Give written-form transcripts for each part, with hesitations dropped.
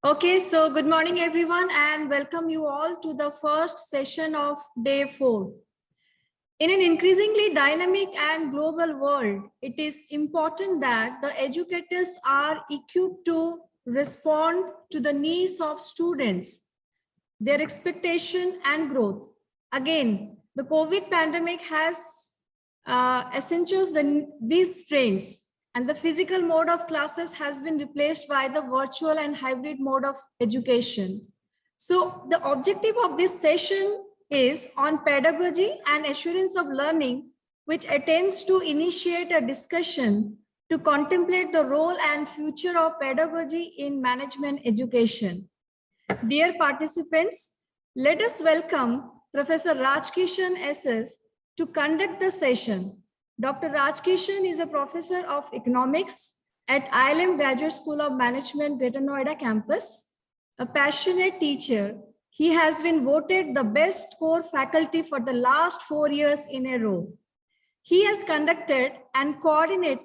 Okay, so good morning, everyone, and welcome you all to the first session of day 4. In an increasingly dynamic and global world, it is important that the educators are equipped to respond to the needs of students, their expectation and growth. Again, the COVID pandemic has accentuated these trends, and the physical mode of classes has been replaced by the virtual and hybrid mode of education. So the objective of this session is on pedagogy and assurance of learning, which attempts to initiate a discussion to contemplate the role and future of pedagogy in management education. Dear participants, let us welcome Professor Rajkishan SS to conduct the session. Dr. Rajkishan is a professor of economics at IILM Graduate School of Management, Greater Noida campus. A passionate teacher, he has been voted the best core faculty for the last 4 years in a row. He has conducted and coordinated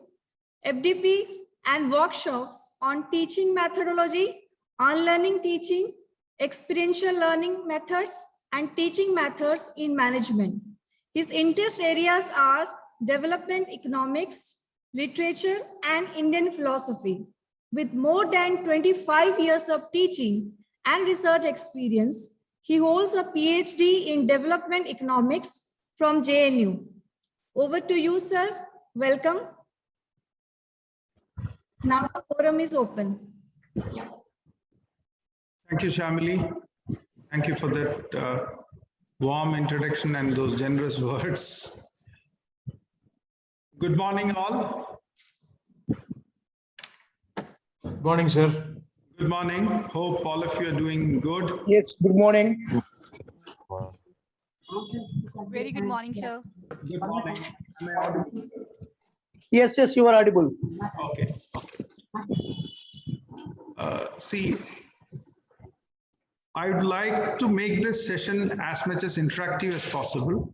FDPs and workshops on teaching methodology, on-learning teaching, experiential learning methods, and teaching methods in management. His interest areas are development economics, literature, and Indian philosophy. With more than 25 years of teaching and research experience, he holds a PhD in development economics from JNU. Over to you, sir. Welcome. Now the forum is open. Thank you, Shamili. Thank you for that warm introduction and those generous words. Good morning, all. Good morning, sir. Good morning. Hope all of you are doing good. Yes, good morning. Very good morning, sir. Good morning. Am I audible? Yes, you are audible. Okay. See, I would like to make this session as much as interactive as possible.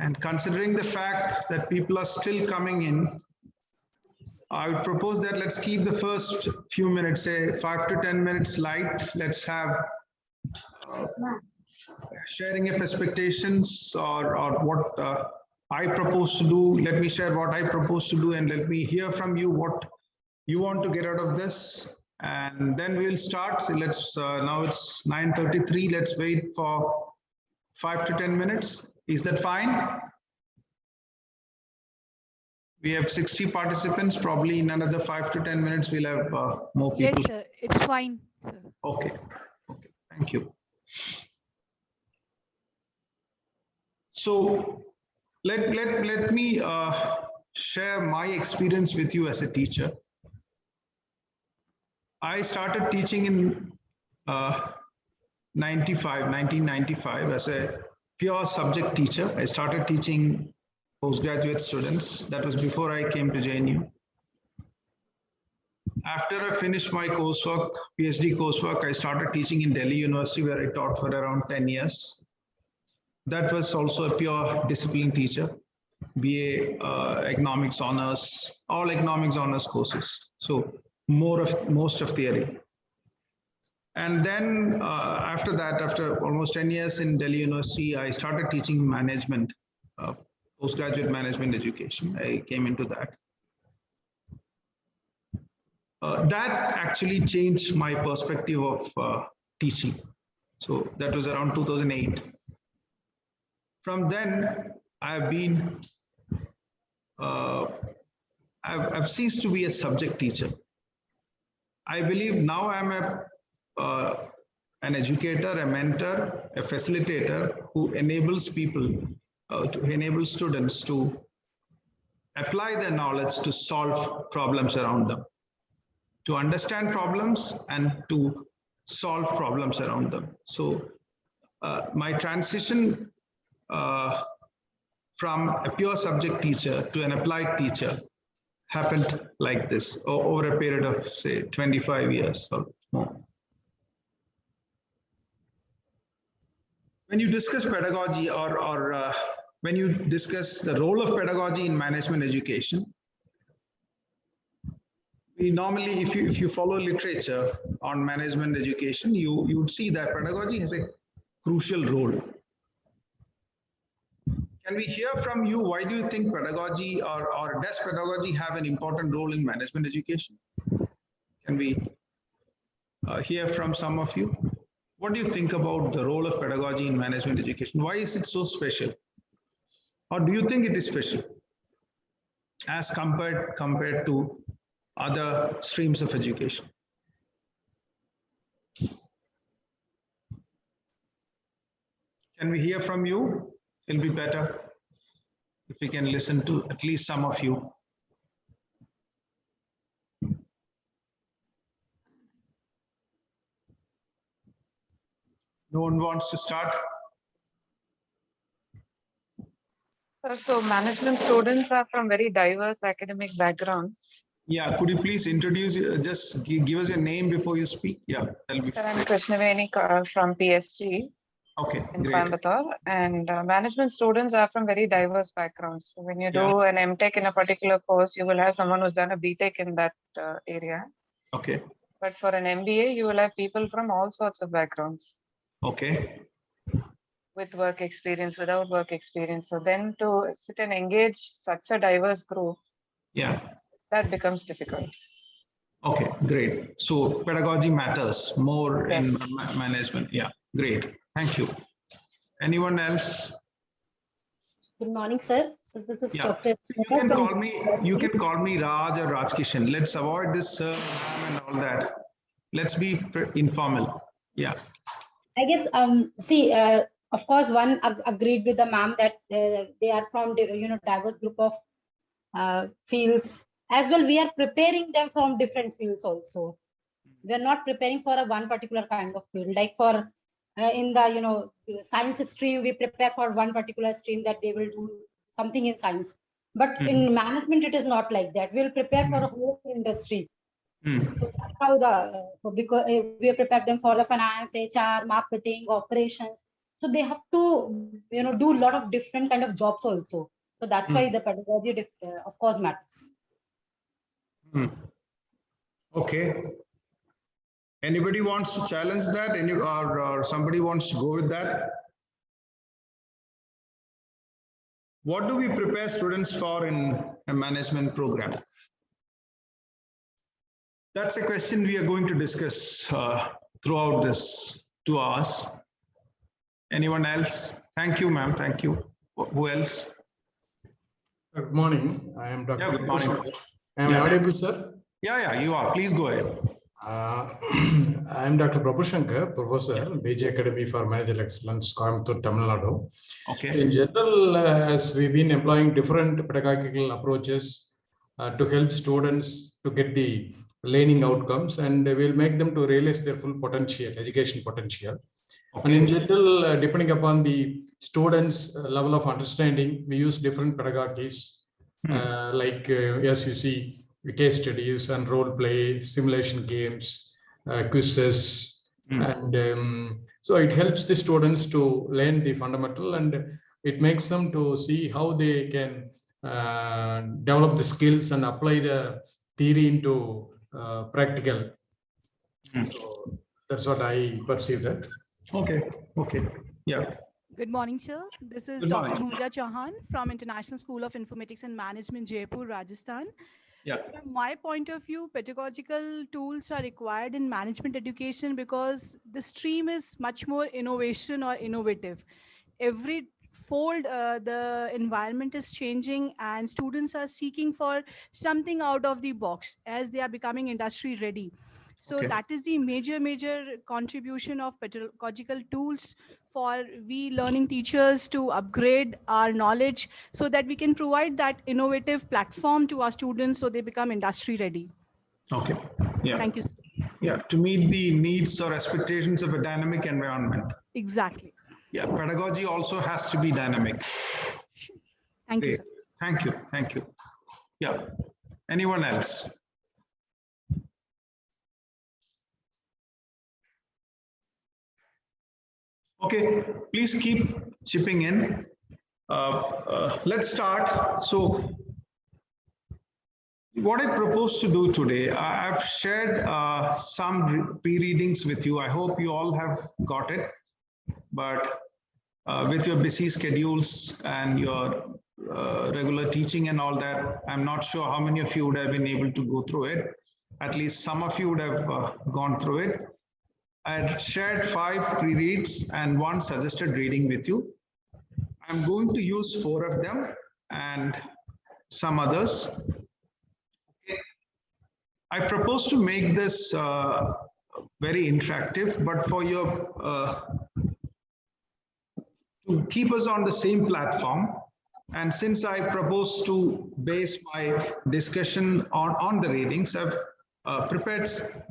And considering the fact that people are still coming in, I would propose that let's keep the first few minutes, say 5 to 10 minutes light. Let's have sharing of expectations or what I propose to do. Let me share what I propose to do and let me hear from you what you want to get out of this. And then we'll start. So let's now it's 9:33. Let's wait for 5 to 10 minutes. Is that fine? We have 60 participants. Probably in another 5 to 10 minutes, we'll have more people. Yes, sir. It's fine, sir. Okay. Thank you. So let me share my experience with you as a teacher. I started teaching in 1995 as a pure subject teacher. I started teaching postgraduate students. That was before I came to JNU. After I finished my coursework, PhD coursework, I started teaching in Delhi University, where I taught for around 10 years. That was also a pure discipline teacher, BA, economics honors, all economics honors courses. So most of theory. And then after that, after almost 10 years in Delhi University, I started teaching management, postgraduate management education. I came into that. That actually changed my perspective of teaching. So that was around 2008. From then, I've ceased to be a subject teacher. I believe now I'm an educator, a mentor, a facilitator who enables people, to enable students to apply their knowledge to solve problems around them, to understand problems and to solve problems around them. So my transition from a pure subject teacher to an applied teacher happened like this over a period of, say, 25 years or more. When you discuss pedagogy or when you discuss the role of pedagogy in management education, We normally, if you follow literature on management education, you would see that pedagogy has a crucial role. Can we hear from you? Why do you think pedagogy or does pedagogy have an important role in management education? Can we hear from some of you? What do you think about the role of pedagogy in management education? Why is it so special? Or do you think it is special as compared to other streams of education? Can we hear from you? It'll be better if we can listen to at least some of you. No one wants to start? So management students are from very diverse academic backgrounds. Yeah, could you please introduce, just give us your name before you speak? Yeah, that'll be So fine. I'm Krishnaveni from PSG Okay, in great. Coimbatore, and management students are from very diverse backgrounds. So when you Yeah. do an MTech in a particular course, you will have someone who's done a BTech in that area. Okay, But for an MBA, you will have people from all sorts of backgrounds okay. with work experience, without work experience. So then to sit and engage such a diverse group, Yeah, that becomes difficult. okay, great. So pedagogy matters more in Yes. management. Yeah, great. Thank you. Anyone else? Good morning, sir. So this is Yeah, Dr. you can call me Raj or Rajkishan. Let's avoid this sir, ma'am, and all that. Let's be informal. Yeah. I guess see of course one agreed with the ma'am that they are from diverse group of fields as well. We are preparing them from different fields also. We are not preparing for a one particular kind of field. Like for in the science stream, we prepare for one particular stream that they will do something in science. But in management, it is not like that. We will prepare for a whole industry. So that's how because we prepare them for the finance, HR, marketing, operations. So they have to, do a lot of different kind of jobs also. So that's why the pedagogy, of course, matters. Okay. Anybody wants to challenge that? Or somebody wants to go with that? What do we prepare students for in a management program? That's a question we are going to discuss throughout this 2 hours. Anyone else? Thank you, ma'am. Thank you. Who else? Good morning. I am Dr. Yeah, good morning. Am I audible, sir? Yeah, you are. Please go ahead. I am Dr. Prabhu Shankar, Professor, BJ Academy for Managerial Excellence, Coimbatore, Tamil Nadu. Okay. In general, as we've been employing different pedagogical approaches to help students to get the learning outcomes, and we'll make them to realize their full potential, education potential. Okay. And in general, depending upon the students' level of understanding, we use different pedagogies, as you see, case studies and role play, simulation games, quizzes, and so it helps the students to learn the fundamental, and it makes them to see how they can develop the skills and apply the theory into practical. So that's what I perceive that. Okay. Yeah. Good morning, sir. This is Good Dr. morning. Bhuja Chauhan from International School of Informatics and Management, Jaipur, Rajasthan. Yeah. From my point of view, pedagogical tools are required in management education because the stream is much more innovation or innovative. Every fold, the environment is changing and students are seeking for something out of the box as they are becoming industry ready. So Okay. that is the major contribution of pedagogical tools for we learning teachers to upgrade our knowledge so that we can provide that innovative platform to our students so they become industry ready. Okay. Yeah. Thank you, sir. Yeah. To meet the needs or expectations of a dynamic environment. Exactly. Yeah. Pedagogy also has to be dynamic. Thank you, Great. sir. Thank you. Yeah. Anyone else? Okay, please keep chipping in. Let's start. So What I propose to do today, I've shared some pre-readings with you. I hope you all have got it, but with your busy schedules and your regular teaching and all that, I'm not sure how many of you would have been able to go through it. At least some of you would have gone through it. I shared 5 pre-reads and 1 suggested reading with you. I'm going to use 4 of them and some others. Okay. I propose to make this very interactive, but for your to keep us on the same platform. And since I propose to base my discussion on the readings, I've prepared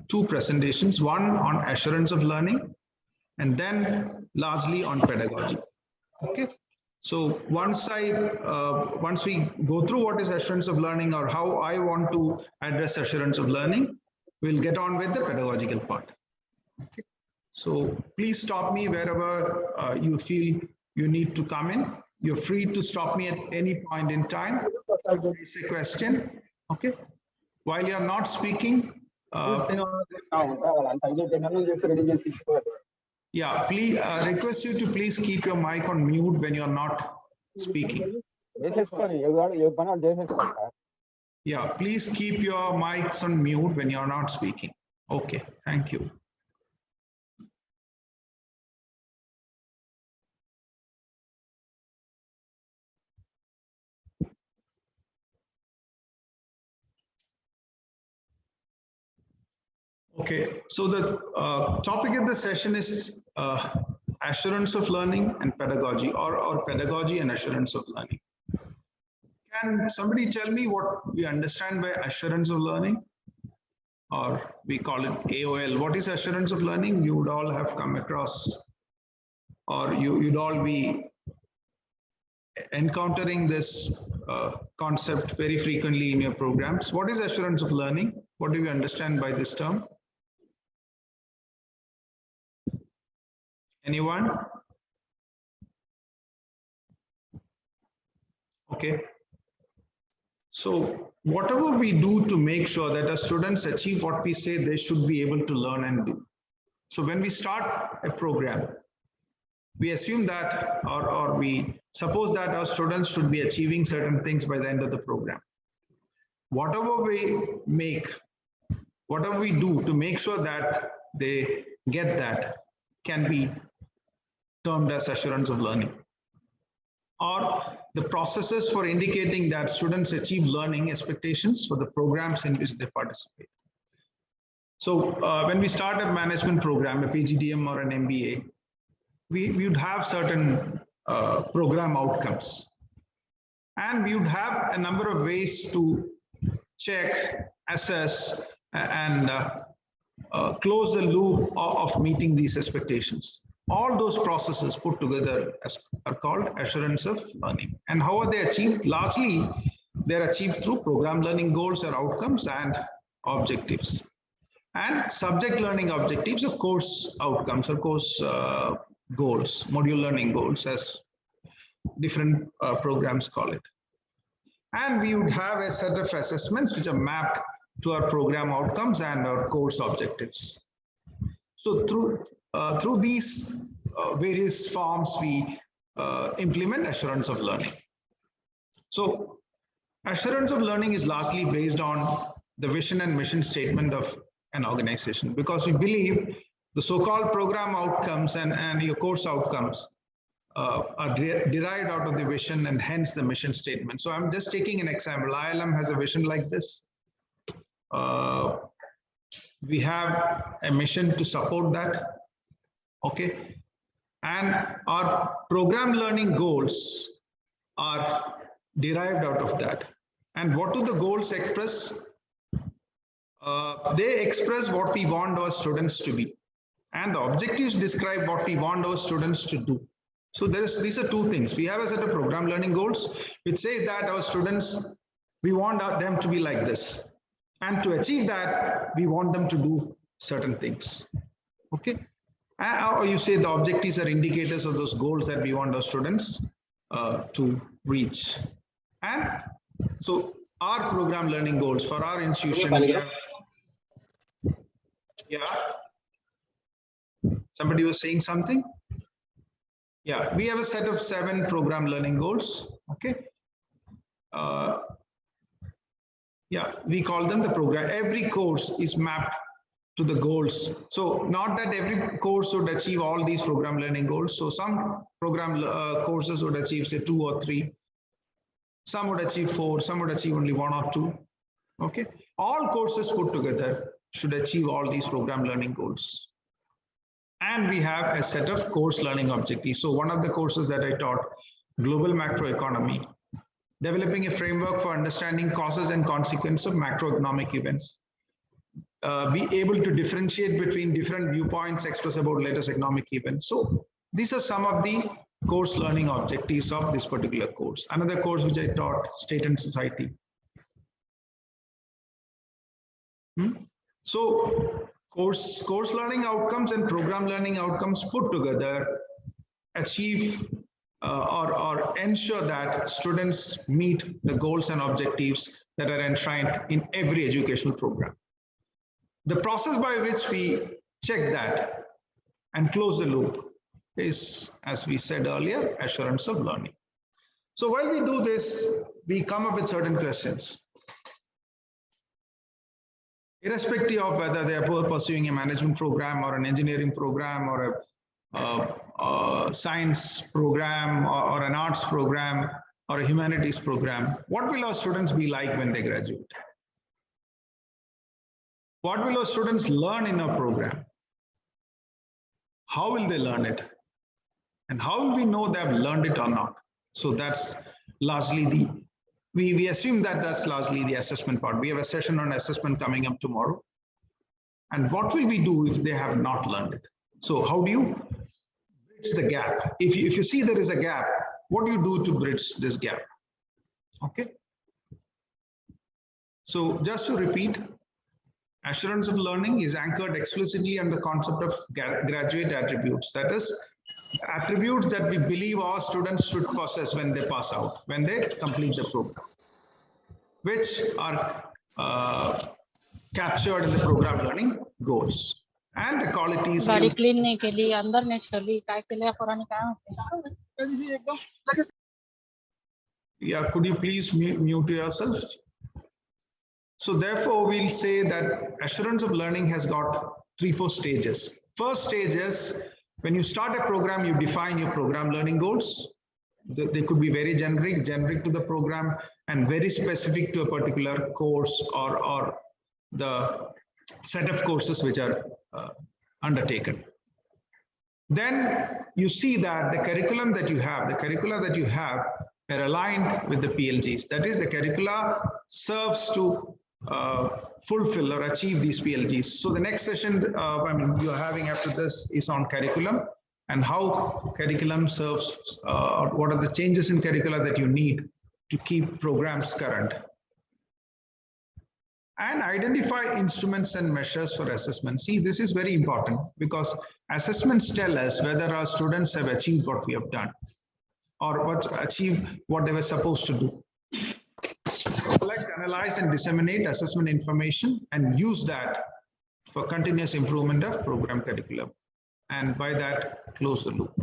2 presentations, one on assurance of learning, and then largely on pedagogy. Okay. So once we go through what is assurance of learning or how I want to address assurance of learning, we'll get on with the pedagogical part. Okay. So please stop me wherever you feel you need to come in. You're free to stop me at any point in time. Raise a question. Okay. While you're not speaking, yeah, please request you to please keep your mic on mute when you're not speaking. Yeah, please keep your mics on mute when you're not speaking. Okay, thank you. Okay, so the topic of the session is assurance of learning and pedagogy, or pedagogy and assurance of learning. Can somebody tell me what we understand by assurance of learning? Or we call it AOL. What is assurance of learning? You would all have come across, or you'd all be encountering this concept very frequently in your programs. What is assurance of learning? What do you understand by this term? Anyone? Okay. So whatever we do to make sure that our students achieve what we say they should be able to learn and do. So when we start a program, we assume that, or we suppose that our students should be achieving certain things by the end of the program. Whatever we do to make sure that they get that can be termed as assurance of learning, or the processes for indicating that students achieve learning expectations for the programs in which they participate. So when we start a management program, a PGDM or an MBA, we would have certain program outcomes. And we would have a number of ways to check, assess, and close the loop of meeting these expectations. All those processes put together are called assurance of learning. And how are they achieved? Largely, they're achieved through program learning goals or outcomes and objectives. And subject learning objectives are course outcomes or course goals, module learning goals, as different programs call it. And we would have a set of assessments which are mapped to our program outcomes and our course objectives. So through these various forms, we implement assurance of learning. So assurance of learning is largely based on the vision and mission statement of an organization, because we believe the so-called program outcomes and your course outcomes are derived out of the vision and hence the mission statement. So I'm just taking an example. IILM has a vision like this. We have a mission to support that. Okay. And our program learning goals are derived out of that. And what do the goals express? They express what we want our students to be. And the objectives describe what we want our students to do. So these are 2 things. We have a set of program learning goals, which says that our students, we want them to be like this. And to achieve that, we want them to do certain things. Okay. Or you say the objectives are indicators of those goals that we want our students to reach. And so our program learning goals for our institution. We have, yeah. Somebody was saying something? Yeah, we have a set of 7 program learning goals. Okay. Yeah, we call them the program. Every course is mapped to the goals. So not that every course would achieve all these program learning goals. So some program courses would achieve say 2 or 3. Some would achieve 4, some would achieve only 1 or 2. Okay. All courses put together should achieve all these program learning goals. And we have a set of course learning objectives. So one of the courses that I taught, global macroeconomy, developing a framework for understanding causes and consequences of macroeconomic events. Be able to differentiate between different viewpoints expressed about latest economic events. So these are some of the course learning objectives of this particular course. Another course which I taught, state and society. So course learning outcomes and program learning outcomes put together achieve or ensure that students meet the goals and objectives that are enshrined in every educational program. The process by which we check that and close the loop is, as we said earlier, assurance of learning. So while we do this, we come up with certain questions. Irrespective of whether they are pursuing a management program or an engineering program or a science program or an arts program or a humanities program, what will our students be like when they graduate? What will our students learn in our program? How will they learn it? And how will we know they have learned it or not? So that's largely we assume that that's largely the assessment part. We have a session on assessment coming up tomorrow. And what will we do if they have not learned it? So how do you bridge the gap? If you see there is a gap, what do you do to bridge this gap? Okay. So just to repeat, assurance of learning is anchored explicitly on the concept of graduate attributes. That is, attributes that we believe our students should possess when they pass out, when they complete the program, which are captured in the program learning goals. And the qualities. गाड़ी clean नहीं केली अंदर नहीं ठेवली काय केल्या पोरांनी काय होते Yeah, could you please mute yourself? So therefore, we'll say that assurance of learning has got 3-4 stages. First stage is when you start a program, you define your program learning goals. They could be very generic to the program and very specific to a particular course or the set of courses which are undertaken. Then you see that the curricula that you have are aligned with the PLGs. That is, the curricula serves to fulfill or achieve these PLGs. So the next session you're having after this is on curriculum and how curriculum serves, what are the changes in curricula that you need to keep programs current. And identify instruments and measures for assessment. See, this is very important because assessments tell us whether our students have achieved what we have done or achieved what they were supposed to do. Collect, analyze, and disseminate assessment information and use that for continuous improvement of program curriculum. And by that, close the loop.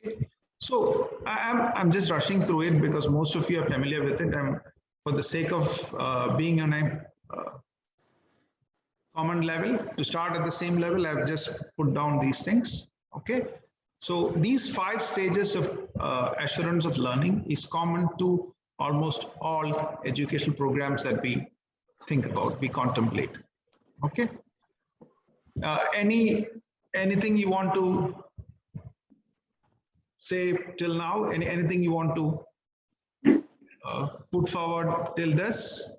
Okay. So I'm just rushing through it because most of you are familiar with it. For the sake of being on a common level, to start at the same level, I've just put down these things. Okay. So these 5 stages of assurance of learning is common to almost all educational programs that we think about, we contemplate. Okay. Anything you want to say till now? Anything you want to put forward till this?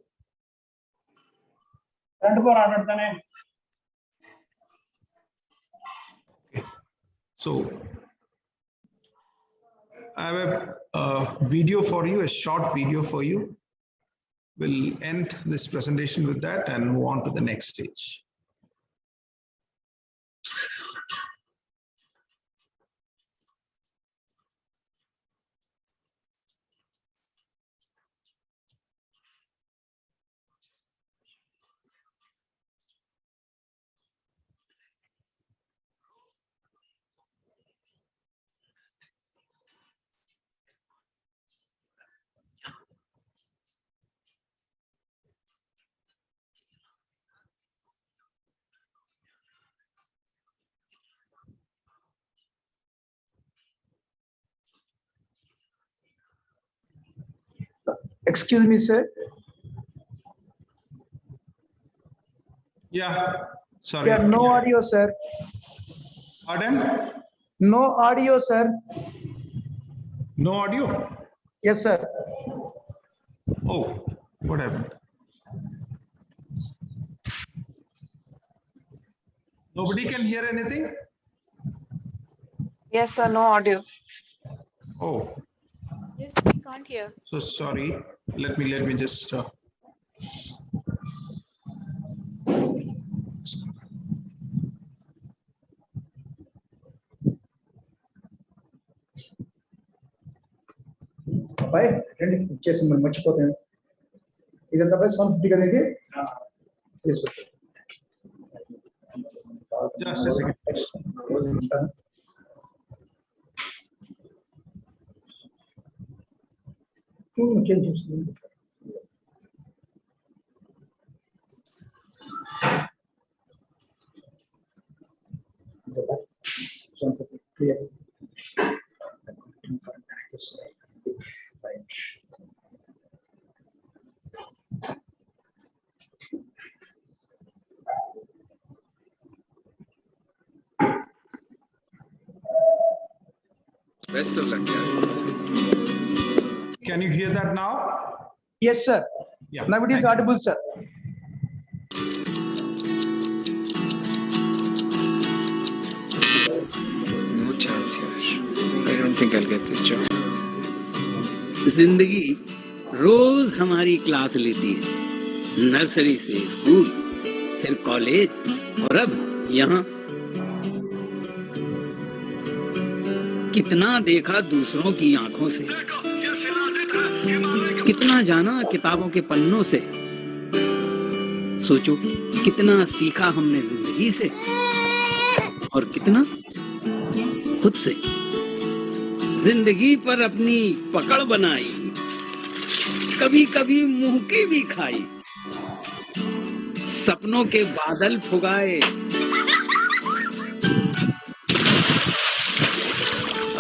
Okay. So I have a video for you, a short video for you. We'll end this presentation with that and move on to the next stage. Excuse me, sir. Yeah, sorry. Yeah, no audio, sir. Pardon? No audio, sir. No audio? Yes, sir. Oh, what happened? Nobody can hear anything? Yes, sir, no audio. Oh, Yes, we can't hear. so sorry. Let me just. అబ్బాయి రండి ఇచ్చేసి మనం మర్చిపోతాను ఇదంతా అబ్బాయి 150 కదా ఇది తీసుకొచ్చు Just a second. Change చేస్తుంది clear. Right. Best of luck, yeah. Can you hear that now? Yes, sir. Yeah. Now it is audible, sir. No chance here. I don't think I'll get this job. जिंदगी रोज हमारी class लेती है, nursery से school, फिर college और अब यहाँ। कितना देखा दूसरों की आंखों से, कितना जाना किताबों के पन्नों से। सोचो कितना सीखा हमने जिंदगी से और कितना खुद से। जिंदगी पर अपनी पकड़ बनाई, कभी कभी मुंह की भी खाई। सपनों के बादल फुगाए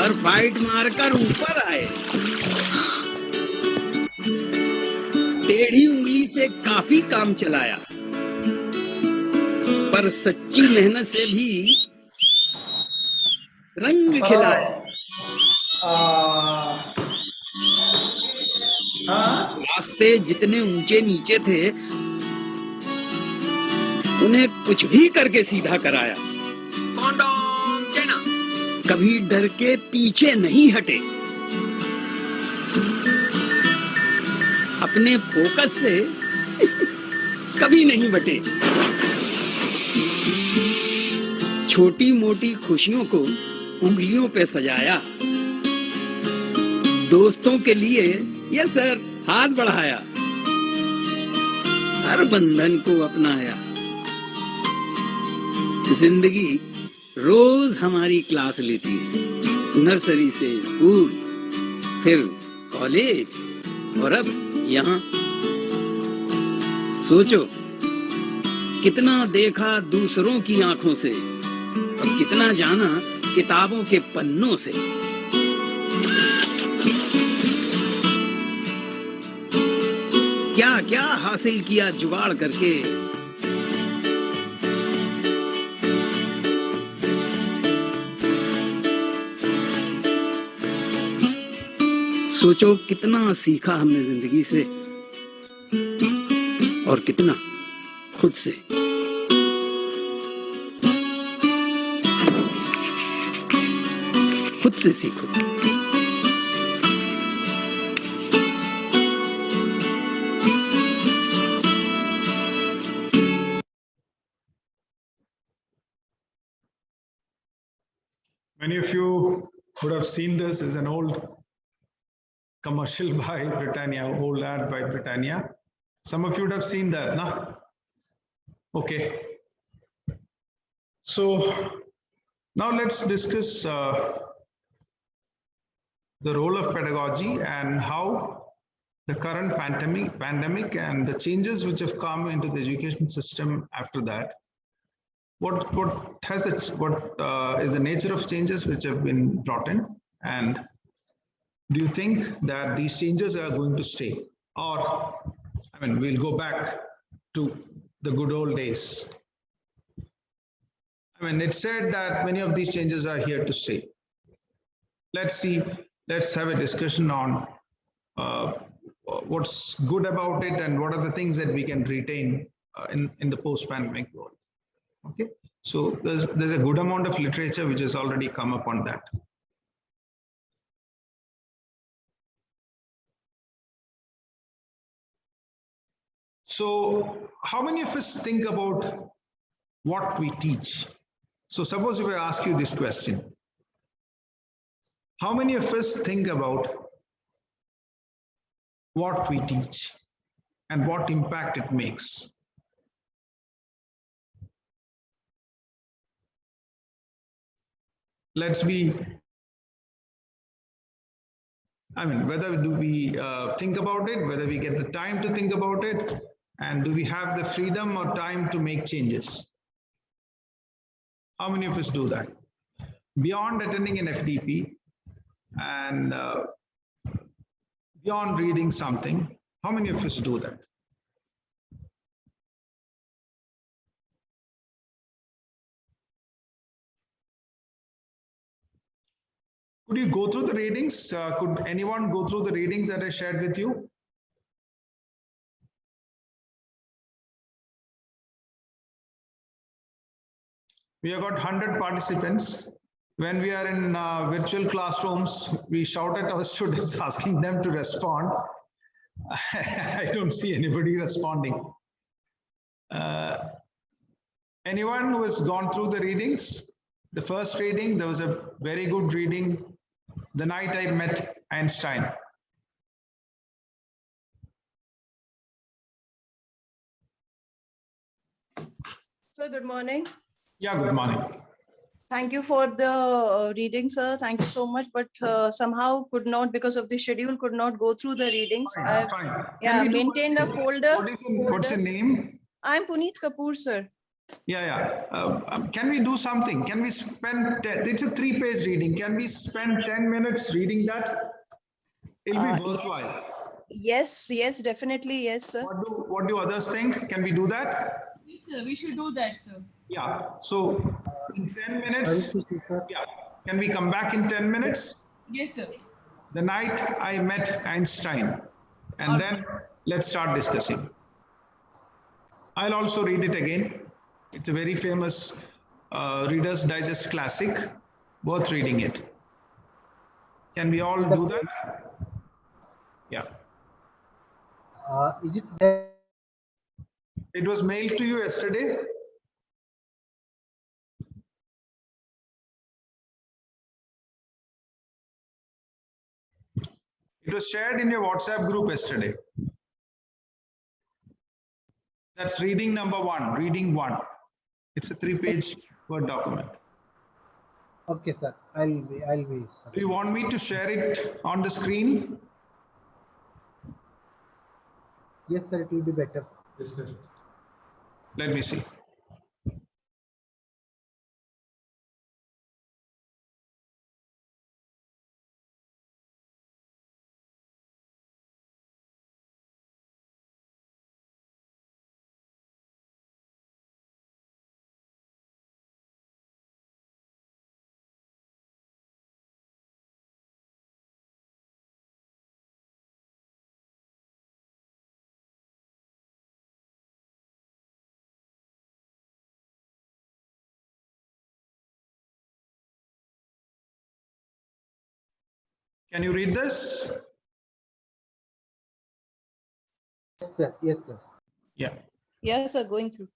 और फाइट मारकर ऊपर आए। टेढ़ी उंगली से काफी काम चलाया, पर सच्ची मेहनत से भी रंग खिलाया। रास्ते जितने ऊंचे नीचे थे, उन्हें कुछ भी करके सीधा कराया। कभी डर के पीछे नहीं हटे, अपने फोकस से कभी नहीं बटे। छोटी मोटी खुशियों को उंगलियों पे सजाया, दोस्तों के लिए यस सर हाथ बढ़ाया, हर बंधन को अपनाया। जिंदगी रोज हमारी क्लास लेती है, नर्सरी से स्कूल, फिर कॉलेज और अब यहाँ। सोचो कितना देखा दूसरों की आंखों से और कितना जाना किताबों के पन्नों से। क्या क्या हासिल किया जुगाड़ करके, सोचो कितना सीखा हमने जिंदगी से और कितना खुद से। खुद से सीखो। Many of you would have seen this as an old commercial by Britannia, old ad by Britannia. Some of you would have seen that, no? Okay. So now let's discuss the role of pedagogy and how the current pandemic and the changes which have come into the education system after that. What is the nature of changes which have been brought in, and do you think that these changes are going to stay? or I mean, we'll go back to the good old days. I mean, it's said that many of these changes are here to stay. Let's see, let's have a discussion on what's good about it and what are the things that we can retain in the post-pandemic world. Okay, so there's a good amount of literature which has already come up on that. So how many of us think about what we teach? So suppose if I ask you this question, how many of us think about what we teach and what impact it makes? Let's be, I mean, whether do we think about it, whether we get the time to think about it, and do we have the freedom or time to make changes? How many of us do that? Beyond attending an FDP and beyond reading something, how many of us do that? Could you go through the readings? Could anyone go through the readings that I shared with you? We have got 100 participants. When we are in virtual classrooms, we shout at our students asking them to respond. I don't see anybody responding. Anyone who has gone through the readings? The first reading, there was a very good reading, The Night I Met Einstein. Sir, good morning. Yeah, good morning. Thank you for the reading, sir. Thank you so much. But somehow could not, because of the schedule, could not go through the readings. Fine, fine. Yeah, maintained a folder. What's your name? I'm Puneet Kapoor, sir. Yeah. Can we do something? Can we spend, it's a 3-page reading. Can we spend 10 minutes reading that? It'll be worthwhile. Yes, definitely. Yes, sir. What do others think? Can we do that? Yes, sir. We should do that, sir. Yeah. So in 10 minutes, yeah. Can we come back in 10 minutes? Yes, sir. The Night I Met Einstein. And then let's start discussing. I'll also read it again. It's a very famous Reader's Digest classic, worth reading it. Can we all do that? Yeah. Is it there? It was mailed to you yesterday. It was shared in your WhatsApp group yesterday. That's reading number 1, reading 1. It's a 3-page Word document. Okay, sir. I'll be. Do you want me to share it on the screen? Yes, sir. It will be better. Yes, sir. Let me see. Can you read this? Yes, sir. Yes, sir. Yeah. Yes, sir. Going through.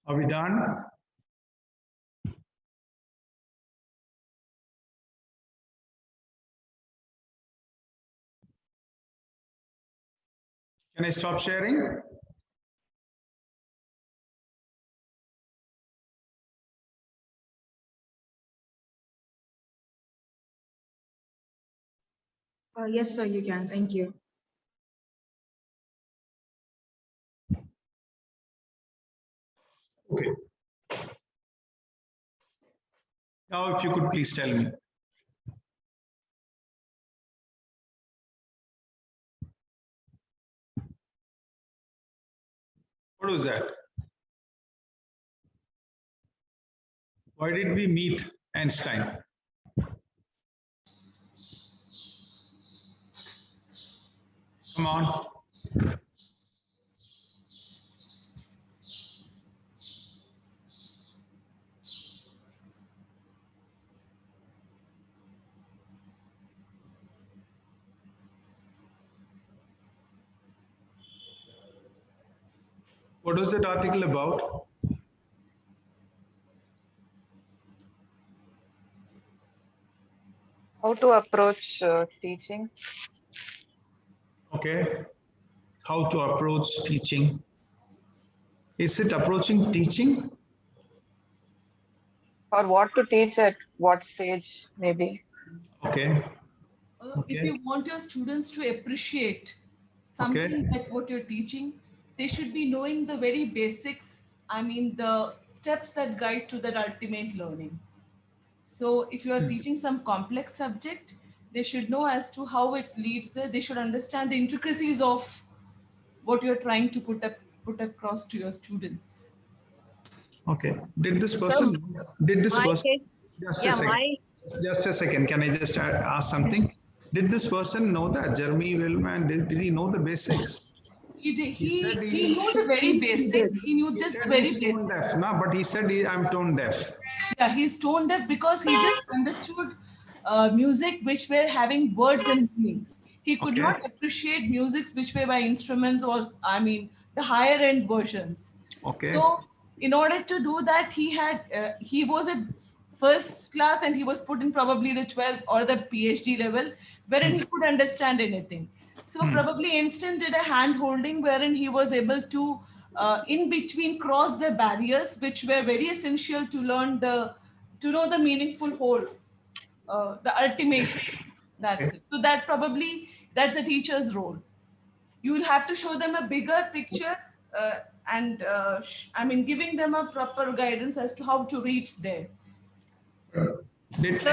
Are we done? Can I stop sharing? Yes, sir, you can. Thank you. Okay. Now, if you could please tell me. What was that? Why did we meet Einstein? Come on. What was that article about? How to approach teaching? Okay. How to approach teaching? Is it approaching teaching? Or what to teach at what stage, maybe? Okay. If you want your students to appreciate something that what you're teaching, they should be knowing the very basics. I mean, the steps that guide to that ultimate learning. So if you are teaching some complex subject, they should know as to how it leads there. They should understand the intricacies of what you're trying to put across to your students. Okay. Did this person, just a second. Can I just ask something? Did this person know that Jeremy Willman, did he know the basics? He knew the very basic. He knew just the very basic. Tone deaf, no? But he said I'm tone deaf. Yeah, he's tone deaf because he just understood music which were having words and meanings. He could not appreciate musics which were by instruments or, I mean, the higher end versions. Okay. So in order to do that, he was at first class and he was put in probably the 12th or the PhD level wherein he could understand anything. So probably Einstein did a hand holding wherein he was able to in between cross the barriers which were very essential to learn to know the meaningful whole, the ultimate. That's it. So that's a teacher's role. You will have to show them a bigger picture I mean, giving them a proper guidance as to how to reach there. Did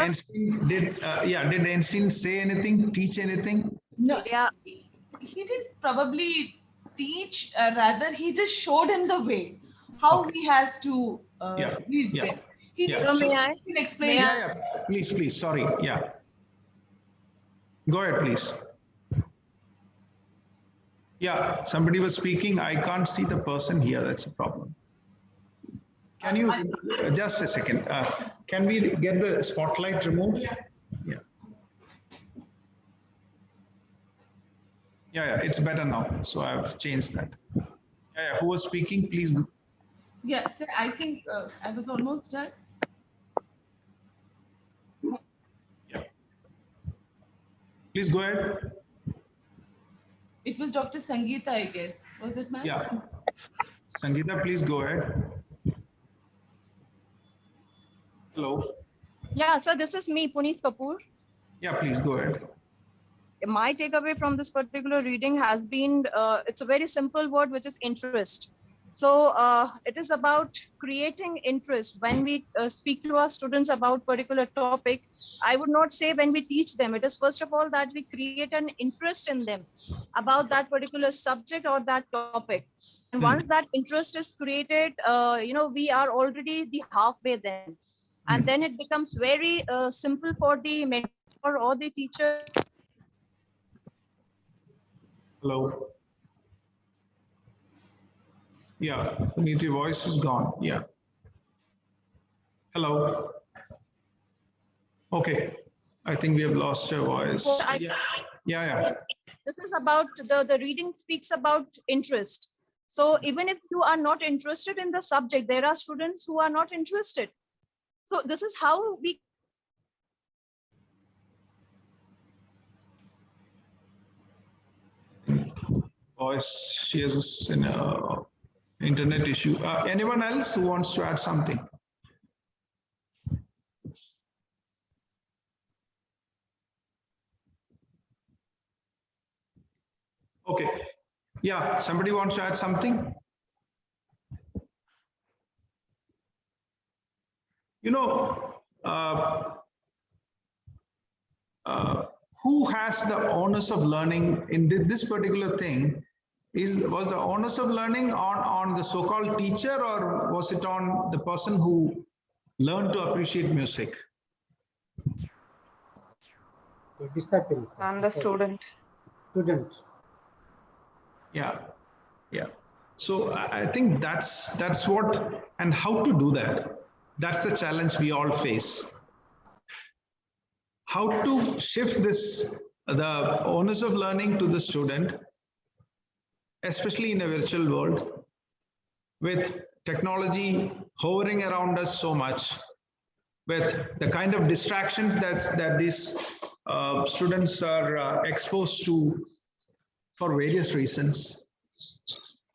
Einstein say anything, teach anything? No, yeah, he didn't probably teach. Rather, he just showed him the way how he has to reach there. He just explain. Please. Sorry. Yeah. Go ahead, please. Yeah, somebody was speaking. I can't see the person here. That's a problem. Can you just a second? Can we get the spotlight removed? Yeah. Yeah, it's better now. So I've changed that. Yeah. Who was speaking? Please. Yeah, so I think I was almost done. Yeah. Please go ahead. It was Dr. Sangeeta, I guess. Was it, ma'am? Yeah. Sangeeta, please go ahead. Hello. Yeah, so this is me, Puneet Kapoor. Yeah, please go ahead. My takeaway from this particular reading has been, it's a very simple word, which is interest. So it is about creating interest. When we speak to our students about particular topic, I would not say when we teach them, it is first of all that we create an interest in them about that particular subject or that topic. And once that interest is created, we are already the halfway then. And then it becomes very simple for the mentor or the teacher. Hello. Yeah, Puneet, your voice is gone. Yeah. Hello. Okay. I think we have lost your voice. So yeah. This is about the reading speaks about interest. So even if you are not interested in the subject, there are students who are not interested. So this is how we voice, she has an internet issue. Anyone else who wants to add something? Okay. Yeah, somebody wants to add something? You know, who has the onus of learning in this particular thing? Was the onus of learning on the so-called teacher, or was it on the person who learned to appreciate music? On the student. Yeah, yeah. So I think that's what, and how to do that. That's the challenge we all face. How to shift this, the onus of learning to the student, especially in a virtual world, with technology hovering around us so much, with the kind of distractions that these students are exposed to for various reasons.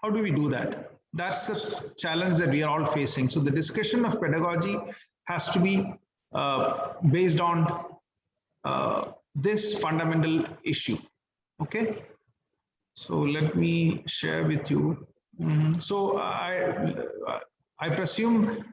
How do we do that? That's the challenge that we are all facing. So the discussion of pedagogy has to be based on this fundamental issue. Okay. So let me share with you. So I presume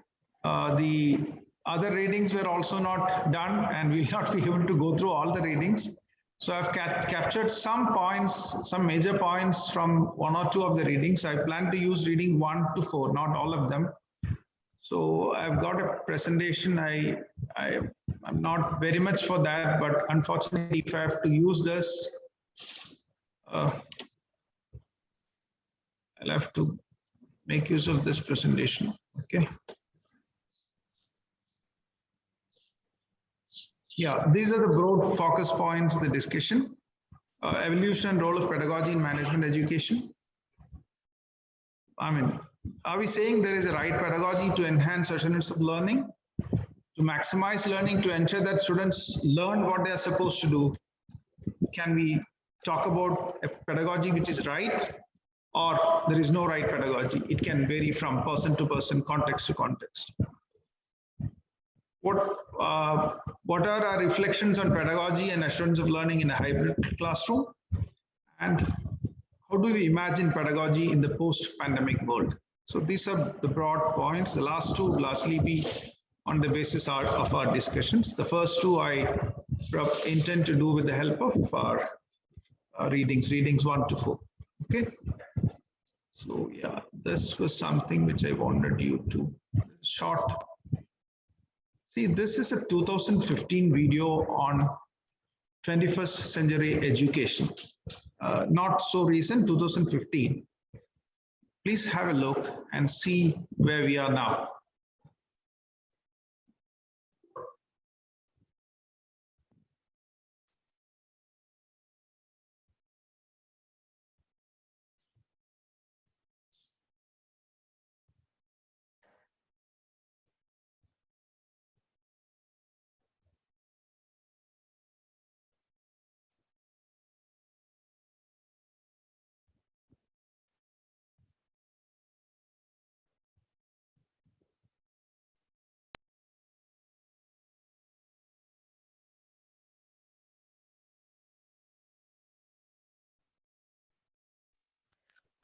the other readings were also not done, and we'll not be able to go through all the readings. So I've captured some points, some major points from one or two of the readings. I plan to use reading 1 to 4, not all of them. So I've got a presentation. I'm not very much for that, but unfortunately, if I have to use this, I'll have to make use of this presentation. Okay. Yeah, these are the broad focus points of the discussion. Evolution and role of pedagogy in management education. I mean, are we saying there is a right pedagogy to enhance assurance of learning, to maximize learning, to ensure that students learn what they are supposed to do? Can we talk about a pedagogy which is right, or there is no right pedagogy? It can vary from person to person, context to context. What are our reflections on pedagogy and assurance of learning in a hybrid classroom? And how do we imagine pedagogy in the post-pandemic world? So these are the broad points. The last two will largely be on the basis of our discussions. The first two I intend to do with the help of our readings 1 to 4. Okay. So yeah, this was something which I wanted you to short. See, this is a 2015 video on 21st century education. Not so recent, 2015. Please have a look and see where we are now.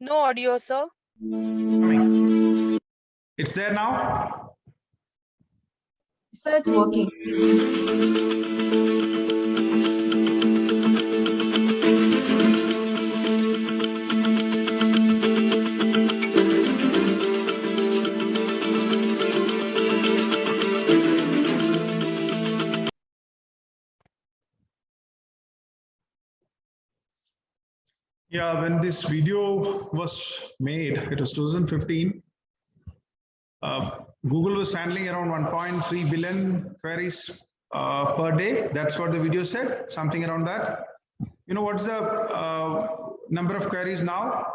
No audio, sir. It's there now? Sir, it's working. Yeah, when this video was made, it was 2015. Google was handling around 1.3 billion queries per day. That's what the video said, something around that. You know, what's the number of queries now?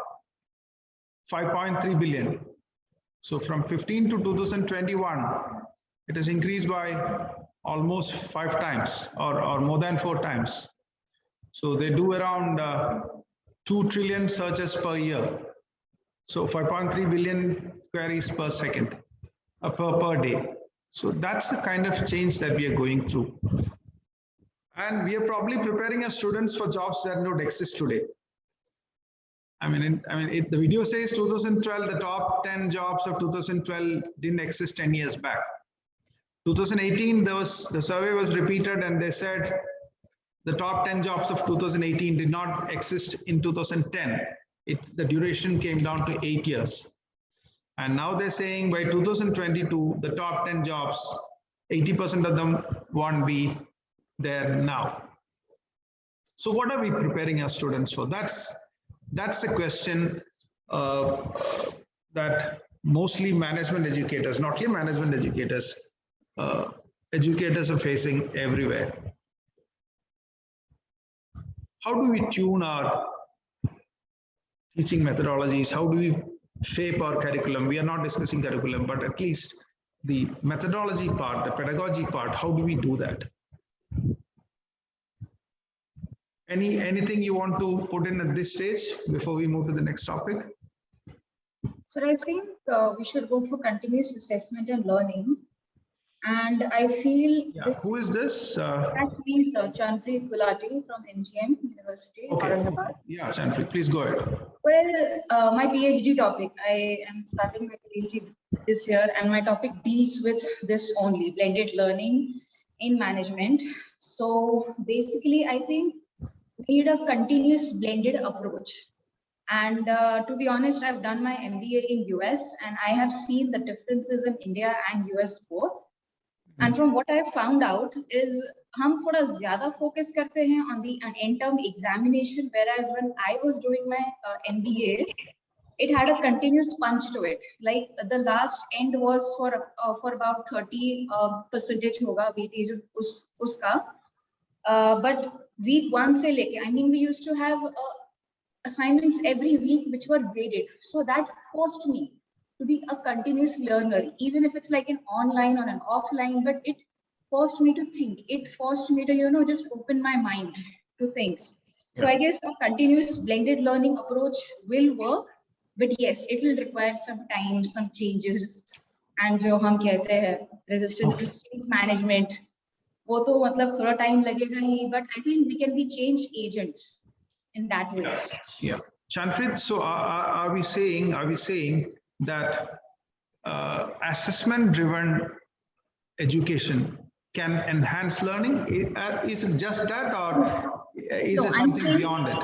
5.3 billion. So from 15 to 2021, it has increased by almost 5 times or more than 4 times. So they do around 2 trillion searches per year. So 5.3 billion queries per second, per day. So that's the kind of change that we are going through. And we are probably preparing our students for jobs that don't exist today. The video says 2012, the top 10 jobs of 2012 didn't exist 10 years back. 2018, the survey was repeated and they said the top 10 jobs of 2018 did not exist in 2010. The duration came down to 8 years. And now they're saying by 2022, the top 10 jobs, 80% of them won't be there now. So what are we preparing our students for? That's the question that mostly management educators, not only management educators, educators are facing everywhere. How do we tune our teaching methodologies? How do we shape our curriculum? We are not discussing curriculum, but at least the methodology part, the pedagogy part, how do we do that? Anything you want to put in at this stage before we move to the next topic? So I think we should go for continuous assessment and learning. And I feel who is this? That's me, sir. Chanpreet Gulati from MGM University, Aurangabad. Yeah, Chanpreet, please go ahead. Well, my PhD topic, I am starting my PhD this year, and my topic deals with this only, blended learning in management. So basically, I think we need a continuous blended approach. And to be honest, I've done my MBA in US, and I have seen the differences in India and US both. And from what I found out is हम थोड़ा ज़्यादा focus करते हैं on the end-term examination, whereas when I was doing my MBA, it had a continuous punch to it. Like the last end was for about 30% होगा weightage उसका. But week 1 से लेके, I mean, we used to have assignments every week which were graded. So that forced me to be a continuous learner, even if it's like an online or an offline, but it forced me to think. It forced me to, just open my mind to things. So I guess a continuous blended learning approach will work, but yes, it will require some time, some changes. And जो हम कहते हैं resistance management, वो तो मतलब थोड़ा time लगेगा ही, but I think we can be change agents in that way. Yeah, Chanpreet, so are we saying that assessment-driven education can enhance learning? Is it just that, or is there something beyond it?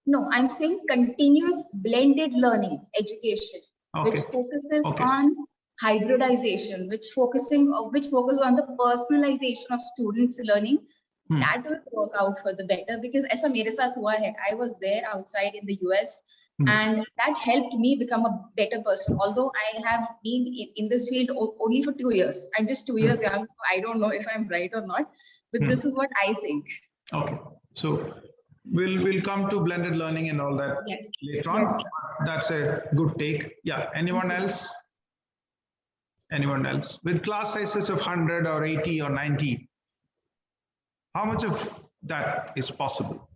No, I'm saying continuous blended learning education, which focuses on hybridization, which focuses on the personalization of students' learning. That will work out for the better, because ऐसा मेरे साथ हुआ है. I was there outside in the US. And that helped me become a better person. Although I have been in this field only for 2 years. I'm just 2 years young, so I don't know if I'm right or not. But this is what I think. Okay, so we'll come to blended learning and all that later on. Yes. That's a good take. Yeah. Anyone else? Anyone else? With class sizes of 100 or 80 or 90, how much of that is possible?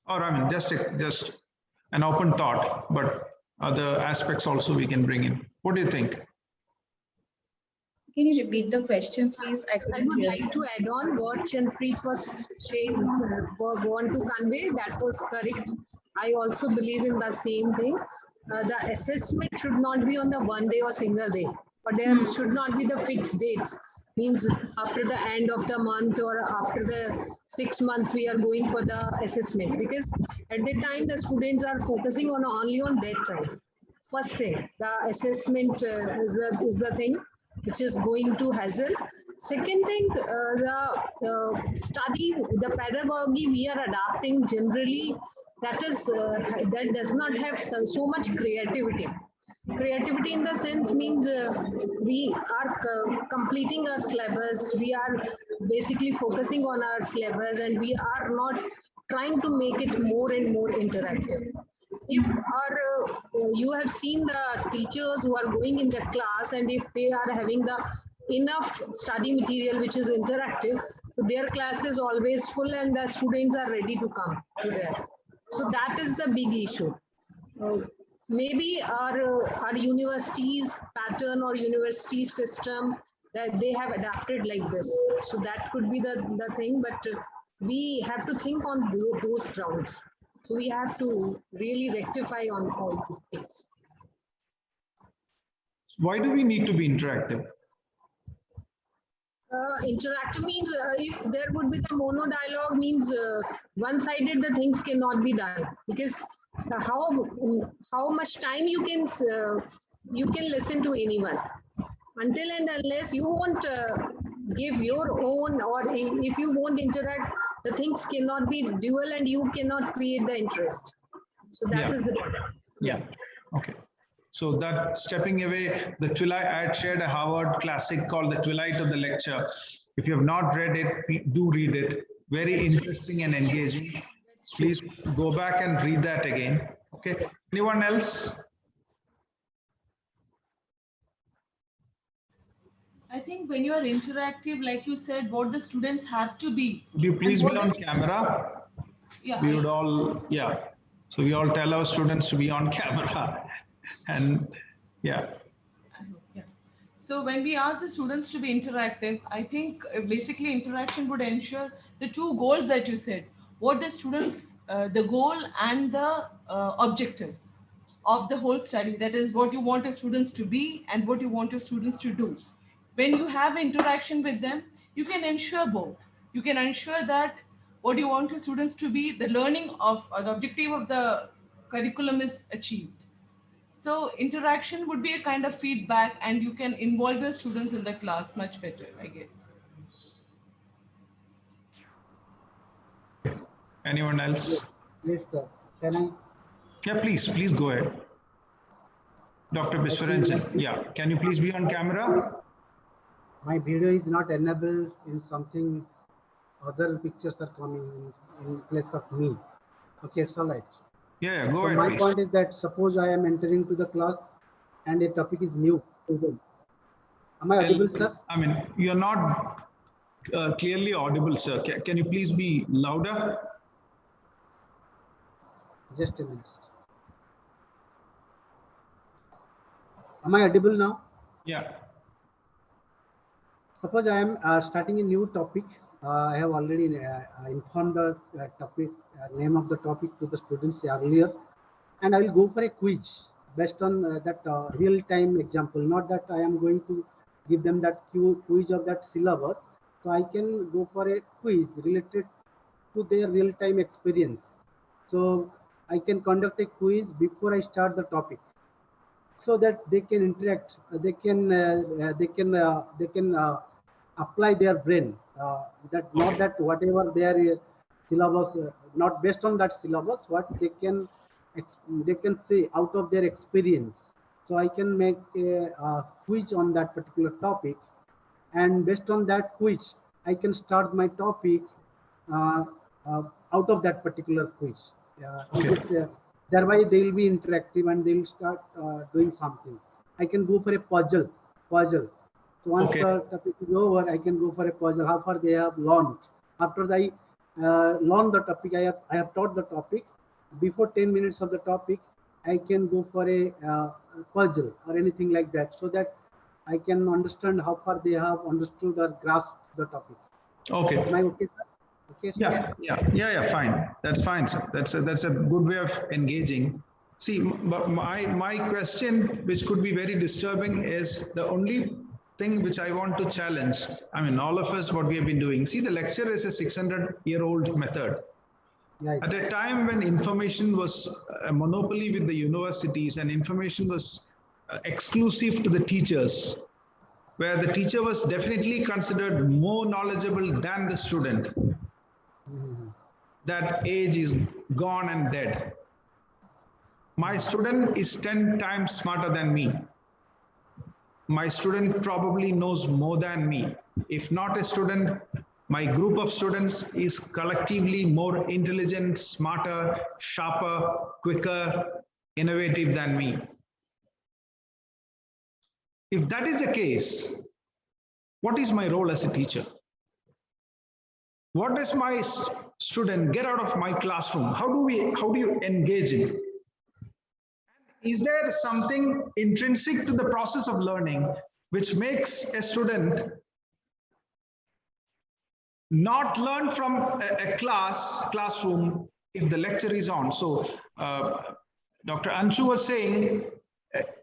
Or I mean, just an open thought, but other aspects also we can bring in. What do you think? Can you repeat the question, please? I would like to add on what Chanpreet was saying, want to convey. That was correct. I also believe in the same thing. The assessment should not be on the one day or single day, but there should not be the fixed dates. Means after the end of the month or after the 6 months we are going for the assessment, because at that time the students are focusing only on that time. First thing, the assessment is the thing which is going to hassle. Second thing, the pedagogy we are adapting generally, that does not have so much creativity. Creativity in the sense means we are completing our syllabus, we are basically focusing on our syllabus, and we are not trying to make it more and more interactive. if you have seen the teachers who are going in the class, and if they are having the enough study material which is interactive, so their class is always full and the students are ready to come to there. So that is the big issue. Maybe our universities pattern or university system, that they have adapted like this. So that could be the thing, but we have to think on those grounds. So we have to really rectify on all these things. Why do we need to be interactive? Interactive means if there would be the mono dialogue means one-sided the things cannot be done, because how much time you can listen to anyone, until and unless you won't give your own, or if you won't interact, the things cannot be dual and you cannot create the interest. So that is the point. Yeah. Okay. So that stepping away, the Twilight, I had shared a Harvard classic called The Twilight of the Lecture. If you have not read it, do read it. Very interesting and engaging. Please go back and read that again. Okay. Anyone else? I think when you are interactive, like you said, what the students have to be. Would you please be on camera? Yeah. We would all, yeah. So we all tell our students to be on camera. And yeah. So when we ask the students to be interactive, I think basically interaction would ensure the two goals that you said. What the students, the goal and the objective of the whole study. That is what you want your students to be and what you want your students to do. When you have interaction with them, you can ensure both. You can ensure that what you want your students to be, the learning of, or the objective of the curriculum is achieved. So interaction would be a kind of feedback, and you can involve your students in the class much better, I guess. Anyone else? Yes, sir. Can I? Yeah, please go ahead. Dr. Biswaranjan, yeah. Can you please be on camera? My video is not enabled in something, other pictures are coming in place of me. Okay, it's all right. Yeah, go so ahead, my please. point is that suppose I am entering to the class and a topic is new. Am I audible, sir? I mean, you're not clearly audible, sir. Can you please be louder? Just a minute. Am I audible now? Yeah. Suppose I am starting a new topic. I have already informed the topic, name of the topic to the students earlier, and I will go for a quiz based on that real-time example. Not that I am going to give them that quiz of that syllabus. So I can go for a quiz related to their real-time experience. So I can conduct a quiz before I start the topic, so that they can interact. They can apply their brain. That not that whatever their syllabus, not based on that syllabus, what they can say out of their experience. So I can make a quiz on that particular topic, and based on that quiz, I can start my topic out of that particular quiz. Thereby they will be interactive and they will start doing something. I can go for a puzzle. So once the topic is over, I can go for a puzzle. How far they have learned. After I learn the topic, I have taught the topic. Before 10 minutes of the topic, I can go for a puzzle or anything like that, so that I can understand how far they have understood or grasped the topic. Okay. Am I okay, sir? Okay, sir? Yeah, fine. That's fine, sir. That's a good way of engaging. See, my question, which could be very disturbing, is the only thing which I want to challenge. I mean, all of us, what we have been doing. See, the lecture is a 600-year-old method. Right. At a time when information was a monopoly with the universities and information was exclusive to the teachers, where the teacher was definitely considered more knowledgeable than the student. That age is gone and dead. My student is 10 times smarter than me. My student probably knows more than me. If not a student, my group of students is collectively more intelligent, smarter, sharper, quicker, innovative than me. If that is the case, what is my role as a teacher? What does my student get out of my classroom? How do you engage him? Is there something intrinsic to the process of learning which makes a student not learn from a classroom if the lecture is on? So Dr. Anshu was saying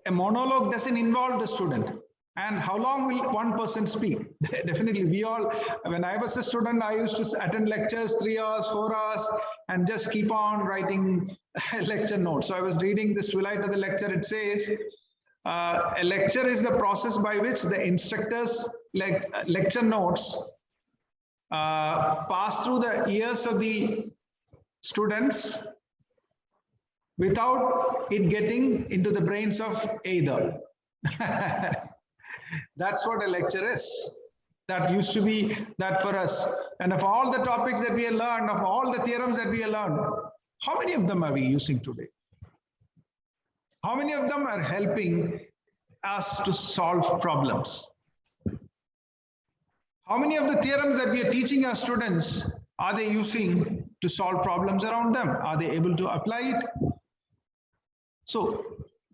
a monologue doesn't involve the student. And how long will one person speak? Definitely, we all, when I was a student, I used to attend lectures 3 hours, 4 hours, and just keep on writing lecture notes. So I was reading this twilight of the lecture. It says, a lecture is the process by which the instructor's lecture notes pass through the ears of the students without it getting into the brains of either. That's what a lecture is. That used to be that for us. And of all the topics that we have learned, of all the theorems that we have learned, how many of them are we using today? How many of them are helping us to solve problems? How many of the theorems that we are teaching our students are they using to solve problems around them? Are they able to apply it? So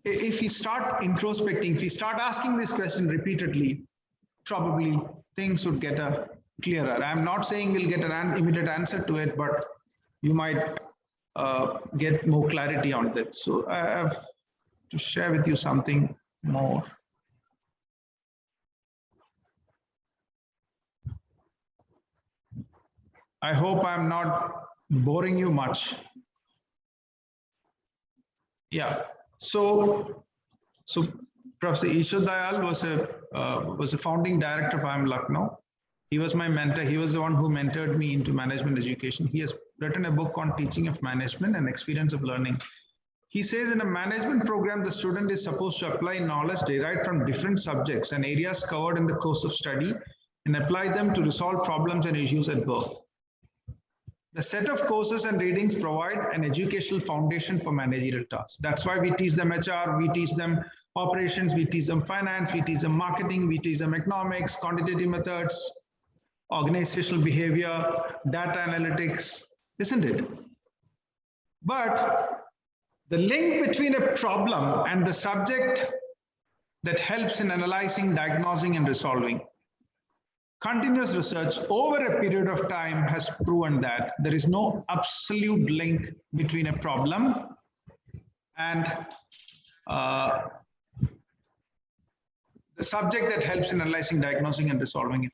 if we start introspecting, if we start asking this question repeatedly, probably things would get clearer. I'm not saying we'll get an immediate answer to it, but you might get more clarity on that. So I have to share with you something more. I hope I'm not boring you much. Yeah. So Professor Ishwar Dayal was a founding director of IIM Lucknow. He was my mentor. He was the one who mentored me into management education. He has written a book on teaching of management and experience of learning. He says in a management program, the student is supposed to apply knowledge derived from different subjects and areas covered in the course of study and apply them to resolve problems and issues at work. The set of courses and readings provide an educational foundation for managerial tasks. That's why we teach them HR, we teach them operations, we teach them finance, we teach them marketing, we teach them economics, quantitative methods, organizational behavior, data analytics, isn't it? But the link between a problem and the subject that helps in analyzing, diagnosing, and resolving. Continuous research over a period of time has proven that there is no absolute link between a problem and the subject that helps in analyzing, diagnosing, and resolving it.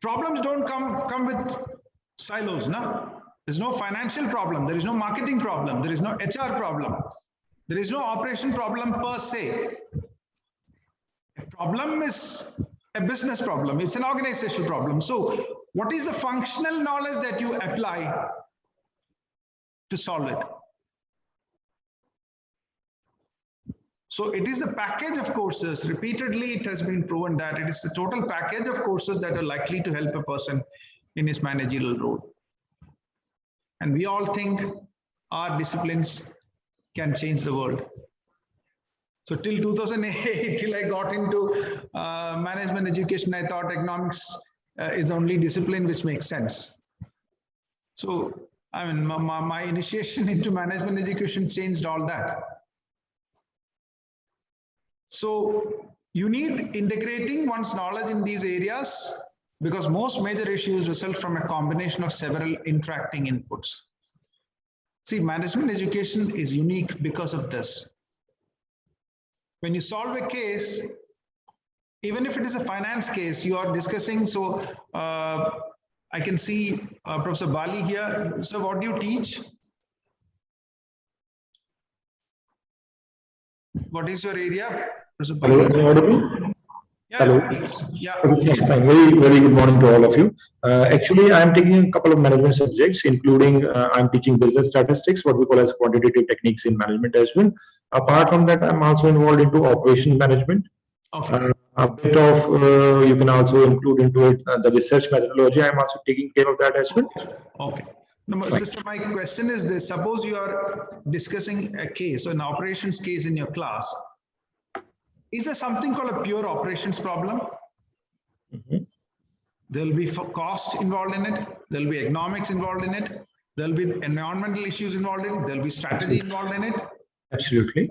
Problems don't come with silos, no? There's no financial problem, there is no marketing problem, there is no HR problem, there is no operation problem per se. A problem is a business problem, it's an organizational problem. So what is the functional knowledge that you apply to solve it? So it is a package of courses. Repeatedly, it has been proven that it is a total package of courses that are likely to help a person in his managerial role. And we all think our disciplines can change the world. So till 2008, till I got into management education, I thought economics is the only discipline which makes sense. So, I mean, my initiation into management education changed all that. So you need integrating one's knowledge in these areas because most major issues result from a combination of several interacting inputs. See, management education is unique because of this. When you solve a case, even if it is a finance case, you are discussing. So I can see Professor Bali here. So what do you teach? What is your area? Professor Bali? Hello, am I audible? Yeah, hello. Yeah. Okay, fine. Very good morning to all of you. Actually, I am taking a couple of management subjects, including I'm teaching business statistics, what we call as quantitative techniques in management as well. Apart from that, I'm also involved into operation management. Okay. a bit of, you can also include into it the research methodology. I'm also taking care of that as well. Okay. No, sister, my question is this: suppose you are discussing a case, an operations case in your class. Is there something called a pure operations problem? There'll be cost involved in it. There'll be economics involved in it. There'll be environmental issues involved in it. There'll be strategy involved in it. Absolutely.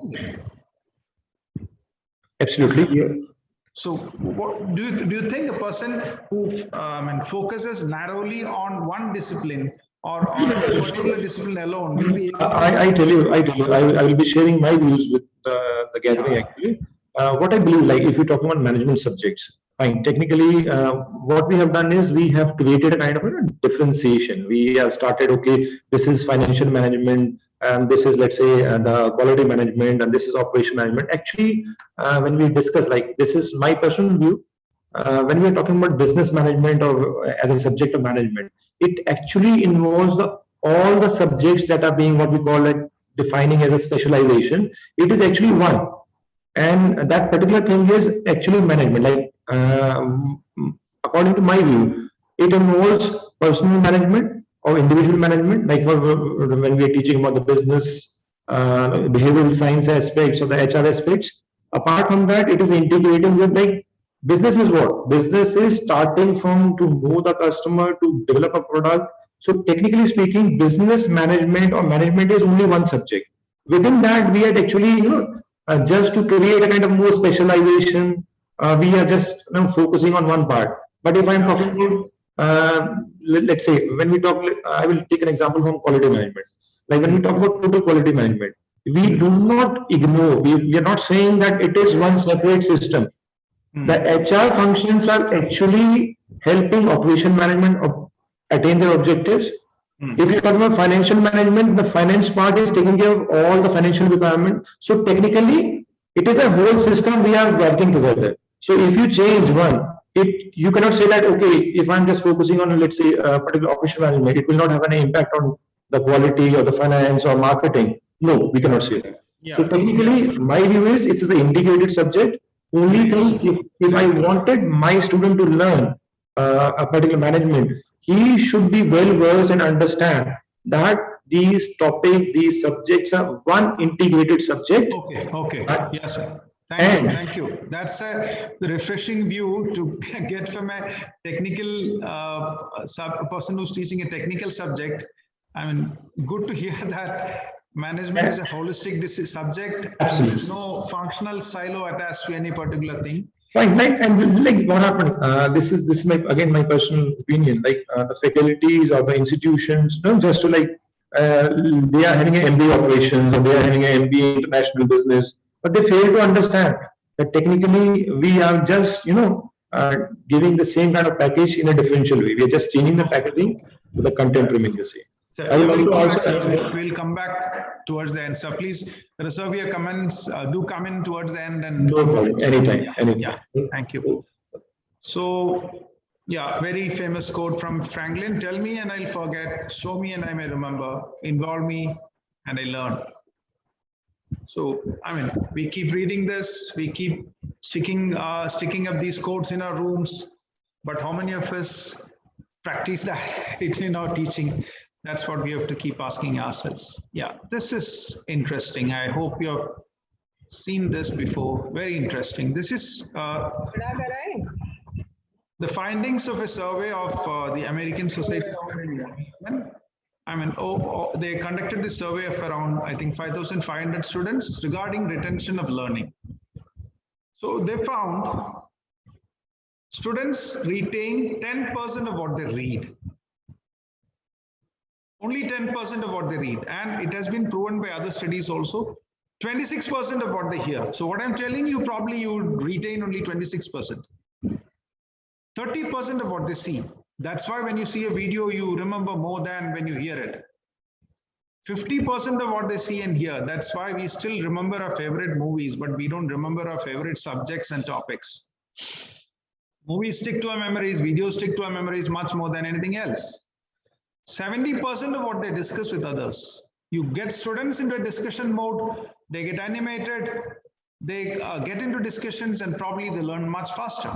Absolutely. So, what do you think a person who focuses narrowly on one discipline or a particular discipline alone will be able to... I tell you, I will be sharing my views with the gathering actually. What I believe, like if you're talking about management subjects, fine. Technically, what we have done is we have created a kind of a differentiation. We have started, okay, this is financial management, and this is, let's say, the quality management, and this is operation management. Actually, when we discuss, like, this is my personal view, when we are talking about business management or as a subject of management, it actually involves all the subjects that are being what we call like defining as a specialization. It is actually one, and that particular thing is actually management. Like according to my view, it involves personal management or individual management. Like for when we are teaching about the business, behavioral science aspects or the HR aspects. Apart from that, it is integrating with like business is what? Business is starting from to know the customer, to develop a product. So technically speaking, business management or management is only one subject. Within that, we had actually, just to create a kind of more specialization, we are just focusing on one part. But if I'm talking about, let's say, when we talk, I will take an example from quality management. Like when we talk about total quality management, we do not ignore, we are not saying that it is one separate system. The HR functions are actually helping operation management attain their objectives. If you talk about financial management, the finance part is taking care of all the financial requirement. So technically, it is a whole system we are working together. So if you change one, you cannot say that, okay, if I'm just focusing on, let's say, a particular operation management, it will not have any impact on the quality or the finance or marketing. No, we cannot say that. Yeah. So technically, my view is it's the integrated subject. Only thing, if I wanted my student to learn a particular management, he should be well versed and understand that these subjects are one integrated subject. Okay. Yes, sir. Thank you. That's a refreshing view to get from a technical person who's teaching a technical subject. I mean, good to hear that management is a holistic subject. Absolutely. There's no functional silo attached to any particular thing. Right, and like what happened? This is my personal opinion. Like the faculties or the institutions, just to like they are having an MBA operations or they are having an MBA international business, but they fail to understand that technically we are just giving the same kind of package in a differential way. We are just changing the packaging, but the content remains the same. We'll come back towards the end. So please reserve your comments. Do come in towards the end. And no problem. Anytime. Yeah. Thank you. So, yeah, very famous quote from Franklin. Tell me and I'll forget. Show me and I may remember. Involve me and I learn. So, I mean, we keep reading this. We keep sticking up these quotes in our rooms. But how many of us practice that in our teaching? That's what we have to keep asking ourselves. Yeah, this is interesting. I hope you have seen this before. Very interesting. This is the findings of a survey of the American Society of Management. I mean, they conducted this survey of around, I think, 5,500 students regarding retention of learning. So they found students retain 10% of what they read. Only 10% of what they read, and it has been proven by other studies also. 26% of what they hear. So what I'm telling you, probably you would retain only 26%. 30% of what they see. That's why when you see a video, you remember more than when you hear it. 50% of what they see and hear. That's why we still remember our favorite movies, but we don't remember our favorite subjects and topics. Movies stick to our memories, videos stick to our memories much more than anything else. 70% of what they discuss with others. You get students into a discussion mode, they get animated, they get into discussions and probably they learn much faster.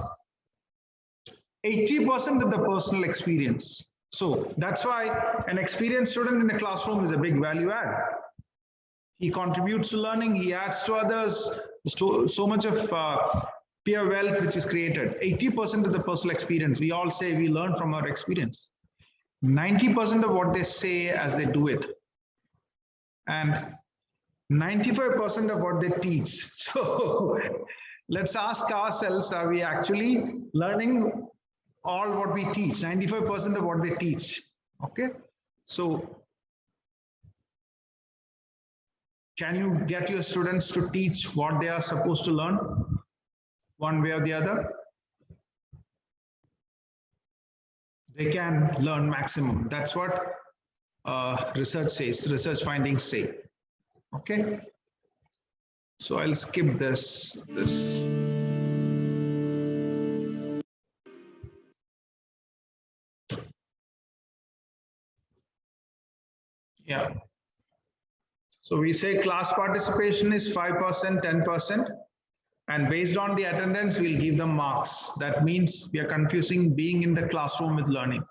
80% of the personal experience. So that's why an experienced student in a classroom is a big value add. He contributes to learning, he adds to others, so much of peer wealth which is created. 80% of the personal experience, we all say we learn from our experience. 90% of what they say as they do it. And 95% of what they teach. So let's ask ourselves, are we actually learning all what we teach? 95% of what they teach. Okay. So can you get your students to teach what they are supposed to learn one way or the other? They can learn maximum. That's what research says, research findings say. Okay. So I'll skip this. Yeah. So we say class participation is 5%, 10%, and based on the attendance, we'll give them marks. That means we are confusing being in the classroom with learning.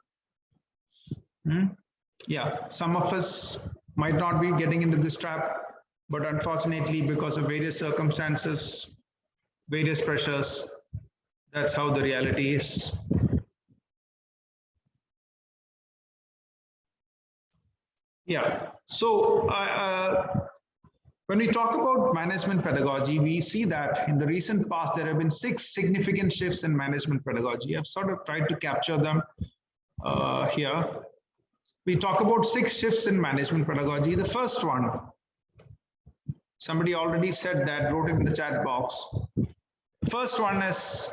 Yeah, some of us might not be getting into this trap, but unfortunately, because of various circumstances, various pressures, that's how the reality is. Yeah, so when we talk about management pedagogy, we see that in the recent past, there have been 6 significant shifts in management pedagogy. I've sort of tried to capture them here. We talk about 6 shifts in management pedagogy. The first one, somebody already said that, wrote it in the chat box. The first one is,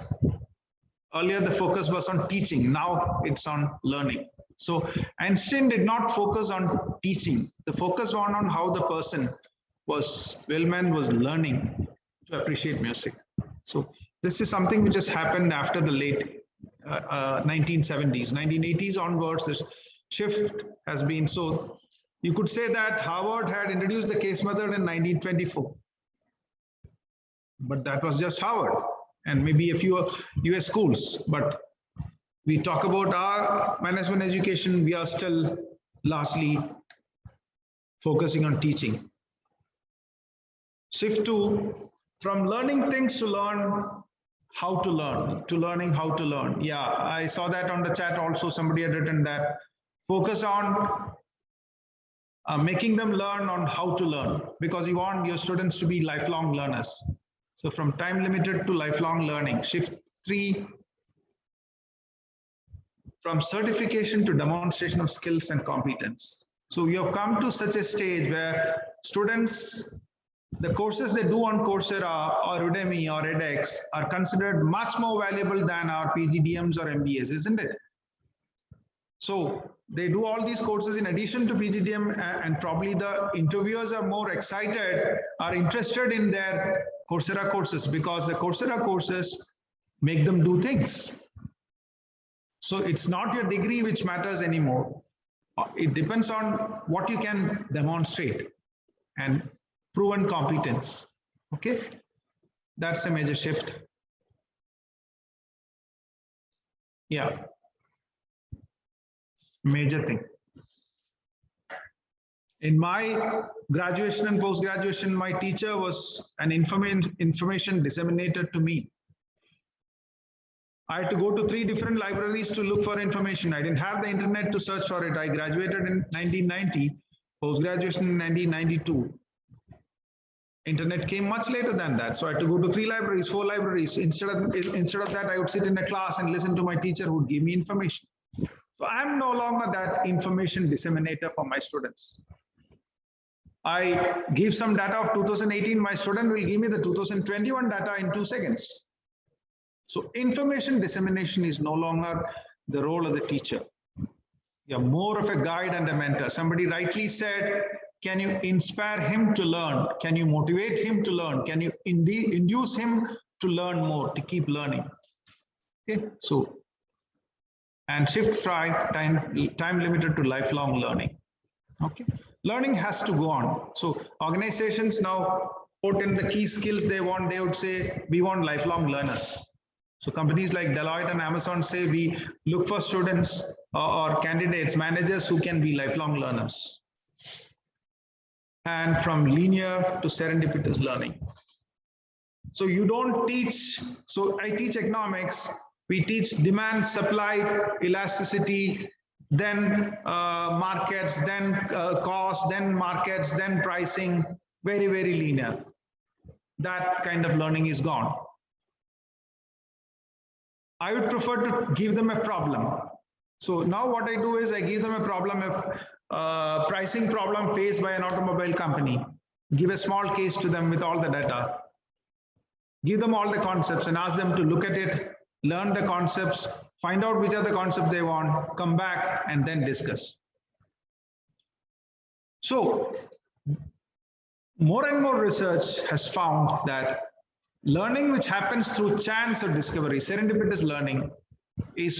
earlier the focus was on teaching, now it's on learning. So Einstein did not focus on teaching. The focus was on how the person Wellman was learning to appreciate music. So this is something which has happened after the late 1970s, 1980s onwards. This shift has been, so you could say that Harvard had introduced the case method in 1924. But that was just Harvard and maybe a few US schools. But we talk about our management education, we are still largely focusing on teaching. Shift to from learning things to learn how to learn, to learning how to learn. Yeah, I saw that on the chat also, somebody had written that. Focus on making them learn on how to learn, because you want your students to be lifelong learners. So from time limited to lifelong learning. Shift 3, from certification to demonstration of skills and competence. So we have come to such a stage where students, the courses they do on Coursera or Udemy or edX are considered much more valuable than our PGDMs or MBAs, isn't it? So they do all these courses in addition to PGDM, and probably the interviewers are more excited, are interested in their Coursera courses because the Coursera courses make them do things. So it's not your degree which matters anymore. It depends on what you can demonstrate and proven competence. Okay, that's a major shift. Yeah, major thing. In my graduation and post-graduation, my teacher was an information disseminator to me. I had to go to 3 different libraries to look for information. I didn't have the internet to search for it. I graduated in 1990, post-graduation in 1992. Internet came much later than that. So I had to go to 3 libraries, 4 libraries. Instead of that, I would sit in a class and listen to my teacher who would give me information. So I'm no longer that information disseminator for my students. I give some data of 2018, my student will give me the 2021 data in 2 seconds. So information dissemination is no longer the role of the teacher. You're more of a guide and a mentor. Somebody rightly said, can you inspire him to learn? Can you motivate him to learn? Can you induce him to learn more, to keep learning? Okay, so, and shift 5, time limited to lifelong learning. Okay, learning has to go on. So organizations now put in the key skills they want, they would say, we want lifelong learners. So companies like Deloitte and Amazon say we look for students or candidates, managers who can be lifelong learners. And from linear to serendipitous learning. So you don't teach, so I teach economics, we teach demand, supply, elasticity, then markets, then cost, then markets, then pricing, very, very linear. That kind of learning is gone. I would prefer to give them a problem. So now what I do is I give them a problem of pricing problem faced by an automobile company. Give a small case to them with all the data. Give them all the concepts and ask them to look at it, learn the concepts, find out which are the concepts they want, come back and then discuss. So more and more research has found that learning which happens through chance or discovery, serendipitous learning, is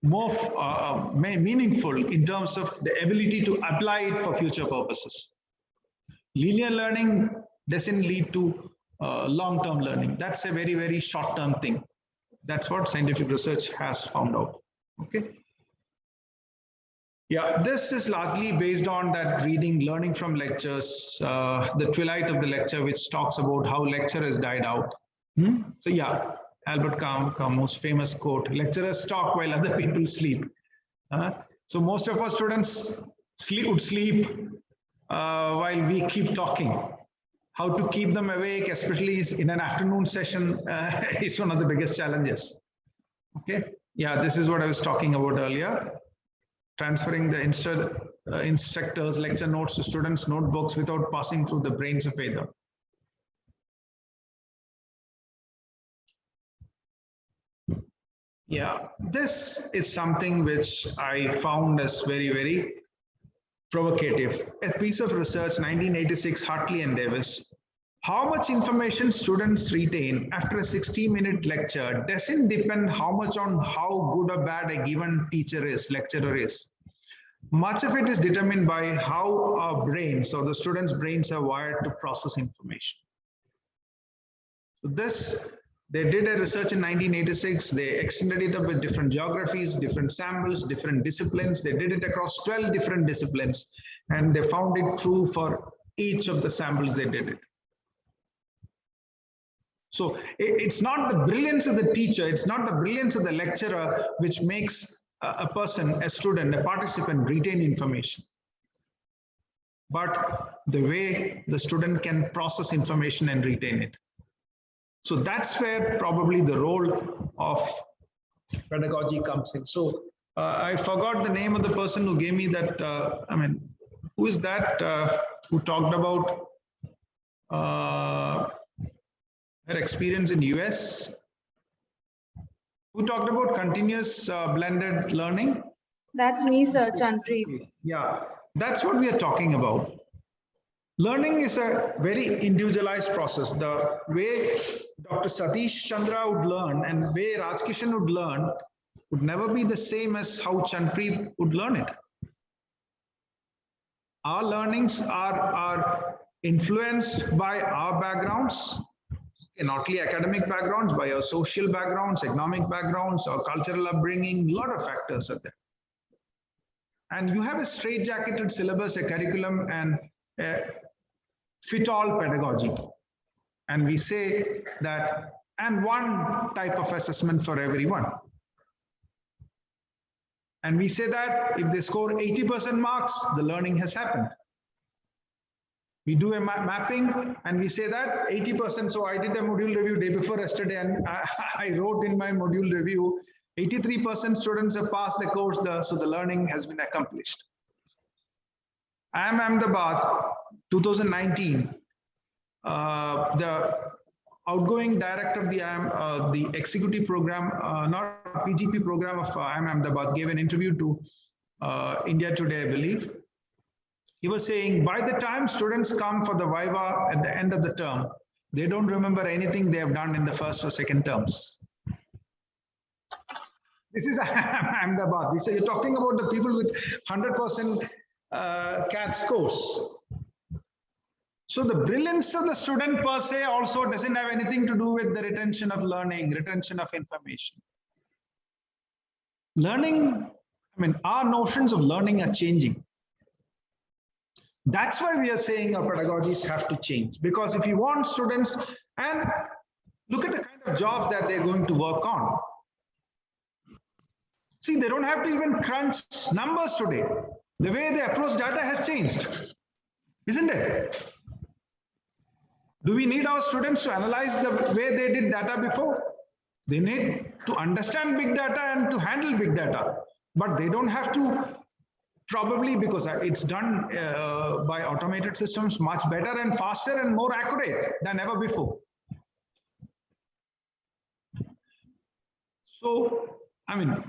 more meaningful in terms of the ability to apply it for future purposes. Linear learning doesn't lead to long-term learning. That's a very, very short-term thing. That's what scientific research has found out. Okay. Yeah, this is largely based on that reading, learning from lectures, the twilight of the lecture, which talks about how lecture has died out. So yeah, Albert Camus' famous quote, lecturers talk while other people sleep. So most of our students would sleep while we keep talking. How to keep them awake, especially in an afternoon session, is one of the biggest challenges. Okay, yeah, this is what I was talking about earlier. Transferring the instructor's lecture notes to students' notebooks without passing through the brains of either. Yeah, this is something which I found as very, very provocative. A piece of research, 1986, Hartley and Davis. How much information students retain after a 60-minute lecture doesn't depend how much on how good or bad a given teacher is, lecturer is. Much of it is determined by how our brains or the students' brains are wired to process information. So this, they did a research in 1986. They extended it up with different geographies, different samples, different disciplines. They did it across 12 different disciplines, and they found it true for each of the samples they did it. So it's not the brilliance of the teacher, it's not the brilliance of the lecturer which makes a person, a student, a participant retain information, but the way the student can process information and retain it. So that's where probably the role of pedagogy comes in. So I forgot the name of the person who gave me that, I mean, who is that who talked about her experience in US? Who talked about continuous blended learning? That's me, sir, Chanpreet. Yeah, that's what we are talking about. Learning is a very individualized process. The way Dr. Satish Chandra would learn and the way Rajkishan would learn would never be the same as how Chanpreet would learn it. Our learnings are influenced by our backgrounds, not only academic backgrounds, by our social backgrounds, economic backgrounds, our cultural upbringing, a lot of factors are there. And you have a straitjacketed syllabus, a curriculum, and a fit-all pedagogy. And we say that, and one type of assessment for everyone. And we say that if they score 80% marks, the learning has happened. We do a mapping and we say that 80%. So I did a module review day before yesterday and I wrote in my module review, 83% students have passed the course, so the learning has been accomplished. IIM Ahmedabad, 2019, the outgoing director of the executive program, not PGP program of IIM Ahmedabad, gave an interview to India Today, I believe. He was saying, by the time students come for the Viva at the end of the term, they don't remember anything they have done in the first or second terms. This is Ahmedabad. You're talking about the people with 100% CAT scores. So the brilliance of the student per se also doesn't have anything to do with the retention of learning, retention of information. Learning, I mean, our notions of learning are changing. That's why we are saying our pedagogies have to change, because if you want students, and look at the kind of jobs that they're going to work on. See, they don't have to even crunch numbers today. The way they approach data has changed, isn't it? Do we need our students to analyze the way they did data before? They need to understand big data and to handle big data, but they don't have to, probably because it's done by automated systems much better and faster and more accurate than ever before. So, I mean,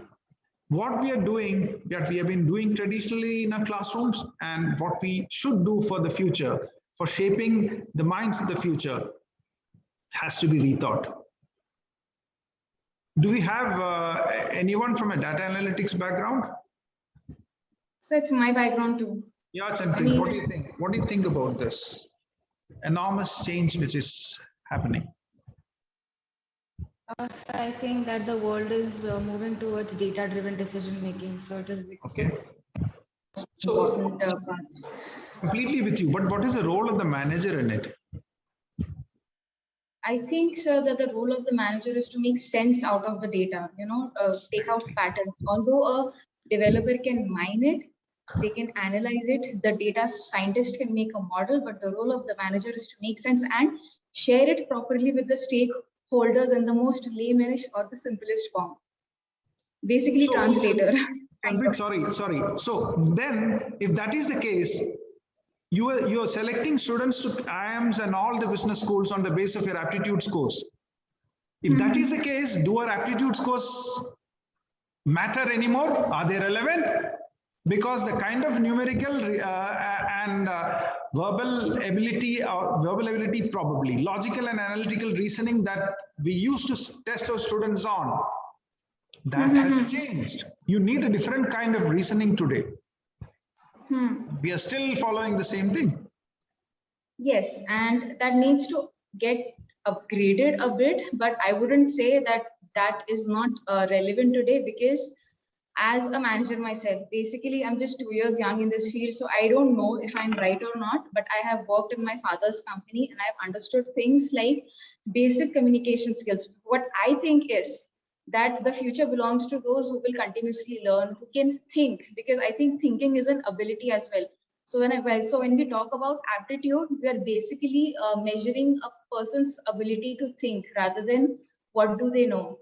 what we are doing, that we have been doing traditionally in our classrooms, and what we should do for the future, for shaping the minds of the future, has to be rethought. Do we have anyone from a data analytics background? So it's my background too. Yeah, Chanti, what do you think? What do you think about this enormous change which is happening? So I think that the world is moving towards data-driven decision making. So it is okay. Important Completely with you, but what is the role of the manager in it? I think, sir, that the role of the manager is to make sense out of the data, take out patterns. Although a developer can mine it, they can analyze it, the data scientist can make a model, but the role of the manager is to make sense and share it properly with the stakeholders in the most laymanish or the simplest form. Basically, translator. Sorry. So then, if that is the case, you are selecting students to IIMs and all the business schools on the basis of your aptitude scores. If that is the case, do our aptitude scores matter anymore? Are they relevant? Because the kind of numerical and verbal ability probably, logical and analytical reasoning that we used to test our students on, that has changed. You need a different kind of reasoning today. We are still following the same thing. Yes, and that needs to get upgraded a bit, but I wouldn't say that that is not relevant today, because as a manager myself, basically I'm just 2 years young in this field, so I don't know if I'm right or not, but I have worked in my father's company and I've understood things like basic communication skills. What I think is that the future belongs to those who will continuously learn, who can think, because I think thinking is an ability as well. So when we talk about aptitude, we are basically measuring a person's ability to think rather than what do they know.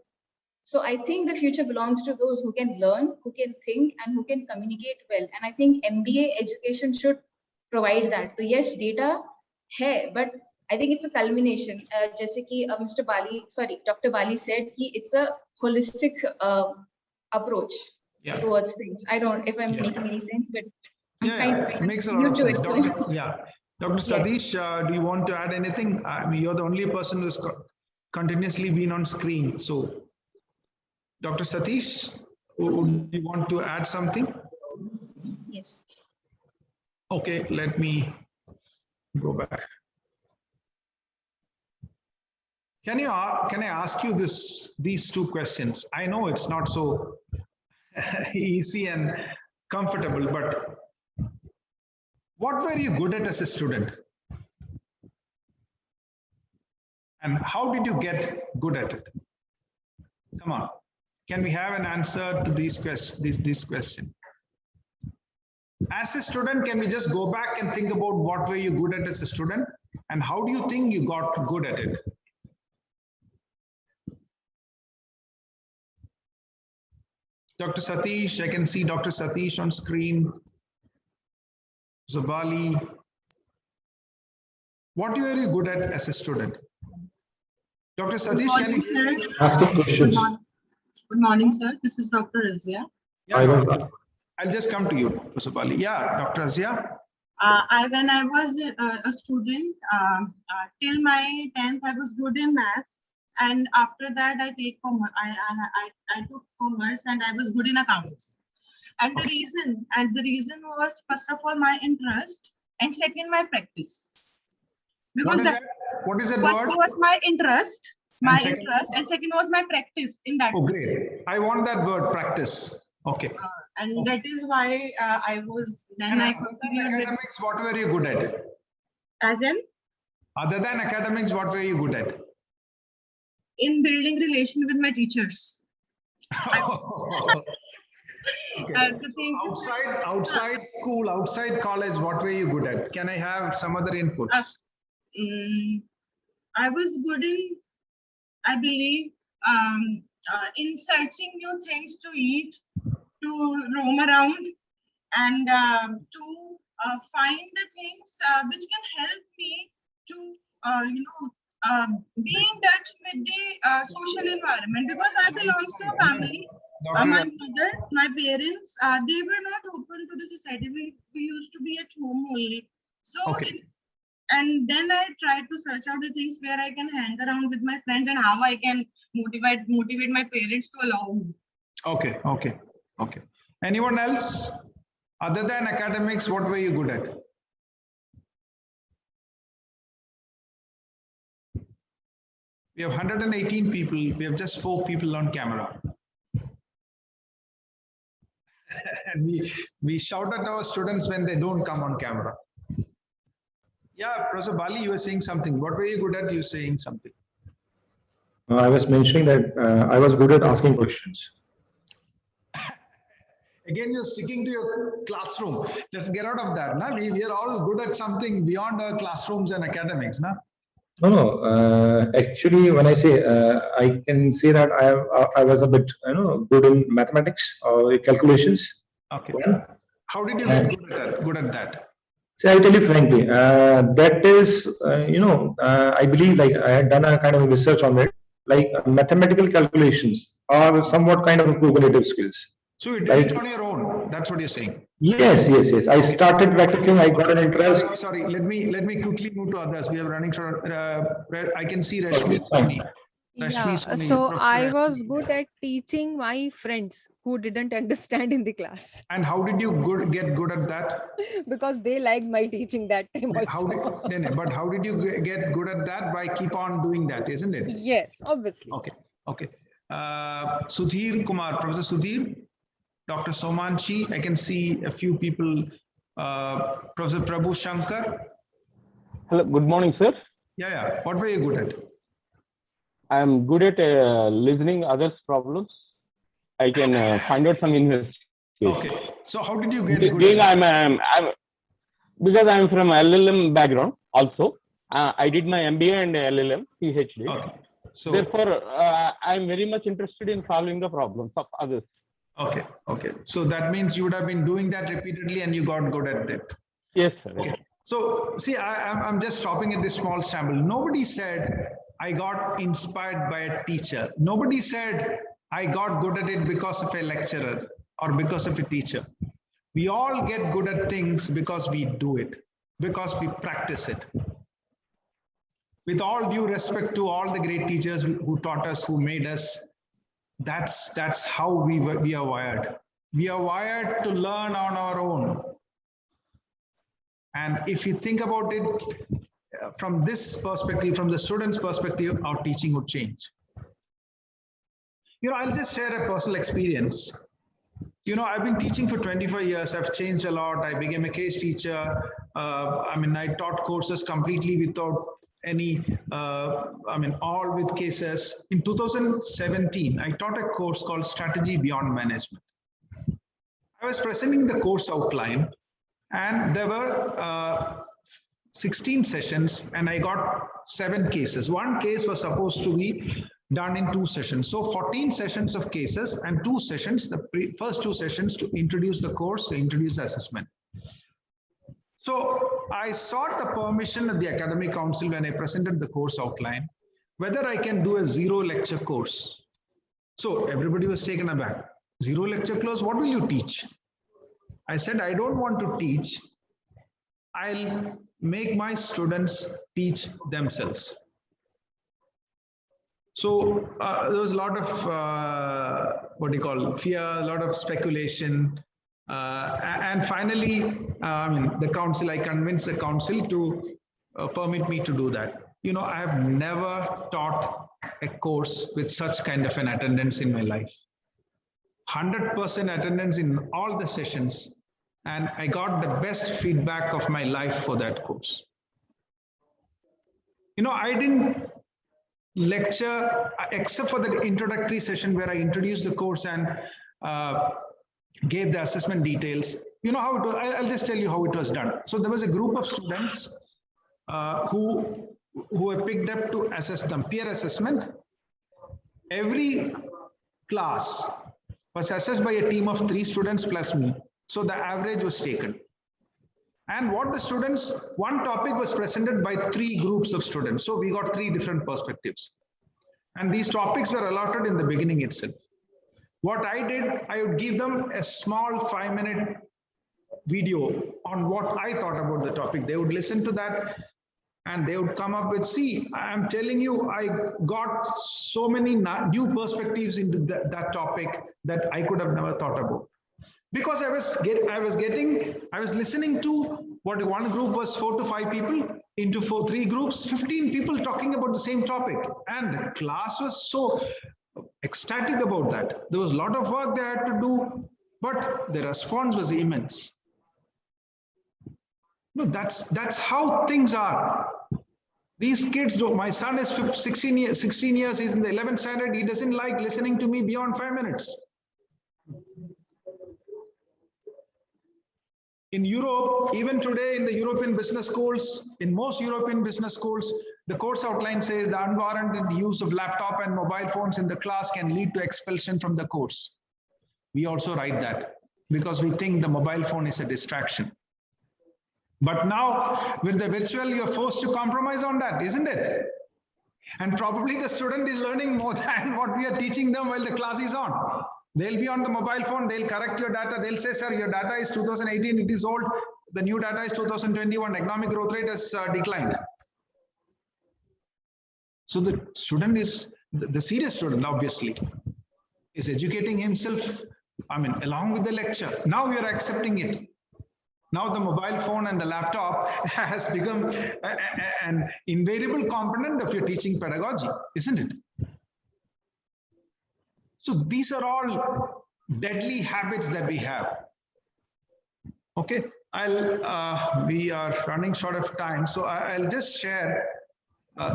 So I think the future belongs to those who can learn, who can think, and who can communicate well. And I think MBA education should provide that. So yes, data hai, but I think it's a culmination. Jaise ki Dr. Bali said, it's a holistic approach towards things. I don't know if I'm making any sense, but it makes a lot of sense. Dr. Satish, do you want to add anything? I mean, you're the only person who's continuously been on screen. So, Dr. Satish, would you want to add something? Yes. Okay, let me go back. Can I ask you these two questions? I know it's not so easy and comfortable, but what were you good at as a student? And how did you get good at it? Come on. Can we have an answer to this question? As a student, can we just go back and think about what were you good at as a student? And how do you think you got good at it? Dr. Satish, I can see Dr. Satish on screen. Zabali. What were you good at as a student? Dr. Satish, can you ask the questions? Good morning, sir. This is Dr. Razia. Yeah, I'll just come to you, Professor Bali. Yeah, Dr. Razia. When I was a student, till my 10th, I was good in maths. And after that, I took commerce and I was good in accounts. And the reason was, first of all, my interest, and second, my practice. because What is that first word? was my interest, second? and second was my practice in that Oh, subject. great. I want that word, practice. Okay. And that is why I was then I continued with academics. What were you good at? as in Other than academics, what were you good at? in building relation with my teachers. The thing outside school, outside college, what were you good at? Can I have some other inputs? I was good in, I believe, in searching new things to eat, to roam around, and to find the things which can help me to, be in touch with the social environment, because I belong to a family. My mother, my parents, they were not open to the society. We used to be at home only. So, and then I tried to search out the things where I can hang around with my friends and how I can motivate my parents to allow me. Okay. Anyone else? Other than academics, what were you good at? We have 118 people. We have just 4 people on camera. And we shout at our students when they don't come on camera. Yeah, Professor Bali, you were saying something. What were you good at? You were saying something. I was mentioning that I was good at asking questions. Again, you're sticking to your classroom. Let's get out of that. Na? We are all good at something beyond our classrooms and academics. Na? No. Actually, when I say, I can say that I was a bit, good in mathematics or calculations. Okay. How did you get good at that? See, I'll tell you frankly, that is, I believe like I had done a kind of research on it, like mathematical calculations are somewhat kind of a cognitive skills. So you did it on your own. That's what you're saying. Yes. I started practicing. I got an interest. Sorry. Let me quickly move to others. We are running short. I can see Rashmi. Yeah, so I was good at teaching my friends who didn't understand in the class. And how did you get good at that? Because they liked my teaching that time also. But how did you get good at that? By keep on doing that, isn't it? Yes, obviously. Okay. Sudhir Kumar, Professor Sudhir, Dr. Somanchi, I can see a few people. Professor Prabhu Shankar. Hello, good morning, sir. Yeah. What were you good at? I am good at listening others' problems. I can find out some investigation. Okay. So how did you get good at because I'm from IILM background also. I did my MBA and LLM, PhD. Okay. So therefore, I'm very much interested in solving the problems of others. Okay. So that means you would have been doing that repeatedly and you got good at it. Yes, sir. Okay. So see, I'm just stopping at this small sample. Nobody said I got inspired by a teacher. Nobody said I got good at it because of a lecturer or because of a teacher. We all get good at things because we do it, because we practice it. With all due respect to all the great teachers who taught us, who made us, that's how we are wired. We are wired to learn on our own. And if you think about it from this perspective, from the student's perspective, our teaching would change. I'll just share a personal experience. I've been teaching for 25 years. I've changed a lot. I became a case teacher. I taught courses completely without any, all with cases. In 2017, I taught a course called Strategy Beyond Management. I was presenting the course outline and there were 16 sessions and I got 7 cases. One case was supposed to be done in 2 sessions. So 14 sessions of cases and 2 sessions, the first 2 sessions to introduce the course, to introduce the assessment. So I sought the permission of the academic council when I presented the course outline, whether I can do a 0 lecture course. So everybody was taken aback. 0 lecture course, what will you teach? I said, I don't want to teach. I'll make my students teach themselves. So there was a lot of fear, a lot of speculation. And finally, I convinced the council to permit me to do that. You know, I have never taught a course with such kind of an attendance in my life. 100% attendance in all the sessions, and I got the best feedback of my life for that course. You know, I didn't lecture except for the introductory session where I introduced the course and gave the assessment details. You know how it was, I'll just tell you how it was done. So there was a group of students who were picked up to assess them, peer assessment. Every class was assessed by a team of 3 students plus me. So the average was taken. And what the students, one topic was presented by 3 groups of students. So we got 3 different perspectives. And these topics were allotted in the beginning itself. What I did, I would give them a small 5-minute video on what I thought about the topic. They would listen to that and they would come up with, see, I'm telling you, I got so many new perspectives into that topic that I could have never thought about. Because I was listening to what one group was 4 to 5 people, into 3 groups, 15 people talking about the same topic. And the class was so ecstatic about that. There was a lot of work they had to do, but the response was immense. No, that's how things are. These kids, my son is 16 years, he's in the 11th standard, he doesn't like listening to me beyond 5 minutes. In Europe, even today in the European business schools, in most European business schools, the course outline says the unwarranted use of laptop and mobile phones in the class can lead to expulsion from the course. We also write that because we think the mobile phone is a distraction. But now with the virtual, you're forced to compromise on that, isn't it? And probably the student is learning more than what we are teaching them while the class is on. They'll be on the mobile phone, they'll correct your data, they'll say, sir, your data is 2018, it is old, the new data is 2021, economic growth rate has declined. So the student is, the serious student obviously, is educating himself, I mean, along with the lecture. Now we are accepting it. Now the mobile phone and the laptop has become an invariable component of your teaching pedagogy, isn't it? So these are all deadly habits that we have. Okay, we are running short of time, so I'll just share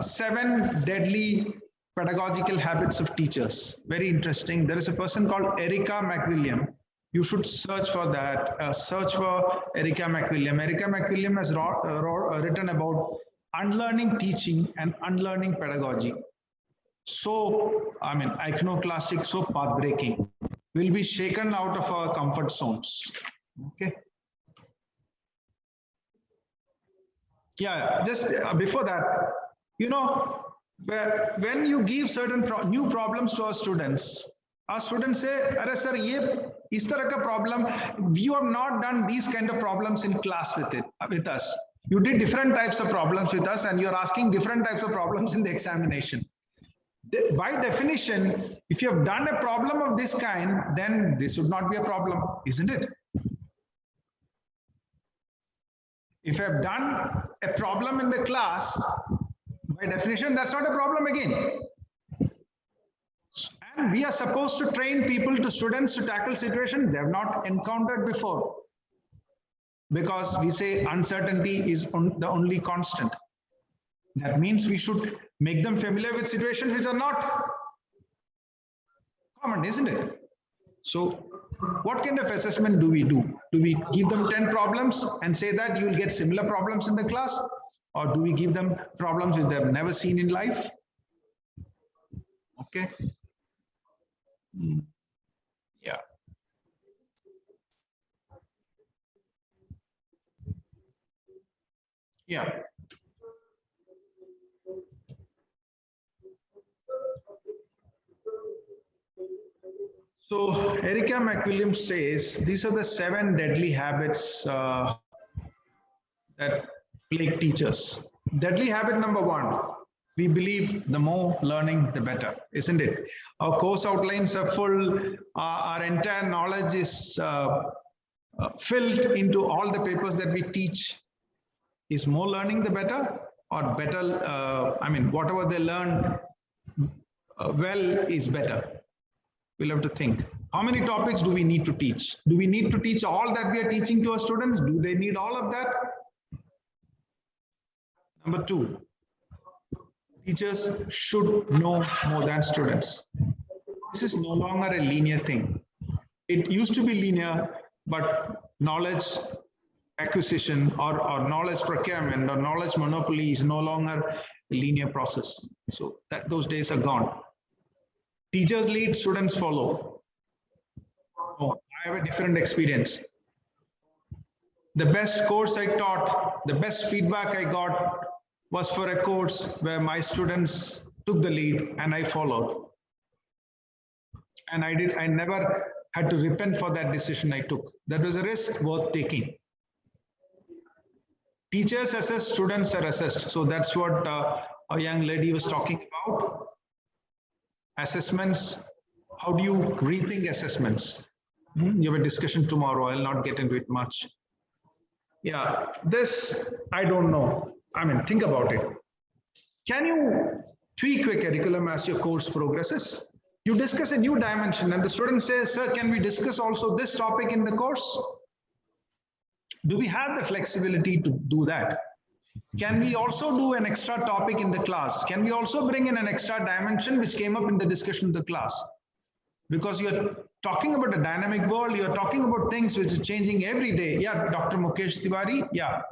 7 deadly pedagogical habits of teachers. Very interesting. There is a person called Erica McWilliam. You should search for that. Search for Erica McWilliam. Erica McWilliam has written about unlearning teaching and unlearning pedagogy. So, I mean, iconoclastic, so path-breaking. We'll be shaken out of our comfort zones. Okay. Yeah, just before that, you know, when you give certain new problems to our students say, "Arey sir, ye is tarah ka problem. You have not done these kind of problems in class with us. You did different types of problems with us, and you're asking different types of problems in the examination." By definition, if you have done a problem of this kind, then this would not be a problem, isn't it? If I have done a problem in the class, by definition, that's not a problem again. And we are supposed to train students to tackle situations they have not encountered before. Because we say uncertainty is the only constant. That means we should make them familiar with situations which are not common, isn't it? So what kind of assessment do we do? Do we give them 10 problems and say that you will get similar problems in the class? Or do we give them problems which they have never seen in life? Okay. Yeah. Yeah. So Erica McWilliam says these are the 7 deadly habits that plague teachers. Deadly habit number 1, we believe the more learning, the better, isn't it? Our course outlines are full, our entire knowledge is filled into all the papers that we teach. Is more learning the better? or better, whatever they learn well is better. We'll have to think. How many topics do we need to teach? Do we need to teach all that we are teaching to our students? Do they need all of that? Number two, teachers should know more than students. This is no longer a linear thing. It used to be linear, but knowledge acquisition or knowledge procurement or knowledge monopoly is no longer a linear process. So those days are gone. Teachers lead, students follow. Oh, I have a different experience. The best course I taught, the best feedback I got was for a course where my students took the lead and I followed. And I never had to repent for that decision I took. That was a risk worth taking. Teachers assess, students are assessed. So that's what a young lady was talking about. Assessments, how do you rethink assessments? You have a discussion tomorrow. I'll not get into it much. Yeah, this, I don't know. Think about it. Can you tweak a curriculum as your course progresses? You discuss a new dimension and the student says, sir, can we discuss also this topic in the course? Do we have the flexibility to do that? Can we also do an extra topic in the class? Can we also bring in an extra dimension which came up in the discussion of the class? Because you're talking about a dynamic world, you're talking about things which are changing every day. Yeah, Dr. Mukesh Tiwari, yeah.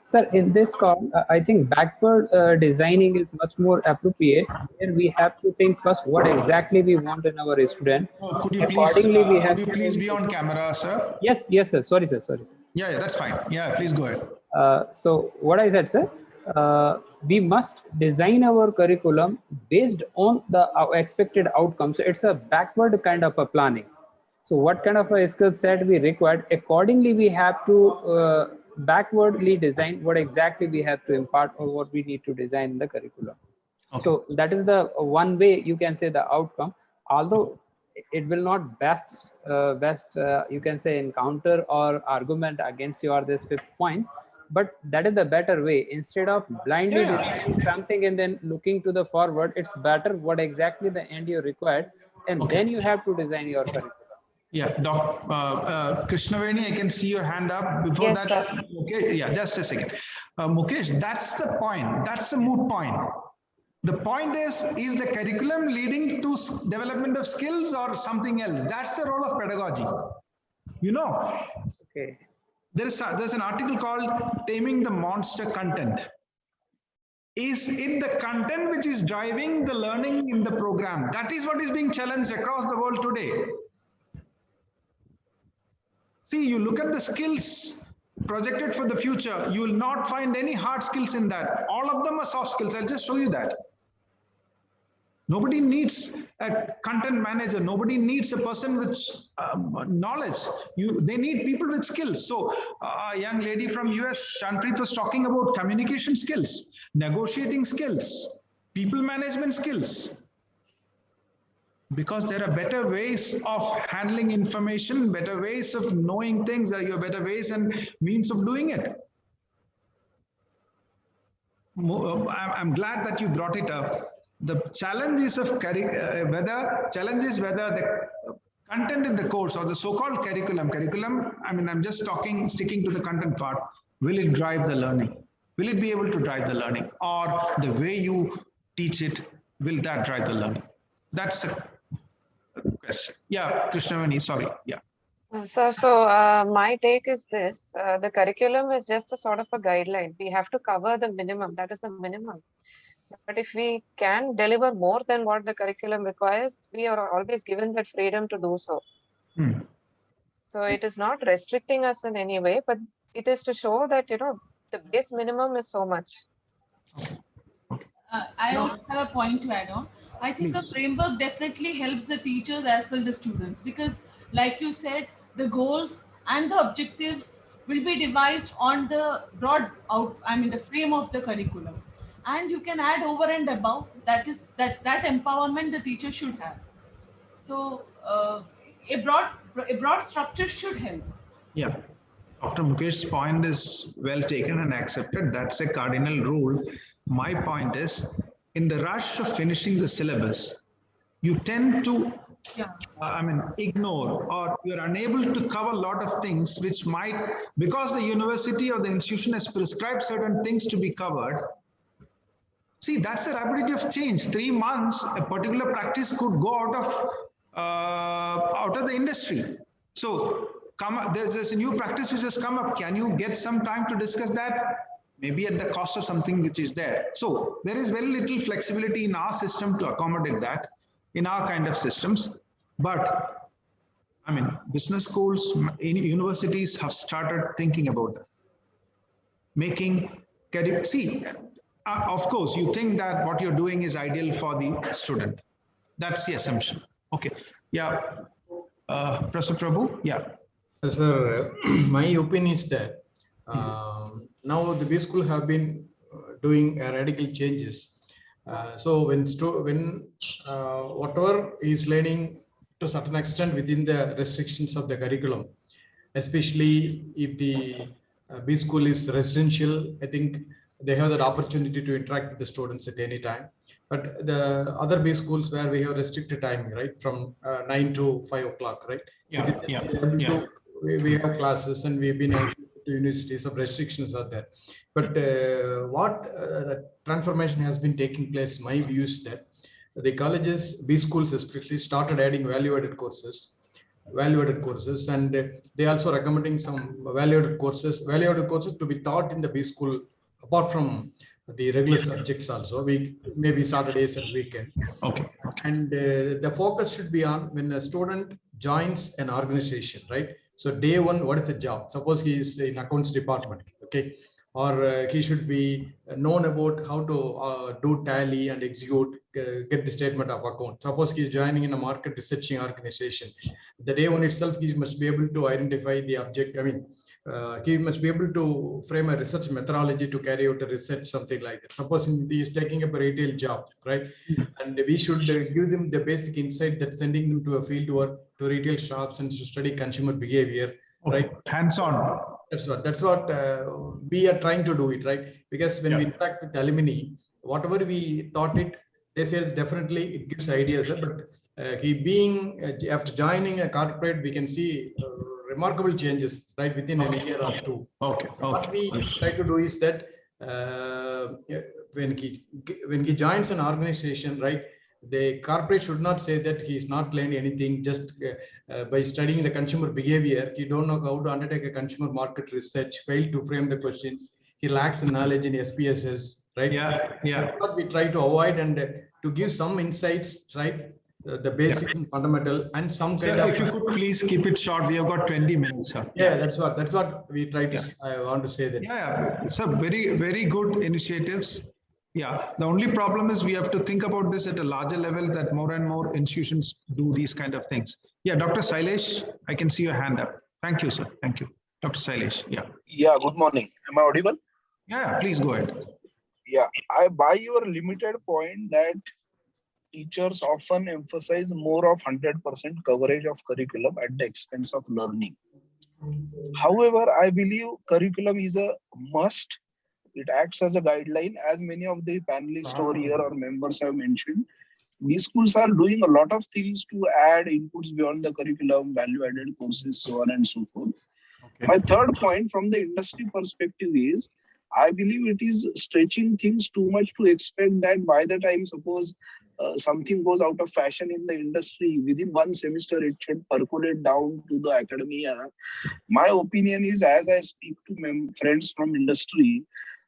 Sir, in this call, I think backward designing is much more appropriate. Here we have to think first what exactly we want in our student. Could you please be on camera, sir? Yes, sir. Sorry, sir. Yeah, that's fine. Yeah, please go ahead. So what I said, sir, we must design our curriculum based on the expected outcomes. So it's a backward kind of a planning. So what kind of a skill set we required, accordingly we have to backwardly design what exactly we have to impart or what we need to design in the curriculum. Okay. So that is the one way you can say the outcome, although it will not best you can say encounter or argument against you or this fifth point, but that is the better way. Instead of blindly designing something and then looking to the forward, it's better what exactly the end you required, and then you have to design your curriculum. Yeah, Dr. Krishnaveni, I can see your hand up. Before yes, that, sir. Okay, yeah, just a second. Mukesh, that's the point. That's the moot point. The point is the curriculum leading to development of skills or something else? That's the role of pedagogy. You know, okay. There's an article called Taming the Monster Content. Is it the content which is driving the learning in the program? That is what is being challenged across the world today. See, you look at the skills projected for the future, you will not find any hard skills in that. All of them are soft skills. I'll just show you that. Nobody needs a content manager. Nobody needs a person with knowledge. They need people with skills. So a young lady from US, Shanpreet, was talking about communication skills, negotiating skills, people management skills. Because there are better ways of handling information, better ways of knowing things, there are better ways and means of doing it. I'm glad that you brought it up. The challenge is whether the content in the course or the so-called curriculum, I'm just sticking to the content part, will it drive the learning? Will it be able to drive the learning? Or the way you teach it, will that drive the learning? That's a question. Yeah, Krishnavani, sorry. Yeah. So my take is this, the curriculum is just a sort of a guideline. We have to cover the minimum, that is the minimum. But if we can deliver more than what the curriculum requires, we are always given that freedom to do so. So it is not restricting us in any way, but it is to show that, the base minimum is so much. I also have a point to add on. I think a framework definitely helps the teachers as well the students, because like you said, the goals and the objectives will be devised on the broad the frame of the curriculum. And you can add over and above, that empowerment the teacher should have. So a broad structure should help. Yeah. Dr. Mukesh's point is well taken and accepted. That's a cardinal rule. My point is, in the rush of finishing the syllabus, you tend to ignore, or you're unable to cover a lot of things which might, because the university or the institution has prescribed certain things to be covered. See, that's the rapidity of change. 3 months, a particular practice could go out of the industry. So there's a new practice which has come up. Can you get some time to discuss that? Maybe at the cost of something which is there. So there is very little flexibility in our system to accommodate that, in our kind of systems. But I mean, business schools, universities have started thinking about that. Making career, see, of course, you think that what you're doing is ideal for the student. That's the assumption. Okay. Yeah. Professor Prabhu? Yeah. Sir, my opinion is that now the B school have been doing radical changes. So when whatever is learning to a certain extent within the restrictions of the curriculum, especially if the B school is residential, I think they have that opportunity to interact with the students at any time. But the other B schools where we have restricted timing, right, from 9 to 5 o'clock, right? We have classes and we've been able to universities, some restrictions are there. But what transformation has been taking place, my view is that the colleges, B schools especially, started adding value-added courses, and they also recommending some value-added courses to be taught in the B school apart from the regular subjects also, maybe Saturdays and weekend. Okay. And the focus should be on when a student joins an organization, right? So day one, what is the job? Suppose he is in accounts department, okay? Or he should be known about how to do tally and execute, get the statement of account. Suppose he is joining in a market researching organization. The day one itself, he must be able to identify the object. I mean, he must be able to frame a research methodology to carry out a research, something like that. Suppose he is taking up a retail job, right? And we should give them the basic insight that sending them to a field work, to retail shops and to study consumer behavior, right? Hands-on. That's what we are trying to do it, right? Because when we interact with alumni, whatever we thought it, they say definitely it gives ideas, but he being after joining a corporate, we can see remarkable changes, right, within a year or two. What we try to do is that when he joins an organization, right, the corporate should not say that he is not learning anything just by studying the consumer behavior. He don't know how to undertake a consumer market research, fail to frame the questions. He lacks knowledge in SPSS, right? That's what we try to avoid, and to give some insights, right? The basic and fundamental, and some kind of. If you could please keep it short, we have got 20 minutes. Sir. Yeah, that's what we try to. I want to say that. Yeah, it's a very good initiatives. Yeah, the only problem is we have to think about this at a larger level, that more and more institutions do these kind of things. Yeah, Dr. Sailesh, I can see your hand up. Thank you, sir. Thank you. Dr. Sailesh, yeah. Yeah, good morning. Am I audible? Yeah, please go ahead. Yeah, I buy your limited point that teachers often emphasize more of 100% coverage of curriculum at the expense of learning. However, I believe curriculum is a must. It acts as a guideline, as many of the panelists over here or members have mentioned. These schools are doing a lot of things to add inputs beyond the curriculum, value-added courses, so on and so forth. Okay. My third point from the industry perspective is, I believe it is stretching things too much to expect that by the time, suppose, something goes out of fashion in the industry, within one semester it should percolate down to the academia. My opinion is, as I speak to friends from industry,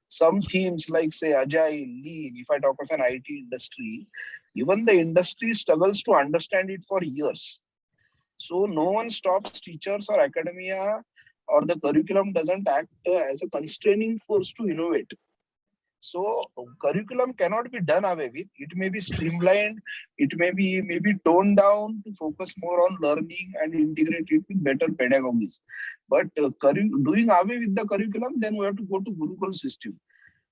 some themes like say Agile, Lean, if I talk of an IT industry, even the industry struggles to understand it for years. So no one stops teachers or academia, or the curriculum doesn't act as a constraining force to innovate. So curriculum cannot be done away with. It may be streamlined, it may be toned down to focus more on learning and integrate it with better pedagogies. But doing away with the curriculum, then we have to go to Gurukul system,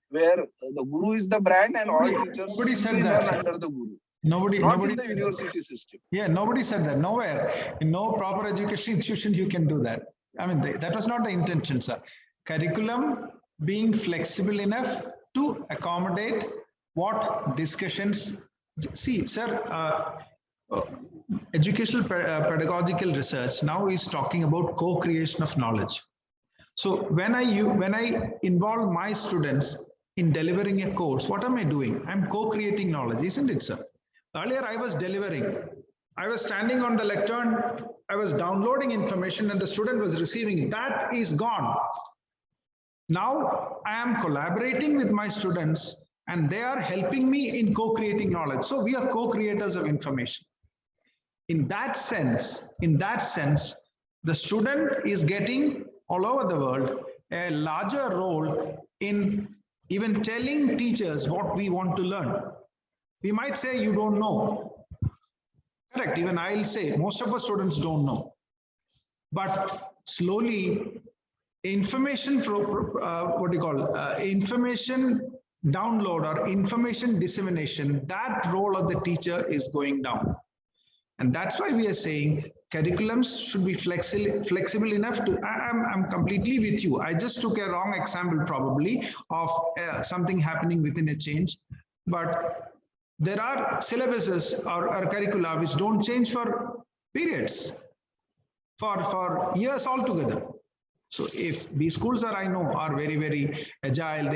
where the Guru is the brand and all teachers learn under the Guru. Nobody in the university system. Yeah, nobody said that. Nowhere. In no proper education institution, you can do that. I mean, that was not the intention, sir. Curriculum being flexible enough to accommodate what discussions. See, sir, educational pedagogical research now is talking about co-creation of knowledge. So when I involve my students in delivering a course, what am I doing? I'm co-creating knowledge, isn't it, sir? Earlier, I was delivering. I was standing on the lectern, I was downloading information and the student was receiving it. That is gone. Now I am collaborating with my students and they are helping me in co-creating knowledge. So we are co-creators of information. In that sense, the student is getting all over the world a larger role in even telling teachers what we want to learn. We might say you don't know. Correct, even I'll say most of our students don't know. But slowly, information, information download or information dissemination, that role of the teacher is going down. And that's why we are saying curriculums should be flexible enough to, I'm completely with you. I just took a wrong example probably of something happening within a change, but there are syllabuses or curricula which don't change for periods, for years altogether. So if these schools are, I know, are very, very agile,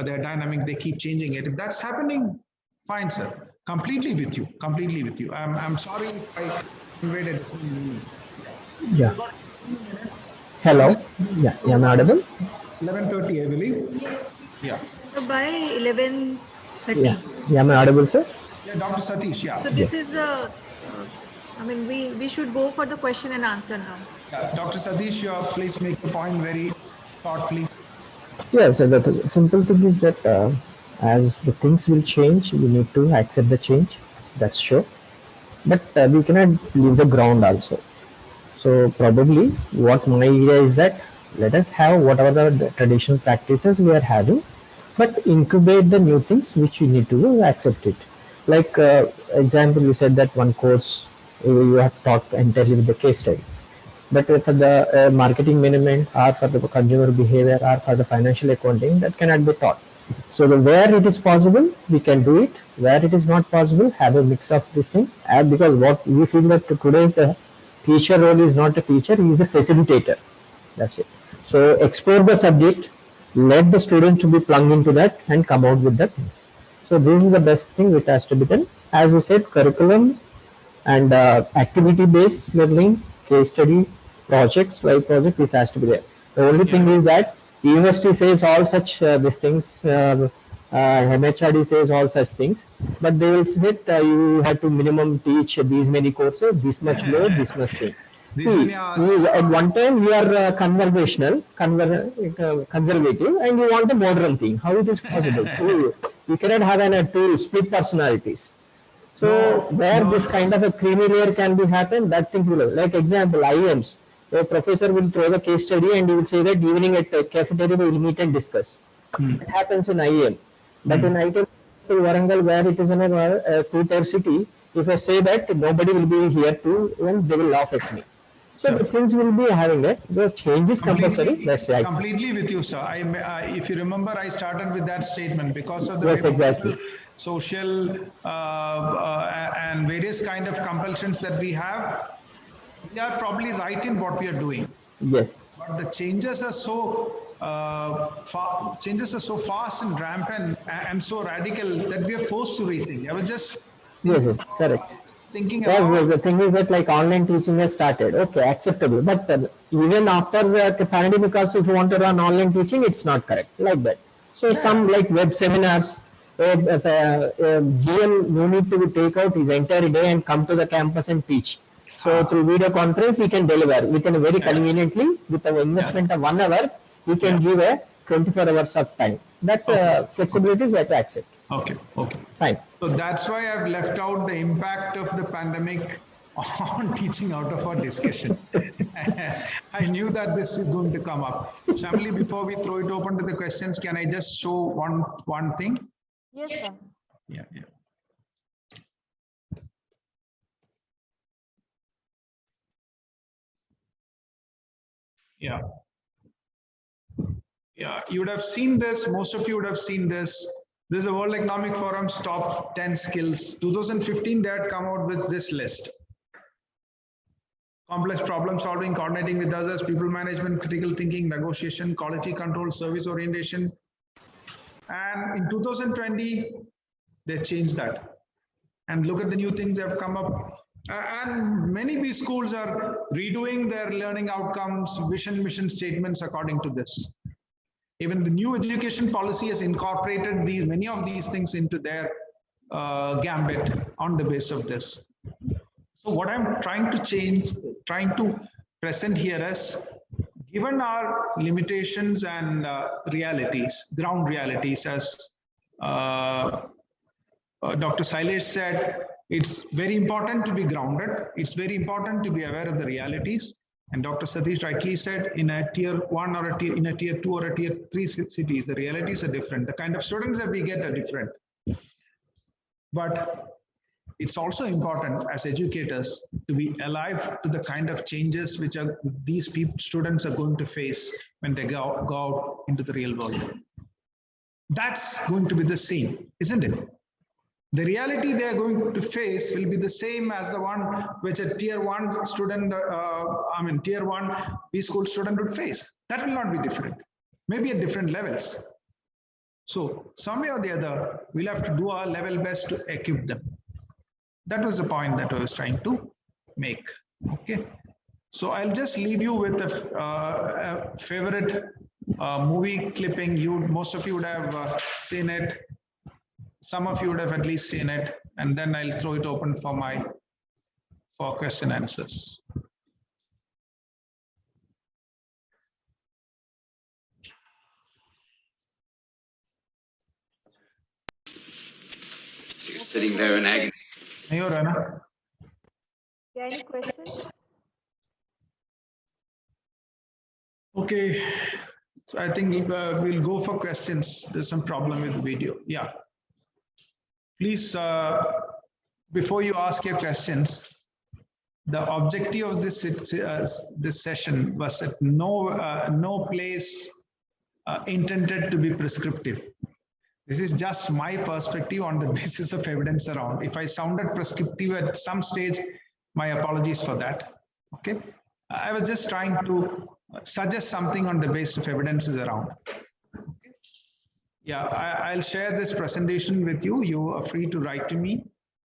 they're dynamic, they keep changing it. If that's happening, fine, sir. Completely with you, completely with you. I'm sorry if I invaded. Yeah. Hello. Yeah, am I audible? 11:30, I believe. Yes. Yeah. So by 11:30. Yeah, am I audible, sir? Yeah, Dr. Satish, yeah. So this is the, I mean, we should go for the question and answer now. Yeah, Dr. Satish, please make the point very short, please. Yeah, so the simple thing is that as the things will change, we need to accept the change. That's sure. But we cannot leave the ground also. So probably what my idea is that let us have whatever the traditional practices we are having, but incubate the new things which you need to accept it. Like example, you said that one course you have taught entirely with the case study. But for the marketing management or for the consumer behavior or for the financial accounting, that cannot be taught. So where it is possible, we can do it. Where it is not possible, have a mix of this thing. Because what we feel that today the teacher role is not a teacher, he is a facilitator. That's it. So explore the subject, let the student to be plugged into that and come out with the things. So this is the best thing which has to be done. As you said, curriculum and activity-based learning, case study, projects, live project, this has to be there. The only thing is that university says all such these things, MHRD says all such things, but they will say you have to minimum teach these many courses, this much load, this much thing. See, at one time we are conservational, conservative, and you want a modern thing. How it is possible? You cannot have two split personalities. So where this kind of a creamy layer can be happen, that thing will, like example, IIMs. A professor will throw the case study and he will say that evening at cafeteria we will meet and discuss. It happens in IIM. But in IIM, Warangal, where it is in a two-tier city, if I say that nobody will be here too, then they will laugh at me. So the things will be having it. So change is compulsory. That's right. Completely with you, sir. If you remember, I started with that statement because of the yes, exactly. social and various kind of compulsions that we have. We are probably right in what we are doing. Yes. But the changes are so fast and rampant and so radical that we are forced to rethink. I was just yes, correct. Thinking yes, about the thing is that like online teaching has started. Okay, acceptable. But even after the pandemic also, if you want to run online teaching, it's not correct like that. So some like web seminars, GM you need to take out his entire day and come to the campus and teach. So through video conference, he can deliver within very conveniently with an investment of 1 hour, he can give a 24 hours of time. That's a flexibility we have to accept. Okay, okay. Fine. So that's why I've left out the impact of the pandemic on teaching out of our discussion. I knew that this is going to come up. Shamli, before we throw it open to the questions, can I just show one thing? Yes, sir. Yeah. Yeah. Yeah, you would have seen this. Most of you would have seen this. This is the World Economic Forum's top 10 skills. 2015, they had come out with this list. Complex problem solving, coordinating with others, people management, critical thinking, negotiation, quality control, service orientation. And in 2020, they changed that. And look at the new things that have come up. And many B schools are redoing their learning outcomes, vision, mission statements according to this. Even the new education policy has incorporated many of these things into their gambit on the basis of this. So what I'm trying to present here is, given our limitations and realities, ground realities, as Dr. Sailesh said, it's very important to be grounded. It's very important to be aware of the realities. And Dr. Satish rightly said, in a tier 1 or in a tier 2 or a tier 3 cities, the realities are different. The kind of students that we get are different. But it's also important as educators to be alive to the kind of changes which these students are going to face when they go out into the real world. That's going to be the same, isn't it? The reality they are going to face will be the same as the one which a tier 1 student, tier 1 B school student would face. That will not be different, maybe at different levels. So some way or the other, we'll have to do our level best to equip them. That was the point that I was trying to make. Okay. So I'll just leave you with a favorite movie clipping. Most of you would have seen it. Some of you would have at least seen it, and then I'll throw it open for question and answers. You're sitting there in agony. Hey, Rana. Yeah, any questions? Okay, so I think we'll go for questions. There's some problem with the video. Yeah. Please, before you ask your questions, the objective of this session was at no place intended to be prescriptive. This is just my perspective on the basis of evidence around. If I sounded prescriptive at some stage, my apologies for that. Okay, I was just trying to suggest something on the basis of evidences around. Okay. Yeah, I'll share this presentation with you. You are free to write to me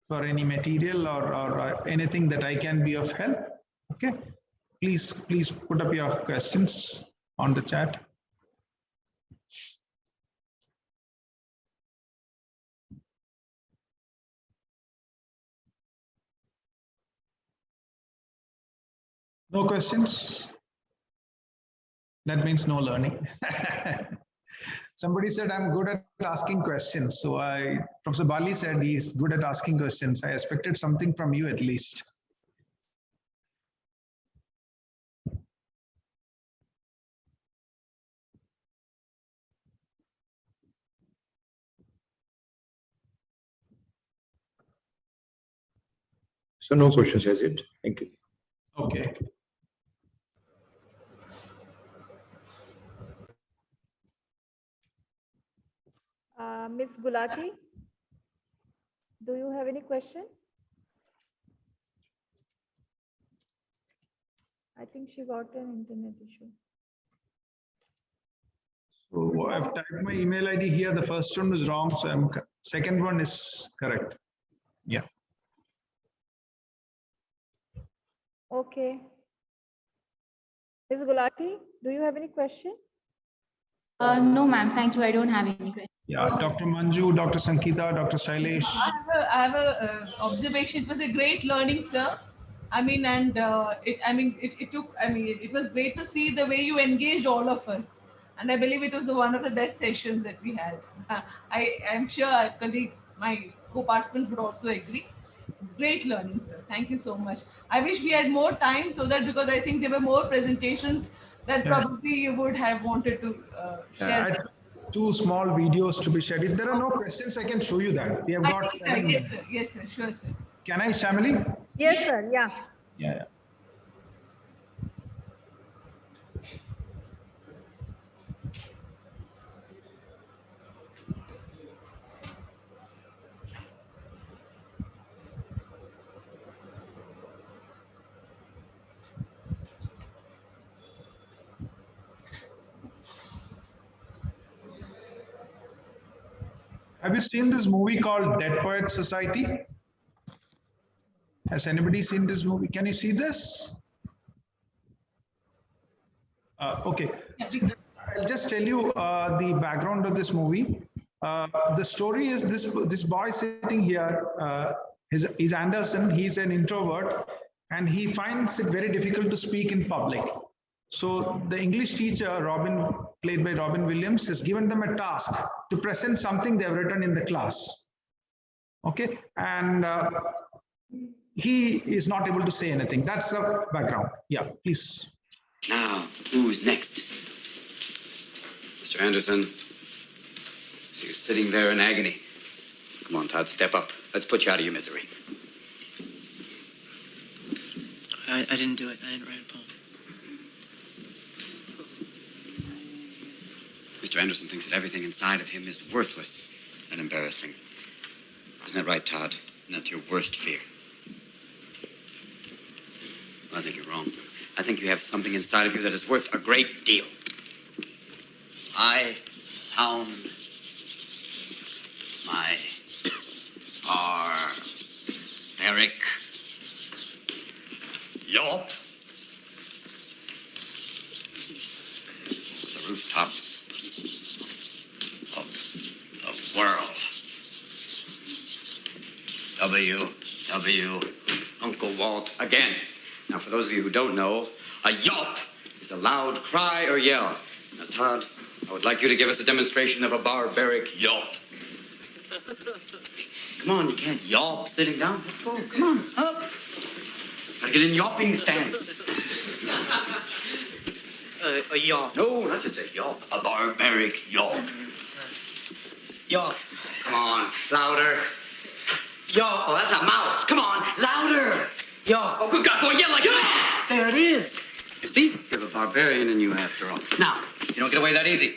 for any material or anything that I can be of help. Okay, please put up your questions on the chat. No questions? That means no learning. Somebody said I'm good at asking questions. So Professor Bali said he's good at asking questions. I expected something from you at least. So no questions as yet. Thank you. Okay. Ms. Gulati, do you have any question? I think she got an internet issue. So I've typed my email ID here. The first one was wrong. So second one is correct. Yeah. Okay. Ms. Gulati, do you have any question? No, ma'am. Thank you. I don't have any question. Yeah, Dr. Manju, Dr. Sankita, Dr. Sailesh. I have a observation. It was a great learning, sir. I mean, and it was great to see the way you engaged all of us. And I believe it was one of the best sessions that we had. I am sure our colleagues, my co-participants would also agree. Great learning, sir. Thank you so much. I wish we had more time so that, because I think there were more presentations that probably you would have wanted to share. 2 small videos to be shared. If there are no questions, I can show you that. We have got 7 minutes. Yes, sir. Sure, sir. Can I, Shamili? Yes, sir. Yeah. Yeah. Have you seen this movie called Dead Poet Society? Has anybody seen this movie? Can you see this? Okay. I'll just tell you the background of this movie. The story is this boy sitting here, he's Anderson, he's an introvert, and he finds it very difficult to speak in public. So the English teacher, Robin, played by Robin Williams, has given them a task to present something they've written in the class. Okay, and he is not able to say anything. That's the background. Yeah, please. Now, who's next? Mr. Anderson. So you're sitting there in agony. Come on, Todd, step up. Let's put you out of your misery. I didn't do it. I didn't write a poem. Mr. Anderson thinks that everything inside of him is worthless and embarrassing. Isn't that right, Todd? And that's your worst fear. Well, I think you're wrong. I think you have something inside of you that is worth a great deal. I sound my barbaric yelp. The rooftops of the world. W, Uncle Walt, again. Now, for those of you who don't know, a yelp is a loud cry or yell. Now, Todd, I would like you to give us a demonstration of a barbaric yelp. Come on, you can't yelp sitting down. Let's go. Come on, up. Gotta get in yelping stance. A yelp. No, not just a yelp. A barbaric yelp. Yelp. Come on, louder. Yelp. Oh, that's a mouse. Come on, louder. Yelp. Oh, good God, boy, yell like that. There it is. You see, you're a barbarian in you after all. Now, you don't get away that easy.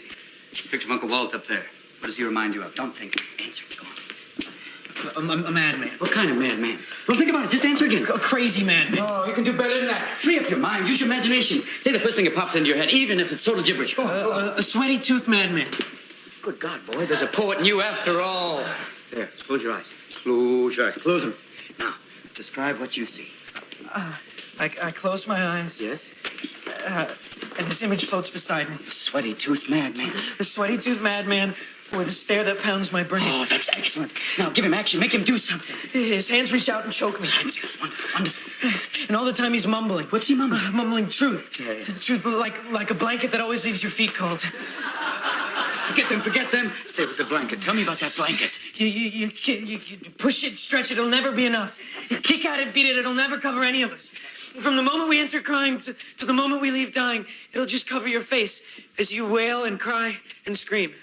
Picture of Uncle Walt up there. What does he remind you of? Don't think. Answer. Go on. A madman. What kind of madman? Well, think about it. Just answer again. A crazy madman. Oh, you can do better than that. Free up your mind. Use your imagination. Say the first thing that pops into your head, even if it's total gibberish. Go on. A sweaty tooth madman. Good God, boy. There's a poet in you after all. There. Close your eyes. Close your eyes. Close them. Now, describe what you see. I close my eyes. Yes? And this image floats beside me. Sweaty-toothed madman. The sweaty-toothed madman with a stare that pounds my brain. Oh, that's excellent. Now, give him action. Make him do something. His hands reach out and choke me. That's wonderful, wonderful. And all the time he's mumbling. What's he mumbling? Mumbling truth. Yeah. Truth like a blanket that always leaves your feet cold. Forget them. Stay with the blanket. Tell me about that blanket. You push it, stretch it, it'll never be enough. You kick at it, beat it, it'll never cover any of us. From the moment we enter crying to the moment we leave dying, it'll just cover your face as you wail and cry and scream.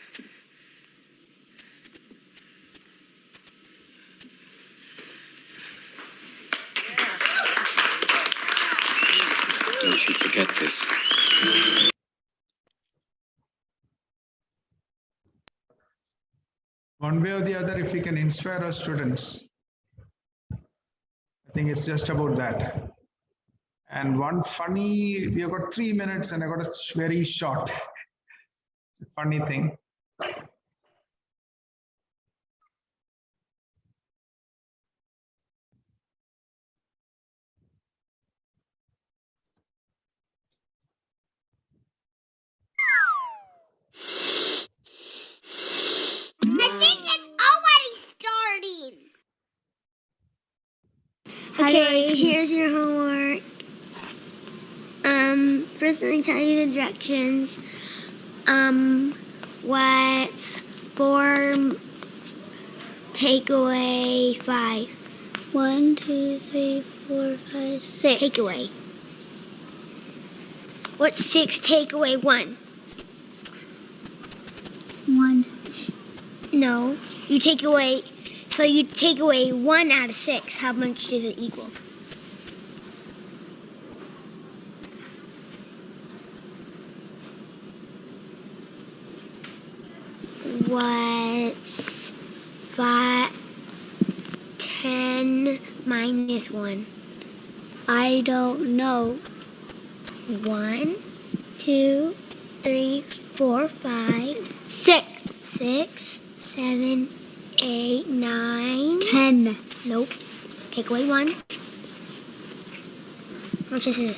Don't you forget this. One way or the other, if we can inspire our students, I think it's just about that. And one funny, we have got 3 minutes and I got a very short funny thing. I think it's already starting. Okay, here's your homework. First let me tell you the directions. What's 4 takeaway 5? 1, 2, 3, 4, 5, 6. Takeaway. What's 6 takeaway 1? 1. No, you take away, so you take away 1 out of 6. How much does it equal? What's 10 minus 1? I don't know. 1, 2, 3, 4, 5, 6. 6, 7, 8, 9, 10. Nope. Take away 1. How much is this?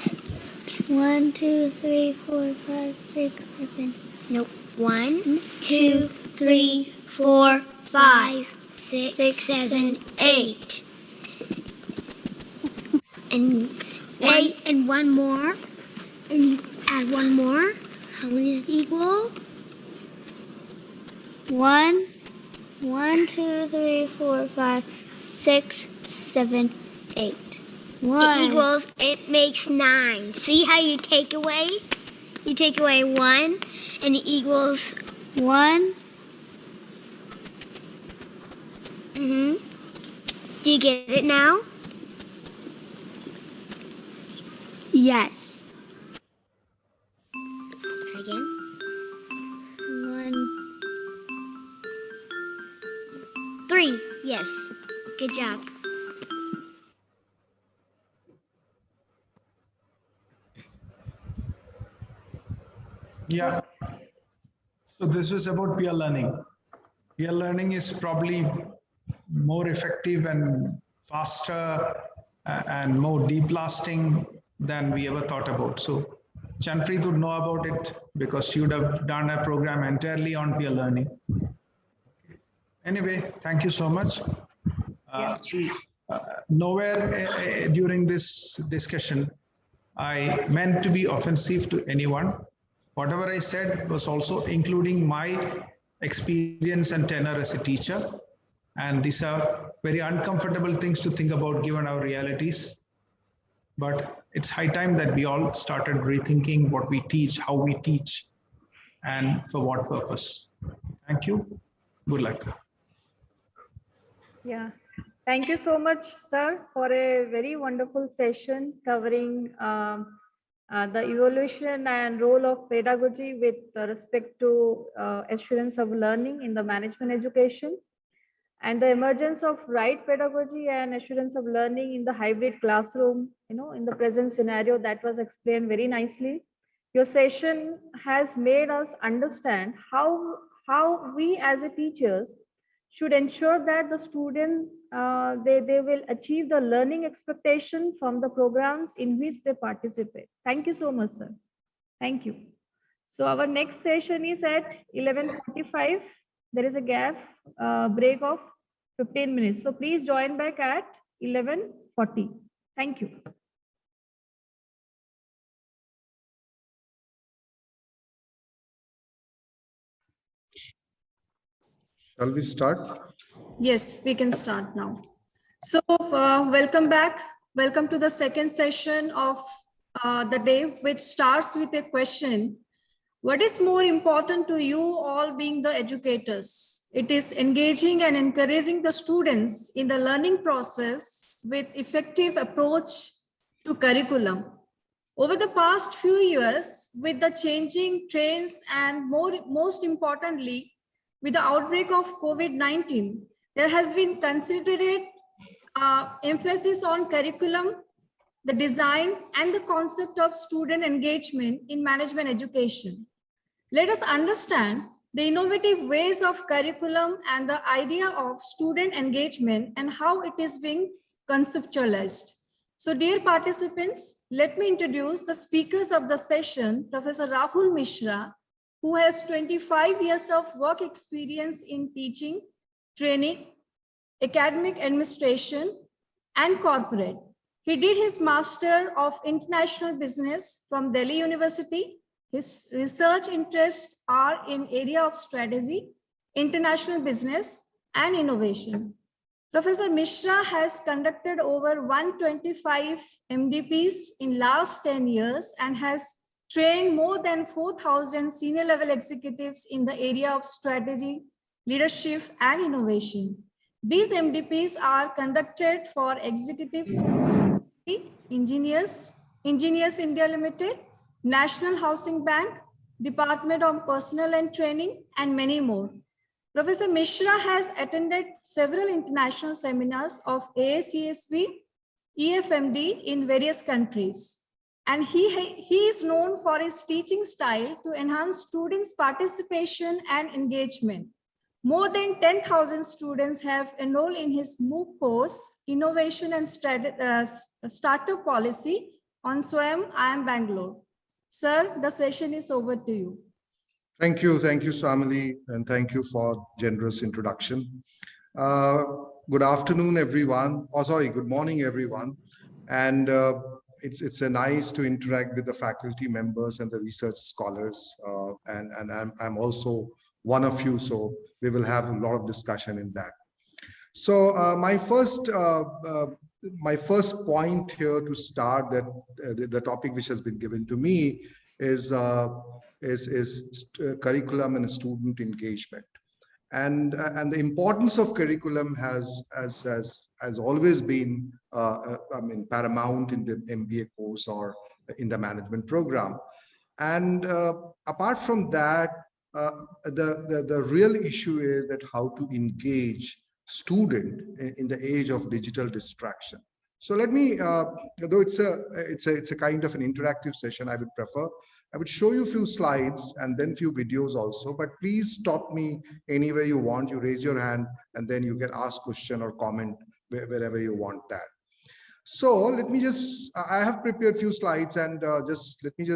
1, 2, 3, 4, 5, 6, 7. Nope. 1, 2, 3, 4, 5, 6, 7, 8. And 1 more. And add 1 more. How many does it equal? 1, 2, 3, 4, 5, 6, 7, 8. 1. It makes 9. See how you take away? You take away 1 and it equals 1. Do you get it now? Yes. Try again. 1, 3. Yes. Good job. Yeah. So this was about peer learning. Peer learning is probably more effective and faster and more deep lasting than we ever thought about. So Chanpreet would know about it because you would have done a program entirely on peer learning. Anyway, thank you so much. Nowhere during this discussion, I meant to be offensive to anyone. Whatever I said was also including my experience and tenure as a teacher. And these are very uncomfortable things to think about given our realities. But it's high time that we all started rethinking what we teach, how we teach, and for what purpose. Thank you. Good luck. Yeah. Thank you so much, sir, for a very wonderful session covering the evolution and role of pedagogy with respect to assurance of learning in the management education, and the emergence of right pedagogy and assurance of learning in the hybrid classroom, in the present scenario. That was explained very nicely. Your session has made us understand how we as a teachers should ensure that the student they will achieve the learning expectation from the programs in which they participate. Thank you so much, sir. Thank you. So our next session is at 11:45. There is a gap break of 15 minutes. So please join back at 11:40. Thank you. Shall we start? Yes, we can start now. So welcome back. Welcome to the second session of the day, which starts with a question. What is more important to you all being the educators? It is engaging and encouraging the students in the learning process with effective approach to curriculum. Over the past few years, with the changing trends and most importantly, with the outbreak of COVID-19, there has been considerate emphasis on curriculum, the design, and the concept of student engagement in management education. Let us understand the innovative ways of curriculum and the idea of student engagement and how it is being conceptualized. So dear participants, let me introduce the speakers of the session, Professor Rahul Mishra, who has 25 years of work experience in teaching, training, academic administration, and corporate. He did his Master of International Business from Delhi University. His research interests are in area of strategy, international business, and innovation. Professor Mishra has conducted over 125 MDPs in last 10 years and has trained more than 4,000 senior level executives in the area of strategy, leadership, and innovation. These MDPs are conducted for executives, Engineers India Limited, National Housing Bank, Department of Personnel and Training, and many more. Professor Mishra has attended several international seminars of AACSB, EFMD in various countries. And he is known for his teaching style to enhance students' participation and engagement. More than 10,000 students have enrolled in his MOOC course, Innovation and Startup Policy on SWAYAM IIM Bangalore. Sir, the session is over to you. Thank you, Samali, and thank you for generous introduction. Good afternoon, everyone. Oh, sorry, good morning, everyone. And it's a nice to interact with the faculty members and the research scholars. And I'm also one of you, so we will have a lot of discussion in that. So my first point here to start, that the topic which has been given to me is curriculum and student engagement, and the importance of curriculum has always been paramount in the MBA course or in the management program. And apart from that, the real issue is that how to engage student in the age of digital distraction. So let me, though it's a kind of an interactive session, I would show you a few slides and then few videos also, but please stop me anywhere you want. You raise your hand and then you can ask question or comment wherever you want that. So let me just, I have prepared few slides, and let me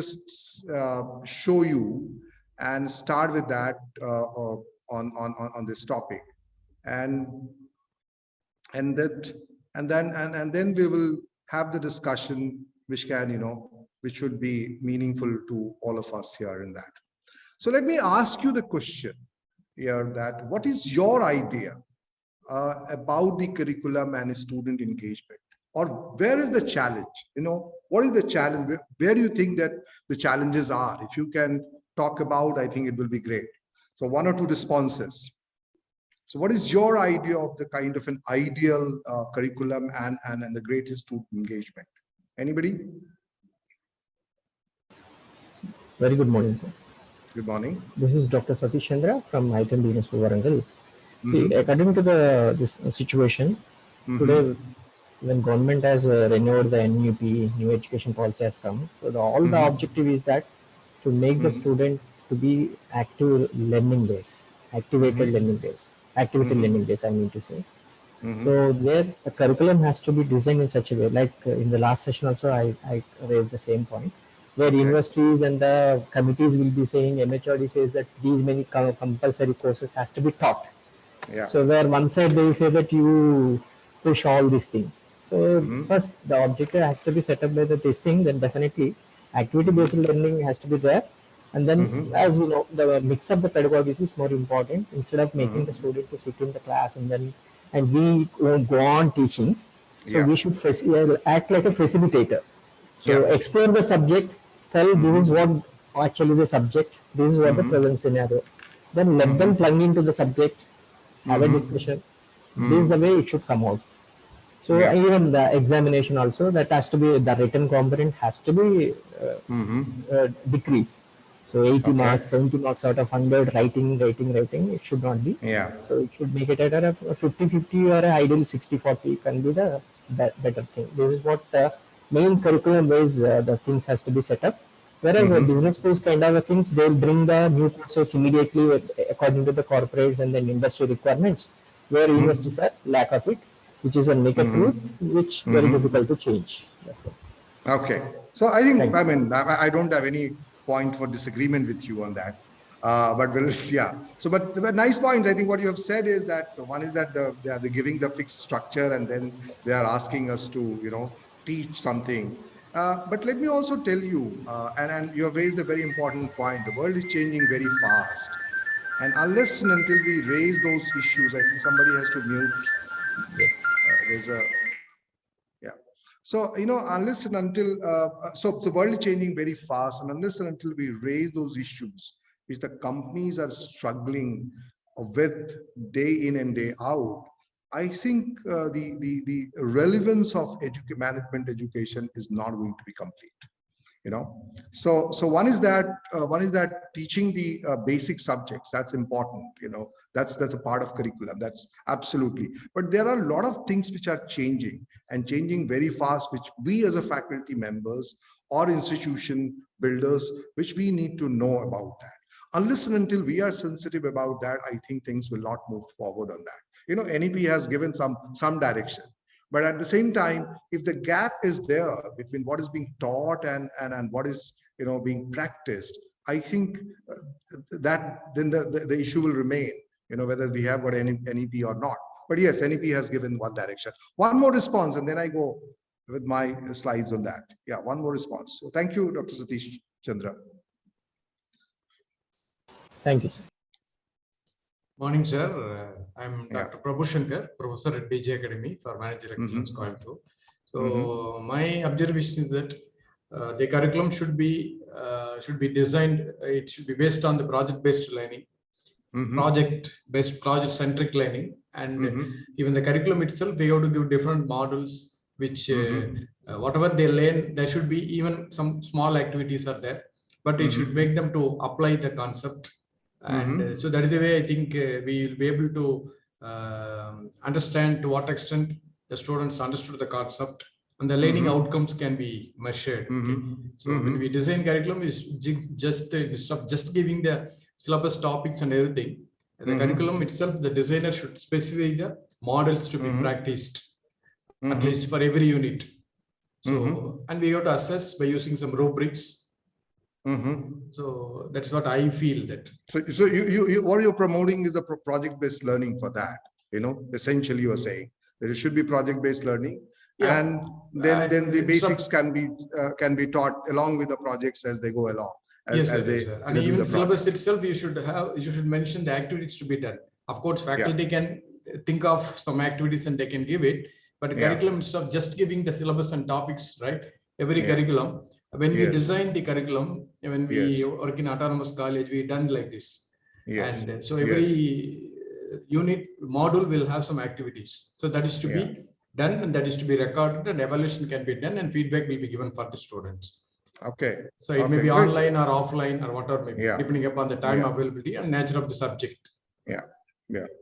show you and start with that on this topic, and then we will have the discussion which can, which should be meaningful to all of us here in that. So let me ask you the question here, that what is your idea about the curriculum and student engagement, or where is the challenge? What is the challenge? Where do you think that the challenges are? If you can talk about, I think it will be great. So 1 or 2 responses. So what is your idea of the kind of an ideal curriculum and the greatest student engagement? Anybody? Very good morning, sir. Good morning. This is Dr. Satish Chandra from IILM Business Varangal. See, according to this situation, today, when government has renewed the NUP, new education policy has come, so all the objective is that to make the student to be active learning days, activated learning days, activated learning days, I mean to say. So where the curriculum has to be designed in such a way, like in the last session also I raised the same point, where universities and the committees will be saying, MHRD says that these many compulsory courses has to be taught. Yeah. So where one side they will say that you push all these things. So first the objective has to be set up by this thing, then definitely activity based learning has to be there. And then as we know, the mix up the pedagogies is more important. Instead of making the student to sit in the class and we won't go on teaching, so we should act like a facilitator. So explore the subject, tell this is what actually the subject, this is what the present scenario. Then let them plug into the subject, have a discussion. This is the way it should come out. So even the examination also, that has to be, the written component has to be decreased. So 80 marks, 70 marks out of 100, writing, it should not be. Yeah. So it should make it at a 50-50 or an ideal 60-40 can be the better thing. This is what the main curriculum ways the things has to be set up. Whereas the business schools kind of things, they'll bring the new courses immediately according to the corporates and then industry requirements, where universities are lack of it, which is a naked truth, which very difficult to change. Okay. So I think, I mean, I don't have any point for disagreement with you on that. But well, yeah. So, but the nice points, I think what you have said is that one is that they're giving the fixed structure and then they are asking us to, teach something. But let me also tell you, and you have raised a very important point. The world is changing very fast. And unless and until we raise those issues, I think somebody has to mute. Yes. There's a, yeah. So, unless and until, so the world is changing very fast, and unless and until we raise those issues, which the companies are struggling with day in and day out, I think the relevance of management education is not going to be complete. So one is that teaching the basic subjects, that's important. That's a part of curriculum, that's absolutely. But there are a lot of things which are changing and changing very fast, which we as a faculty members or institution builders, which we need to know about that. unless and until we are sensitive about that, I think things will not move forward on that. NEP has given some direction, but at the same time, if the gap is there between what is being taught and what is being practiced, I think that then the issue will remain, whether we have got NEP or not. But yes, NEP has given one direction. One more response, and then I go with my slides on that. Yeah, one more response. So thank you, Dr. Satish Chandra. Thank you, sir. Morning, sir. I'm Dr. Prabhu Shankar, professor at BJ Academy for Manager Excellence, Coimbatore. So my observation is that the curriculum should be designed. It should be based on the project-based learning, project-based, project-centric learning, and even the curriculum itself, we have to give different models. Which whatever they learn, there should be even some small activities are there, but it should make them to apply the concept. And so that is the way I think we will be able to understand to what extent the students understood the concept and the learning outcomes can be measured. So when we design curriculum, is just instead of just giving the syllabus topics and everything, the curriculum itself, the designer should specify the models to be practiced, at least for every unit. So and we have to assess by using some rubrics. So that's what I feel that. So you what you're promoting is the project-based learning for that. Essentially you are saying that it should be project-based learning, and then the basics can be taught along with the projects as they go along. Yes, sir. And even syllabus itself, you should mention the activities to be done. Of course, faculty can think of some activities and they can give it, but the curriculum, instead of just giving the syllabus and topics, right? Every curriculum. When we design the curriculum, when we work in autonomous college, we done like this. And so every unit module will have some activities. So that is to be done, and that is to be recorded, and evaluation can be done, and feedback will be given for the students. Okay. So it may be online or offline or whatever, maybe depending upon the time availability and nature of the subject. Yeah.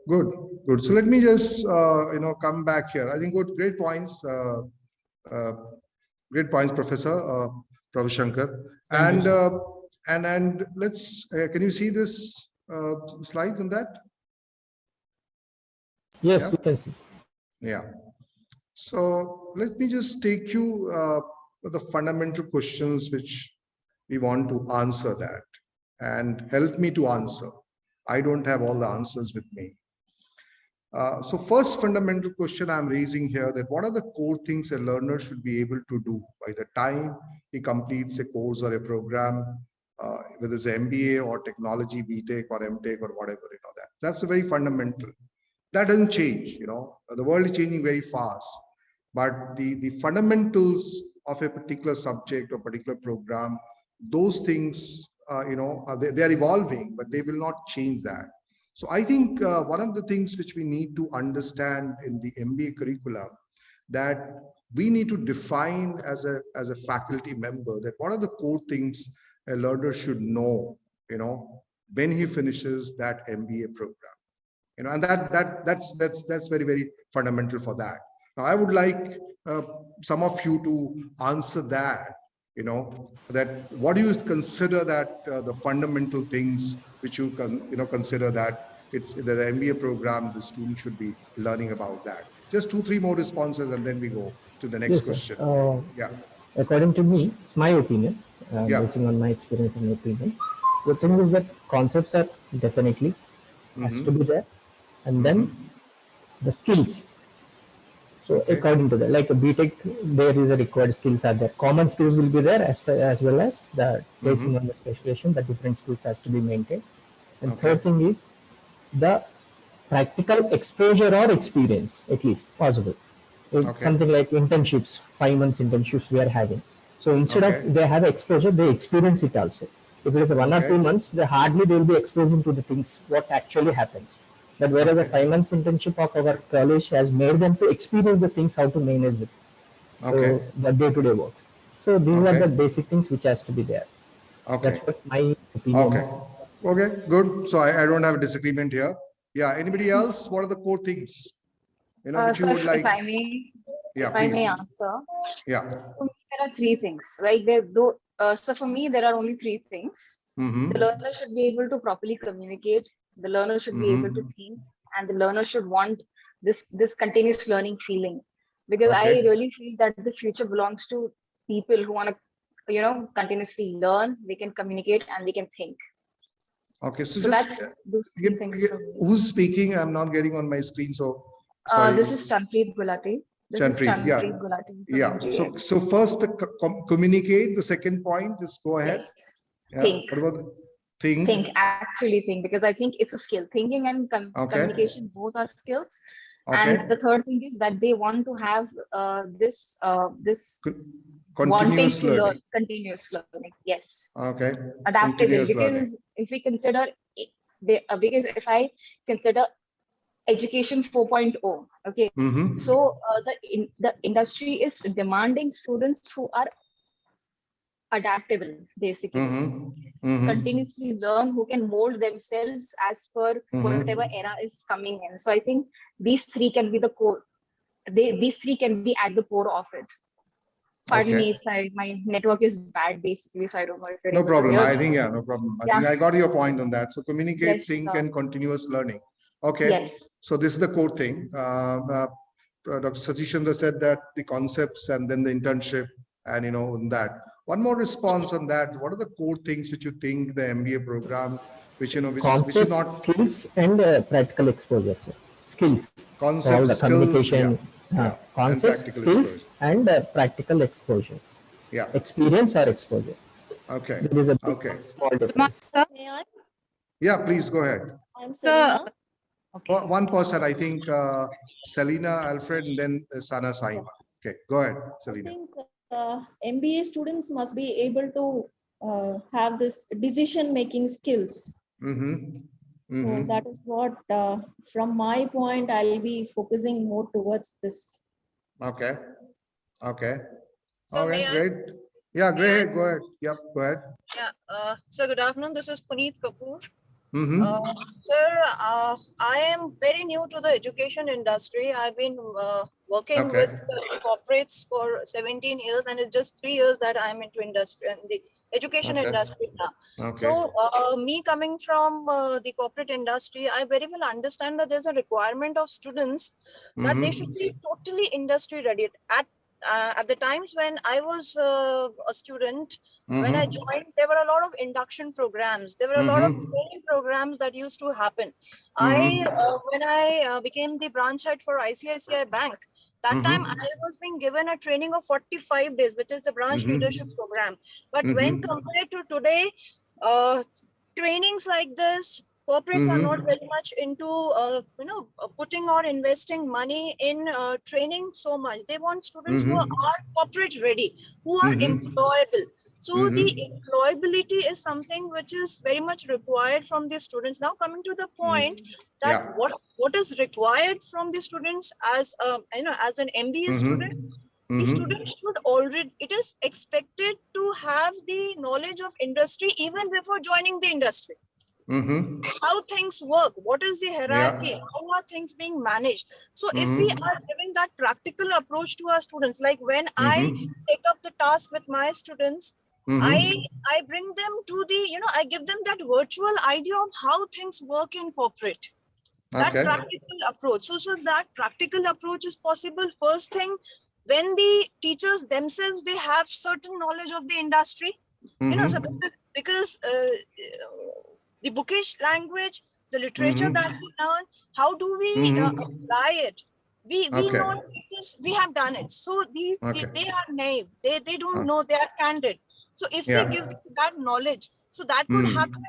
Good. So let me just come back here. I think great points. Great points, Professor Prabhu Shankar. And let's can you see this slide on that? Yes, we can see. Yeah. So let me just take you the fundamental questions which we want to answer that, and help me to answer. I don't have all the answers with me. So first fundamental question I'm raising here, that what are the core things a learner should be able to do by the time he completes a course or a program, whether it's MBA or technology, BTech or MTech or whatever, that's a very fundamental. That doesn't change, the world is changing very fast, but the fundamentals of a particular subject or particular program, those things, they are evolving, but they will not change that. So I think one of the things which we need to understand in the MBA curriculum, that we need to define as a faculty member, that what are the core things a learner should know, when he finishes that MBA program, and that's very, very fundamental for that. Now I would like some of you to answer that. That what do you consider that the fundamental things which you can consider that it's the MBA program the student should be learning about that. Just 2-3 more responses and then we go to the next question. According to me, it's my opinion, basing on my experience and opinion. The thing is that concepts are definitely has to be there, and then the skills. So according to that, like a BTech, there is a required skills are there. Common skills will be there as well as the basing on the specialization, the different skills has to be maintained. And third thing is the practical exposure or experience, at least possible. Something like internships, 5 months internships we are having. So instead of they have exposure, they experience it also. If it is 1 or 2 months, they will be exposing to the things, what actually happens. But whereas the 5 months internship of our college has made them to experience the things, how to manage it. So the day-to-day work. So these are the basic things which has to be there. That's what my opinion. Okay, good. So I don't have a disagreement here. Yeah, anybody else? What are the core things? Which you would like? If I may, please. answer. Yeah. For me, there are 3 things. Like so for me, there are only 3 things. The learner should be able to properly communicate. The learner should be able to think, and the learner should want this continuous learning feeling. Because I Okay. really feel that the future belongs to people who want to, continuously learn. They can communicate and they can think. Okay, so So just that's those three things for me. who's speaking? I'm not getting on my screen, so sorry. This is Chanpreet Gulati. Chanpreet, yeah. Gulati from Yeah. MGA. So first the communicate, the second point, just go ahead. Yes. Yeah. Think. What about the think? Think, actually think, because I think it's a skill. Thinking and communication both are skills. Okay. And the third thing is that they want to have this wanting Continuous to learn, learning. continuous learning. Yes. Okay. Adaptable, Continuous because learning. if we consider because if I consider education 4.0, okay, so the industry is demanding students who are adaptable, basically. Continuously learn, who can mold themselves as per whatever era is coming in. So I think these three can be the core. These three can be at the core of it. Pardon me if my network is bad, basically, so I don't know if you're No able to problem. hear. I think, yeah, no problem. I think I got your point on that. So communicate, Yes, think, sir. and continuous learning. Okay. Yes. So this is the core thing. Dr. Satish Chandra said that the concepts and then the internship and, that. One more response on that. What are the core things which you think the MBA program, which is Concepts, not skills, and practical exposure. Sir. Skills. concept, All the skills, communication, and concepts, practical skills, exposure. and practical exposure. Yeah. Experience or exposure. Okay. There is a big, Okay. small difference. May I? Yeah, please go ahead. I'm Selena. One person, I think Selena Alfred, and then Sana Saima. Okay, go ahead, Selena. I think MBA students must be able to have this decision-making skills. So that is what, from my point, I'll be focusing more towards this. Okay. Okay. So Okay, may I- great. Yeah, go ahead. Go ahead. Yep, go ahead. Yeah. So good afternoon. This is Puneet Kapoor. Mm-hmm. Sir, I am very new to the education industry. I've been working with corporates for 17 years, and it's just 3 years that I'm into industry and the education industry now. Okay. So me coming from the corporate industry, I very well understand that there's a requirement of students that they should be totally industry ready. At the times when I was a student, when I joined, there were a lot of induction programs. There were a lot of training programs that used to happen. When I became the branch head for ICICI Bank, that time I was being given a training of 45 days, which is the branch leadership program. But when compared to today, trainings like this, corporates are not very much into putting or investing money in training so much. They want students who are corporate ready, who are employable. So the employability is something which is very much required from the students. Now coming to the point that what is required from the students as as an MBA student, the student should already, it is expected to have the knowledge of industry even before joining the industry. How things work, what is the hierarchy, how are things being managed. So if we are giving that practical approach to our students, like when I take up the task with my students, I bring them to the, I give them that virtual idea of how things work in corporate. That practical approach. So that practical approach is possible. First thing, when the teachers themselves, they have certain knowledge of the industry, so because the bookish language, the literature that we learn, how do we apply it? We know because we have done it. So they are naive. They don't know, they are candid. So if we give that knowledge, so that could happen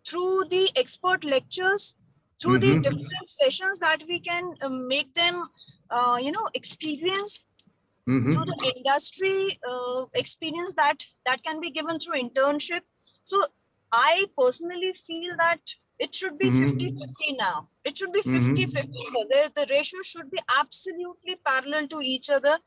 through the expert lectures, through the different sessions that we can make them, experience through the industry experience that can be given through internship. So I personally feel that it should be 50-50 now. It should be 50-50. The ratio should be absolutely parallel to each other,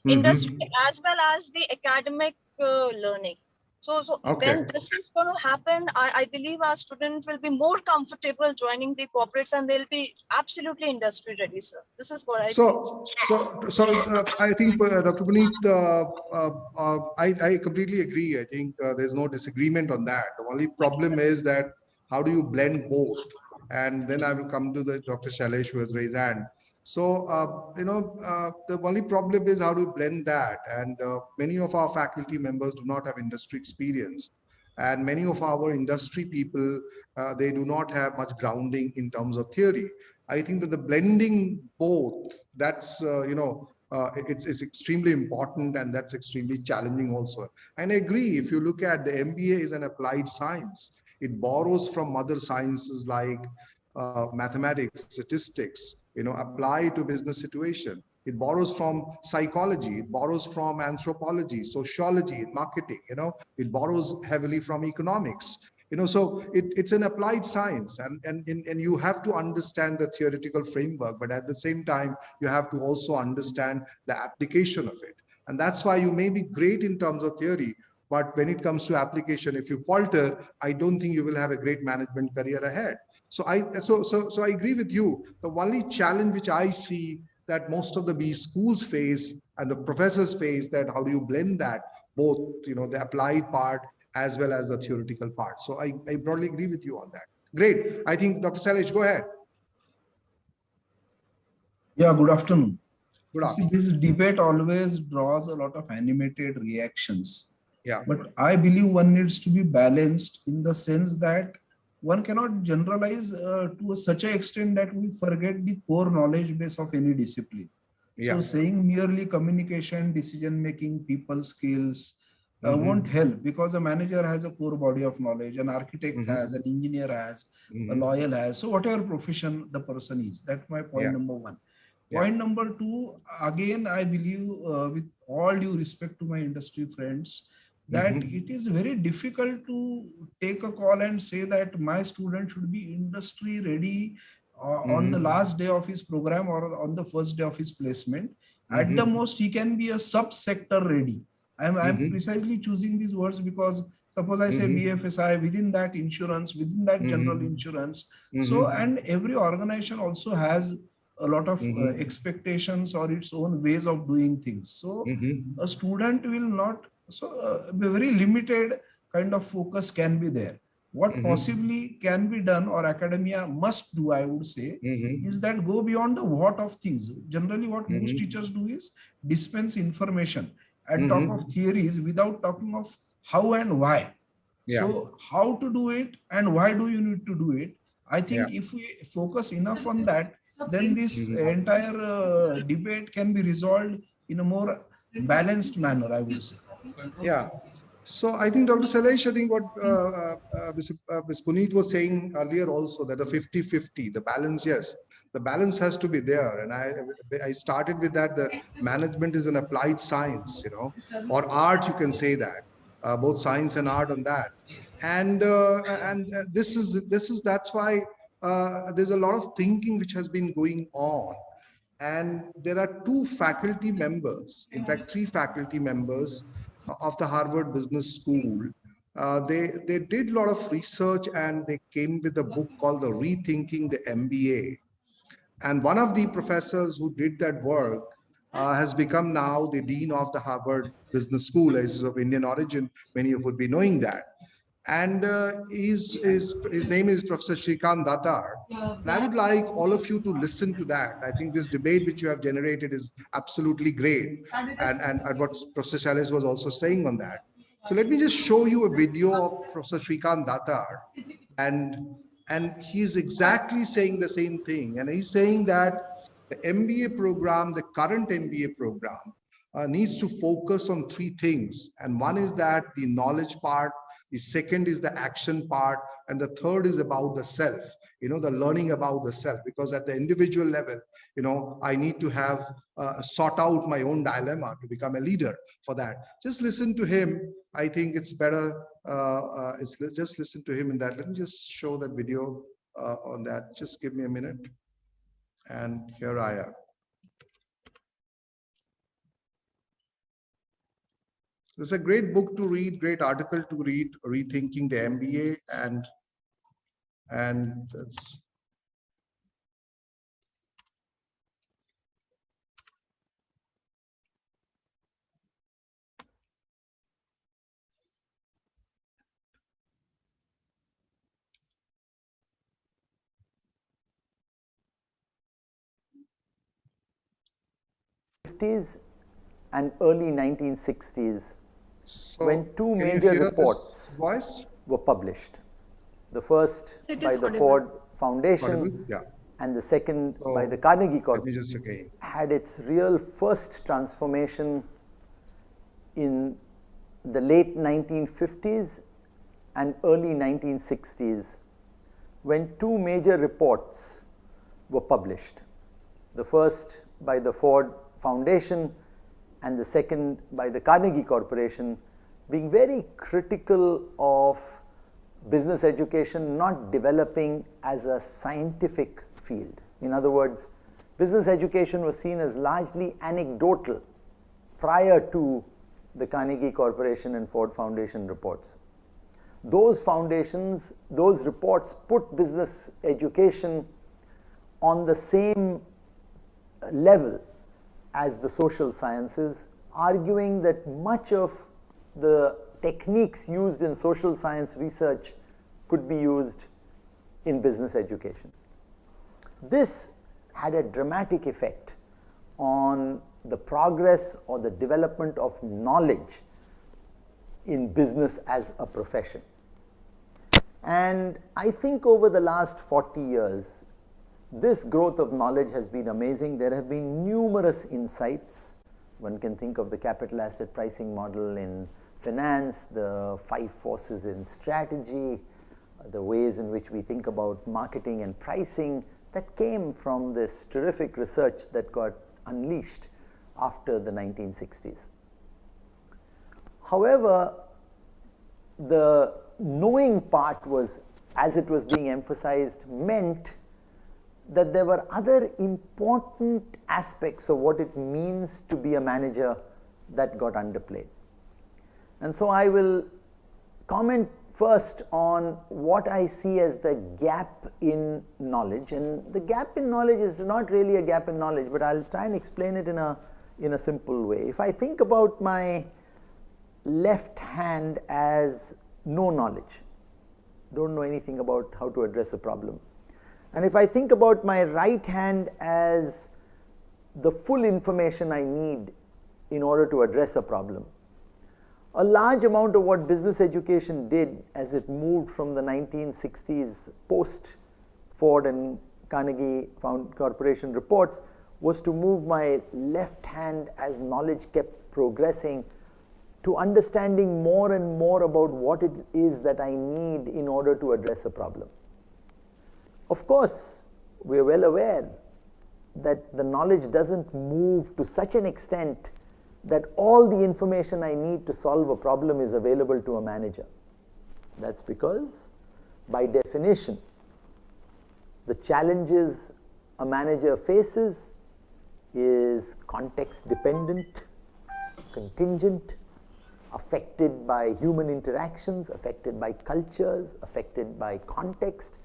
industry as well as the academic learning. So Okay. when this is going to happen, I believe our students will be more comfortable joining the corporates and they'll be absolutely industry ready, sir. This is what I think. I think Dr. Puneet, I completely agree. I think there's no disagreement on that. The only problem is that how do you blend both? And then I will come to the Dr. Shailesh who has raised hand. So, the only problem is how do you blend that? And many of our faculty members do not have industry experience. And many of our industry people, they do not have much grounding in terms of theory. I think that the blending both, that's, it's extremely important and that's extremely challenging also. And I agree, if you look at the MBA is an applied science, it borrows from other sciences like mathematics, statistics, apply to business situation. It borrows from psychology, it borrows from anthropology, sociology, marketing, it borrows heavily from economics. So it's an applied science, and you have to understand the theoretical framework, but at the same time you have to also understand the application of it. And that's why you may be great in terms of theory, but when it comes to application, if you falter, I don't think you will have a great management career ahead. So I agree with you. The only challenge which I see that most of the B schools face and the professors face, that how do you blend that both, the applied part as well as the theoretical part. So I broadly agree with you on that. Great. I think Dr. Shailesh, go ahead. Yeah, good afternoon. Good afternoon. See, this debate always draws a lot of animated reactions. Yeah. But I believe one needs to be balanced in the sense that one cannot generalize to such an extent that we forget the core knowledge base of any discipline. Yeah. So saying merely communication, decision making, people skills won't help, because a manager has a core body of knowledge, an architect has, an engineer has, a lawyer has. So whatever profession the person is, that's my point number one. Point number two, again, I believe with all due respect to my industry friends, that it is very difficult to take a call and say that my student should be industry ready on the last day of his program or on the first day of his placement. At the most, he can be a subsector ready. I'm precisely choosing these words because suppose I say BFSI, within that insurance, within that general insurance. So, and every organization also has a lot of expectations or its own ways of doing things. So a student will not, so a very limited kind of focus can be there. What possibly can be done or academia must do, I would say, is that go beyond the what of things. Generally, what most teachers do is dispense information at top of theories without talking of how and why. So how to do it and why do you need to do it? I think if we focus enough on that, then this entire debate can be resolved in a more balanced manner, I would say. Yeah. So I think Dr. Shailesh, I think what Ms. Puneet was saying earlier also, that the 50-50, the balance, yes, the balance has to be there. And I started with that, the management is an applied science, or art, you can say that, both science and art on that. And that's why there's a lot of thinking which has been going on. And there are two faculty members, in fact, three faculty members of the Harvard Business School. They did a lot of research and they came with a book called The Rethinking the MBA. And one of the professors who did that work has become now the dean of the Harvard Business School. He's of Indian origin. Many of you would be knowing that. And his name is Professor Shrikant Datar. And I would like all of you to listen to that. I think this debate which you have generated is absolutely great. And what Professor Shailesh was also saying on that. So let me just show you a video of Professor Shrikant Datar. And he's exactly saying the same thing. And he's saying that the MBA program, the current MBA program, needs to focus on three things. And one is that the knowledge part, the second is the action part, and the third is about the self, the learning about the self. Because at the individual level, I need to have sort out my own dilemma to become a leader for that. Just listen to him. I think it's better. Just listen to him in that. Let me just show that video on that. Just give me a minute. And here I am. It's a great book to read, great article to read, Rethinking the MBA, and that's '50s and early 1960s when two can you major hear reports this voice? were published. The first It by is the audible. Ford Foundation Audible? Yeah. and the second by the So Carnegie let me Corporation just again. had its real first transformation in the late 1950s and early 1960s when two major reports were published. The first by the Ford Foundation and the second by the Carnegie Corporation, being very critical of business education not developing as a scientific field. In other words, business education was seen as largely anecdotal prior to the Carnegie Corporation and Ford Foundation reports. Those foundations, those reports put business education on the same level as the social sciences, arguing that much of the techniques used in social science research could be used in business education. This had a dramatic effect on the progress or the development of knowledge in business as a profession. And I think over the last 40 years, this growth of knowledge has been amazing. There have been numerous insights. One can think of the capital asset pricing model in finance, the 5 forces in strategy, the ways in which we think about marketing and pricing that came from this terrific research that got unleashed after the 1960s. However, the knowing part was, as it was being emphasized, meant that there were other important aspects of what it means to be a manager that got underplayed. And so I will comment first on what I see as the gap in knowledge. And the gap in knowledge is not really a gap in knowledge, but I'll try and explain it in a simple way. If I think about my left hand as no knowledge, don't know anything about how to address a problem. And if I think about my right hand as the full information I need in order to address a problem, a large amount of what business education did as it moved from the 1960s post Ford and Carnegie Corporation reports was to move my left hand as knowledge kept progressing to understanding more and more about what it is that I need in order to address a problem. Of course, we are well aware that the knowledge doesn't move to such an extent that all the information I need to solve a problem is available to a manager. That's because, by definition, the challenges a manager faces is context dependent, contingent, affected by human interactions, affected by cultures, affected by context.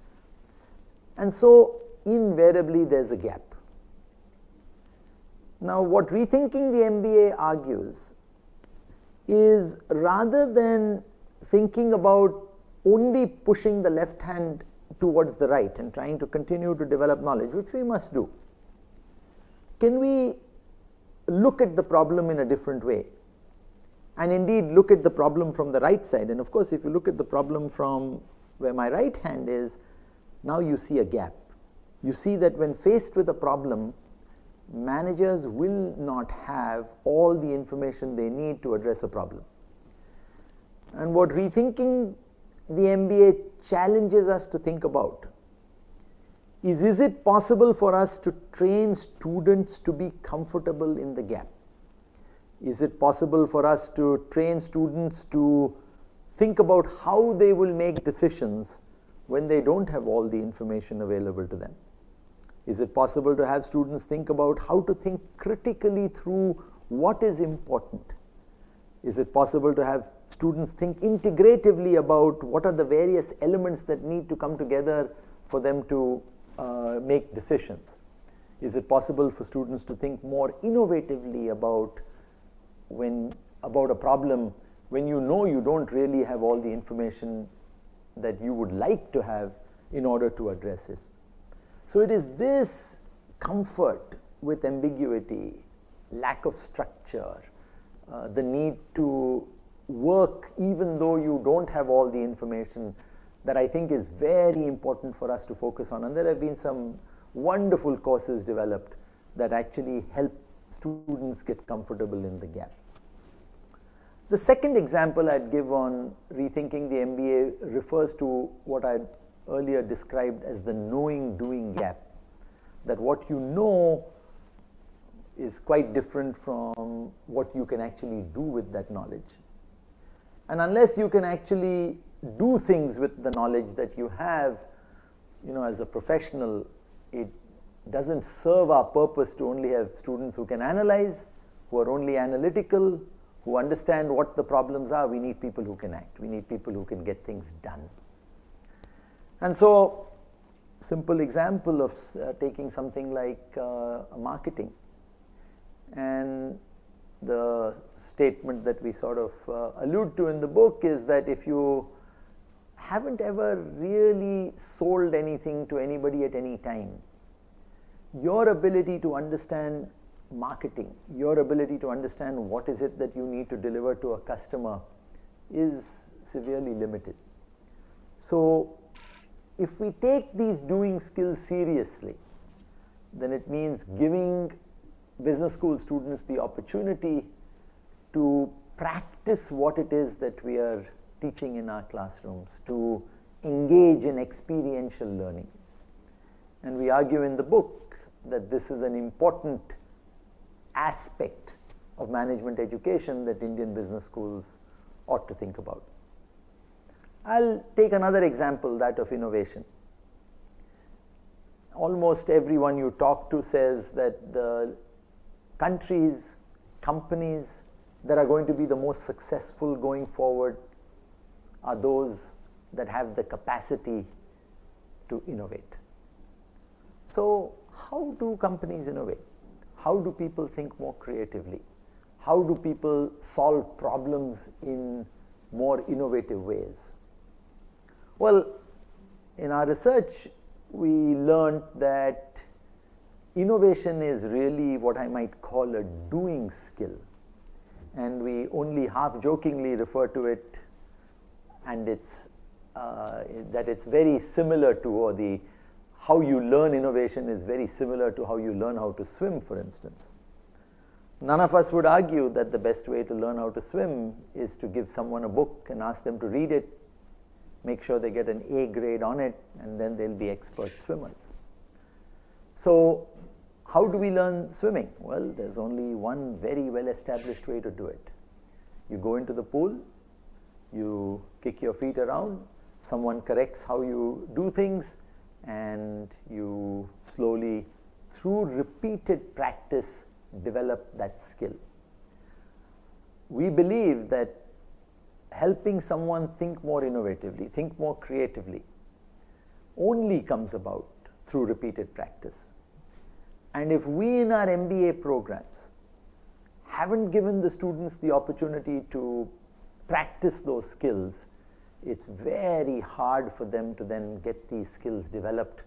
And so, invariably, there's a gap. Now, what Rethinking the MBA argues is, rather than thinking about only pushing the left hand towards the right and trying to continue to develop knowledge, which we must do, can we look at the problem in a different way? And indeed look at the problem from the right side. And of course, if you look at the problem from where my right hand is, now you see a gap. You see that when faced with a problem, managers will not have all the information they need to address a problem. And what Rethinking the MBA challenges us to think about is it possible for us to train students to be comfortable in the gap? Is it possible for us to train students to think about how they will make decisions when they don't have all the information available to them? Is it possible to have students think about how to think critically through what is important? Is it possible to have students think integratively about what are the various elements that need to come together for them to make decisions? Is it possible for students to think more innovatively about a problem when you know you don't really have all the information that you would like to have in order to address this? So it is this comfort with ambiguity, lack of structure, the need to work even though you don't have all the information, that I think is very important for us to focus on. And there have been some wonderful courses developed that actually help students get comfortable in the gap. The second example I'd give on rethinking the MBA refers to what I earlier described as the knowing-doing gap. That what you know is quite different from what you can actually do with that knowledge. And unless you can actually do things with the knowledge that you have, as a professional, it doesn't serve our purpose to only have students who can analyze, who are only analytical, who understand what the problems are. We need people who can act. We need people who can get things done. And so, simple example of taking something like marketing, and the statement that we sort of allude to in the book is that if you haven't ever really sold anything to anybody at any time, your ability to understand marketing, your ability to understand what is it that you need to deliver to a customer is severely limited. So if we take these doing skills seriously, then it means giving business school students the opportunity to practice what it is that we are teaching in our classrooms, to engage in experiential learning. And we argue in the book that this is an important aspect of management education that Indian business schools ought to think about. I'll take another example, that of innovation. Almost everyone you talk to says that the countries, companies that are going to be the most successful going forward are those that have the capacity to innovate. So how do companies innovate? How do people think more creatively? How do people solve problems in more innovative ways? Well, in our research, we learned that innovation is really what I might call a doing skill. And we only half-jokingly refer to it, and that it's very similar to, or how you learn innovation is very similar to how you learn how to swim, for instance. None of us would argue that the best way to learn how to swim is to give someone a book and ask them to read it, make sure they get an A grade on it, and then they'll be expert swimmers. So how do we learn swimming? Well, there's only one very well-established way to do it. You go into the pool, you kick your feet around, someone corrects how you do things, and you slowly, through repeated practice, develop that skill. We believe that helping someone think more innovatively, think more creatively, only comes about through repeated practice. And if we in our MBA programs haven't given the students the opportunity to practice those skills, it's very hard for them to then get these skills developed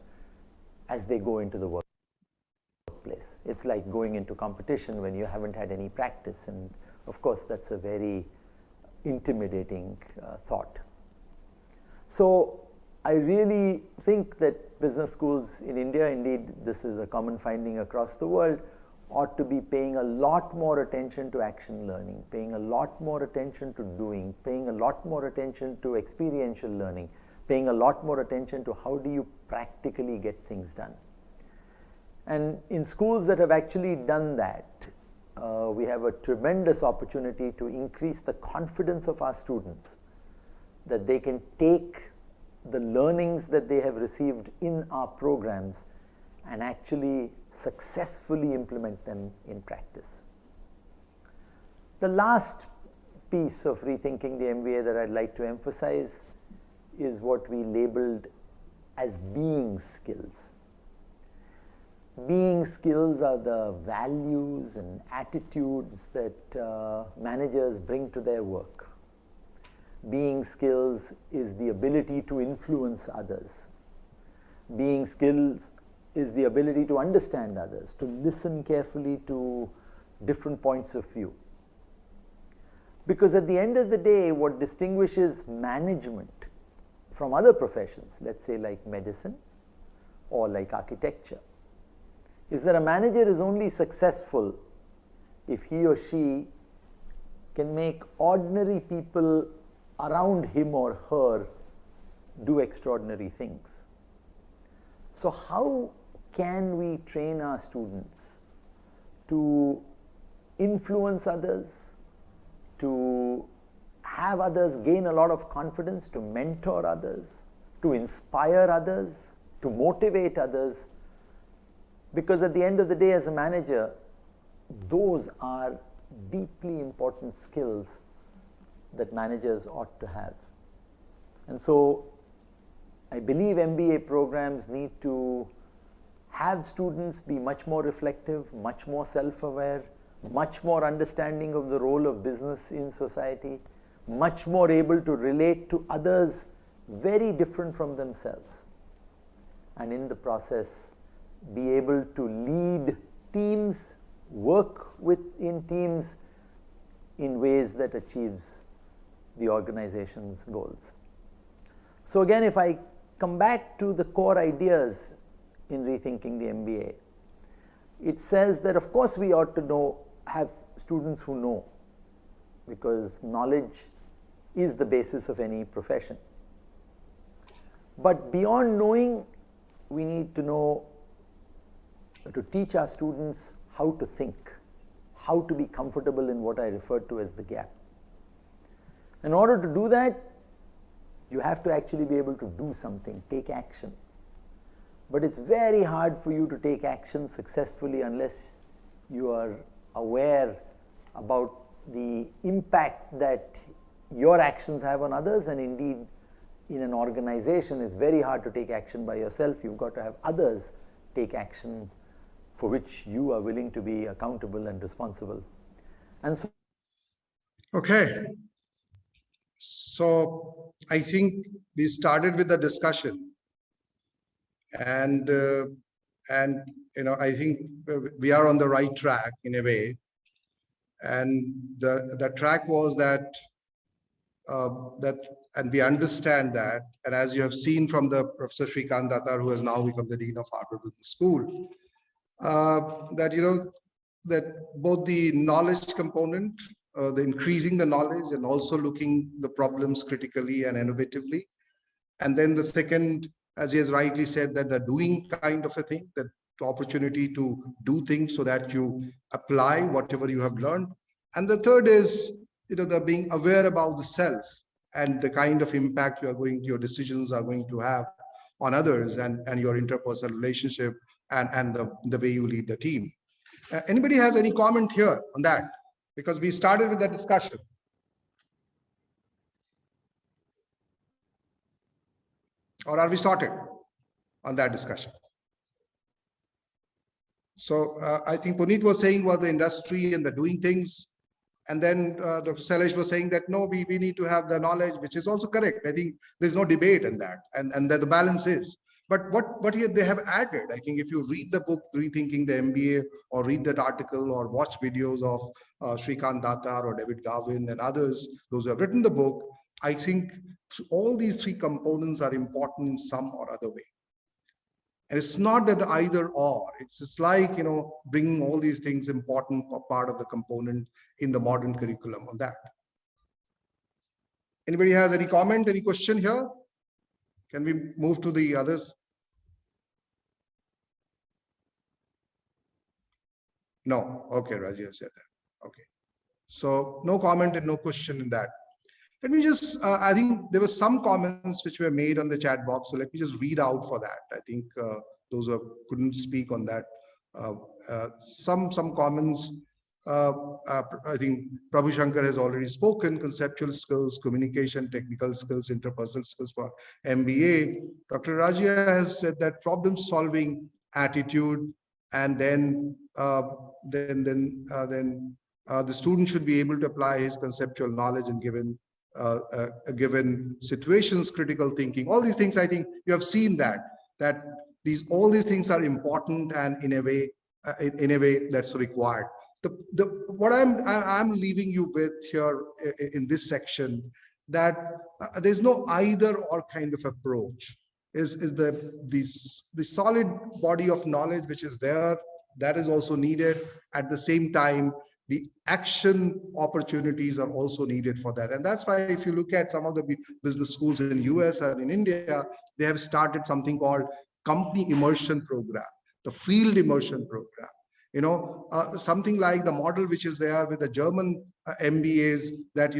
as they go into the workplace. It's like going into competition when you haven't had any practice, and of course that's a very intimidating thought. So I really think that business schools in India, indeed this is a common finding across the world, ought to be paying a lot more attention to action learning, paying a lot more attention to doing, paying a lot more attention to experiential learning, paying a lot more attention to how do you practically get things done. And in schools that have actually done that, we have a tremendous opportunity to increase the confidence of our students that they can take the learnings that they have received in our programs and actually successfully implement them in practice. The last piece of rethinking the MBA that I'd like to emphasize is what we labeled as being skills. Being skills are the values and attitudes that managers bring to their work. Being skills is the ability to influence others. Being skills is the ability to understand others, to listen carefully to different points of view. Because at the end of the day, what distinguishes management from other professions, let's say like medicine or like architecture, is that a manager is only successful if he or she can make ordinary people around him or her do extraordinary things. So how can we train our students to influence others, to have others gain a lot of confidence, to mentor others, to inspire others, to motivate others? Because at the end of the day, as a manager, those are deeply important skills that managers ought to have. And so I believe MBA programs need to have students be much more reflective, much more self-aware, much more understanding of the role of business in society, much more able to relate to others very different from themselves, and in the process be able to lead teams, work in teams in ways that achieves the organization's goals. So again, if I come back to the core ideas in rethinking the MBA, it says that of course we ought to have students who know, because knowledge is the basis of any profession. But beyond knowing, we need to know, to teach our students how to think, how to be comfortable in what I refer to as the gap. In order to do that, you have to actually be able to do something, take action. But it's very hard for you to take action successfully unless you are aware about the impact that your actions have on others. And indeed, in an organization, it's very hard to take action by yourself. You've got to have others take action for which you are willing to be accountable and responsible. And so, okay. So I think we started with the discussion, and I think we are on the right track in a way. And the track was that and we understand that, and as you have seen from the Professor Shrikant Datar, who has now become the Dean of Harvard Business School, that both the knowledge component, the increasing the knowledge, and also looking the problems critically and innovatively, and then the second, as he has rightly said, that the doing kind of a thing, that the opportunity to do things so that you apply whatever you have learned, and the third is the being aware about the self and the kind of impact your decisions are going to have on others, and your interpersonal relationship, and the way you lead the team. Anybody has any comment here on that? Because we started with that discussion. Or are we sorted on that discussion? So I think Puneet was saying about the industry and the doing things. And then Dr. Sailesh was saying that, no, we need to have the knowledge, which is also correct. I think there's no debate in that, and that the balance is. But what here they have added, I think if you read the book, Rethinking the MBA, or read that article, or watch videos of Shrikant Datar or David Garvin and others, those who have written the book, I think all these three components are important in some or other way. And it's not that the either or, it's just like, bringing all these things important for part of the component in the modern curriculum on that. Anybody has any comment, any question here? Can we move to the others? No. Okay, Raji has said that. Okay. So no comment and no question in that. Let me just, I think there were some comments which were made on the chat box. So let me just read out for that. I think those who couldn't speak on that. Some comments I think Prabhu Shankar has already spoken, conceptual skills, communication, technical skills, interpersonal skills for MBA. Dr. Rajia has said that problem solving attitude, and then the student should be able to apply his conceptual knowledge in given situations, critical thinking, all these things. I think you have seen that all these things are important, and in a way that's required. What I'm leaving you with here in this section, that there's no either or kind of approach. Is the solid body of knowledge which is there, that is also needed. At the same time, the action opportunities are also needed for that. And that's why if you look at some of the business schools in US and in India, they have started something called company immersion program, the field immersion program. Something like the model which is there with the German MBAs, that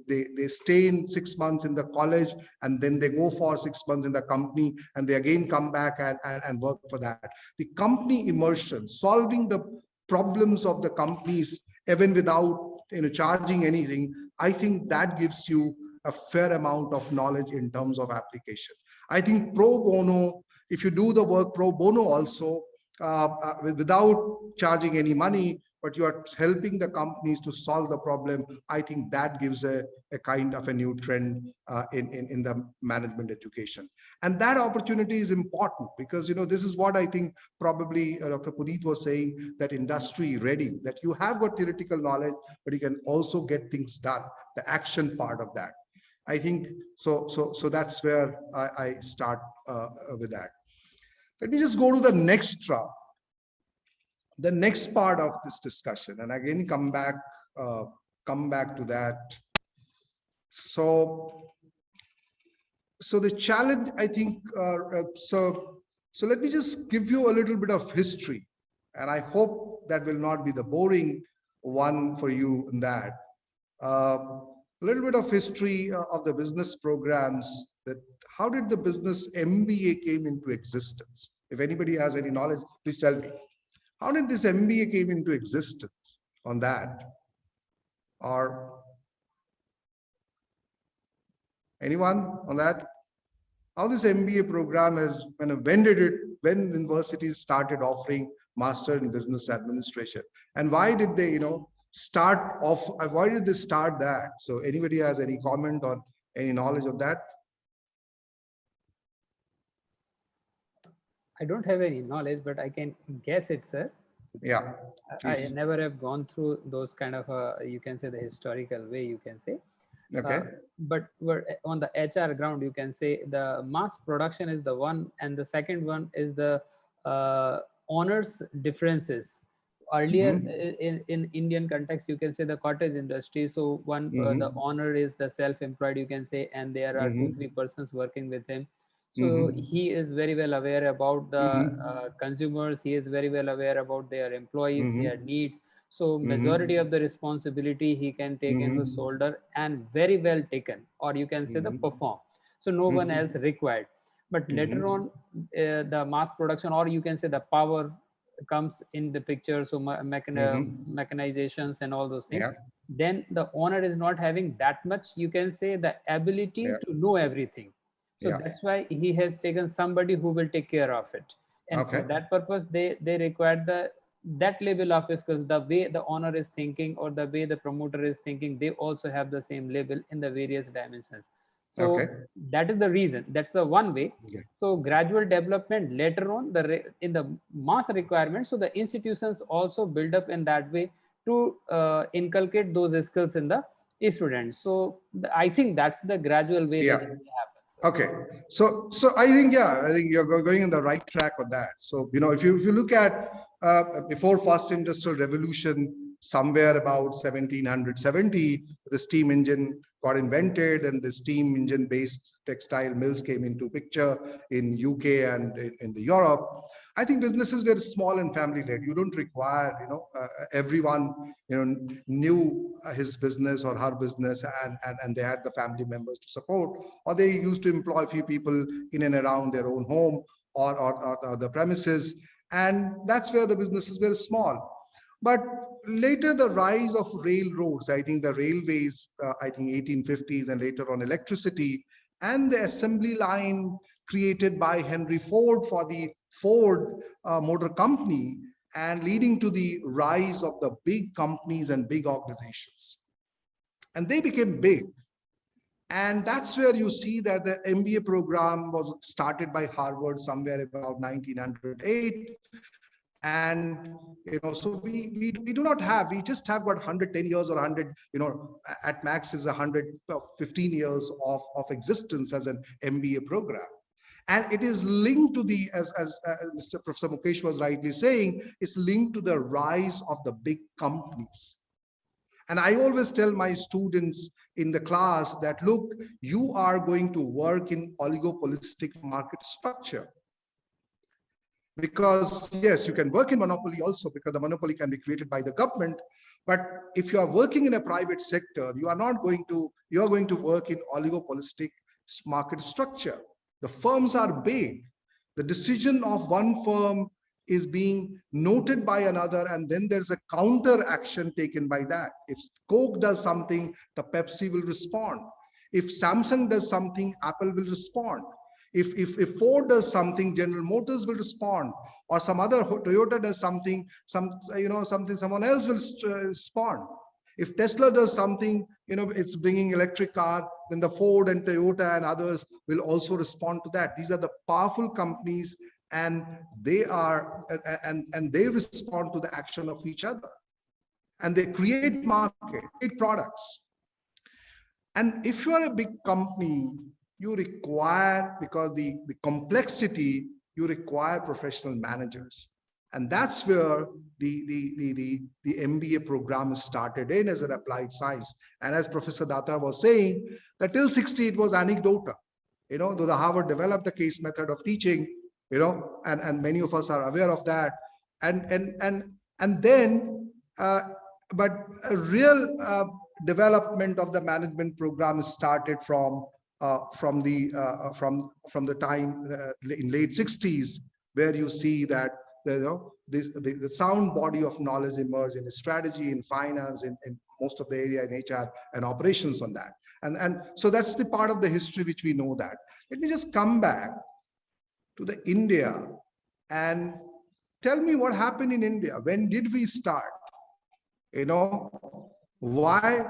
they stay in 6 months in the college, and then they go for 6 months in the company, and they again come back and work for that. The company immersion, solving the problems of the companies even without charging anything, I think that gives you a fair amount of knowledge in terms of application. I think pro bono, if you do the work pro bono also, without charging any money, but you are helping the companies to solve the problem, I think that gives a kind of a new trend in the management education. And that opportunity is important because, this is what I think probably Dr. Puneet was saying, that industry ready, that you have got theoretical knowledge, but you can also get things done, the action part of that. I think, so that's where I start with that. Let me just go to the next part of this discussion, and again come back to that. So the challenge, I think, so let me just give you a little bit of history, and I hope that will not be the boring one for you in that. A little bit of history of the business programs, that how did the business MBA came into existence? If anybody has any knowledge, please tell me. How did this MBA came into existence on that? Or anyone on that? How this MBA program is, when universities started offering master in business administration, and why did they, start off? Why did they start that? So anybody has any comment or any knowledge of that? I don't have any knowledge, but I can guess it, sir. Yeah. I never have gone through those kind of, you can say the historical way, you can say. Okay. But we're on the HR ground, you can say the mass production is the one, and the second one is the honors differences. Earlier in Indian context, you can say the cottage industry. So one, the honor is the self-employed, you can say, and there are 2-3 persons working with him. So he is very well aware about the consumers. He is very well aware about their employees, their needs. So majority of the responsibility he can take in his shoulder, and very well taken, or you can say the perform. So no one else required. But later on, the mass production, or you can say the power comes in the picture. So mechanizations and all those things. Yeah. Then the owner is not having that much, you can say, the ability to know everything. So that's why he has taken somebody who will take care of it. And for that purpose, they require that level of skills. The way the owner is thinking or the way the promoter is thinking, they also have the same level in the various dimensions. So that is the reason. That's the one way. So gradual development later on, in the mass requirement. So the institutions also build up in that way to inculcate those skills in the students. So I think that's the gradual way that it happens. Okay, so I think you're going in the right track on that. So if you look at before first industrial revolution, somewhere about 1770, the steam engine got invented, and the steam engine based textile mills came into picture in UK and in the Europe. I think businesses were small and family led. You don't require everyone knew his business or her business, and they had the family members to support, or they used to employ a few people in and around their own home or the premises, and that's where the businesses were small. But later the rise of railroads, I think the railways, I think 1850s, and later on electricity, and the assembly line created by Henry Ford for the Ford Motor Company, and leading to the rise of the big companies and big organizations. And they became big. And that's where you see that the MBA program was started by Harvard somewhere about 1908. And, so we do not have, we just have got 110 years or 100, at max is 115 years of existence as an MBA program. And it is linked to the, as Mr. Professor Mukesh was rightly saying, it's linked to the rise of the big companies. And I always tell my students in the class that, look, you are going to work in oligopolistic market structure. Because yes, you can work in monopoly also, because the monopoly can be created by the government. But if you are working in a private sector, you are going to work in oligopolistic market structure. The firms are big. The decision of one firm is being noted by another, and then there's a counter action taken by that. If Coke does something, the Pepsi will respond. If Samsung does something, Apple will respond. If Ford does something, General Motors will respond, or some other Toyota does something, someone else will respond. If Tesla does something, it's bringing electric car, then the Ford and Toyota and others will also respond to that. These are the powerful companies, and they are and they respond to the action of each other, and they create market, create products. And if you are a big company, you require, because the complexity, you require professional managers. And that's where the MBA program started in as an applied science. And as Professor Datta was saying, that till 60 it was anecdotal. Though the Harvard developed the case method of teaching, and many of us are aware of that. And then, but a real development of the management program started from the time in late 60s, where you see that the sound body of knowledge emerged in strategy, in finance, in most of the area, in HR and operations on that. And so that's the part of the history which we know that. Let me just come back to the India and tell me what happened in India. When did we start? Why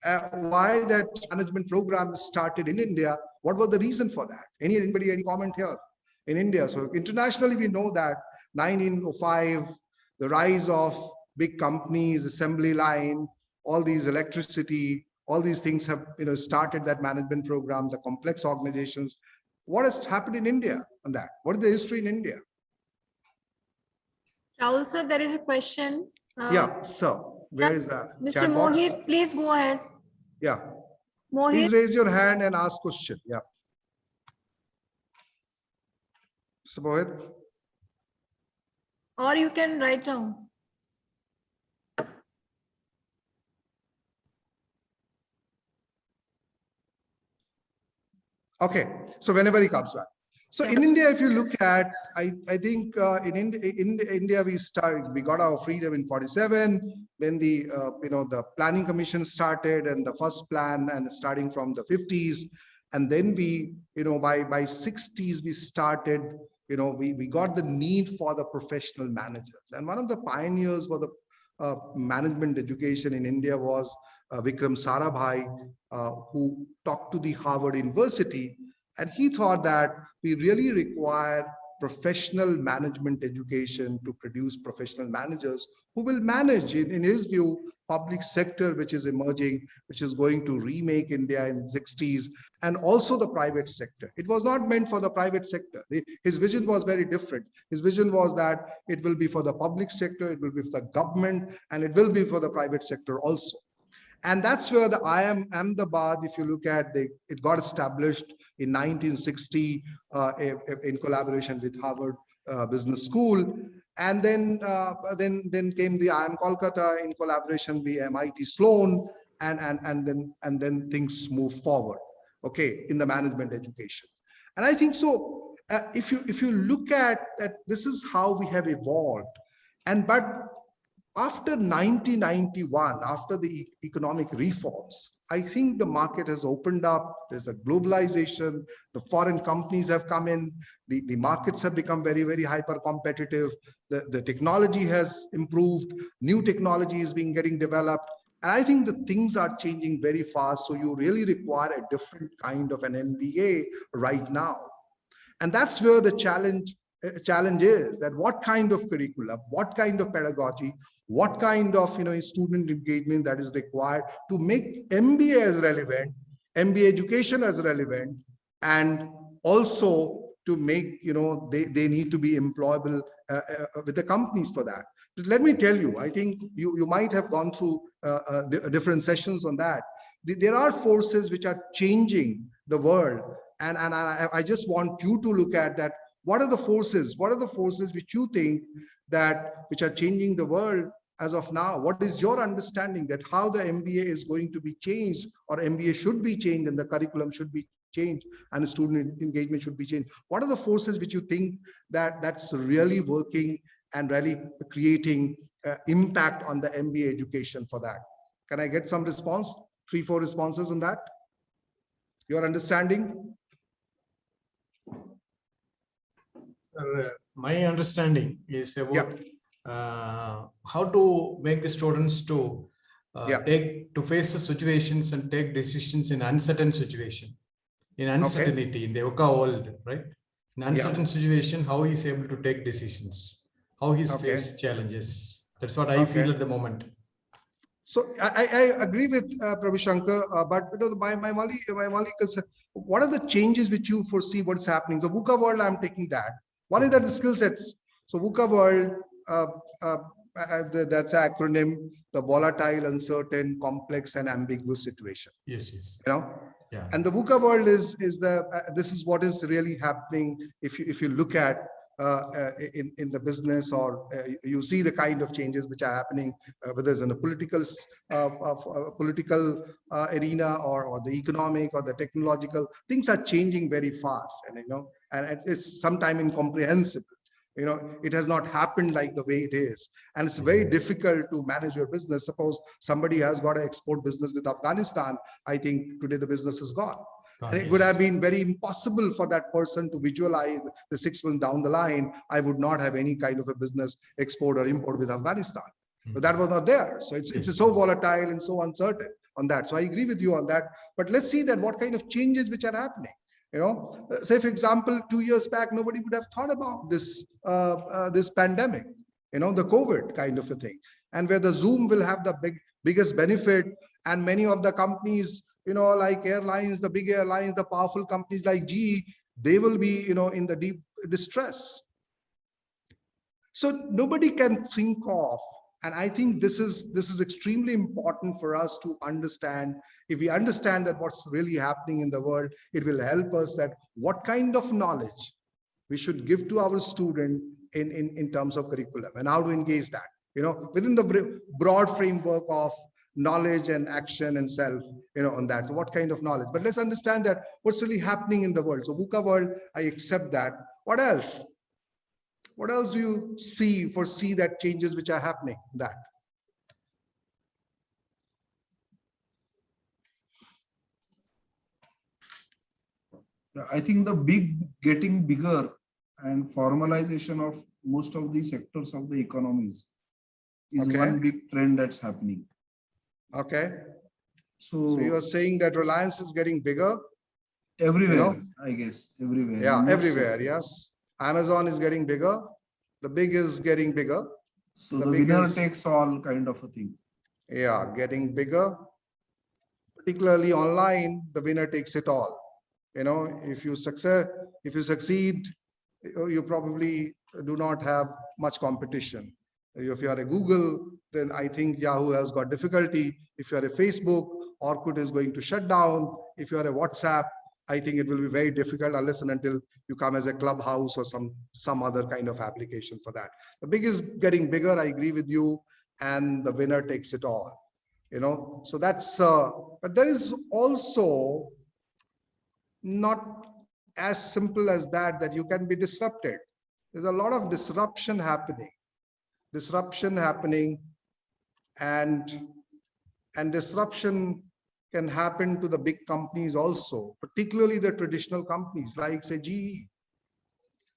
that management program started in India? What was the reason for that? Anybody, any comment here? In India, so internationally we know that 1905, the rise of big companies, assembly line, all these electricity, all these things have started that management program, the complex organizations. What has happened in India on that? What is the history in India? Rahul sir, there is a question. Yeah, so where is that? Mr. Chat box? Mohit, please go ahead. Yeah. Mohit. Please raise your hand and ask question. Yeah. Mr. Mohit. Or you can write down. Okay, so whenever he comes back. So in India, if you look at, I think in India we got our freedom in 47. Then the planning commission started, and the first plan, and starting from the 50s, and then we by 60s we started. We got the need for the professional managers, and one of the pioneers for the management education in India was Vikram Sarabhai, who talked to the Harvard University, and he thought that we really require professional management education to produce professional managers who will manage, in his view, public sector, which is emerging, which is going to remake India in the 60s, and also the private sector. It was not meant for the private sector. His vision was very different. His vision was that it will be for the public sector, it will be for the government, and it will be for the private sector also. And that's where the IIM Ahmedabad, if you look at, it got established in 1960 in collaboration with Harvard Business School. And then came the IIM Kolkata in collaboration with MIT Sloan, and then things move forward, okay, in the management education. And I think so, if you look at that, this is how we have evolved. But After 1991, after the economic reforms, I think the market has opened up. There's a globalization. The foreign companies have come in. The markets have become very, very hyper competitive. The technology has improved. New technology is being getting developed. And I think the things are changing very fast. So you really require a different kind of an MBA right now. And that's where the challenge is, that what kind of curriculum, what kind of pedagogy, what kind of student engagement that is required to make MBA as relevant, MBA education as relevant, and also to make they need to be employable with the companies for that. But let me tell you, I think you might have gone through different sessions on that. There are forces which are changing the world, and I just want you to look at that. What are the forces? What are the forces which you think which are changing the world as of now? What is your understanding that how the MBA is going to be changed, or MBA should be changed, and the curriculum should be changed, and student engagement should be changed? What are the forces which you think that's really working and really creating impact on the MBA education for that? Can I get some response? 3-4 responses on that? Your understanding? Sir, my understanding is about how to make the students to face the situations and take decisions in uncertain situation, in uncertainty, in the VUCA world, right? In uncertain situation, how he is able to take decisions, how he face challenges. That's what I feel at the moment. So I agree with Prabhu Shankar, but my only concern, what are the changes which you foresee what's happening? The VUCA world, I'm taking that. One is that the skill sets. So VUCA world, that's an acronym, the volatile, uncertain, complex, and ambiguous situation. Yes, yes. Yeah. And the VUCA world is this is what is really happening. If you look at in the business, or you see the kind of changes which are happening, whether it's in a political arena, or the economic or the technological, things are changing very fast, and it's sometimes incomprehensible. It has not happened like the way it is, and it's very difficult to manage your business. Suppose somebody has got an export business with Afghanistan, I think today the business is gone. And it would have been very impossible for that person to visualize the 6 months down the line, I would not have any kind of a business export or import with Afghanistan. But that was not there. So it's so volatile and so uncertain on that. So I agree with you on that. But let's see that what kind of changes which are happening. Say for example, 2 years back, nobody would have thought about this this pandemic, the COVID kind of a thing, and where the Zoom will have the biggest benefit, and many of the companies, like airlines, the big airlines, the powerful companies like GE, they will be, in the deep distress. So nobody can think of, and I think this is extremely important for us to understand. If we understand that what's really happening in the world, it will help us that what kind of knowledge we should give to our student in terms of curriculum, and how to engage that, within the broad framework of knowledge and action and self, on that. So what kind of knowledge? But let's understand that what's really happening in the world. So VUCA world, I accept that. What else? What else do you foresee that changes which are happening? That I think the getting bigger and formalization of most of the sectors of the economies is one big trend that's happening. Okay. So you are saying that Reliance is getting bigger? Everywhere, I guess, everywhere. Yeah, everywhere, yes. Amazon is getting bigger. The big is getting bigger. So the winner takes all kind of a thing. Yeah, getting bigger. Particularly online, the winner takes it all. If you succeed, you probably do not have much competition. If you are a Google, then I think Yahoo has got difficulty. If you are a Facebook, Orkut is going to shut down. If you are a WhatsApp, I think it will be very difficult unless and until you come as a Clubhouse or some other kind of application for that. The big is getting bigger, I agree with you, and the winner takes it all. So that's, but there is also not as simple as that you can be disrupted. There's a lot of disruption happening. and disruption can happen to the big companies also, particularly the traditional companies like, say, GE.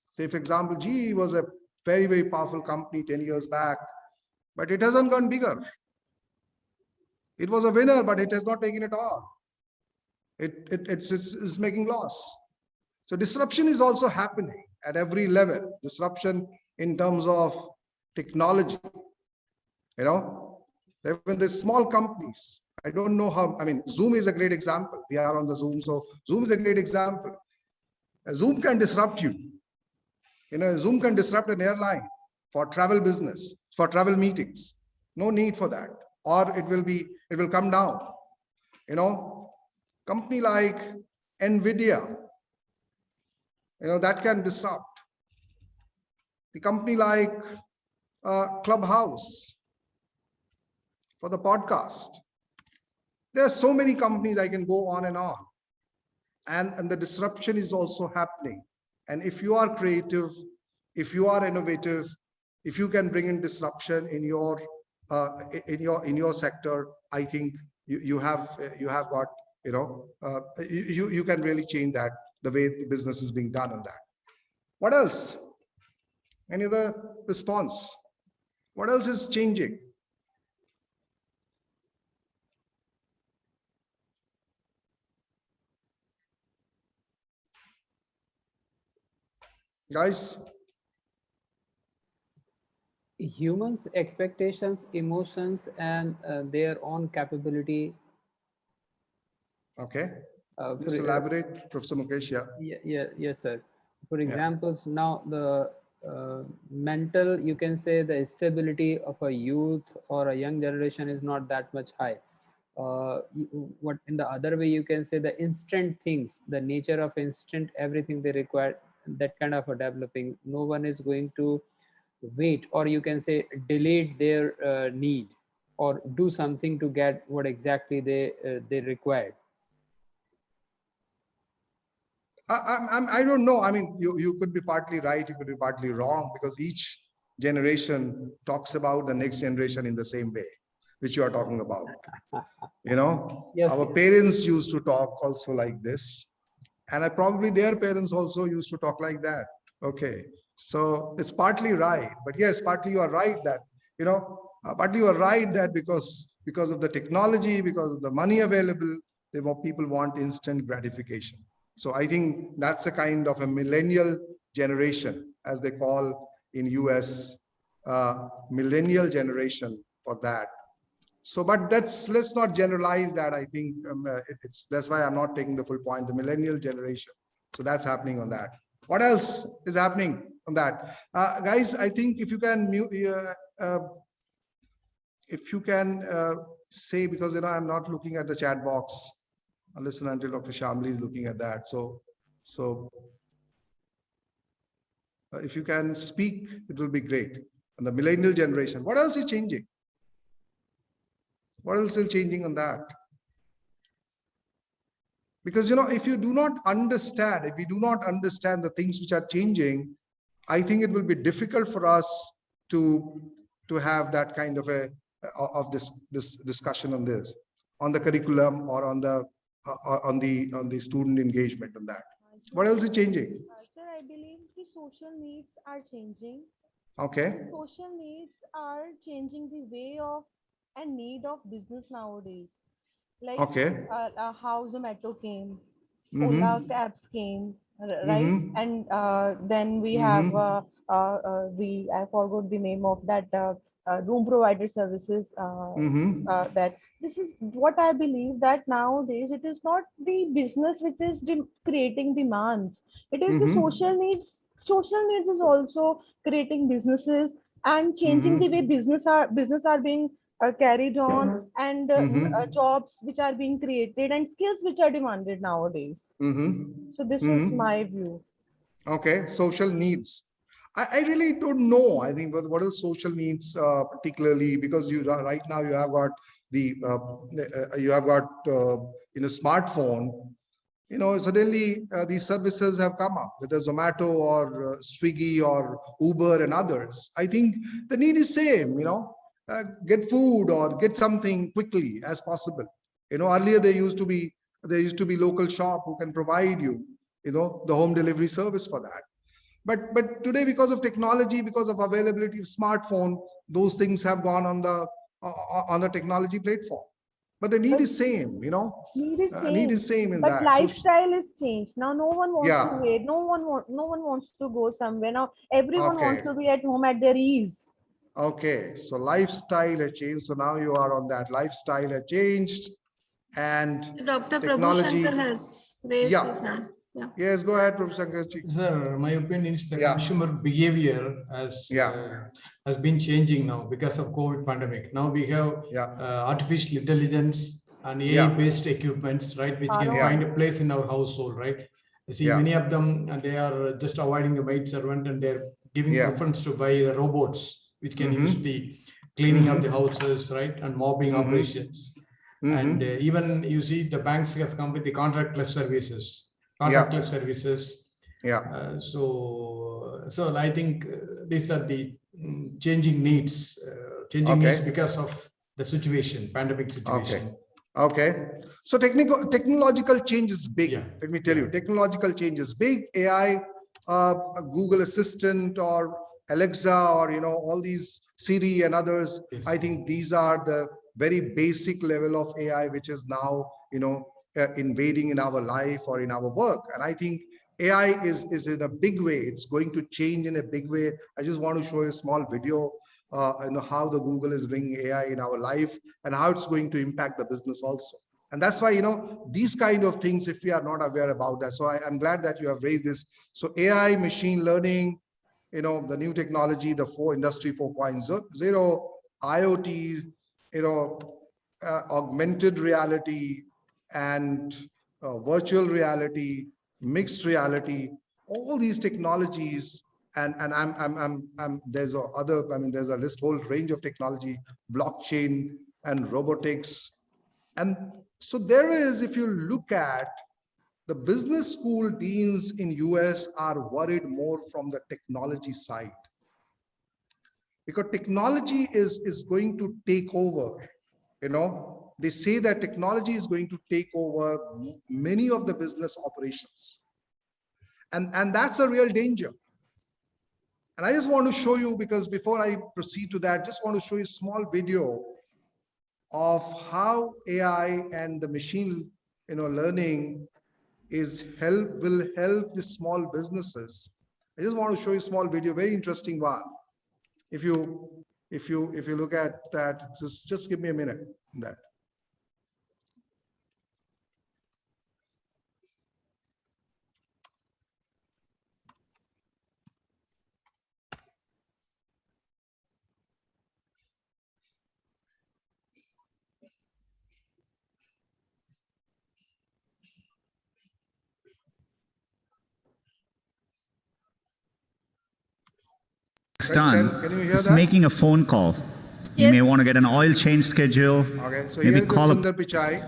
Say, for example, GE was a very, very powerful company 10 years back, but it hasn't gone bigger. It was a winner, but it has not taken it all. It's making loss. So disruption is also happening at every level. Disruption in terms of technology. You know, even the small companies. I don't know how, I mean, Zoom is a great example. We are on the Zoom, so Zoom is a great example. Zoom can disrupt you. You know, Zoom can disrupt an airline for travel business, for travel meetings. No need for that. Or it will come down. You know, company like NVIDIA, you know, that can disrupt. The company like Clubhouse for the podcast. There are so many companies, I can go on and on. And the disruption is also happening. And if you are creative, if you are innovative, if you can bring in disruption in your sector, I think you have got, you know, you can really change that, the way the business is being done on that. What else? Any other response? What else is changing? Guys? Humans' expectations, emotions, and their own capability. Okay. Just elaborate, Professor Mukesh. Yes, sir. For examples, now the mental, you can say the stability of a youth or a young generation is not that much high. What in the other way, you can say the instant things, the nature of instant, everything they require, that kind of a developing. No one is going to wait, or you can say delete their need or do something to get what exactly they required. I don't know. I mean, you could be partly right, you could be partly wrong, because each generation talks about the next generation in the same way, which you are talking about. You know, our parents used to talk also like this, and probably their parents also used to talk like that. Okay, so it's partly right, but yes, partly you are right that, you know, partly you are right that because of the technology, because of the money available, people want instant gratification. So I think that's a kind of a millennial generation, as they call in US, millennial generation for that. So, but let's not generalize that. I think that's why I'm not taking the full point, the millennial generation. So that's happening on that. What else is happening on that? Guys, I think if you can say, because, you know, I'm not looking at the chat box. I'll listen until Dr. Shamli is looking at that. So if you can speak, it will be great. And the millennial generation, what else is changing? What else is changing on that? Because, you know, if you do not understand, if we do not understand the things which are changing, I think it will be difficult for us to have that kind of this discussion on this, on the curriculum, or on the student engagement on that. What else is changing? Sir, I believe the social needs are changing. Okay. Social needs are changing the way of and need of business nowadays. Like how Zomato came, Ola cabs came, right? And then we have I forgot the name of that room provider services. That this is what I believe, that nowadays it is not the business which is creating demands. It is the social needs. Social needs is also creating businesses and changing the way business are being carried on, and jobs which are being created and skills which are demanded nowadays. So this is my view. Okay, social needs. I really don't know. I think what is social needs particularly, because right now you have got in a smartphone. You know, suddenly these services have come up, whether Zomato or Swiggy or Uber and others. I think the need is same, you know. get food or get something quickly as possible. Earlier there used to be local shop who can provide you, the home delivery service for that. But today, because of technology, because of availability of smartphone, those things have gone on the technology platform. But the need is same, need is same in but that. lifestyle is changed now. No one wants Yeah. to wait. No one wants to go somewhere now. Everyone Okay. wants to be at home at their ease. Okay, so lifestyle has changed. So now you are on that. Lifestyle has changed, and Dr. Prabhu technology. Shankar has raised Yeah. his hand. Yeah. Yes, go ahead, Professor Shankarji. Sir, my opinion is the consumer behavior has been changing now because of COVID pandemic. Now we have artificial intelligence and AI-based equipments, right, which can find a place in our household, right? You see, many of them, they are just avoiding the maid servant, and they're giving preference to buy the robots, which can use the cleaning of the houses, right, and mopping operations. And even you see the banks have come with the contactless services. So I think these are the changing needs because of the situation, pandemic situation. Okay. So technological change is big. Let me tell you, technological change is big. AI, Google Assistant or Alexa, or all these Siri and others. I think these are the very basic level of AI, which is now invading in our life or in our work. And I think AI is in a big way. It's going to change in a big way. I just want to show you a small video, how the Google is bringing AI in our life and how it's going to impact the business also. And that's why, these kind of things, if we are not aware about that. So I'm glad that you have raised this. So AI, machine learning, the new technology, the Industry 4.0, IoT, augmented reality and virtual reality, mixed reality, all these technologies, and there's there's a whole range of technology, blockchain and robotics. And so there is, if you look at the business school deans in US are worried more from the technology side, because technology is going to take over. They say that technology is going to take over many of the business operations, and that's a real danger. And I just want to show you, because before I proceed to that, just want to show you a small video of how AI and the machine learning will help the small businesses. I just want to show you a small video, very interesting one. If you look at that, just give me a minute on that. Done can you hear is that? making a phone call. You may want to get an oil change schedule. Okay, so maybe here is call Sundar Pichai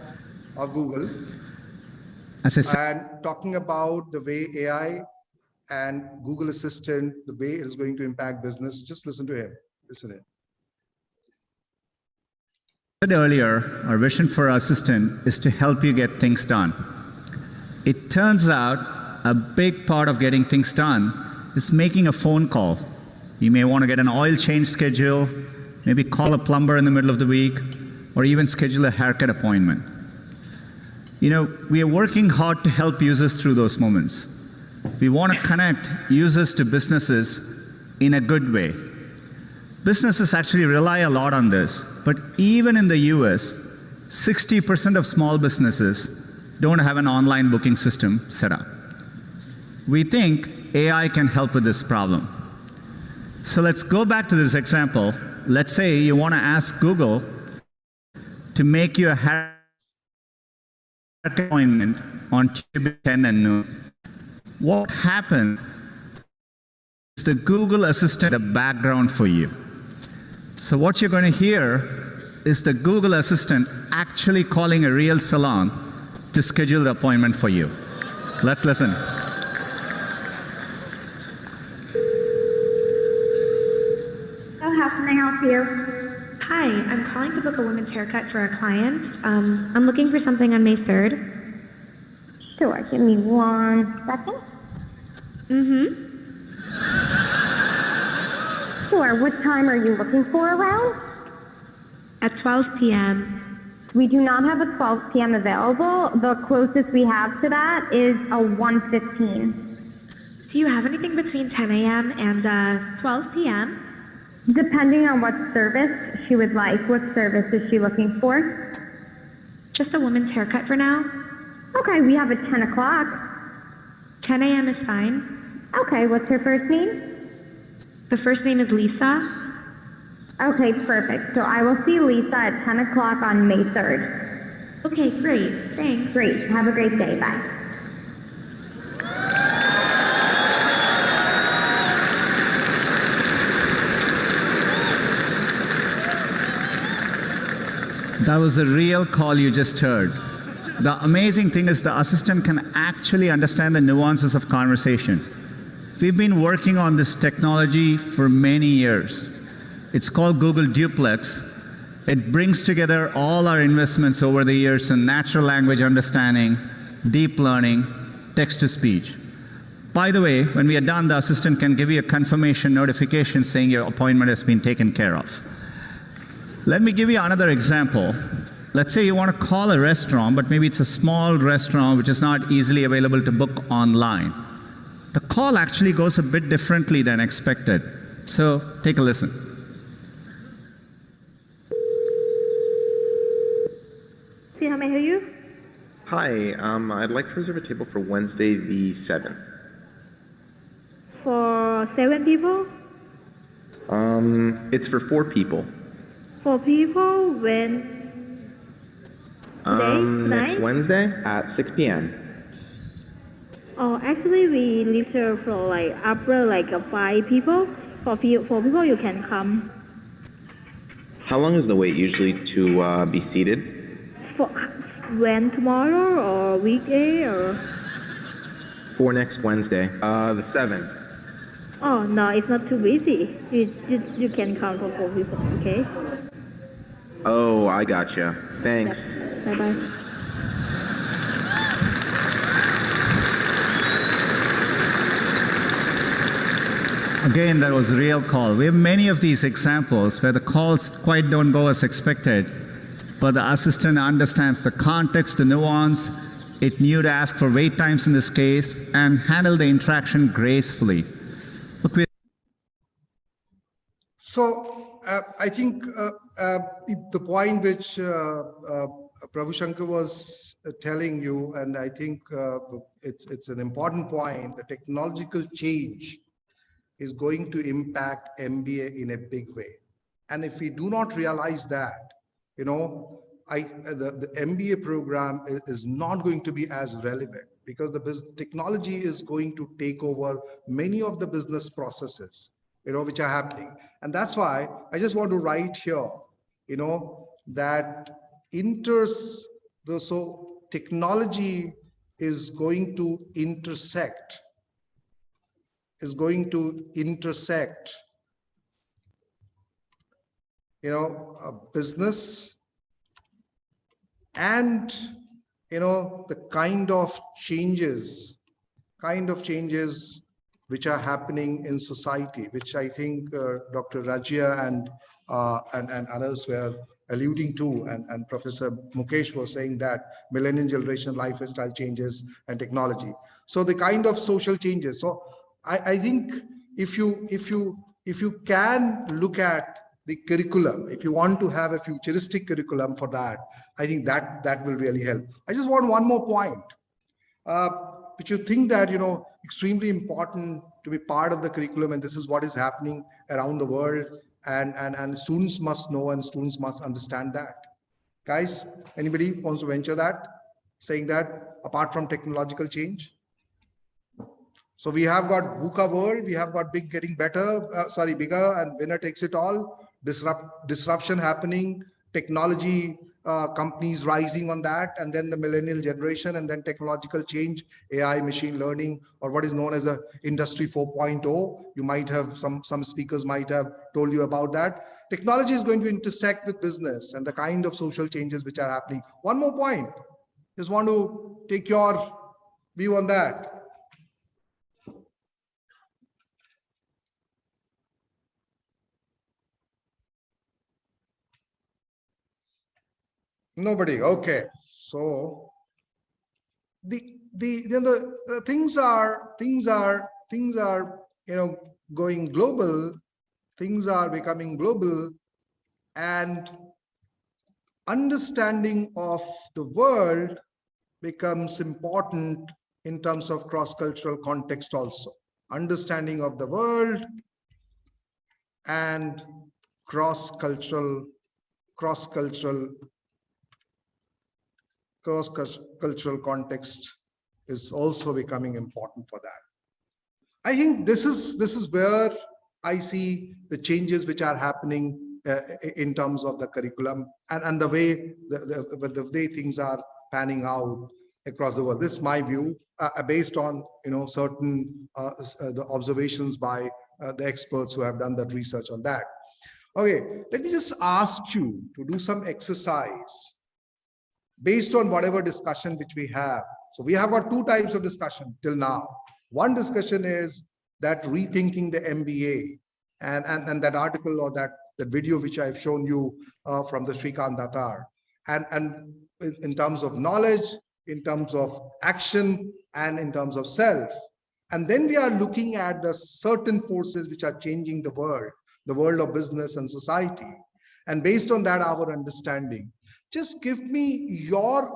of Google, and talking about the way AI and Google Assistant, the way it is going to impact business. Just listen to him. Listen in. I said earlier, our vision for our assistant is to help you get things done. It turns out a big part of getting things done is making a phone call. You may want to get an oil change schedule, maybe call a plumber in the middle of the week, or even schedule a haircut appointment. We are working hard to help users through those moments. We want to connect users to businesses in a good way. Businesses actually rely a lot on this, but even in the US, 60% of small businesses don't have an online booking system set up. We think AI can help with this problem. So let's go back to this example. Let's say you want to ask Google to make you a haircut appointment on Tuesday 10 and noon. What happens is the Google Assistant in the background for you. So what you're going to hear is the Google Assistant actually calling a real salon to schedule the appointment for you. Let's listen. How can I help you? book a women's haircut for a client. I'm looking for something on May 3rd. Sure, give me 1 second. Sure, what time are you looking for around? At 12 p.m. We do not have a 12 p.m. available. The closest we have to that is a 1:15. Do you have anything between 10 a.m. and 12 p.m.? Depending on what service she would like. What service is she looking for? Just a woman's haircut for now. Okay, we have a 10 o'clock. 10 a.m. is fine. Okay, what's her first name? The first name is Lisa. Okay, perfect. So I will see Lisa at 10 o'clock on May 3rd. Okay, great. Thanks. Great. Have a great day. Bye. That was a real call you just heard. The amazing thing is the assistant can actually understand the nuances of conversation. We've been working on this technology for many years. It's called Google Duplex. It brings together all our investments over the years in natural language understanding, deep learning, text-to-speech. By the way, when we are done, the assistant can give you a confirmation notification saying your appointment has been taken care of. Let me give you another example. Let's say you want to call a restaurant, but maybe it's a small restaurant which is not easily available to book online. The call actually goes a bit differently than expected. So take a listen. See how may I hear you? Hi, I'd like to reserve a table for Wednesday the 7th. For 7 people? It's for 4 people. 4 people? When? Today? Next Tonight? Wednesday at 6 p.m. Oh, actually we leave here for like after like 5 people. For 4 people you can come. How long is the wait usually to be seated? For when, tomorrow or weekday or? For next Wednesday, the 7th. Oh no, it's not too busy. You can come for 4 people, okay? Oh, I gotcha. Thanks. Bye bye. Again, that was a real call. We have many of these examples where the calls quite don't go as expected, but the assistant understands the context, the nuance. It knew to ask for wait times in this case and handle the interaction gracefully. Look, So I think the point which Prabhu Shankar was telling you, and I think it's an important point, the technological change is going to impact MBA in a big way. And if we do not realize that, you know, the MBA program is not going to be as relevant because the technology is going to take over many of the business processes, you know, which are happening. And that's why I just want to write here, you know, that so technology is going to intersect, you know, a business and, you know, the kind of changes which are happening in society, which I think Dr. Rajia and others were alluding to, and Professor Mukesh was saying that millennial generation lifestyle changes and technology. So the kind of social changes. So I think if you can look at the curriculum, if you want to have a futuristic curriculum for that, I think that will really help. I just want one more point, which you think that, you know, extremely important to be part of the curriculum, and this is what is happening around the world, and students must know and students must understand that. Guys, anybody wants to venture that, saying that apart from technological change? So we have got VUCA world, we have got big getting better, bigger, and winner takes it all, disruption happening, technology companies rising on that, and then the millennial generation, and then technological change, AI, machine learning, or what is known as a industry 4.0. You might have some speakers might have told you about that. Technology is going to intersect with business and the kind of social changes which are happening. One more point, just want to take your view on that. Nobody. Okay. So things are going global. Things are becoming global, and understanding of the world becomes important in terms of cross-cultural context also. Understanding of the world and cross-cultural context is also becoming important for that. I think this is where I see the changes which are happening in terms of the curriculum and the way the way things are panning out across the world. This is my view based on certain the observations by the experts who have done that research on that. Okay, let me just ask you to do some exercise based on whatever discussion which we have. So we have got two types of discussion till now. One discussion is that rethinking the MBA and that article or that video which I've shown you from the Srikant Datar, and in terms of knowledge, in terms of action, and in terms of self. And then we are looking at the certain forces which are changing the world of business and society. And based on that, our understanding. Just give me your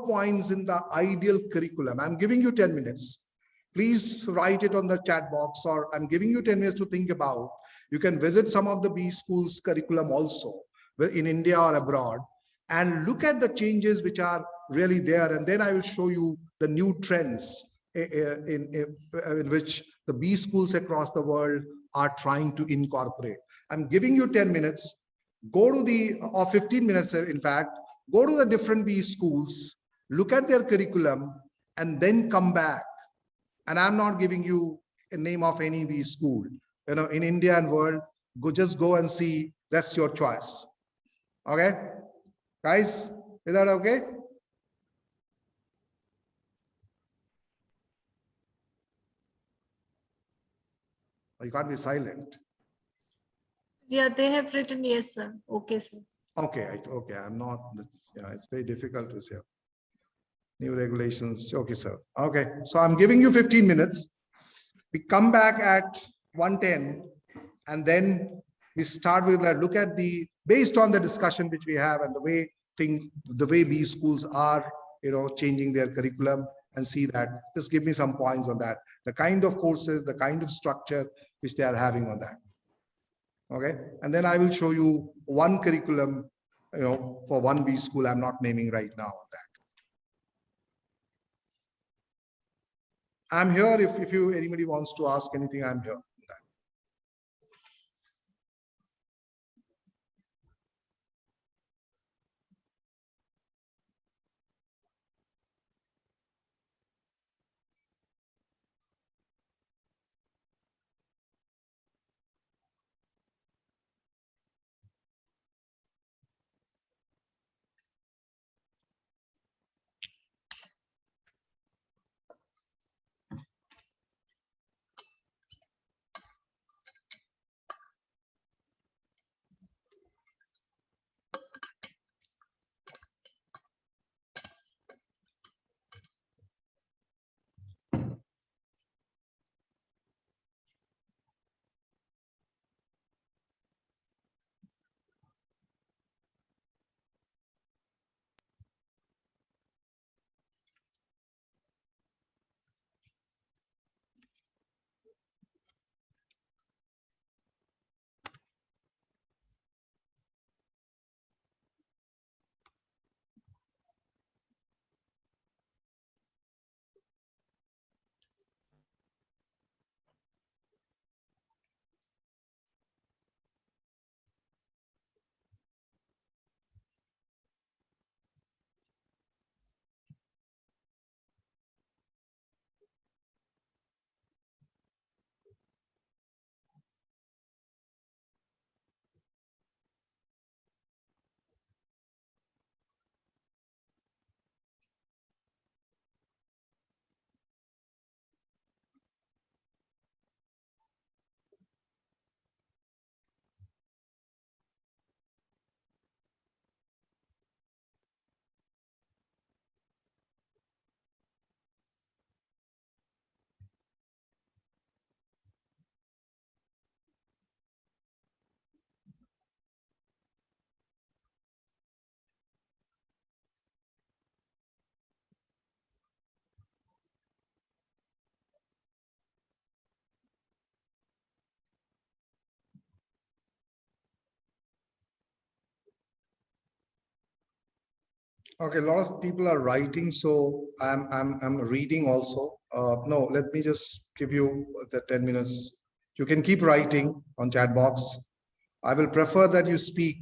points in the ideal curriculum. I'm giving you 10 minutes. Please write it on the chat box, or I'm giving you 10 minutes to think about. You can visit some of the B schools curriculum also in India or abroad and look at the changes which are really there. And then I will show you the new trends in which the B schools across the world are trying to incorporate. I'm giving you 10 minutes. Go to the, or 15 minutes in fact, go to the different B schools, look at their curriculum, and then come back. And I'm not giving you a name of any B school. In India and world, just go and see. That's your choice. Okay, guys, is that okay? You can't be silent. Yeah, they have written yes, sir. Okay, sir. Okay, okay. I'm not. Yeah, it's very difficult to say. New regulations. Okay, sir. Okay, so I'm giving you 15 minutes. We come back at 1:10, and then we start with that. Look at based on the discussion which we have and the way B schools are, changing their curriculum, and see that. Just give me some points on that. The kind of courses, the kind of structure which they are having on that. Okay, and then I will show you one curriculum, for one B school. I'm not naming right now on that. I'm here if anybody wants to ask anything. I'm here. Okay, a lot of people are writing, so I'm reading also. No, let me just give you the 10 minutes. You can keep writing on chat box. I will prefer that you speak,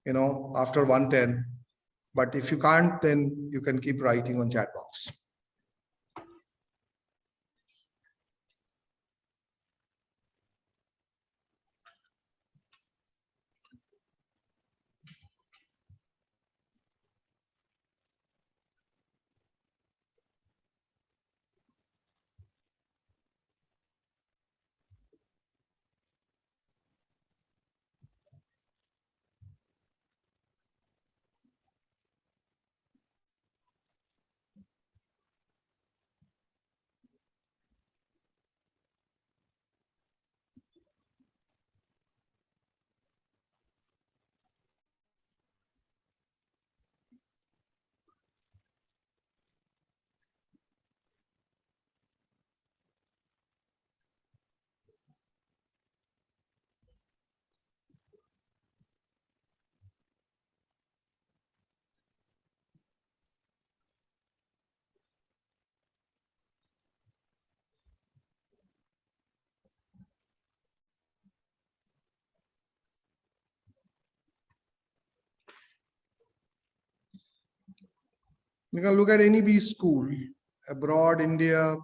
after 110. But if you can't, then you can keep writing on chat box. You can look at any B school abroad, India,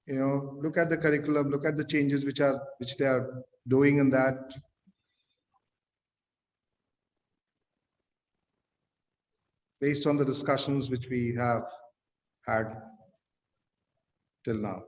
look at the curriculum, look at the changes which they are doing in that. Based on the discussions which we have had till now.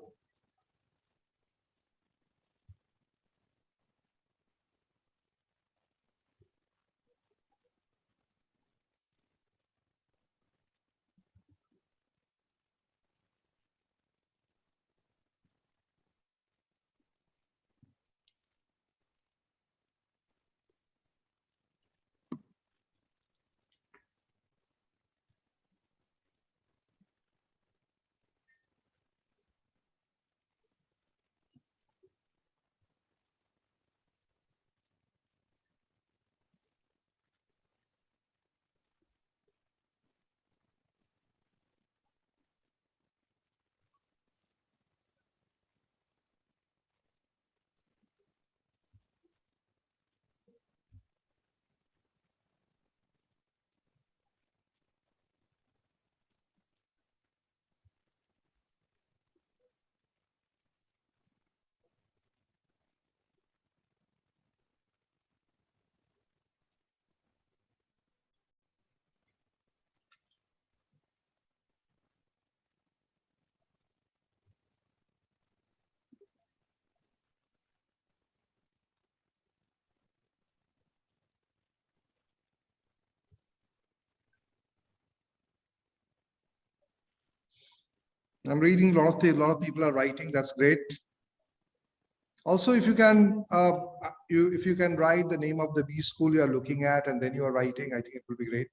I'm reading a lot of people are writing. That's great. Also, if you can write the name of the B school you are looking at and then you are writing, I think it will be great.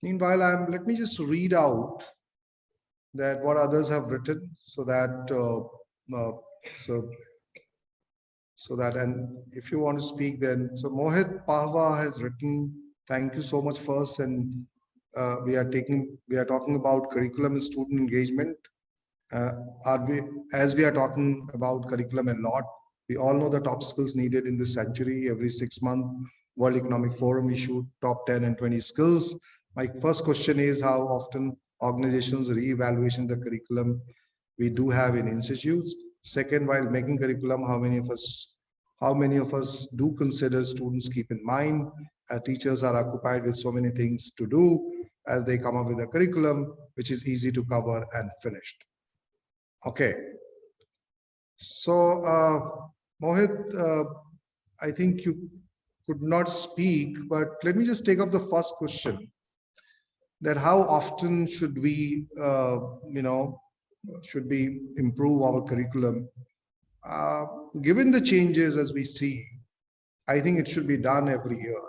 Meanwhile, let me just read out that what others have written, so that and if you want to speak, then Mohit Pahwa has written, thank you so much first, and we are talking about curriculum and student engagement. As we are talking about curriculum a lot, we all know the top skills needed in this century. Every 6 months, World Economic Forum issued top 10 and 20 skills. My first question is, how often organizations re-evaluation the curriculum we do have in institutes? Second, while making curriculum, how many of us do consider students keep in mind? Teachers are occupied with so many things to do as they come up with a curriculum which is easy to cover and finished. Okay. So, Mohit, I think you could not speak, but let me just take up the first question, that how often should we, should we improve our curriculum? Given the changes as we see, I think it should be done every year.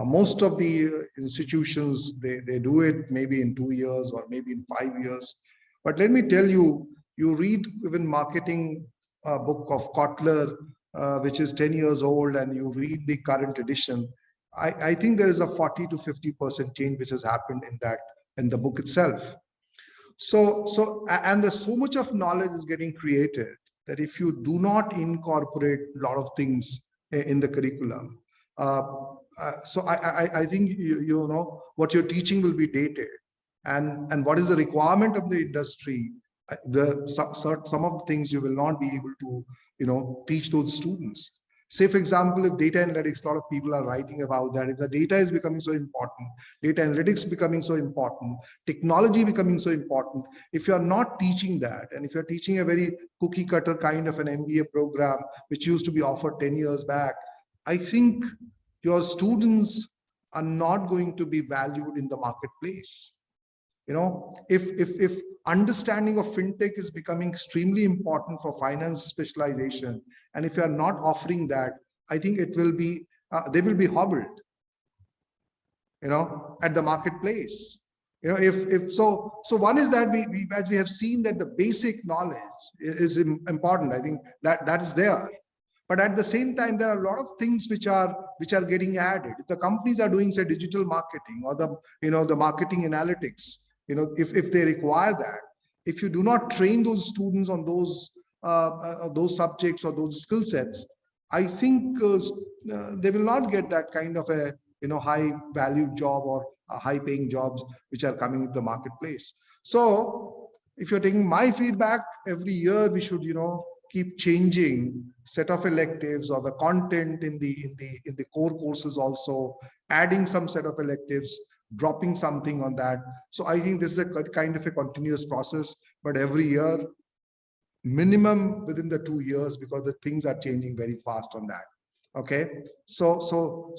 Most of the institutions, they do it maybe in 2 years or maybe in 5 years. But let me tell you, you read even marketing book of Kotler, which is 10 years old, and you read the current edition. I think there is a 40 to 50% change which has happened in the book itself. And there's so much of knowledge is getting created that if you do not incorporate a lot of things in the curriculum, I think you know what you're teaching will be dated, and what is the requirement of the industry. Some of the things you will not be able to teach those students. Say, for example, if data analytics, a lot of people are writing about that. If the data is becoming so important, data analytics becoming so important, technology becoming so important, if you are not teaching that, and if you're teaching a very cookie cutter kind of an MBA program, which used to be offered 10 years back, I think your students are not going to be valued in the marketplace. If understanding of fintech is becoming extremely important for finance specialization, and if you are not offering that, I think it will be they will be hobbled at the marketplace. If so one is that we as we have seen that the basic knowledge is important. I think that is there. But at the same time, there are a lot of things which are getting added. If the companies are doing, say, digital marketing or the marketing analytics, if they require that, if you do not train those students on those subjects or those skill sets, I think they will not get that kind of a high value job or high paying jobs which are coming into the marketplace. So if you're taking my feedback, every year we should keep changing set of electives or the content in the core courses, also adding some set of electives, dropping something on that. So I think this is a kind of a continuous process, but every year, minimum within the 2 years, because the things are changing very fast on that. Okay, so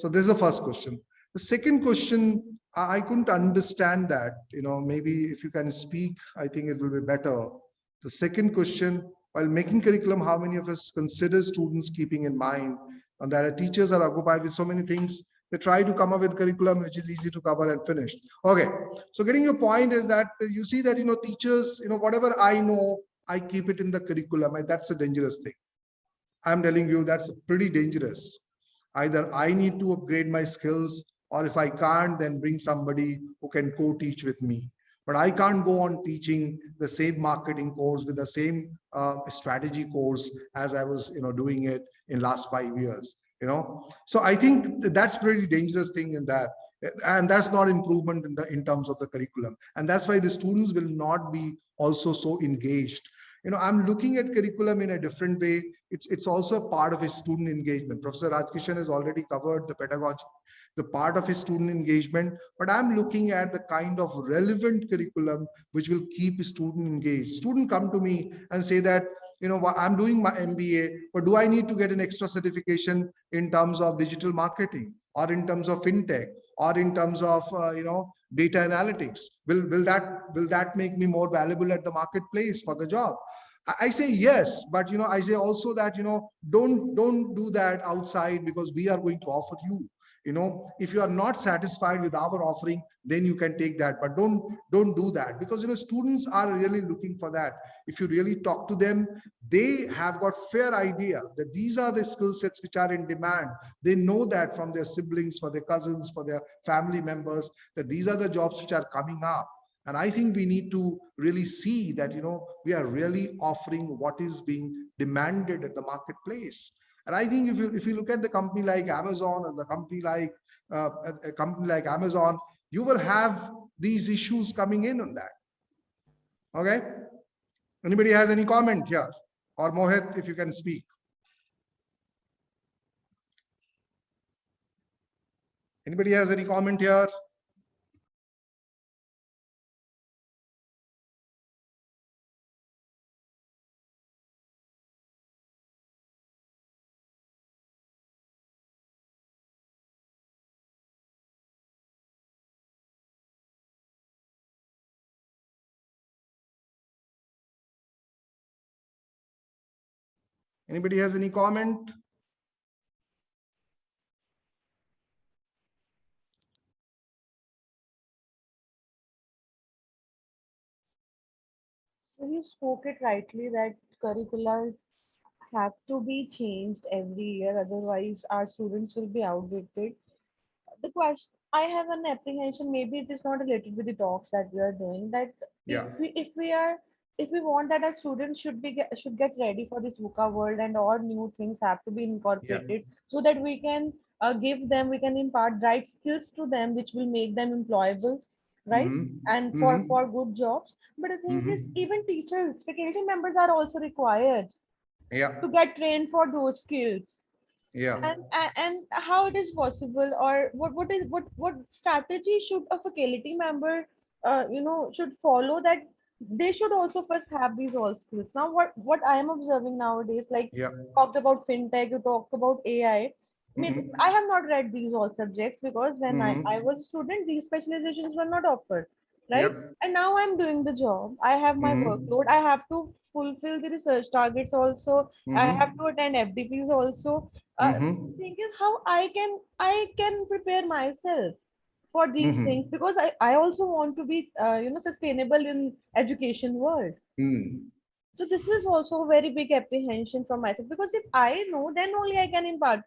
this is the first question. The second question, I couldn't understand that. Maybe if you can speak, I think it will be better. The second question, while making curriculum, how many of us consider students keeping in mind and that our teachers are occupied with so many things, they try to come up with curriculum which is easy to cover and finish. Okay, so getting your point is that you see that teachers, whatever I know, I keep it in the curriculum, and that's a dangerous thing. I'm telling you, that's pretty dangerous. Either I need to upgrade my skills, or if I can't, then bring somebody who can co-teach with me. But I can't go on teaching the same marketing course with the same strategy course as I was doing it in last 5 years. So I think that's pretty dangerous thing in that, and that's not improvement in terms of the curriculum, and that's why the students will not be also so engaged. I'm looking at curriculum in a different way. It's also a part of his student engagement. Professor Rajkishan has already covered the pedagogy, the part of his student engagement, but I'm looking at the kind of relevant curriculum which will keep student engaged. Student come to me and say that, I'm doing my MBA, but do I need to get an extra certification in terms of digital marketing, or in terms of fintech, or in terms of data analytics? Will that make me more valuable at the marketplace for the job? I say yes, but I say also that don't do that outside, because we are going to offer you. if you are not satisfied with our offering, then you can take that, but don't do that, because students are really looking for that. If you really talk to them, they have got fair idea that these are the skill sets which are in demand. They know that from their siblings, for their cousins, for their family members, that these are the jobs which are coming up. And I think we need to really see that, we are really offering what is being demanded at the marketplace. And I think if you look at the company like Amazon, or the company like a company like Amazon, you will have these issues coming in on that. Okay. Anybody has any comment here? Or Mohit, if you can speak. Anybody has any comment here? Anybody has any comment? So you spoke it rightly that curricula have to be changed every year, otherwise our students will be outdated. The question I have an apprehension, maybe it is not related with the talks that we are doing, that Yeah. if we want that our students should get ready for this VUCA world, and all new things have to be incorporated, so that we can we can impart right skills to them which will make them employable, right? And for good jobs. But the thing is, even teachers, faculty members are also required to get trained for those skills. And how it is possible, or what strategy should a faculty member should follow, that they should also first have these all skills. Now what I am observing nowadays, like you talked about fintech, you talked about AI. Maybe I have not read these all subjects, because when I was a student, these specializations were not offered, right? And now I'm doing the job, I have my workload, I have to fulfill the research targets also, I have to attend FDPs also. Thing is, how I can prepare myself for these things, because I also want to be sustainable in education world. So this is also a very big apprehension from myself, because if I know, then only I can impart.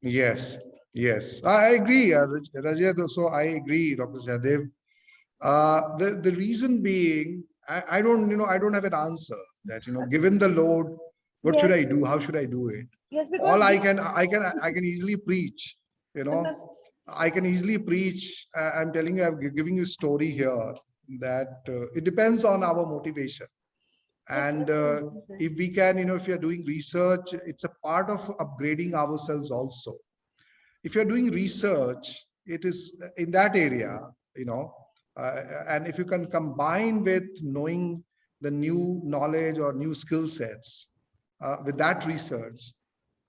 Yes, yes, I agree, Rajat. So I agree, Dr. Sahadev. The reason being, I don't have an answer that, given the load, what should I do? How should I do it? Yes, because All I can easily preach, I can easily preach. I'm telling you, I'm giving you a story here that it depends on our motivation. And if we can, if you're doing research, it's a part of upgrading ourselves also. If you're doing research, it is in that area, and if you can combine with knowing the new knowledge or new skill sets with that research,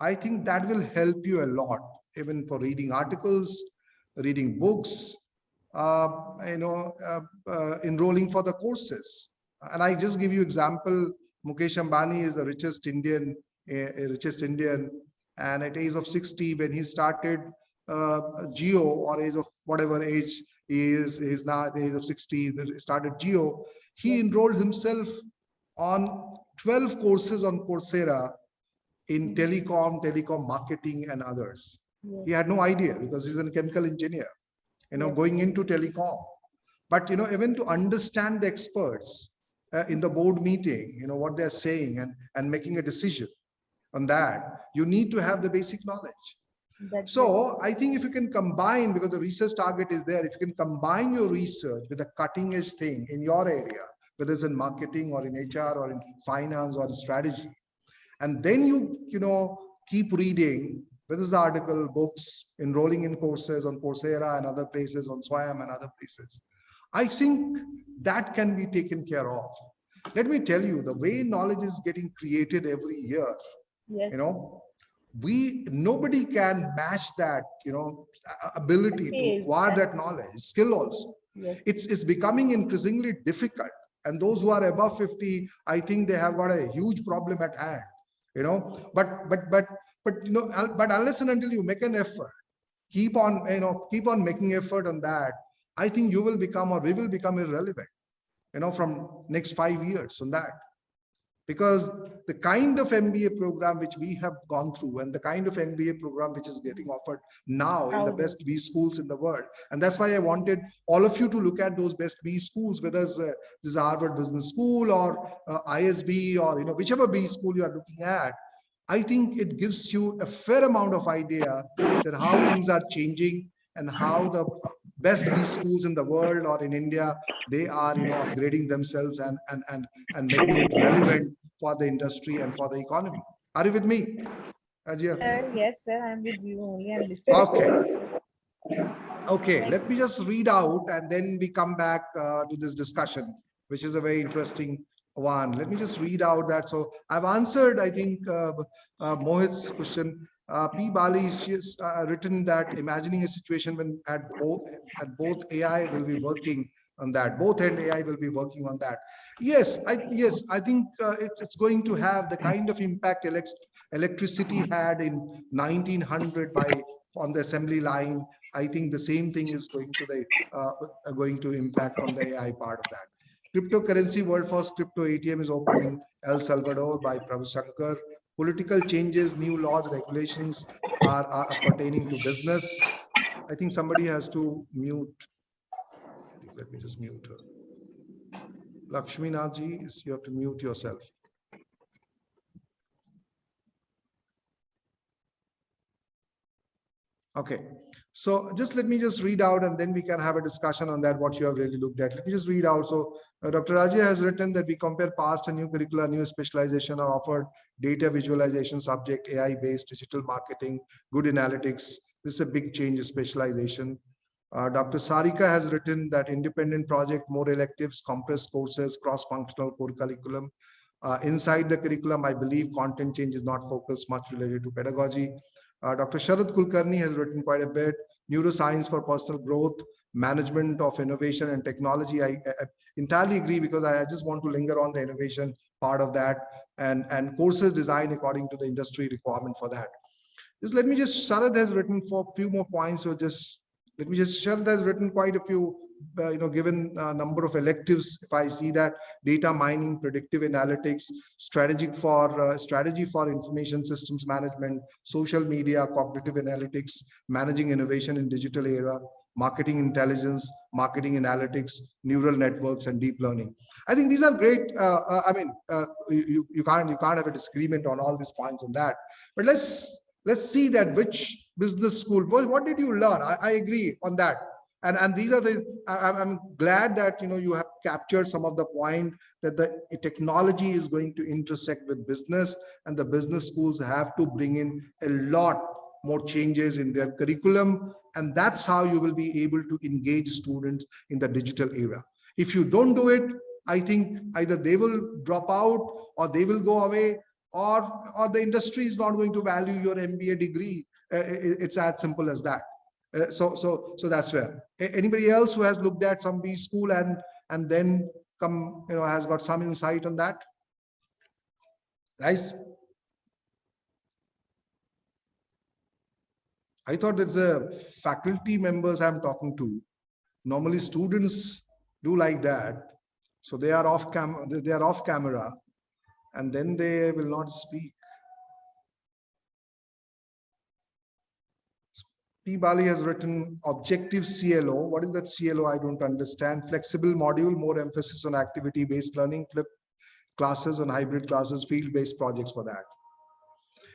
I think that will help you a lot, even for reading articles, reading books, enrolling for the courses. And I just give you example. Mukesh Ambani is the richest Indian, and at age of 60, when he started Geo, or age of whatever age he is now, at the age of 60, started Geo. He enrolled himself on 12 courses on Coursera in telecom marketing and others. He had no idea, because he's a chemical engineer, going into telecom. But even to understand the experts in the board meeting, what they're saying, and making a decision on that, you need to have the basic knowledge. So I think if you can combine, because the research target is there, if you can combine your research with a cutting edge thing in your area, whether it's in marketing or in HR or in finance or in strategy, and then you keep reading, whether it's article, books, enrolling in courses on Coursera and other places, on SWAYAM and other places, I think that can be taken care of. Let me tell you, the way knowledge is getting created every year, nobody can match that, ability to acquire that knowledge, skill also. It's becoming increasingly difficult. And those who are above 50, I think they have got a huge problem at hand, but unless and until you make an effort, keep on, keep on making effort on that, I think you will become, or we will become irrelevant, from next 5 years on that. Because the kind of MBA program which we have gone through, and the kind of MBA program which is getting offered now in the best B schools in the world. And that's why I wanted all of you to look at those best B schools, whether it's this Harvard Business School or ISB, or whichever B school you are looking at. I think it gives you a fair amount of idea that how things are changing and how the best B schools in the world or in India, they are upgrading themselves and making it relevant for the industry and for the economy. Are you with me, Ajay? Yes, sir. I'm with you only. I'm listening. Okay, let me just read out and then we come back to this discussion, which is a very interesting one. Let me just read out that. So I've answered, I think, Mohit's question. P. Bali, she has written that imagining a situation when at both AI will be working on that. Both end AI will be working on that. Yes, I think it's going to have the kind of impact electricity had in 1900 on the assembly line. I think the same thing is going to impact from the AI part of that. Cryptocurrency world first crypto ATM is open in El Salvador by Prabhu Shankar. Political changes, new laws, regulations are pertaining to business. I think somebody has to mute. Let me just mute her. Lakshmi Naji, you have to mute yourself. Okay, so let me just read out and then we can have a discussion on that, what you have really looked at. Let me just read out. So Dr. Rajya has written that we compare past and new curricula, new specialization are offered, data visualization subject, AI-based digital marketing, good analytics. This is a big change in specialization. Dr. Sarika has written that independent project, more electives, compressed courses, cross-functional core curriculum. Inside the curriculum, I believe content change is not focused much related to pedagogy. Dr. Sharad Kulkarni has written quite a bit, neuroscience for personal growth, management of innovation and technology. I entirely agree because I just want to linger on the innovation part of that and courses designed according to the industry requirement for that. Sharad has written for a few more points. So Sharad has written quite a few, given a number of electives. If I see that data mining, predictive analytics, strategy for information systems management, social media, cognitive analytics, managing innovation in digital era, marketing intelligence, marketing analytics, neural networks, and deep learning. I think these are great. You can't have a disagreement on all these points on that. But let's see that which business school, what did you learn? I agree on that. And these are I'm glad that you have captured some of the point that the technology is going to intersect with business, and the business schools have to bring in a lot more changes in their curriculum, and that's how you will be able to engage students in the digital era. If you don't do it, I think either they will drop out or they will go away, or the industry is not going to value your MBA degree. It's as simple as that. So that's where. Anybody else who has looked at some B school and then has got some insight on that? Guys, I thought there's a faculty members I'm talking to. Normally students do like that, so they are off camera, and then they will not speak. P. Bali has written objective CLO. What is that CLO? I don't understand. Flexible module, more emphasis on activity-based learning, flip classes on hybrid classes, field-based projects for that.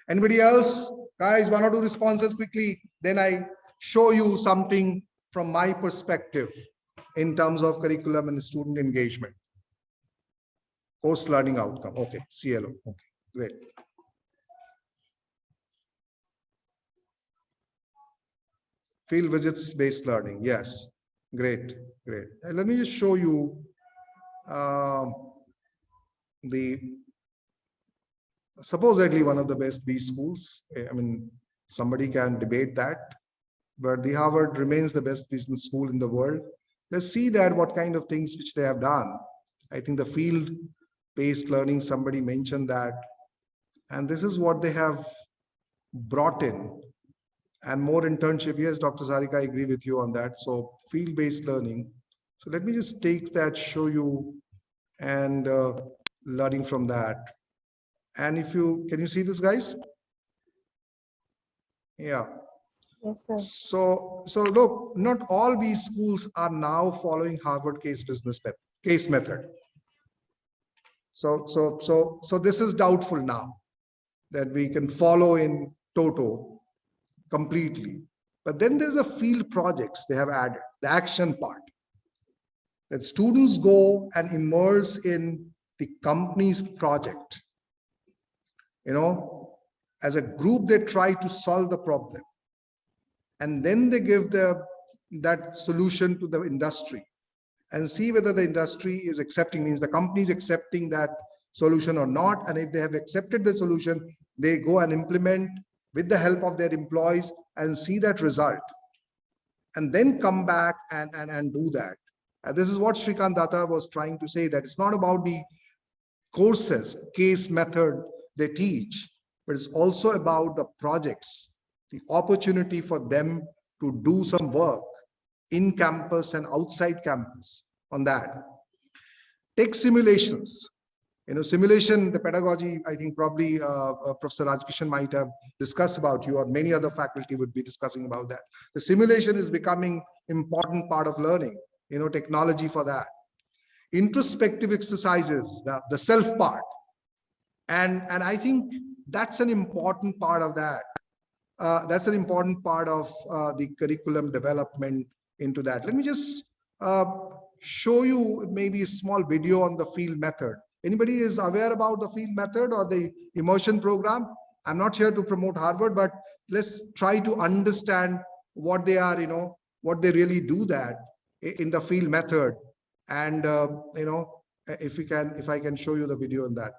Anybody else? Guys, 1 or 2 responses quickly. Then I show you something from my perspective in terms of curriculum and student engagement. Course learning outcome. Okay, CLO. Okay, great. Field visits based learning. Yes, great. And let me just show you the supposedly one of the best B schools. I mean, somebody can debate that, but the Harvard remains the best business school in the world. Let's see that what kind of things which they have done. I think the field-based learning, somebody mentioned that, and this is what they have brought in. and more internship. Yes, Dr. Sarika, I agree with you on that. So field-based learning. So let me just take that, show you, and learning from that. And if you, can you see this, guys? Yeah. Yes, sir. So look, not all these schools are now following Harvard case method. So this is doubtful now that we can follow in toto completely. But then there's a field projects they have added, the action part, that students go and immerse in the company's project. As a group, they try to solve the problem. And then they give that solution to the industry and see whether the industry is accepting, means the company is accepting that solution or not. And if they have accepted the solution, they go and implement with the help of their employees and see that result. And then come back and do that. And this is what Srikant Datta was trying to say, that it's not about the courses, case method they teach, but it's also about the projects, the opportunity for them to do some work in campus and outside campus on that. Take simulations. Simulation, the pedagogy, I think probably Professor Rajkishan might have discussed about you, or many other faculty would be discussing about that. The simulation is becoming important part of learning, technology for that. Introspective exercises, the self part. And I think that's an important part of that. That's an important part of the curriculum development into that. Let me just show you maybe a small video on the field method. Anybody is aware about the field method or the immersion program? I'm not here to promote Harvard, but let's try to understand what they are, what they really do that in the field method. And, if I can show you the video on that.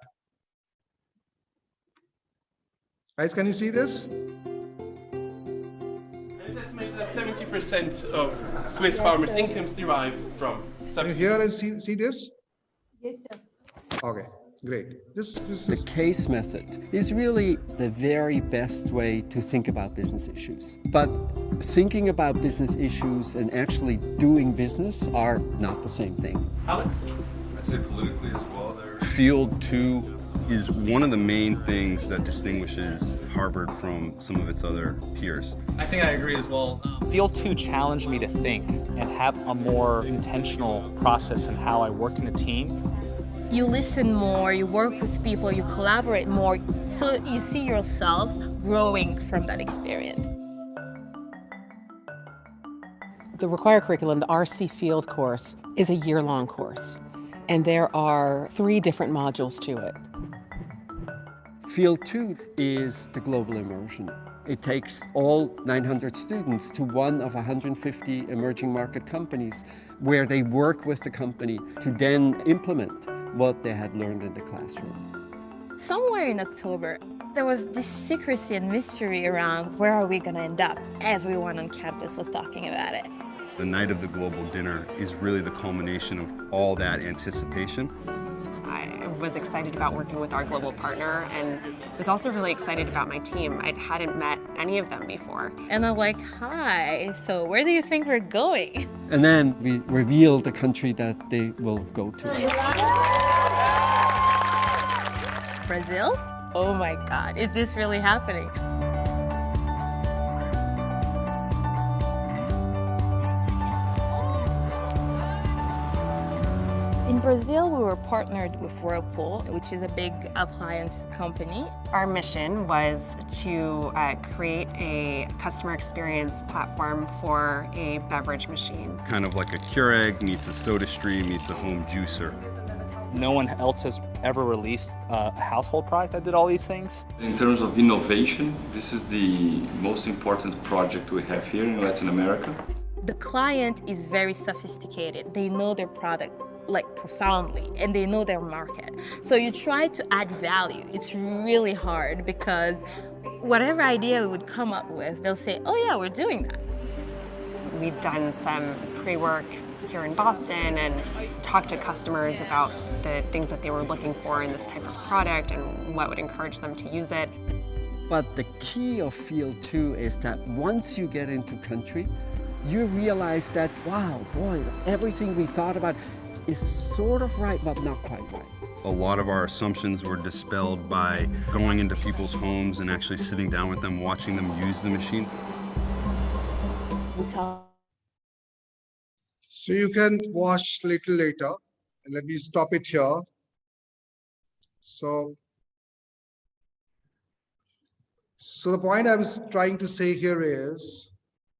Guys, can you see this? It's estimated that 70% of Swiss farmers' incomes derive from subsidies. Can you hear and see this? Yes, sir. Okay, great. The case method is really the very best way to think about business issues. But thinking about business issues and actually doing business are not the same thing. Alex? I'd say politically as well. Field 2 is one of the main things that distinguishes Harvard from some of its other peers. I think I agree as well. Field 2 challenged me to think and have a more intentional process in how I work in a team. You listen more, you work with people, you collaborate more, so you see yourself growing from that experience. The required curriculum, the RC Field course, is a year-long course, and there are 3 different modules to it. Field 2 is the global immersion. It takes all 900 students to one of 150 emerging market companies where they work with the company to then implement what they had learned in the classroom. Somewhere in October, there was this secrecy and mystery around where are we going to end up. Everyone on campus was talking about it. The night of the global dinner is really the culmination of all that anticipation. I was excited about working with our global partner and was also really excited about my team. I hadn't met any of them before. And I'm like, hi, so where do you think we're going? And then we reveal the country that they will go to. Brazil? Oh my God, is this really happening? In Brazil, we were partnered with Whirlpool, which is a big appliance company. Our mission was to create a customer experience platform for a beverage machine. Kind of like a Keurig meets a SodaStream meets a home juicer. No one else has ever released a household product that did all these things. In terms of innovation, this is the most important project we have here in Latin America. The client is very sophisticated. They know their product profoundly, and they know their market. So you try to add value. It's really hard because whatever idea we would come up with, they'll say, oh yeah, we're doing that. We'd done some pre-work here in Boston and talked to customers about the things that they were looking for in this type of product and what would encourage them to use it. But the key of Field 2 is that once you get into country, you realize that, wow, boy, everything we thought about is sort of right, but not quite right. A lot of our assumptions were dispelled by going into people's homes and actually sitting down with them, watching them use the machine. So you can watch a little later. And let me stop it here. So the point I was trying to say here is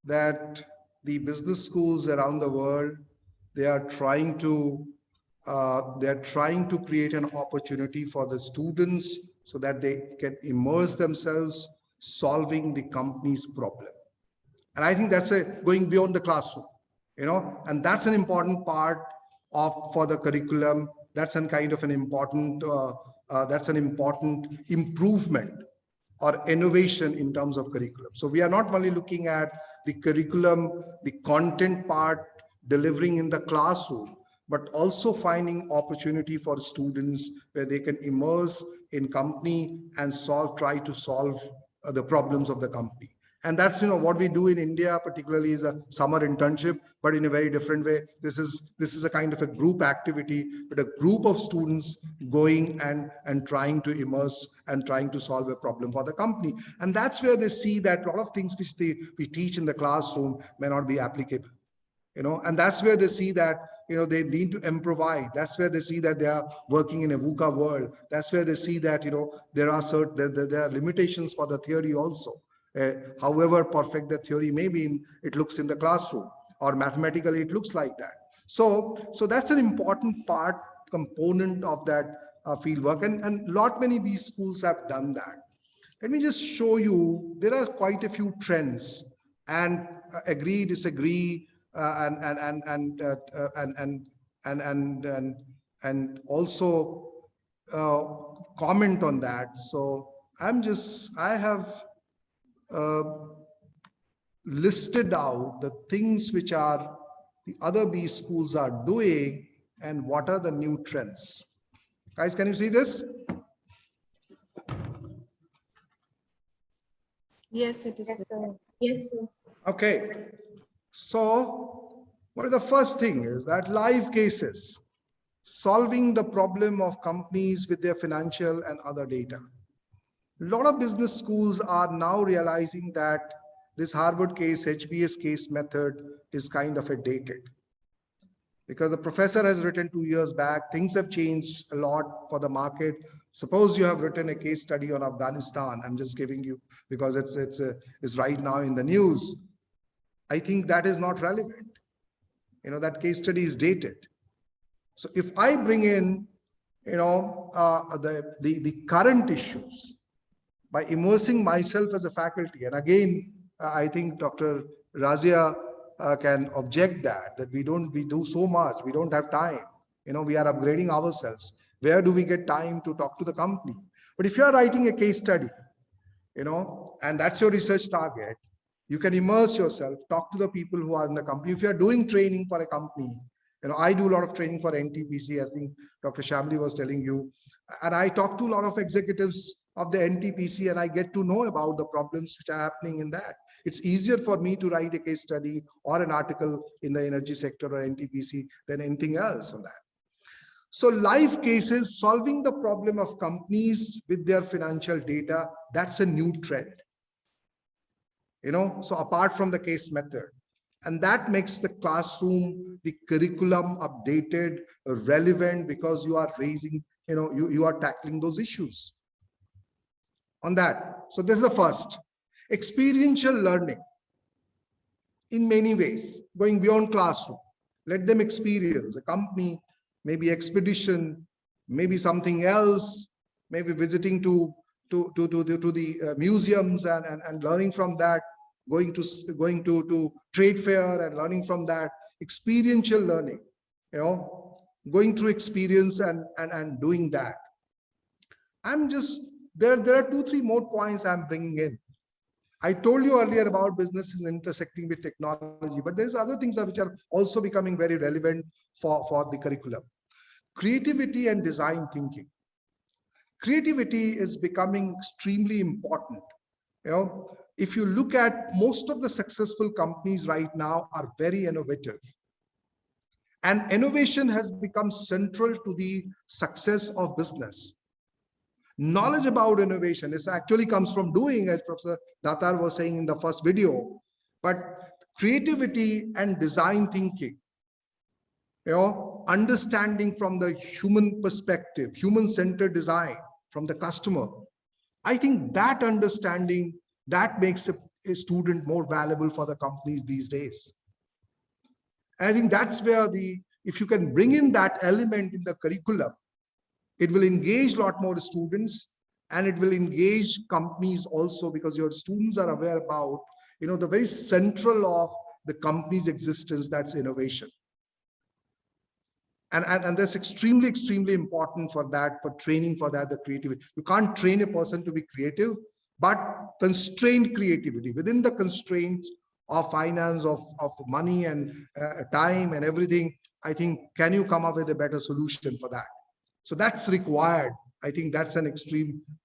that the business schools around the world, they are trying to create an opportunity for the students so that they can immerse themselves solving the company's problem. And I think that's going beyond the classroom, and that's an important part for the curriculum. That's an important improvement or innovation in terms of curriculum. So we are not only looking at the curriculum, the content part delivering in the classroom, but also finding opportunity for students where they can immerse in company and try to solve the problems of the company. And that's what we do in India, particularly is a summer internship, but in a very different way. This is a kind of a group activity, but a group of students going and trying to immerse and trying to solve a problem for the company. And that's where they see that a lot of things which we teach in the classroom may not be applicable. And that's where they see that they need to improvise. That's where they see that they are working in a VUCA world. That's where they see that there are limitations for the theory also. However perfect the theory may be, it looks in the classroom, or mathematically it looks like that. So that's an important component of that field work, and many B schools have done that. Let me just show you. There are quite a few trends, and agree, disagree, and also comment on that. So I have listed out the things which are the other B schools are doing and what are the new trends. Guys, can you see this? Yes, it is. Yes, sir. Yes, sir. Okay. So what is the first thing is that live cases, solving the problem of companies with their financial and other data. A lot of business schools are now realizing that this Harvard case, HBS case method is kind of dated. Because the professor has written 2 years back, things have changed a lot for the market. Suppose you have written a case study on Afghanistan. I'm just giving you because it's right now in the news. I think that is not relevant. That case study is dated. So if I bring in, the current issues by immersing myself as a faculty, and again, I think Dr. Razia can object that we do so much, we don't have time. We are upgrading ourselves. Where do we get time to talk to the company? But if you are writing a case study, and that's your research target, you can immerse yourself, talk to the people who are in the company. If you are doing training for a company, I do a lot of training for NTPC, I think Dr. Shamli was telling you, and I talk to a lot of executives of the NTPC, and I get to know about the problems which are happening in that. It's easier for me to write a case study or an article in the energy sector or NTPC than anything else on that. So live cases, solving the problem of companies with their financial data, that's a new trend. So apart from the case method, and that makes the classroom, the curriculum updated, relevant, because you are raising, you are tackling those issues on that. So this is the first. Experiential learning in many ways, going beyond classroom. Let them experience a company, maybe expedition, maybe something else, maybe visiting to the museums and learning from that, going to trade fair and learning from that. Experiential learning, going through experience and doing that. There are 2-3 more points I'm bringing in. I told you earlier about businesses intersecting with technology, but there's other things which are also becoming very relevant for the curriculum. Creativity and design thinking. Creativity is becoming extremely important If you look at most of the successful companies right now are very innovative. And innovation has become central to the success of business. Knowledge about innovation, this actually comes from doing, as Professor Datar was saying in the first video, but creativity and design thinking, understanding from the human perspective, human-centered design from the customer. I think that understanding, that makes a student more valuable for the companies these days. And I think that's where if you can bring in that element in the curriculum, it will engage a lot more students, and it will engage companies also, because your students are aware about, the very central of the company's existence, that's innovation. And that's extremely, extremely important for that, for training for that, the creativity. You can't train a person to be creative, but constrained creativity within the constraints of finance, of money and time and everything. I think, can you come up with a better solution for that? So that's required. I think that's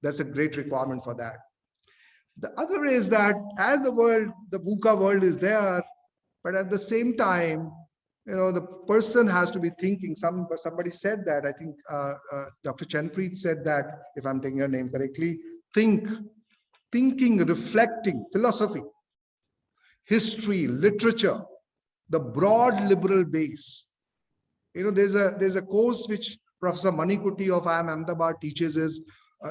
that's a great requirement for that. The other is that as the VUCA world is there, but at the same time, the person has to be thinking. Somebody said that, I think Dr. Chanpreet said that, if I'm taking her name correctly, thinking, reflecting, philosophy, history, literature, the broad liberal base. There's a course which Professor Manikuti of IIM Ahmedabad teaches, is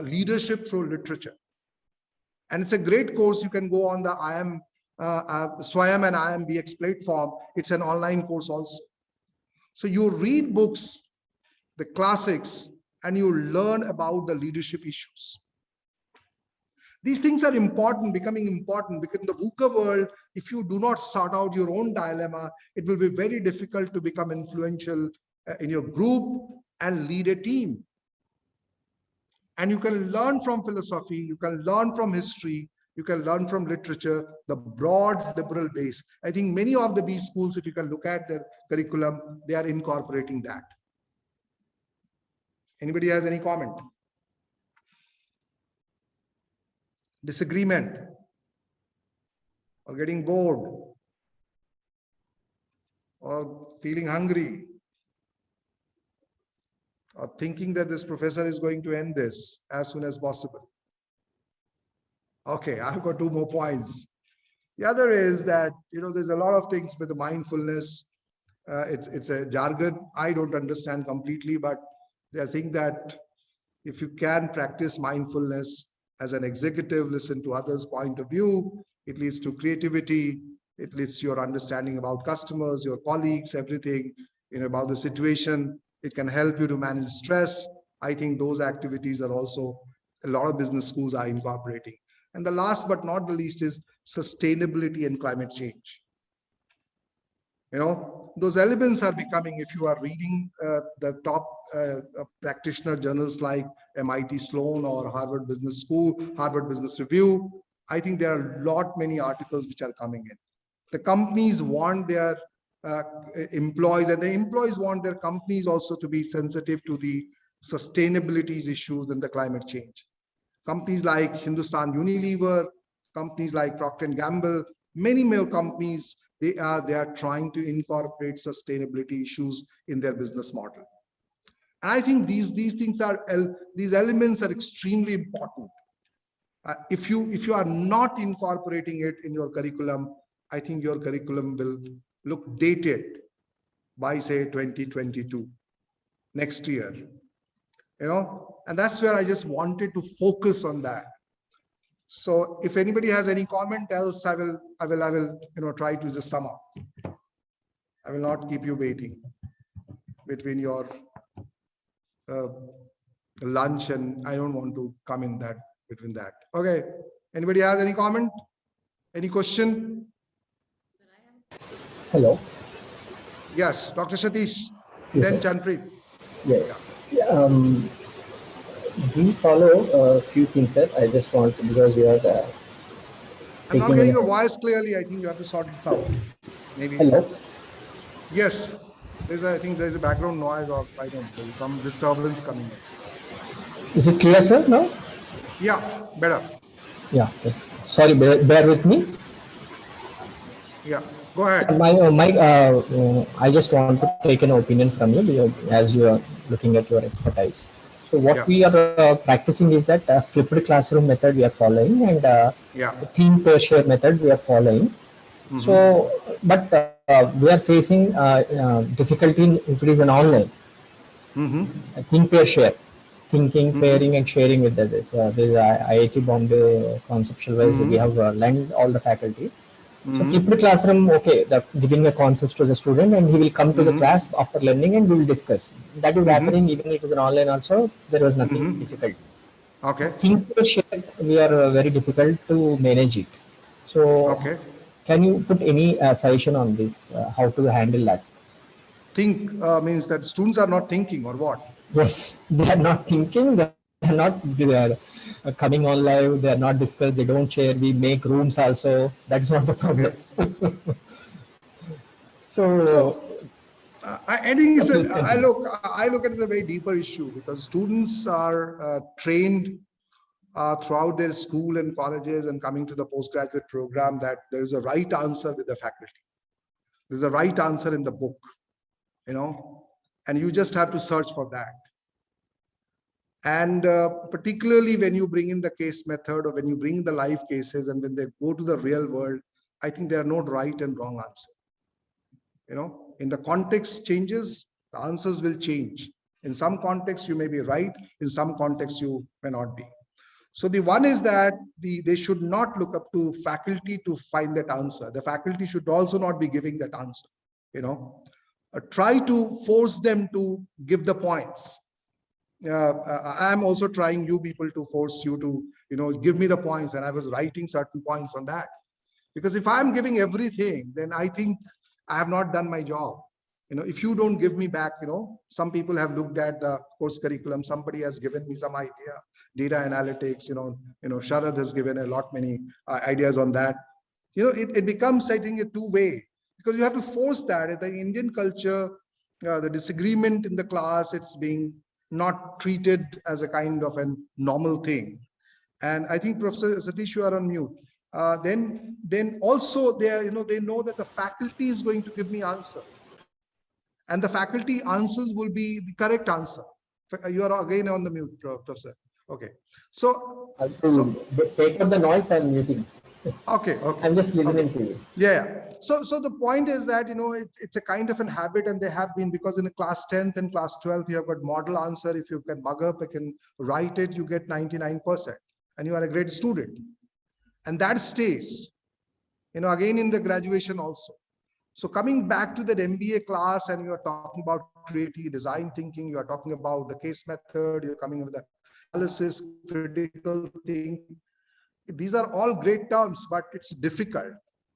leadership through literature. And it's a great course. You can go on the IIM Swayam and IIMBX platform. It's an online course also. So you read books, the classics, and you learn about the leadership issues. These things are important, becoming important, because in the VUCA world, if you do not sort out your own dilemma, it will be very difficult to become influential in your group and lead a team. And you can learn from philosophy, you can learn from history, you can learn from literature, the broad liberal base. I think many of the B schools, if you can look at their curriculum, they are incorporating that. Anybody has any comment? Disagreement? Or getting bored? Or feeling hungry? Or thinking that this professor is going to end this as soon as possible? Okay, I've got two more points. The other is that, there's a lot of things with the mindfulness. It's a jargon I don't understand completely, but I think that if you can practice mindfulness as an executive, listen to others' point of view, it leads to creativity, it leads to your understanding about customers, your colleagues, everything, about the situation. It can help you to manage stress. I think those activities are also, a lot of business schools are incorporating. And the last but not the least is sustainability and climate change. Those elements are becoming, if you are reading the top practitioner journals like MIT Sloan or Harvard Business School, Harvard Business Review, I think there are many articles which are coming in. The companies want their employees, and the employees want their companies also to be sensitive to the sustainability issues and the climate change. Companies like Hindustan Unilever, companies like Procter & Gamble, many more companies, they are trying to incorporate sustainability issues in their business model. And I think these elements are extremely important. If you are not incorporating it in your curriculum, I think your curriculum will look dated by, say, 2022, next year. And that's where I just wanted to focus on that. So if anybody has any comment else, I will try to just sum up. I will not keep you waiting between your lunch, and I don't want to come in that between that. Okay. Anybody has any comment? Any question? Hello. Yes, Dr. Satish. Yes, Then sir. Chanpreet. Yeah. We follow a few things, sir. I just want to, because you are I'm not getting your voice clearly. I think you have to sort this out. Maybe. Hello. Yes. I think there's a background noise, or I don't know, there's some disturbance coming in. Is it clear, sir, now? Yeah, better. Yeah. Okay. Sorry, bear with me. Yeah, go ahead. I just want to take an opinion from you as you are looking at your expertise. So what we are practicing is that flipped classroom method we are following, and theme per share method we are following. So, but we are facing difficulty if it is an online. Think, pair, share. Thinking, pairing, and sharing with others. This is IIT Bombay conceptual wise. We have learned all the faculty. So flipped classroom, okay, giving the concepts to the student, and he will come to the class after learning, and we will discuss. That is happening even if it is an online also. There was nothing difficult. Okay. Think, pair, share. We are very difficult to manage it. So, can you put any suggestion on this? How to handle that? Think means that students are not thinking, or what? Yes, they are not thinking. They are coming on live. They are not discussed. They don't share. We make rooms also. That's not the problem. So I think it's I look at it as a very deeper issue, because students are trained throughout their school and colleges and coming to the postgraduate program that there is a right answer with the faculty. There's a right answer in the book, and you just have to search for that. And particularly when you bring in the case method, or when you bring the live cases, and when they go to the real world, I think there are no right and wrong answer. In the context changes, the answers will change. In some context, you may be right. In some context, you may not be. So the one is that they should not look up to faculty to find that answer. The faculty should also not be giving that answer. Try to force them to give the points. I'm also trying you people to force you to, give me the points, and I was writing certain points on that. Because if I'm giving everything, then I think I have not done my job. If you don't give me back, some people have looked at the course curriculum. Somebody has given me some idea, data analytics, Sharad has given a lot many ideas on that. It becomes, I think, a two-way, because you have to force that. In the Indian culture, the disagreement in the class, it's being not treated as a kind of a normal thing. And I think, Professor Satish, you are on mute. Then also they know that the faculty is going to give me answer, and the faculty answers will be the correct answer. You are again on the mute, Professor. Okay, so take out the noise and muting. Okay. I'm just listening to you. Yeah. So the point is that it's a kind of an habit, and they have been, because in a class 10th and class 12th you have got model answer. If you can mug up, you can write it, you get 99%, and you are a great student. And that stays, again in the graduation also. So coming back to that MBA class, and you are talking about creative design thinking, you are talking about the case method, you're coming with the analysis, critical thinking. These are all great terms, but it's difficult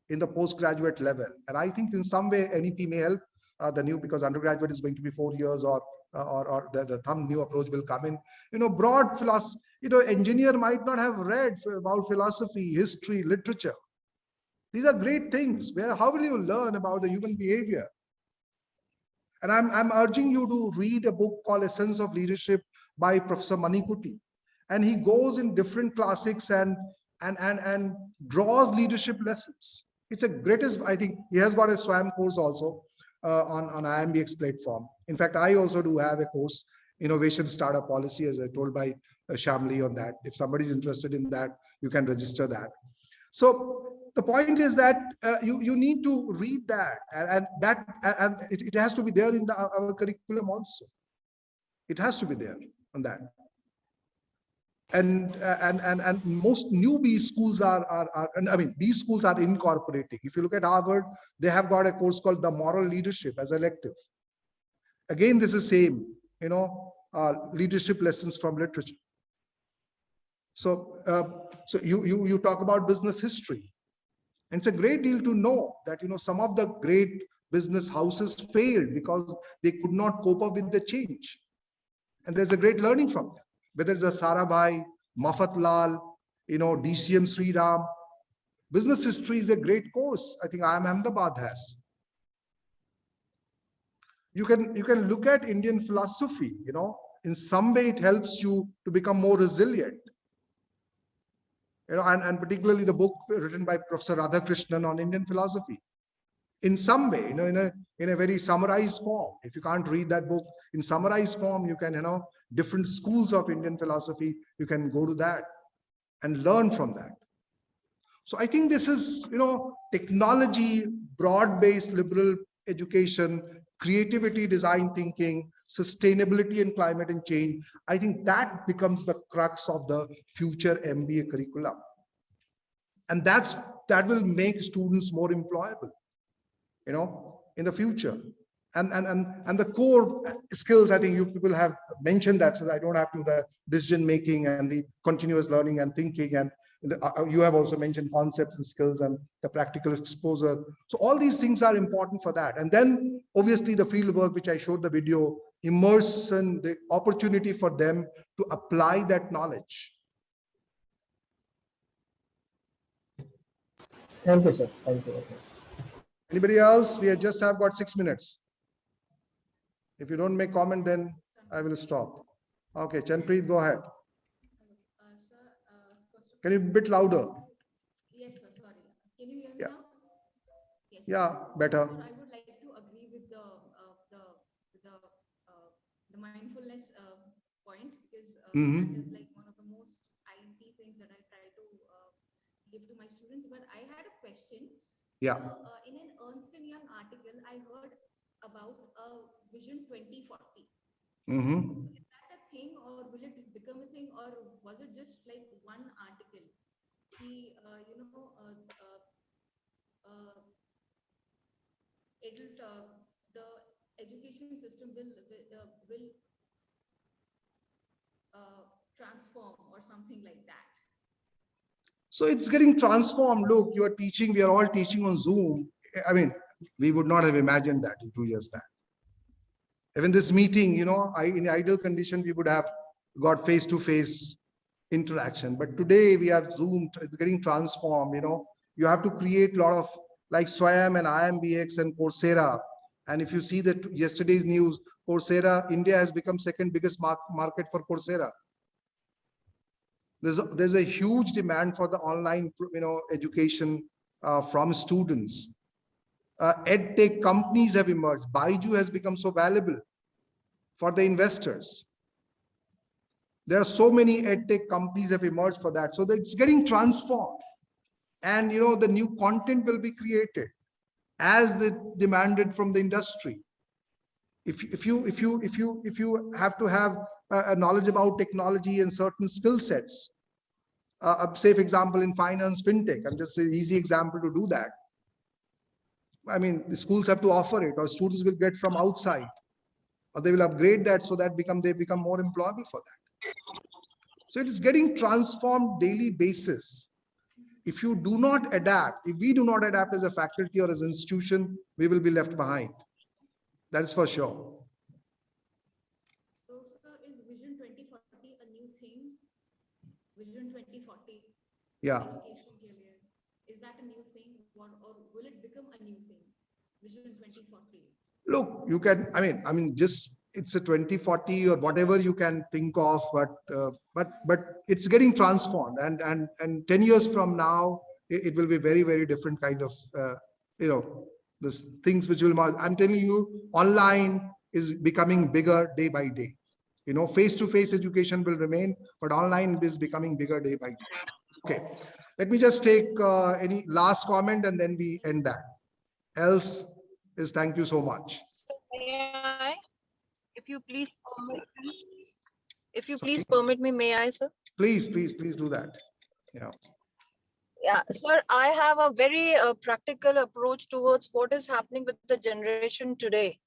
in the postgraduate level. And I think in some way NEP may help because undergraduate is going to be 4 years, or the new approach will come in. Broad philosophy. Engineer might not have read about philosophy, history, literature. These are great things. How will you learn about the human behavior? And I'm urging you to read a book called Essence of Leadership by Professor Manikuti. And he goes in different classics and draws leadership lessons. It's a greatest. I think he has got a SWAM course also on IMBX platform. In fact, I also do have a course, Innovation Startup Policy, as I told by Shamli on that. If somebody is interested in that, you can register that. So the point is that you need to read that, and it has to be there in our curriculum also. It has to be there on that. And most new B schools B schools are incorporating. If you look at Harvard, they have got a course called the Moral Leadership as elective. Again, this is same, leadership lessons from literature. So you talk about business history. And it's a great deal to know that, some of the great business houses failed because they could not cope up with the change. And there's a great learning from them. Whether it's a Sarabhai, Mafat Lal, DCM Sriram. Business history is a great course. I think IIM Ahmedabad has. You can look at Indian philosophy, in some way it helps you to become more resilient. and particularly the book written by Professor Radhakrishnan on Indian philosophy. In some way, in a very summarized form. If you can't read that book in summarized form, you can, different schools of Indian philosophy, you can go to that and learn from that. So I think this is, technology, broad-based liberal education, creativity, design thinking, sustainability and climate and change. I think that becomes the crux of the future MBA curriculum. And that will make students more employable, in the future. And the core skills, I think you people have mentioned that, so I don't have to, the decision making and the continuous learning and thinking, and you have also mentioned concepts and skills and the practical exposure. So all these things are important for that. And then obviously the field work, which I showed the video, immersion, the opportunity for them to apply that knowledge. Thank you, sir. Thank you. Anybody else? We just have got 6 minutes. If you don't make comment, then I will stop. Okay, Chanpreet, go ahead. Can you be a bit louder? Yes, sir. Sorry. Can you hear me now? Yes. Yeah, better. Sir, I would like to agree with the mindfulness point, because that is like one of the most IT things that I try to give to my students. But I had a question. Yeah. So, in an Ernst & Young article, I heard about Vision 2040. So is that a thing, or will it become a thing, or was it just like one article? The education system will transform or something like that. So it's getting transformed. Look, you are teaching, we are all teaching on Zoom. I mean, we would not have imagined that in 2 years back. Even this meeting, in ideal condition, we would have got face-to-face interaction. But today we are Zoom, it's getting transformed, You have to create a lot of, like SWAYAM and IMBX and Coursera. And if you see that yesterday's news, Coursera, India has become second biggest market for Coursera. There's a huge demand for the online, education from students. EdTech companies have emerged. Baiju has become so valuable for the investors. There are so many EdTech companies have emerged for that. So it's getting transformed. And, the new content will be created as demanded from the industry. If you have to have a knowledge about technology and certain skill sets, a safe example in finance, fintech, I'm just an easy example to do that. I mean, the schools have to offer it, or students will get from outside, or they will upgrade that so that they become more employable for that. So it is getting transformed daily basis. If you do not adapt, if we do not adapt as a faculty or as an institution, we will be left behind. That is for sure. So, sir, is Vision 2040 a new thing? Vision 2040. Yeah. Education career. Is that a new thing, or will it become a new thing? Vision 2040. Look, you can. I mean, just it's a 2040 or whatever you can think of, but it's getting transformed, and 10 years from now, it will be very, very different kind of, this things which will. I'm telling you, online is becoming bigger day by day. Face-to-face education will remain, but online is becoming bigger day by day. Okay, let me just take any last comment and then we end that. Else is thank you so much. If you please permit me, may I, sir? Please do that. Yeah, sir, I have a very practical approach towards what is happening with the generation today.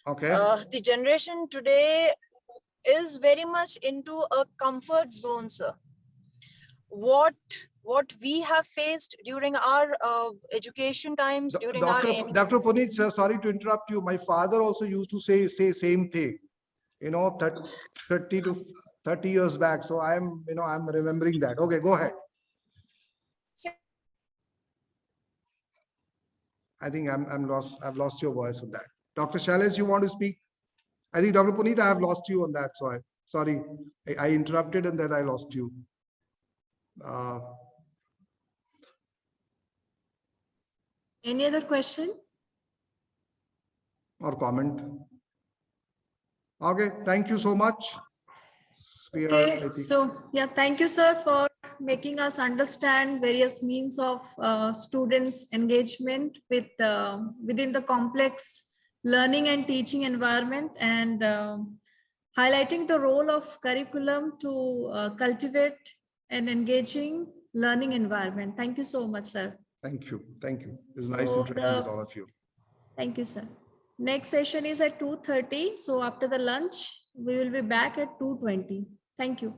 Okay. The generation today is very much into a comfort zone, sir. What we have faced during our education times, during Dr. Puneet, sir, sorry to interrupt you. My father also used to say same thing, 30 to 30 years back. So I'm remembering that. Okay, go ahead. I think I've lost your voice on that. Dr. Shailesh, you want to speak? I think Dr. Puneet, I have lost you on that. So sorry, I interrupted and then I lost you. Any other question? Or comment? Okay, thank you so much. Okay, so yeah, thank you, sir, for making us understand various means of students' engagement with within the complex learning and teaching environment, and highlighting the role of curriculum to cultivate an engaging learning environment. Thank you so much, sir. Thank you. Thank you. It's nice interacting with all of you. Thank you, sir. Next session is at 2:30. So after the lunch, we will be back at 2:20. Thank you.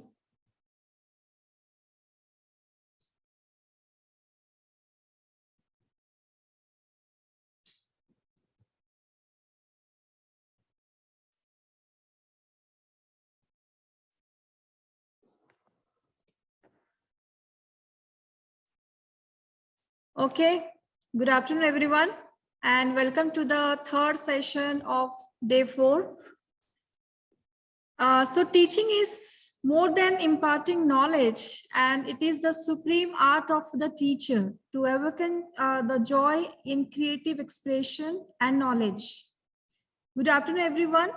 Okay, good afternoon, everyone, and welcome to the third session of day 4. So teaching is more than imparting knowledge, and it is the supreme art of the teacher to awaken the joy in creative expression and knowledge. Good afternoon, everyone.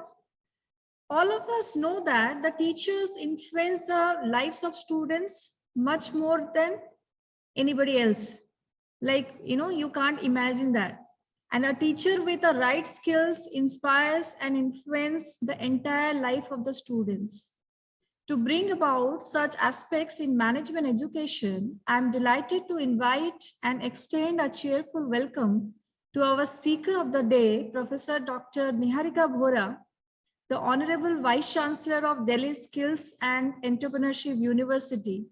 All of us know that the teachers influence the lives of students much more than anybody else. Like, you can't imagine that. And a teacher with the right skills inspires and influences the entire life of the students. To bring about such aspects in management education, I'm delighted to invite and extend a cheerful welcome to our speaker of the day, Professor Dr. Niharika Bhora, the Honorable Vice Chancellor of Delhi Skills and Entrepreneurship University.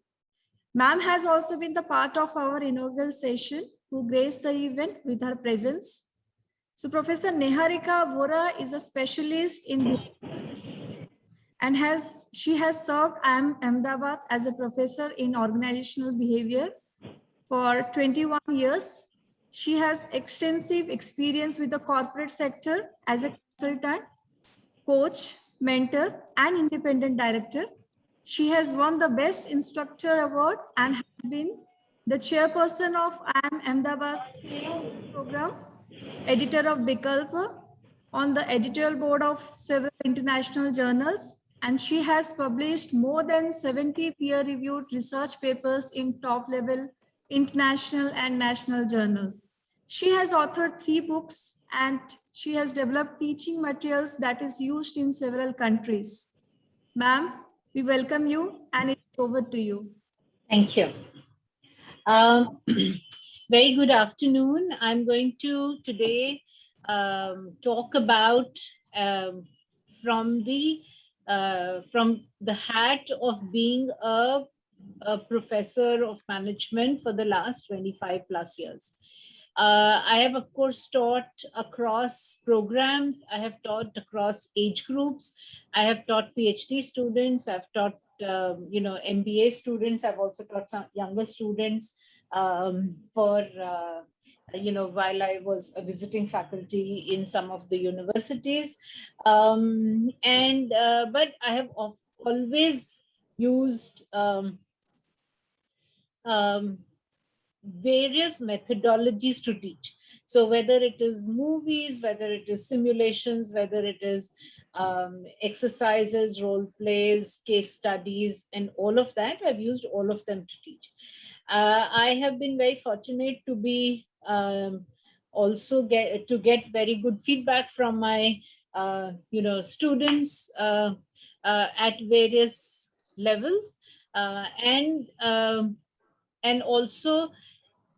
Ma'am has also been the part of our inaugural session, who graced the event with her presence. So Professor Niharika Bhora is a specialist in and she has served Ahmedabad as a professor in organizational behavior for 21 years. She has extensive experience with the corporate sector as a consultant, coach, mentor, and independent director. She has won the Best Instructor Award and has been the chairperson of Ahmedabad's program, editor of Bikalpa, on the editorial board of several international journals, and she has published more than 70 peer-reviewed research papers in top-level international and national journals. She has authored 3 books, and she has developed teaching materials that is used in several countries. Ma'am, we welcome you, and it's over to you. Thank you. Very good afternoon. I'm going to today talk about from the hat of being a professor of management for the last 25 plus years. I have, of course, taught across programs. I have taught across age groups. I have taught PhD students. I've taught, MBA students. I've also taught some younger students while I was a visiting faculty in some of the universities. But I have always used various methodologies to teach. So whether it is movies, whether it is simulations, whether it is exercises, role plays, case studies, and all of that, I've used all of them to teach. I have been very fortunate to be also get very good feedback from my students at various levels, and also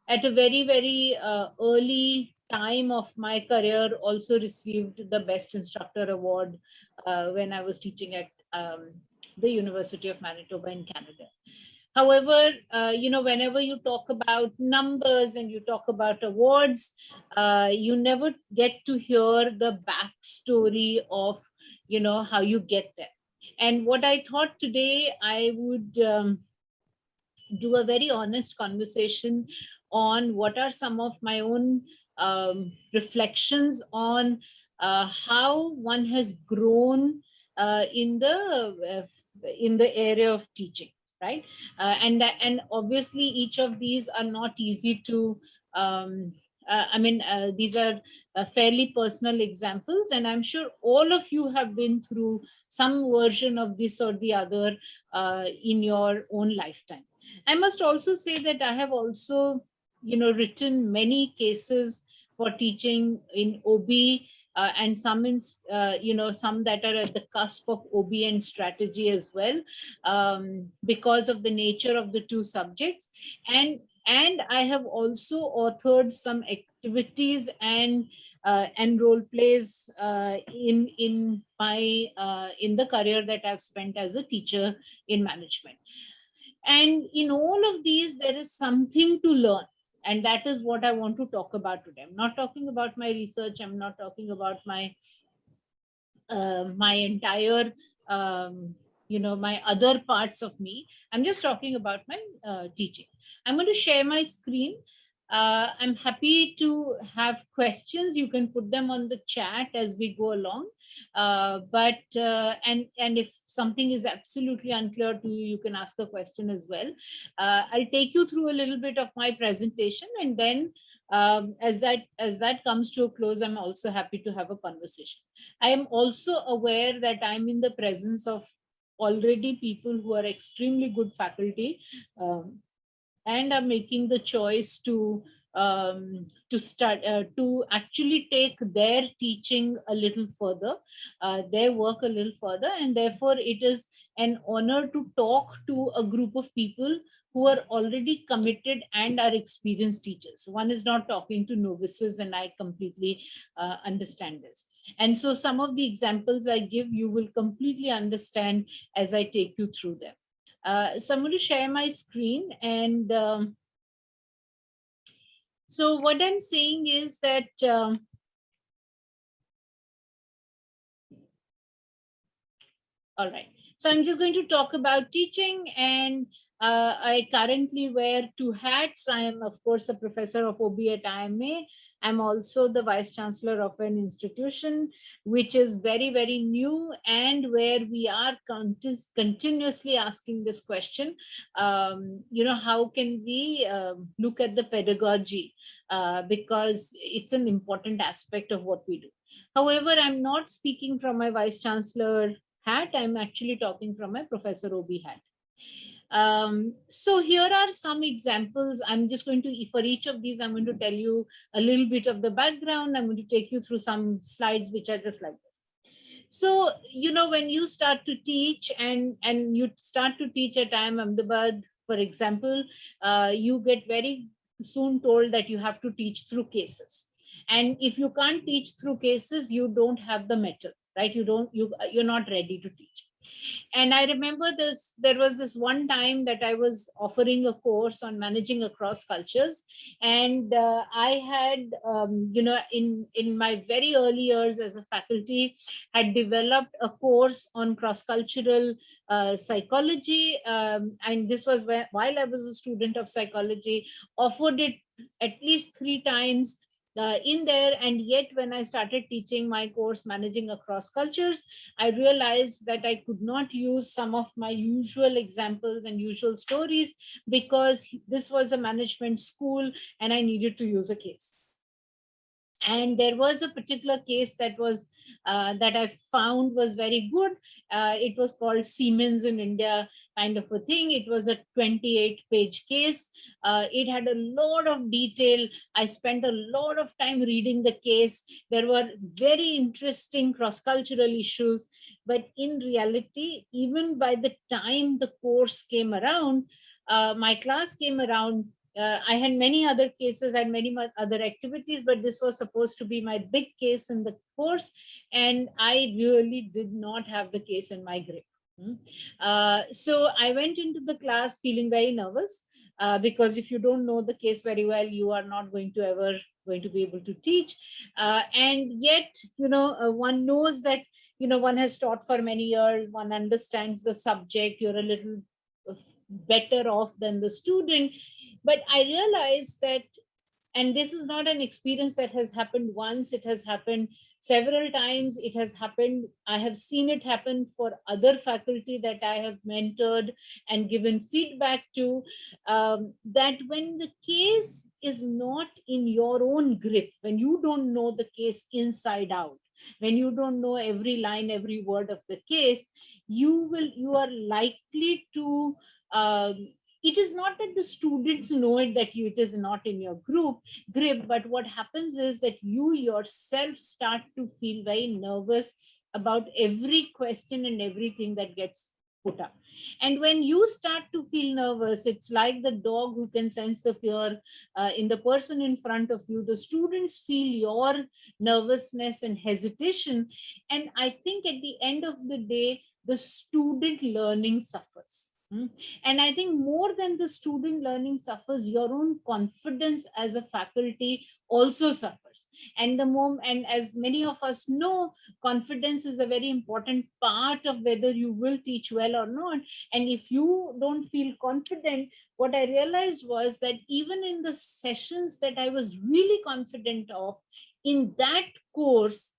at a very, very early time of my career, also received the Best Instructor Award when I was teaching at the University of Manitoba in Canada. However, whenever you talk about numbers and you talk about awards, you never get to hear the backstory of, how you get there. And what I thought today, I would do a very honest conversation on what are some of my own reflections on how one has grown in the area of teaching, right? And obviously each of these are not easy to these are fairly personal examples, and I'm sure all of you have been through some version of this or the other in your own lifetime. I must also say that I have also, written many cases for teaching in OB, and some in, some that are at the cusp of OB and strategy as well, because of the nature of the two subjects. And I have also authored some activities and role plays in the career that I've spent as a teacher in management. And in all of these, there is something to learn. And that is what I want to talk about today. I'm not talking about my research. I'm not talking about my entire, my other parts of me. I'm just talking about my teaching. I'm going to share my screen. I'm happy to have questions. You can put them on the chat as we go along. And if something is absolutely unclear to you, you can ask a question as well. I'll take you through a little bit of my presentation, and then as that comes to a close, I'm also happy to have a conversation. I am also aware that I'm in the presence of already people who are extremely good faculty, and are making the choice to actually take their teaching a little further, their work a little further, and therefore it is an honor to talk to a group of people who are already committed and are experienced teachers. One is not talking to novices, and I completely understand this. And so some of the examples I give, you will completely understand as I take you through them. So I'm going to share my screen, and so what I'm saying is that all right. So I'm just going to talk about teaching, and I currently wear two hats. I am, of course, a professor of OB at IMA. I'm also the vice chancellor of an institution which is very, very new, and where we are continuously asking this question, how can we look at the pedagogy, because it's an important aspect of what we do. However, I'm not speaking from my vice chancellor hat. I'm actually talking from a Professor OB hat. So here are some examples. I'm just going to, for each of these, I'm going to tell you a little bit of the background. I'm going to take you through some slides which are just like this. So, when you start to teach and you start to teach at IIM Ahmedabad, for example, you get very soon told that you have to teach through cases. And if you can't teach through cases, you don't have the metal, right? You're not ready to teach. And I remember there was this one time that I was offering a course on managing across cultures. And I had, in my very early years as a faculty, had developed a course on cross-cultural psychology. And this was while I was a student of psychology, offered it at least 3 times in there. And yet when I started teaching my course Managing Across Cultures, I realized that I could not use some of my usual examples and usual stories, because this was a management school and I needed to use a case. And there was a particular case that I found was very good. It was called Siemens in India kind of a thing. It was a 28-page case. It had a lot of detail. I spent a lot of time reading the case. There were very interesting cross-cultural issues. But in reality, even by the time the course came around, my class came around, I had many other cases, I had many other activities, but this was supposed to be my big case in the course, and I really did not have the case in my grip. So I went into the class feeling very nervous, because if you don't know the case very well, you are not going to be able to teach. And yet, one knows that, one has taught for many years, one understands the subject, you're a little better off than the student. But I realized that, and this is not an experience that has happened once, it has happened Several times it has happened. I have seen it happen for other faculty that I have mentored and given feedback to, that when the case is not in your own grip, when you don't know the case inside out, when you don't know every line, every word of the case, you are likely to, it is not that the students know it, that it is not in your grip, but what happens is that you yourself start to feel very nervous about every question and everything that gets put up. And when you start to feel nervous, it's like the dog who can sense the fear in the person in front of you. The students feel your nervousness and hesitation. And I think at the end of the day, the student learning suffers. And I think more than the student learning suffers, your own confidence as a faculty also suffers. And and as many of us know, confidence is a very important part of whether you will teach well or not. And if you don't feel confident, what I realized was that even in the sessions that I was really confident of, in that course,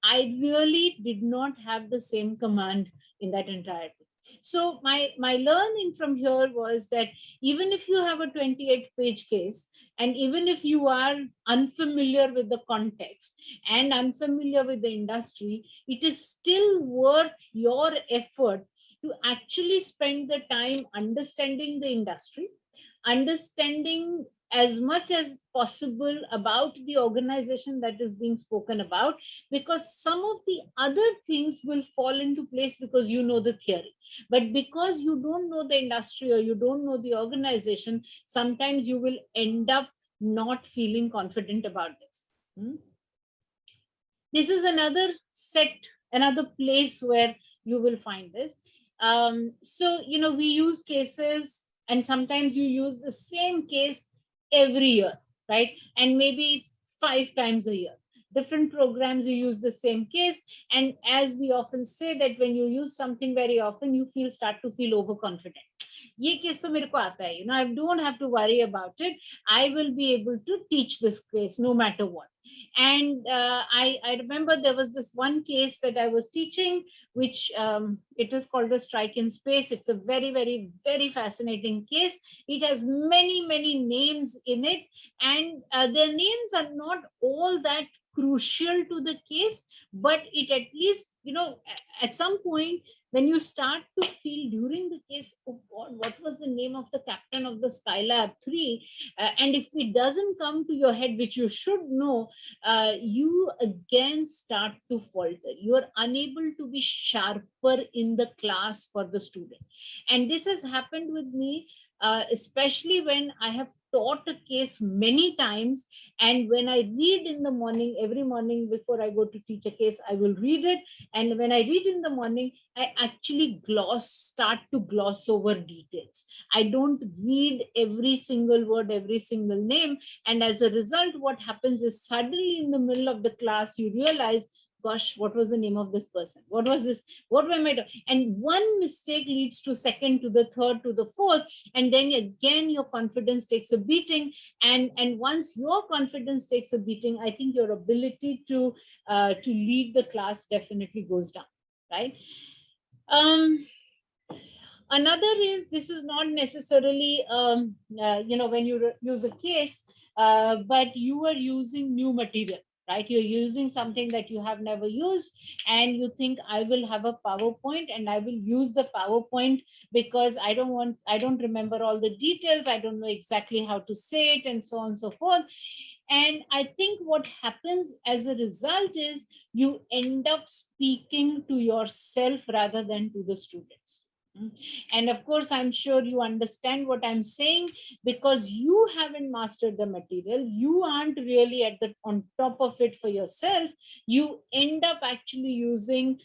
I really did not have the same command in that entire thing. So my learning from here was that even if you have a 28-page case, and even if you are unfamiliar with the context and unfamiliar with the industry, it is still worth your effort to actually spend the time understanding the industry, understanding as much as possible about the organization that is being spoken about, because some of the other things will fall into place because you know the theory. But because you don't know the industry or you don't know the organization, sometimes you will end up not feeling confident about this. This is another place where you will find this. So, we use cases, and sometimes you use the same case every year, right? And maybe 5 times a year. Different programs, you use the same case. And as we often say, that when you use something very often, you start to feel overconfident. ये case तो मेरे को आता है, I don't have to worry about it. I will be able to teach this case no matter what. And I remember there was this one case that I was teaching, which it is called a strike in space. It's a very, very, very fascinating case. It has many, many names in it, and their names are not all that crucial to the case, but it at least, at some point, when you start to feel during the case, oh God, what was the name of the captain of the Skylab 3? And if it doesn't come to your head, which you should know, you again start to falter. You are unable to be sharper in the class for the student. And this has happened with me, especially when I have taught a case many times, and when I read in the morning, every morning before I go to teach a case, I will read it. And when I read in the morning, I actually start to gloss over details. I don't read every single word, every single name. And as a result, what happens is suddenly in the middle of the class, you realize, gosh, what was the name of this person? What was this? What am I doing? And one mistake leads to second, to the third, to the fourth. And then again, your confidence takes a beating. And once your confidence takes a beating, I think your ability to lead the class definitely goes down, right? Another is, this is not necessarily, when you use a case, but you are using new material. Right? You're using something that you have never used, and you think, I will have a PowerPoint and I will use the PowerPoint because I don't remember all the details. I don't know exactly how to say it, and so on and so forth. And I think what happens as a result is you end up speaking to yourself rather than to the students. And of course, I'm sure you understand what I'm saying, because you haven't mastered the material. You aren't really on top of it for yourself. You end up actually using,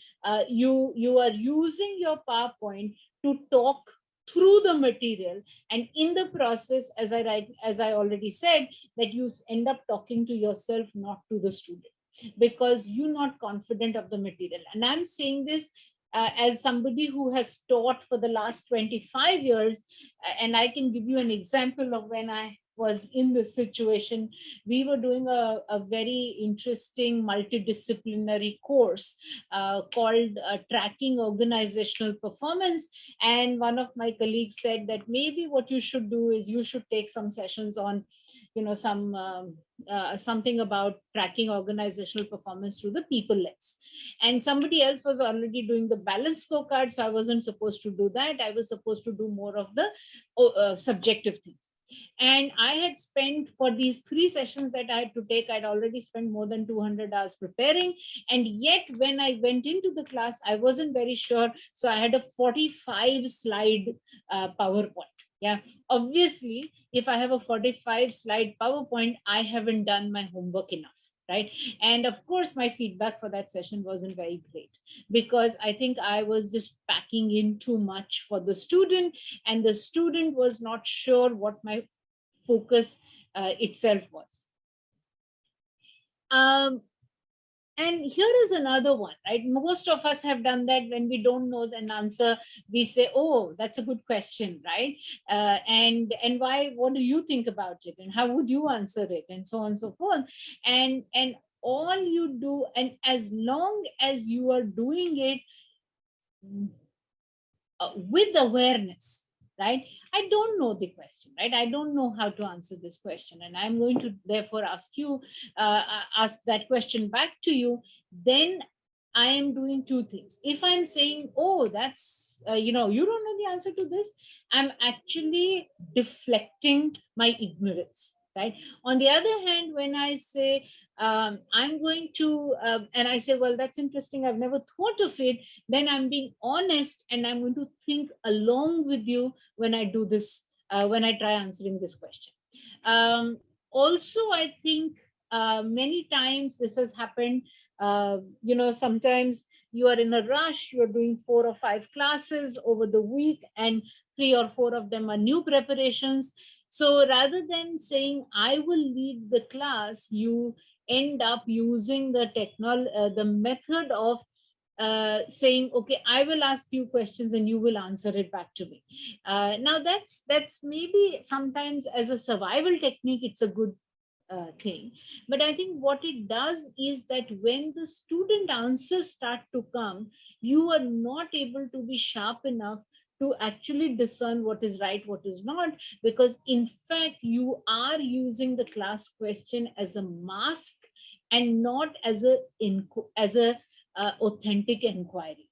you are using your PowerPoint to talk through the material. And in the process, as I already said, that you end up talking to yourself, not to the student, because you're not confident of the material. And I'm saying this as somebody who has taught for the last 25 years, and I can give you an example of when I was in this situation. We were doing a very interesting multidisciplinary course called Tracking Organizational Performance. And one of my colleagues said that maybe what you should do is you should take some sessions on, something about tracking organizational performance through the people lens. And somebody else was already doing the balanced scorecard, so I wasn't supposed to do that. I was supposed to do more of the subjective things. And I had spent, for these 3 sessions that I had to take, I'd already spent more than 200 hours preparing. And yet when I went into the class, I wasn't very sure. So I had a 45 slide PowerPoint. Yeah, obviously, if I have a 45 slide PowerPoint, I haven't done my homework enough, right? And of course, my feedback for that session wasn't very great, because I think I was just packing in too much for the student, and the student was not sure what my focus itself was. And here is another one, right? Most of us have done that. When we don't know an answer, we say, oh, that's a good question, right? And why, what do you think about it? And how would you answer it? And so on and so forth. And all you do, and as long as you are doing it with awareness, right? I don't know the question, right? I don't know how to answer this question. And I'm going to therefore ask you, ask that question back to you. Then I am doing 2 things. If I'm saying, oh, that's, you don't know the answer to this, I'm actually deflecting my ignorance, right? On the other hand, when I say, I'm going to, and I say, well, that's interesting, I've never thought of it, then I'm being honest, and I'm going to think along with you when I do this, when I try answering this question. Also, I think many times this has happened, sometimes you are in a rush, you're doing 4 or 5 classes over the week, and 3 or 4 of them are new preparations. So rather than saying, I will lead the class, you end up using the method of saying, okay, I will ask you questions and you will answer it back to me. Now that's maybe sometimes as a survival technique, it's a good thing. But I think what it does is that when the student answers start to come, you are not able to be sharp enough to actually discern what is right, what is not, because in fact, you are using the class question as a mask and not as a authentic inquiry.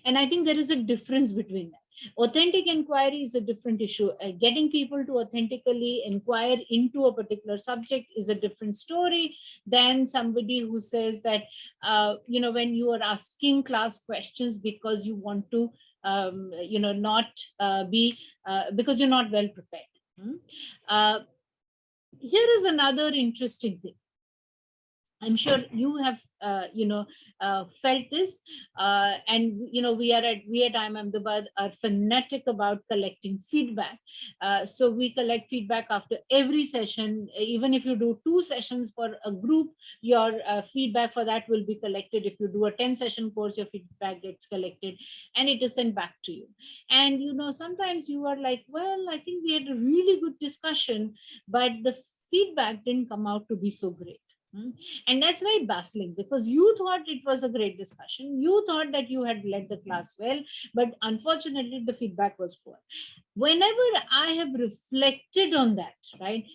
And I think there is a difference between that. Authentic inquiry is a different issue. Getting people to authentically inquire into a particular subject is a different story than somebody who says that, when you are asking class questions because you want to, because you're not well prepared. Here is another interesting thing. I'm sure you have, felt this, and we at IIM Ahmedabad are fanatic about collecting feedback. So we collect feedback after every session. Even if you do 2 sessions for a group, your feedback for that will be collected. If you do a 10-session course, your feedback gets collected and it is sent back to you. And sometimes you are like, well, I think we had a really good discussion, but the feedback didn't come out to be so great. And that's very baffling, because you thought it was a great discussion. You thought that you had led the class well, but unfortunately the feedback was poor. Whenever I have reflected on that, right,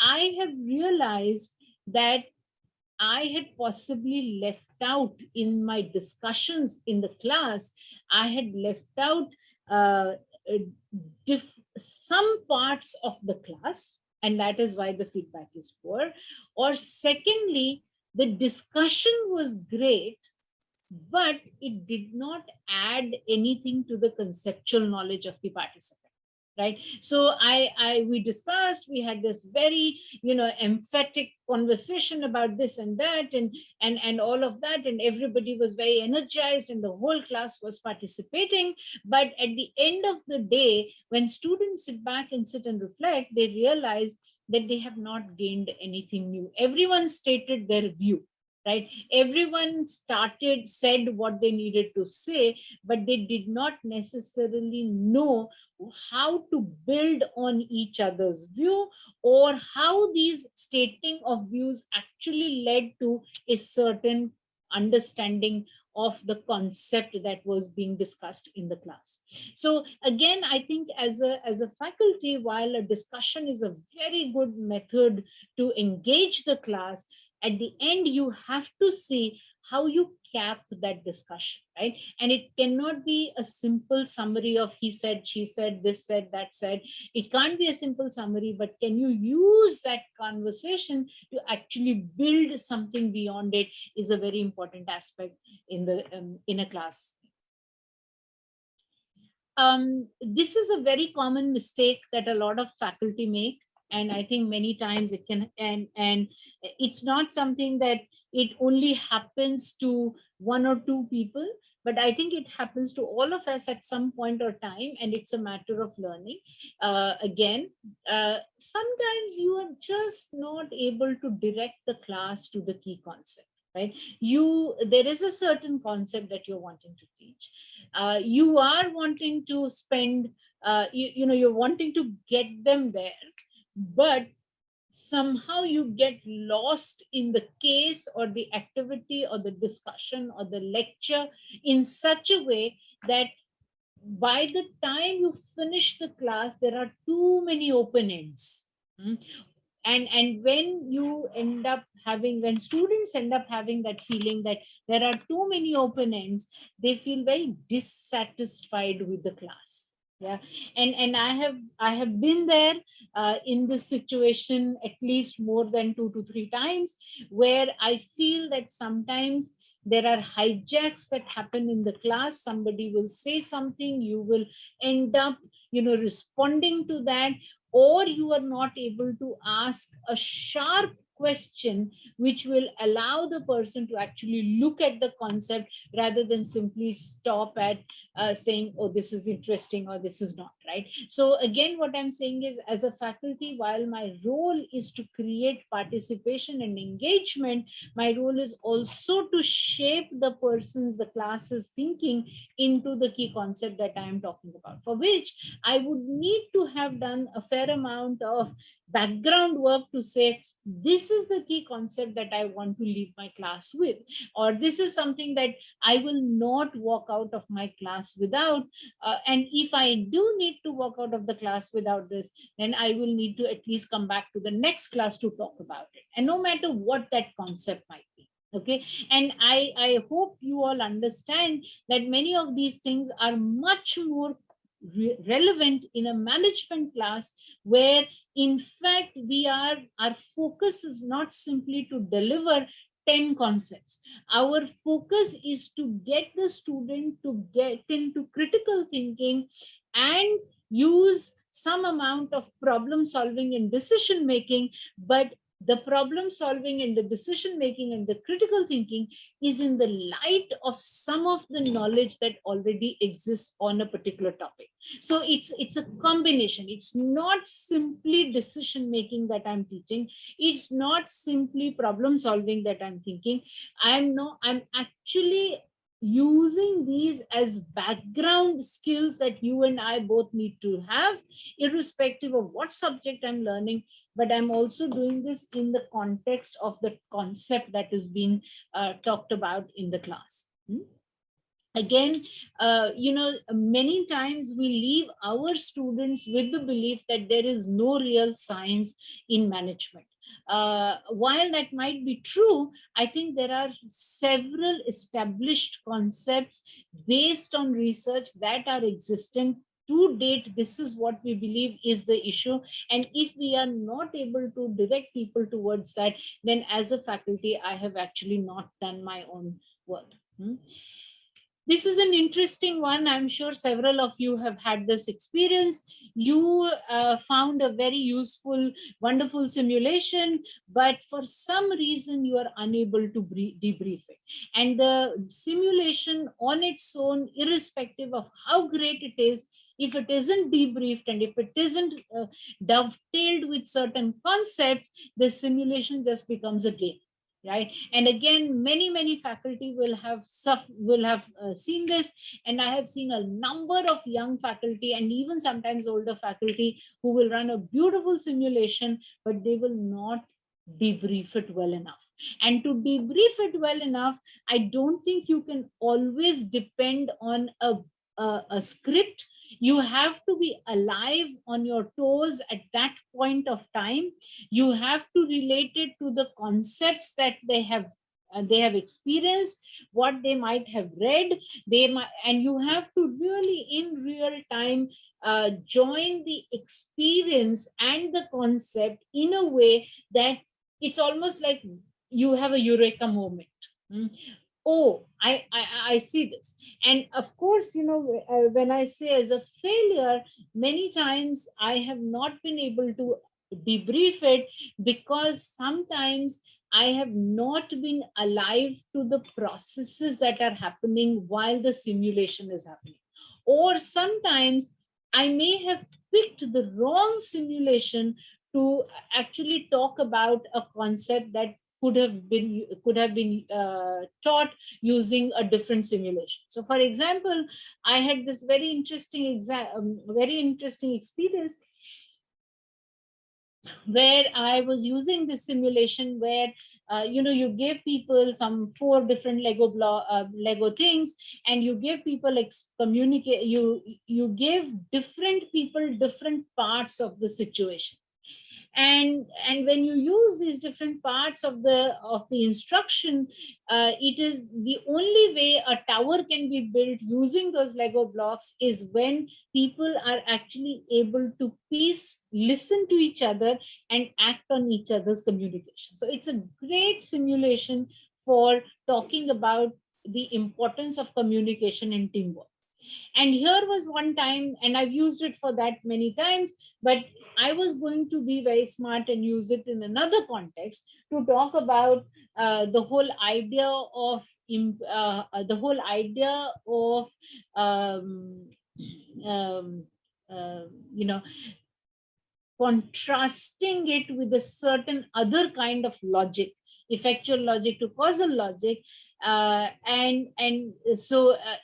I have realized that I had possibly left out in my discussions in the class, I had left out some parts of the class, and that is why the feedback is poor. Or secondly, the discussion was great, but it did not add anything to the conceptual knowledge of the participant. Right. So we discussed, we had this very, emphatic conversation about this and that and all of that. And everybody was very energized and the whole class was participating. But at the end of the day, when students sit back and sit and reflect, they realize that they have not gained anything new. Everyone stated their view. Right? Everyone said what they needed to say, but they did not necessarily know how to build on each other's view, or how these stating of views actually led to a certain understanding of the concept that was being discussed in the class. So again, I think as a faculty, while a discussion is a very good method to engage the class, at the end you have to see how you cap that discussion, right? And it cannot be a simple summary of he said, she said, this said, that said. It can't be a simple summary, but can you use that conversation to actually build something beyond it is a very important aspect in the in a class. This is a very common mistake that a lot of faculty make, and I think many times it can, and it's not something that it only happens to one or two people, but I think it happens to all of us at some point or time, and it's a matter of learning. Sometimes you are just not able to direct the class to the key concept, right? There is a certain concept that you're wanting to teach. You are wanting to spend, you're wanting to get them there, but somehow you get lost in the case or the activity or the discussion or the lecture in such a way that by the time you finish the class, there are too many open ends. And when you end up having, when students end up having that feeling that there are too many open ends, they feel very dissatisfied with the class. Yeah, and I have been there in this situation at least more than 2 to 3 times, where I feel that sometimes there are hijacks that happen in the class. Somebody will say something, you will end up responding to that, or you are not able to ask a sharp question which will allow the person to actually look at the concept rather than simply stop at saying, oh, this is interesting or this is not, right? So again, what I'm saying is, as a faculty, while my role is to create participation and engagement, my role is also to shape the person's, the class's thinking into the key concept that I am talking about, for which I would need to have done a fair amount of background work to say, this is the key concept that I want to leave my class with, or this is something that I will not walk out of my class without. And if I do need to walk out of the class without this, then I will need to at least come back to the next class to talk about it. And no matter what that concept might be. Okay, and I hope you all understand that many of these things are much more relevant in a management class, where in fact our focus is not simply to deliver 10 concepts. Our focus is to get the student to get into critical thinking and use some amount of problem solving and decision making, but the problem solving and the decision making and the critical thinking is in the light of some of the knowledge that already exists on a particular topic. So it's a combination. It's not simply decision making that I'm teaching. It's not simply problem solving that I'm thinking. I'm actually using these as background skills that you and I both need to have, irrespective of what subject I'm learning, but I'm also doing this in the context of the concept that is being talked about in the class. Again, many times we leave our students with the belief that there is no real science in management. While that might be true, I think there are several established concepts based on research that are existent to date. This is what we believe is the issue. And if we are not able to direct people towards that, then as a faculty, I have actually not done my own work. This is an interesting one. I'm sure several of you have had this experience. You found a very useful, wonderful simulation, but for some reason you are unable to debrief it. And the simulation on its own, irrespective of how great it is, if it isn't debriefed and if it isn't dovetailed with certain concepts, the simulation just becomes a game. right? And again, many faculty will have seen this, and I have seen a number of young faculty and even sometimes older faculty who will run a beautiful simulation, but they will not debrief it well enough. And to debrief it well enough, I don't think you can always depend on a script. You have to be alive on your toes at that point of time. You have to relate it to the concepts that they have experienced, what they might have read. And you have to really in real time join the experience and the concept in a way that it's almost like you have a eureka moment. Oh, I see this. And of course, when I say as a failure, many times I have not been able to debrief it because sometimes I have not been alive to the processes that are happening while the simulation is happening. Or sometimes I may have picked the wrong simulation to actually talk about a concept that could have been taught using a different simulation. So, for example, I had this very interesting experience where I was using this simulation where you give people some 4 different Lego things, and you give people communicate. You give different people different parts of the situation. And when you use these different parts of the instruction, it is the only way a tower can be built using those Lego blocks is when people are actually able to listen to each other and act on each other's communication. So it's a great simulation for talking about the importance of communication and teamwork. And here was one time, and I've used it for that many times, but I was going to be very smart and use it in another context to talk about the whole idea of contrasting it with a certain other kind of logic, effectual logic to causal logic. So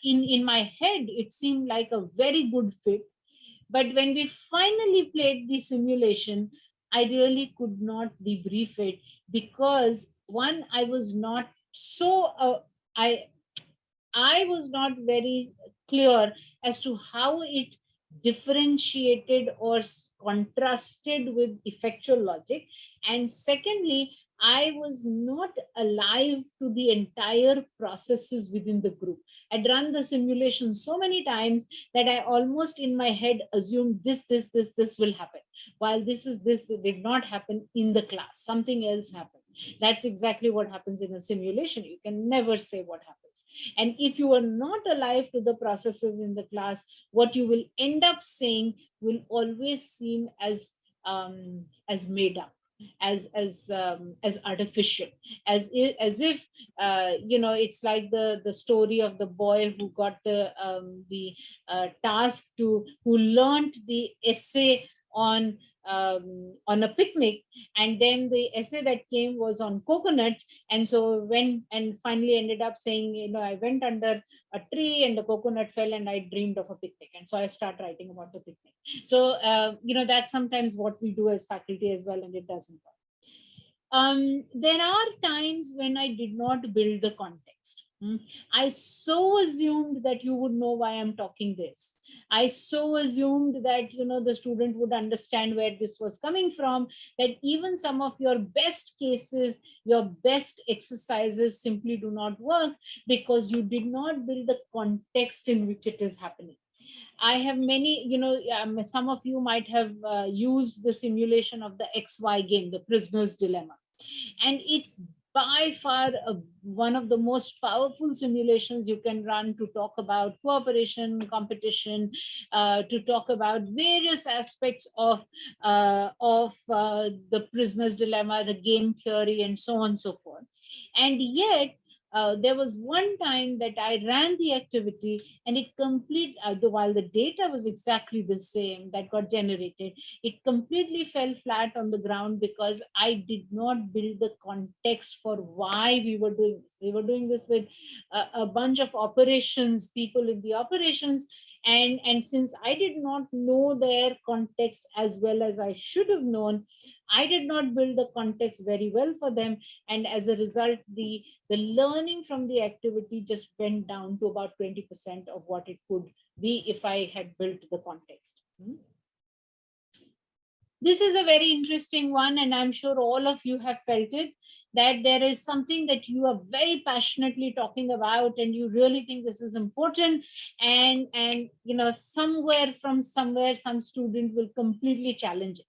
in my head, it seemed like a very good fit. But when we finally played the simulation, I really could not debrief it because one, I was not I was not very clear as to how it differentiated or contrasted with effectual logic. And secondly, I was not alive to the entire processes within the group. I'd run the simulation so many times that I almost in my head assumed this will happen. While this did not happen in the class, something else happened. That's exactly what happens in a simulation. You can never say what happens. And if you are not alive to the processes in the class, what you will end up saying will always seem as made up, as artificial, as if it's like the story of the boy who got the task who learned the essay on a picnic, and then the essay that came was on coconut, and so finally ended up saying, I went under a tree and the coconut fell and I dreamed of a picnic, and so I start writing about the picnic. So that's sometimes what we do as faculty as well, and it doesn't work. There are times when I did not build the context. I so assumed that you would know why I'm talking this. I so assumed that the student would understand where this was coming from, that even some of your best cases, your best exercises simply do not work because you did not build the context in which it is happening. I have many, some of you might have used the simulation of the XY game, the prisoner's dilemma. And it's by far one of the most powerful simulations you can run to talk about cooperation, competition, to talk about various aspects of the prisoner's dilemma, the game theory, and so on and so forth. And yet, there was one time that I ran the activity and it while the data was exactly the same that got generated, it completely fell flat on the ground because I did not build the context for why we were doing this. We were doing this with a bunch of operations, people in the operations, and since I did not know their context as well as I should have known, I did not build the context very well for them, and as a result, the learning from the activity just went down to about 20% of what it could be if I had built the context. This is a very interesting one, and I'm sure all of you have felt it, that there is something that you are very passionately talking about and you really think this is important, and you know, somewhere some student will completely challenge it.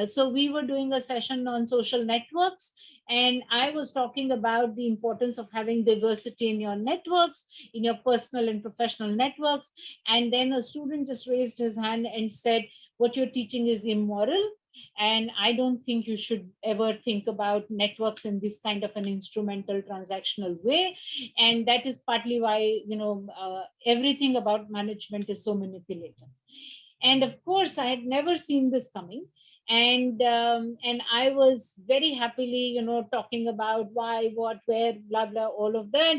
So we were doing a session on social networks, and I was talking about the importance of having diversity in your networks, in your personal and professional networks. And then a student just raised his hand and said, what you're teaching is immoral. And I don't think you should ever think about networks in this kind of an instrumental transactional way. And that is partly why, you know, everything about management is so manipulative. And of course, I had never seen this coming. And I was very happily, you know, talking about why, what, where, blah, blah, all of that.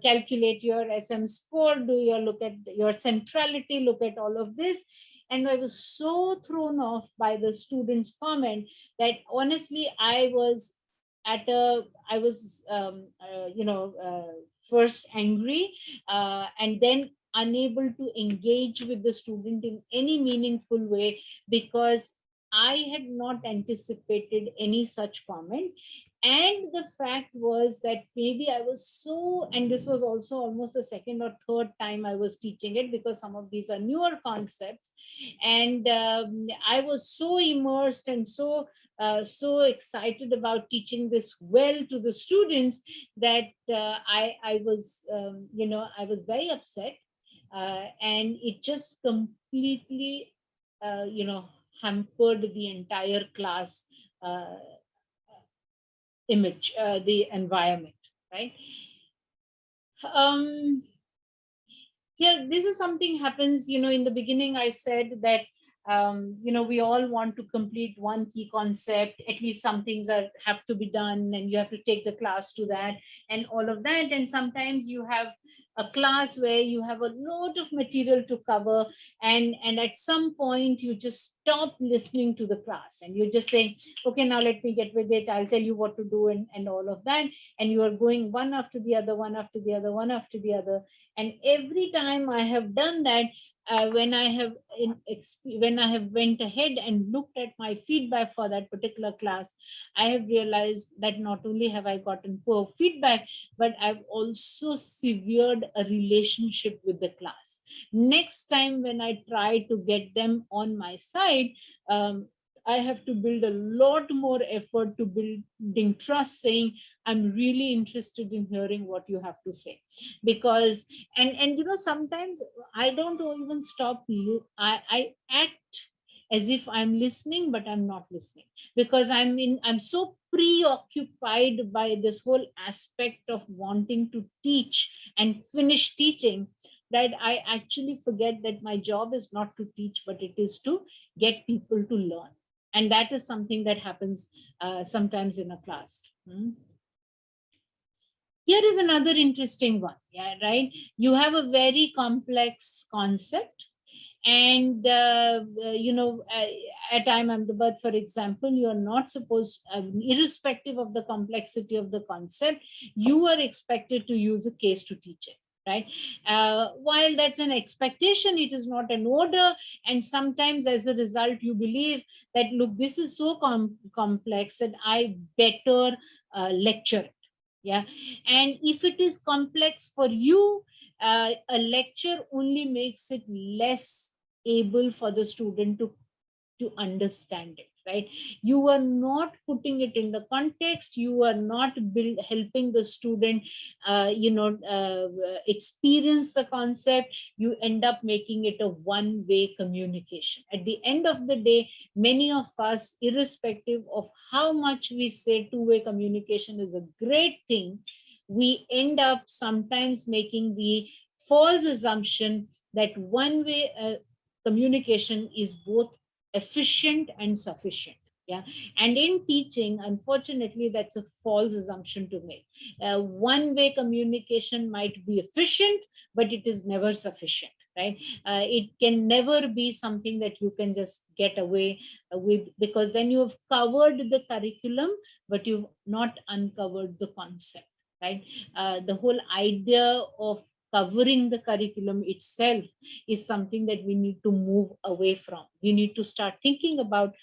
Calculate your SM score, do your look at your centrality, look at all of this. And I was so thrown off by the student's comment that honestly, I was first angry and then unable to engage with the student in any meaningful way because I had not anticipated any such comment. And the fact was that maybe I was so, and this was also almost the second or third time I was teaching it because some of these are newer concepts. And I was so immersed and so excited about teaching this well to the students that I was, I was very upset. And it just completely, hampered the entire class image, the environment, right? This is something happens, in the beginning I said that, we all want to complete one key concept, at least some things have to be done and you have to take the class to that and all of that. And sometimes you have a class where you have a lot of material to cover and at some point you just stop listening to the class and you're just saying, okay, now let me get with it. I'll tell you what to do and all of that. And you are going one after the other, one after the other, one after the other. And every time I have done that, when I have went ahead and looked at my feedback for that particular class, I have realized that not only have I gotten poor feedback, but I've also severed a relationship with the class. Next time when I try to get them on my side, I have to build a lot more effort to building trust, saying, I'm really interested in hearing what you have to say. Because, and sometimes I don't even stop, I act as if I'm listening, but I'm not listening because I'm so preoccupied by this whole aspect of wanting to teach and finish teaching that I actually forget that my job is not to teach, but it is to get people to learn. And that is something that happens sometimes in a class. Here is another interesting one, right? You have a very complex concept and, at IIM Ahmedabad, for example, you are not supposed, irrespective of the complexity of the concept, you are expected to use a case to teach it. Right. While that's an expectation, it is not an order. And sometimes as a result, you believe that, look, this is so complex that I better lecture it. Yeah. And if it is complex for you, a lecture only makes it less able for the student to understand it, right? You are not putting it in the context. You are not helping the student, experience the concept. You end up making it a one-way communication. At the end of the day, many of us, irrespective of how much we say two-way communication is a great thing, we end up sometimes making the false assumption that one-way communication is both efficient and sufficient. Yeah, and in teaching, unfortunately, that's a false assumption to make. One-way communication might be efficient, but it is never sufficient, right? It can never be something that you can just get away with, because then you have covered the curriculum, but you've not uncovered the concept, right? The whole idea of covering the curriculum itself is something that we need to move away from. We need to start thinking about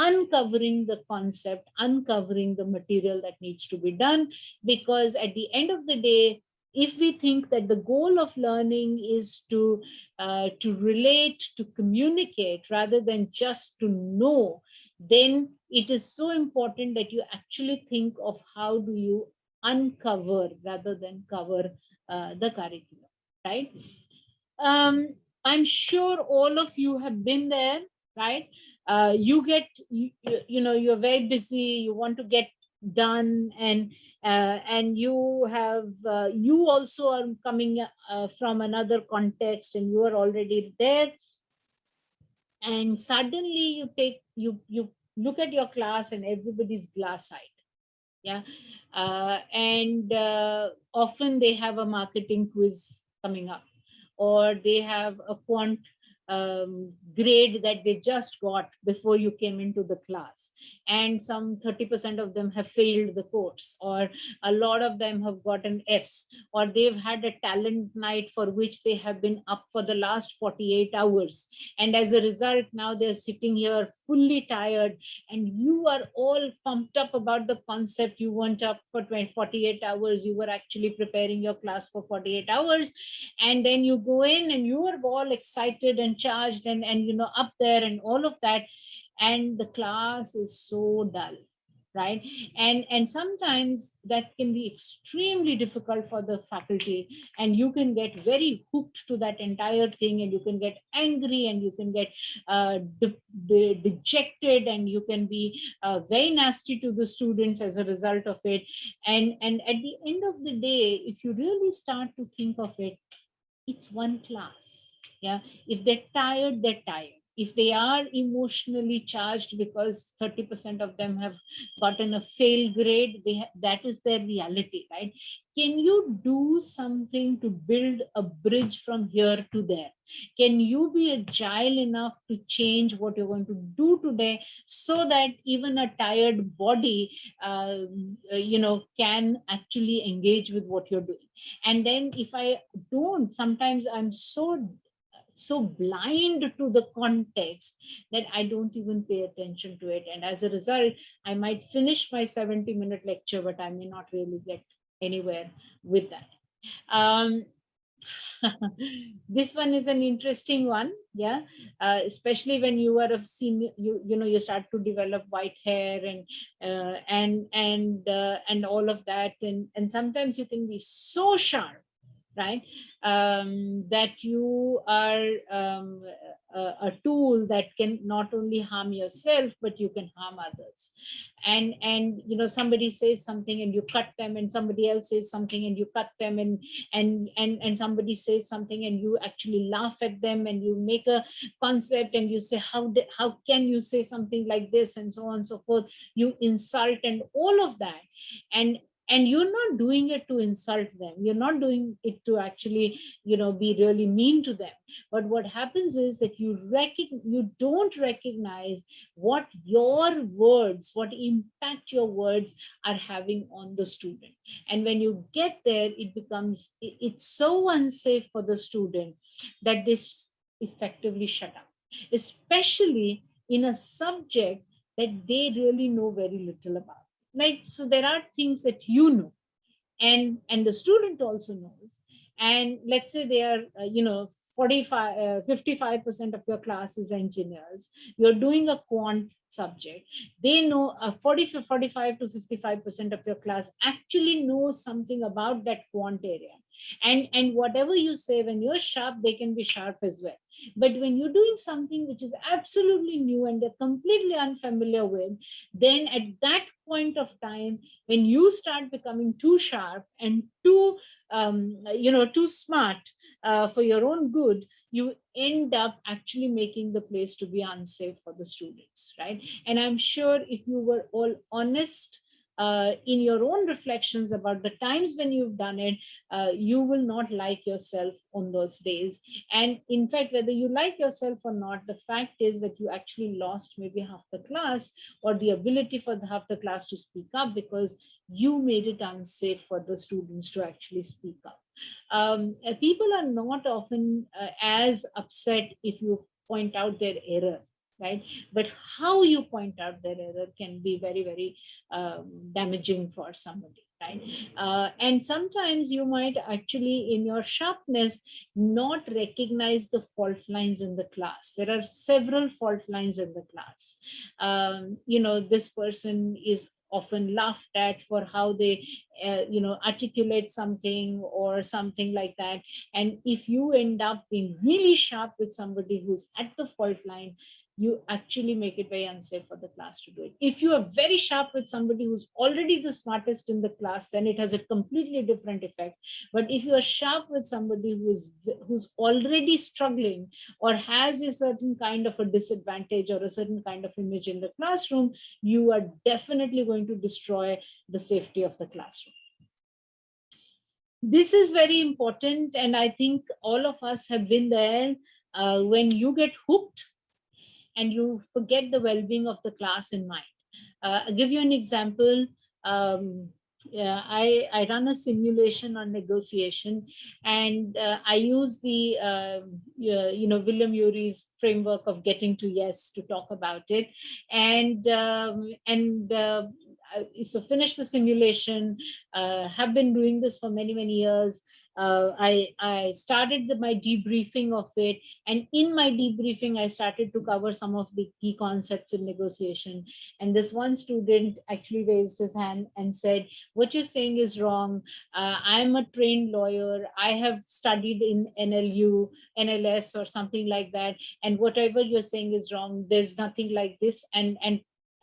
uncovering the concept, uncovering the material that needs to be done, because at the end of the day, if we think that the goal of learning is to relate, to communicate, rather than just to know, then it is so important that you actually think of how do you uncover rather than cover the curriculum, right? I'm sure all of you have been there, right? You're very busy, you want to get done, and you also are coming from another context, and you are already there, and suddenly you look at your class and everybody's glass-eyed. Yeah. And often they have a marketing quiz coming up, or they have a quant grade that they just got before you came into the class, and some 30% of them have failed the course, or a lot of them have gotten Fs, or they've had a talent night for which they have been up for the last 48 hours, and as a result now they're sitting here fully tired, and you are all pumped up about the concept. You weren't up for 48 hours, you were actually preparing your class for 48 hours, and then you go in and you are all excited and charged and up there and all of that, and the class is so dull, right? And sometimes that can be extremely difficult for the faculty, and you can get very hooked to that entire thing, and you can get angry, and you can get dejected, and you can be very nasty to the students as a result of it. And at the end of the day, if you really start to think of it, it's one class. Yeah, if they're tired, they're tired. If they are emotionally charged because 30% of them have gotten a fail grade, that is their reality, right? Can you do something to build a bridge from here to there? Can you be agile enough to change what you're going to do today, so that even a tired body can actually engage with what you're doing? And then if I don't, sometimes I'm so blind to the context that I don't even pay attention to it. And as a result, I might finish my 70-minute lecture, but I may not really get anywhere with that. This one is an interesting one. Yeah, especially when you are a senior, you start to develop white hair and all of that, and sometimes you can be so sharp, right? That you are a tool that can not only harm yourself, but you can harm others. And somebody says something and you cut them, and somebody else says something and you cut them, and somebody says something and you actually laugh at them, and you make a concept and you say, how can you say something like this, and so on and so forth. You insult and all of that, and you're not doing it to insult them. You're not doing it to actually, be really mean to them. But what happens is that you don't recognize what your words, what impact your words are having on the student. And when you get there, it's so unsafe for the student that they effectively shut up, especially in a subject that they really know very little about. Right? So there are things that and the student also knows. And let's say they are, 55% of your class is engineers. You're doing a quant subject. They know 45 to 55% of your class actually knows something about that quant area. And whatever you say, when you're sharp, they can be sharp as well. But when you're doing something which is absolutely new and they're completely unfamiliar with, then at that point of time, when you start becoming too sharp and too, too smart for your own good, you end up actually making the place to be unsafe for the students, right? And I'm sure if you were all honest in your own reflections about the times when you've done it, you will not like yourself on those days. And in fact, whether you like yourself or not, the fact is that you actually lost maybe half the class or the ability for half the class to speak up because you made it unsafe for the students to actually speak up. People are not often as upset if you point out their error, right? But how you point out their error can be very, very damaging for somebody, right? And sometimes you might actually, in your sharpness, not recognize the fault lines in the class. There are several fault lines in the class. This person is often laughed at for how they articulate something or something like that. And if you end up being really sharp with somebody who's at the fault line, you actually make it very unsafe for the class to do it. If you are very sharp with somebody who's already the smartest in the class, then it has a completely different effect. But if you are sharp with somebody who's already struggling or has a certain kind of a disadvantage or a certain kind of image in the classroom, you are definitely going to destroy the safety of the classroom. This is very important, and I think all of us have been there when you get hooked and you forget the well-being of the class in mind. I'll give you an example. I run a simulation on negotiation, and I use the William Urey's framework of getting to yes to talk about it, so finish the simulation. Have been doing this for many years. I started my debriefing of it, and in my debriefing I started to cover some of the key concepts in negotiation. And this one student actually raised his hand and said, what you're saying is wrong. I'm a trained lawyer. I have studied in NLU, NLS or something like that, and whatever you're saying is wrong. There's nothing like this, and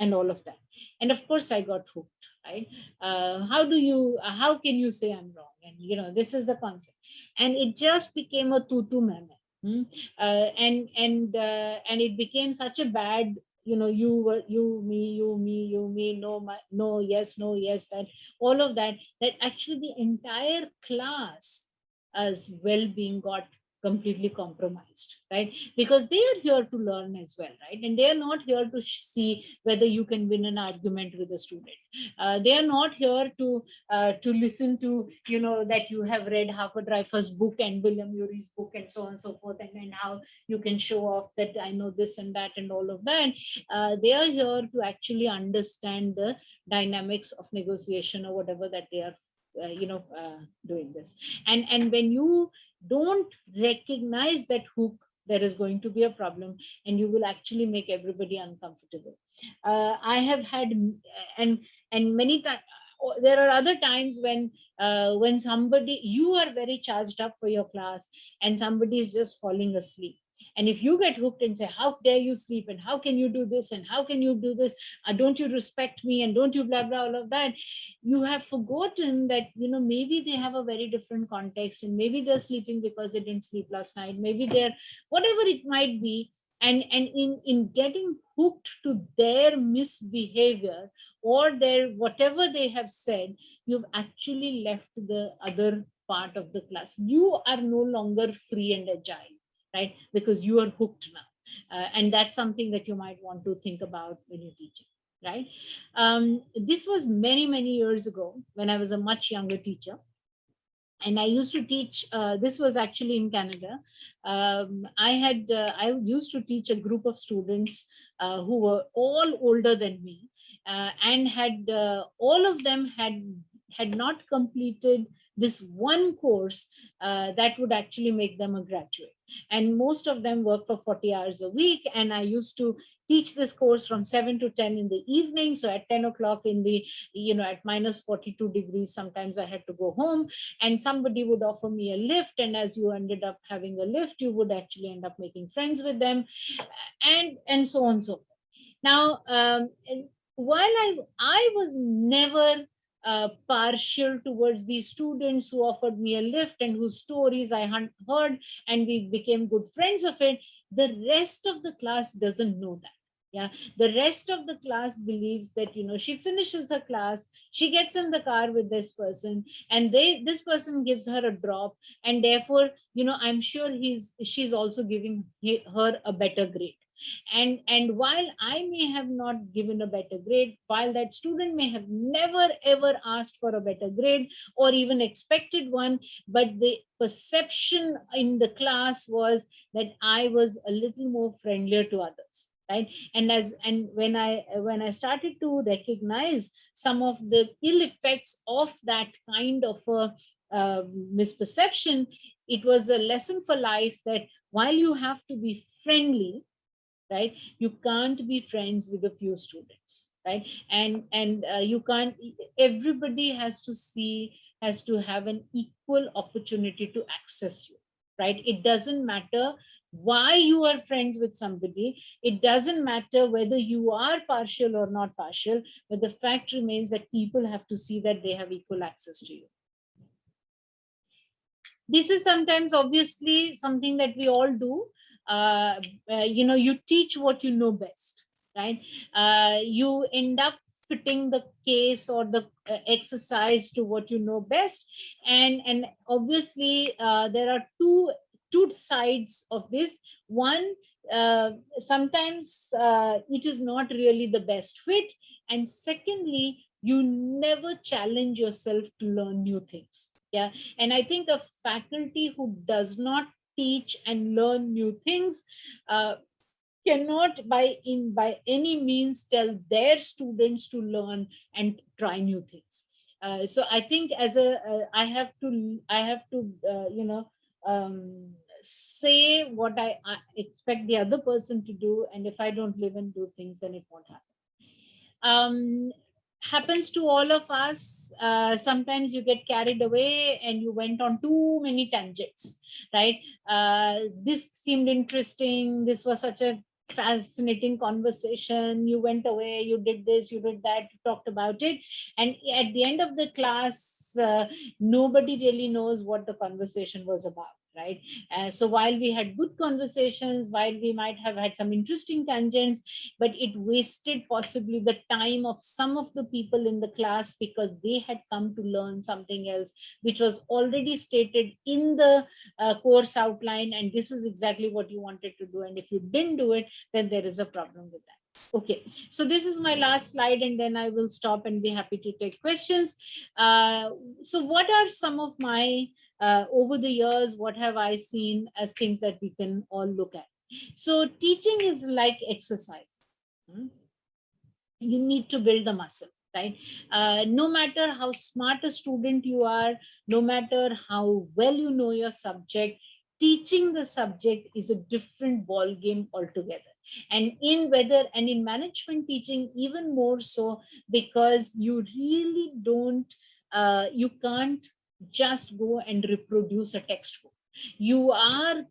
all of that. And of course I got hooked, right? How can you say I'm wrong? And this is the concept. And it just became a tutu meme. And it became such a bad, you, me, no, yes, that, all of that, that actually the entire class as well-being got completely compromised, right? Because they are here to learn as well, right? And they are not here to see whether you can win an argument with a student. They are not here to listen to, that you have read Harper Dreyfus' book and William Urey's book and so on and so forth, and how you can show off that I know this and that and all of that. They are here to actually understand the dynamics of negotiation or whatever that they are doing this. And when you don't recognize that hook, there is going to be a problem, and you will actually make everybody uncomfortable. I have had, and many times, there are other times when somebody, you are very charged up for your class and somebody is just falling asleep. And if you get hooked and say, how dare you sleep, and how can you do this, and how can you do this, don't you respect me, and don't you blah blah, all of that, you have forgotten that maybe they have a very different context, and maybe they're sleeping because they didn't sleep last night, maybe they're whatever it might be. And in getting hooked to their misbehavior or their whatever they have said, you've actually left the other part of the class. You are no longer free and agile, right? Because you are hooked now. And that's something that you might want to think about when you're teaching, right? This was many years ago when I was a much younger teacher. And I used to teach, this was actually in Canada. I used to teach a group of students who were all older than me, and all of them had not completed this one course that would actually make them a graduate. And most of them work for 40 hours a week. And I used to teach this course from 7 to 10 in the evening. So at 10 o'clock in the, at minus 42 degrees, sometimes I had to go home, and somebody would offer me a lift. And as you ended up having a lift, you would actually end up making friends with them, and so on and so forth. Now, while I was never partial towards these students who offered me a lift and whose stories I heard, and we became good friends of it, the rest of the class doesn't know that. Yeah, the rest of the class believes that, she finishes her class, she gets in the car with this person, and this person gives her a drop, and therefore, I'm sure she's also giving her a better grade. And while I may have not given a better grade, while that student may have never ever asked for a better grade or even expected one, but the perception in the class was that I was a little more friendlier to others, right? And when I started to recognize some of the ill effects of that kind of a misperception, it was a lesson for life that while you have to be friendly, right, you can't be friends with a few students, right? And you can't, everybody has to have an equal opportunity to access you, right? It doesn't matter why you are friends with somebody, it doesn't matter whether you are partial or not partial, but the fact remains that people have to see that they have equal access to you. This is sometimes obviously something that we all do. You teach what you know best, right? You end up fitting the case or the exercise to what you know best, and obviously there are two sides of this. One, sometimes it is not really the best fit, and secondly, you never challenge yourself to learn new things. Yeah, and I think a faculty who does not teach and learn new things cannot by any means tell their students to learn and try new things. So I think as I have to say what I expect the other person to do, and if I don't live and do things, then it won't happen. Happens to all of us. Sometimes you get carried away and you went on too many tangents, right? This seemed interesting, this was such a fascinating conversation, you went away, you did this, you did that, you talked about it, and at the end of the class nobody really knows what the conversation was about, right? So while we had good conversations, while we might have had some interesting tangents, but it wasted possibly the time of some of the people in the class because they had come to learn something else which was already stated in the course outline, and this is exactly what you wanted to do, and if you didn't do it, then there is a problem with that. Okay, so this is my last slide, and then I will stop and be happy to take questions. So what are some of my over the years, what have I seen as things that we can all look at? So teaching is like exercise. You need to build the muscle, right? No matter how smart a student you are, no matter how well you know your subject, teaching the subject is a different ball game altogether. And in management teaching, even more so, because you really don't, you can't just go and reproduce a textbook. You are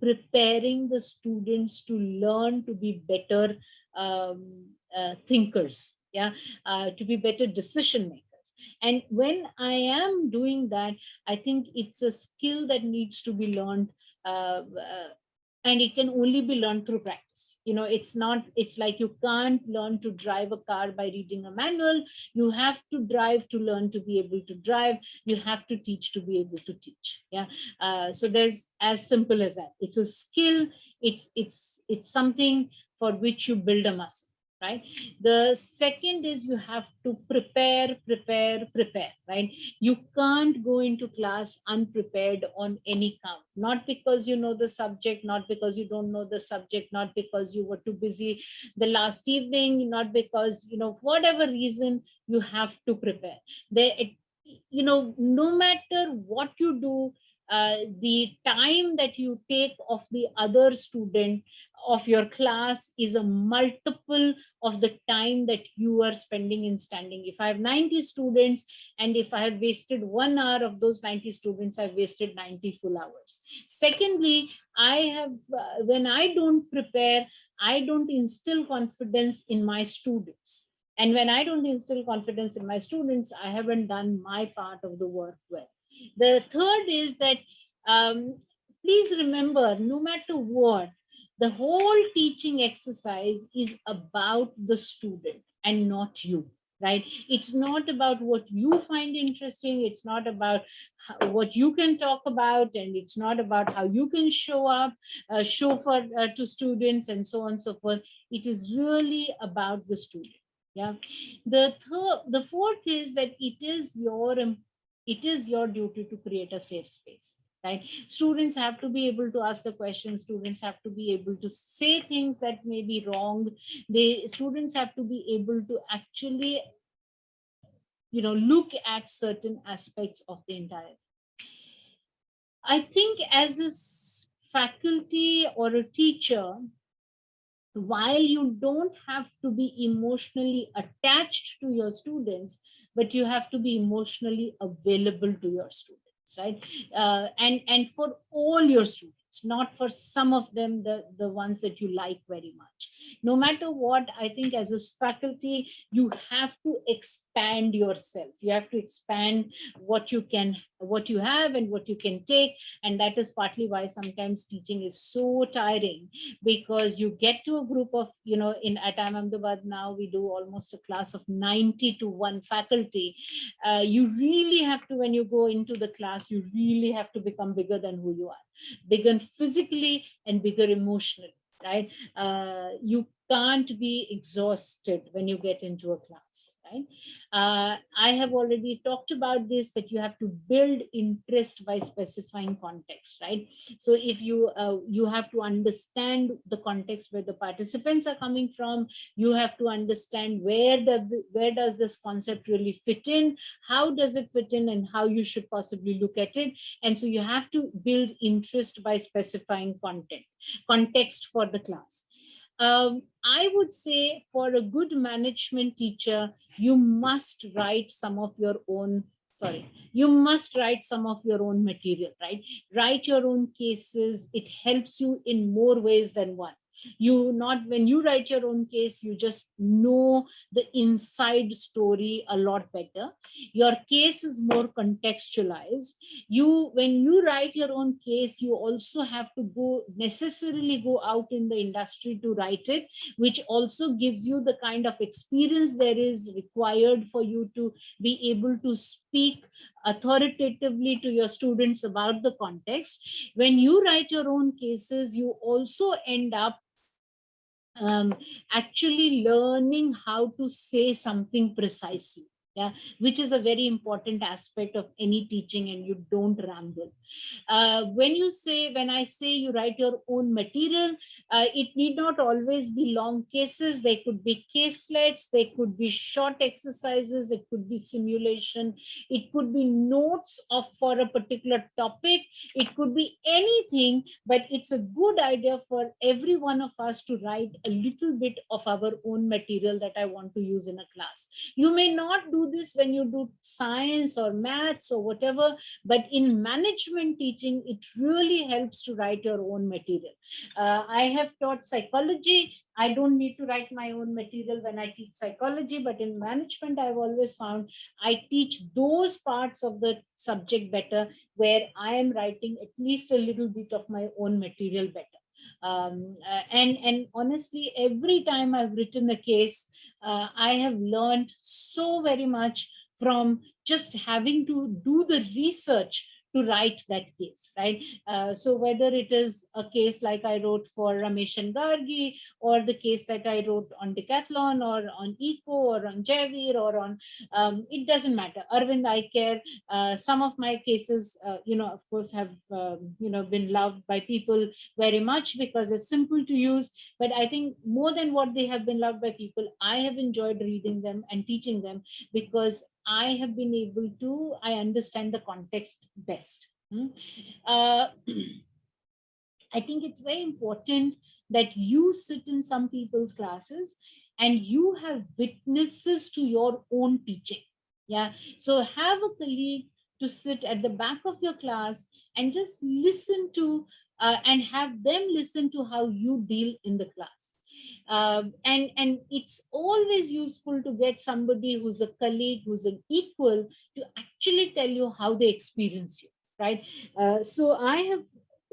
preparing the students to learn to be better thinkers, to be better decision makers. And when I am doing that, I think it's a skill that needs to be learned, and it can only be learned through practice. It's like you can't learn to drive a car by reading a manual. You have to drive to learn to be able to drive. You have to teach to be able to teach. So there's as simple as that. It's a skill. It's something for which you build a muscle, right? The second is you have to prepare, right? You can't go into class unprepared on any count, not because you know the subject, not because you don't know the subject, not because you were too busy the last evening, not because, whatever reason, you have to prepare. No matter what you do, the time that you take of the other student of your class is a multiple of the time that you are spending in standing. If I have 90 students, and if I have wasted 1 hour of those 90 students, I've wasted 90 full hours. Secondly, I have, when I don't prepare, I don't instill confidence in my students. And when I don't instill confidence in my students, I haven't done my part of the work well. The third is that please remember, no matter what, the whole teaching exercise is about the student and not you, right? It's not about what you find interesting. It's not about what you can talk about, and it's not about how you can show up, to students, and so on and so forth. It is really about the student. Yeah. The fourth is that it is your duty to create a safe space, right? Students have to be able to ask the questions. Students have to be able to say things that may be wrong. Students have to be able to actually, look at certain aspects of the entire. I think as a faculty or a teacher, while you don't have to be emotionally attached to your students, but you have to be emotionally available to your students, right? And for all your students, not for some of them, the ones that you like very much. No matter what, I think as a faculty, you have to expand yourself. You have to expand what you have and what you can take. And that is partly why sometimes teaching is so tiring, because you get to a group of, at IIM Ahmedabad now, we do almost a class of 90 to 1 faculty. You really have to, when you go into the class, you really have to become bigger than who you are, bigger physically and bigger emotionally, right? You can't be exhausted when you get into a class, right? I have already talked about this, that you have to build interest by specifying context, right? So if you have to understand the context where the participants are coming from, you have to understand where does this concept really fit in, how does it fit in, and how you should possibly look at it. And so you have to build interest by specifying context for the class. I would say for a good management teacher, you must write some of your own material, right? Write your own cases. It helps you in more ways than one. When you write your own case, you just know the inside story a lot better. Your case is more contextualized. When you write your own case, you also have to necessarily go out in the industry to write it, which also gives you the kind of experience that is required for you to be able to speak authoritatively to your students about the context. When you write your own cases, you also end up actually learning how to say something precisely, which is a very important aspect of any teaching, and you don't ramble. When I say you write your own material, it need not always be long cases. They could be caselets, they could be short exercises, it could be simulation, it could be notes for a particular topic, it could be anything, but it's a good idea for every one of us to write a little bit of our own material that I want to use in a class. You may not do this when you do science or maths or whatever, but in management teaching, it really helps to write your own material. I have taught psychology. I don't need to write my own material when I teach psychology, but in management, I've always found I teach those parts of the subject better where I am writing at least a little bit of my own material better. And honestly, every time I've written a case, I have learned so very much from just having to do the research to write that case, right? So whether it is a case like I wrote for Ramesh and Gargi, or the case that I wrote on decathlon, or on eco, or on Jaivir, or on it doesn't matter, Arvind Eye Care, some of my cases of course have been loved by people very much because it's simple to use. But I think more than what they have been loved by people, I have enjoyed reading them and teaching them, because I understand the context best. Uh, I think it's very important that you sit in some people's classes and you have witnesses to your own teaching. Yeah. So have a colleague to sit at the back of your class and just listen to and have them listen to how you deal in the class. And it's always useful to get somebody who's a colleague, who's an equal, to actually tell you how they experience you, right? So I have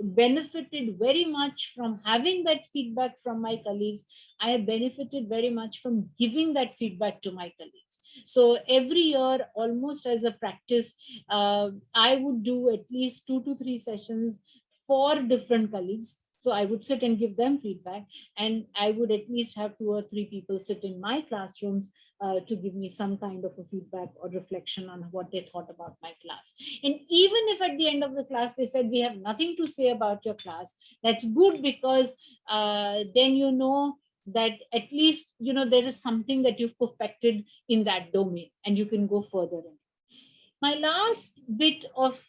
benefited very much from having that feedback from my colleagues. I have benefited very much from giving that feedback to my colleagues. So every year, almost as a practice, I would do at least 2 to 3 sessions for different colleagues. So I would sit and give them feedback, and I would at least have 2 or 3 people sit in my classrooms to give me some kind of a feedback or reflection on what they thought about my class. And even if at the end of the class they said, we have nothing to say about your class, that's good, because then you know that at least, you know, there is something that you've perfected in that domain and you can go further in. My last bit of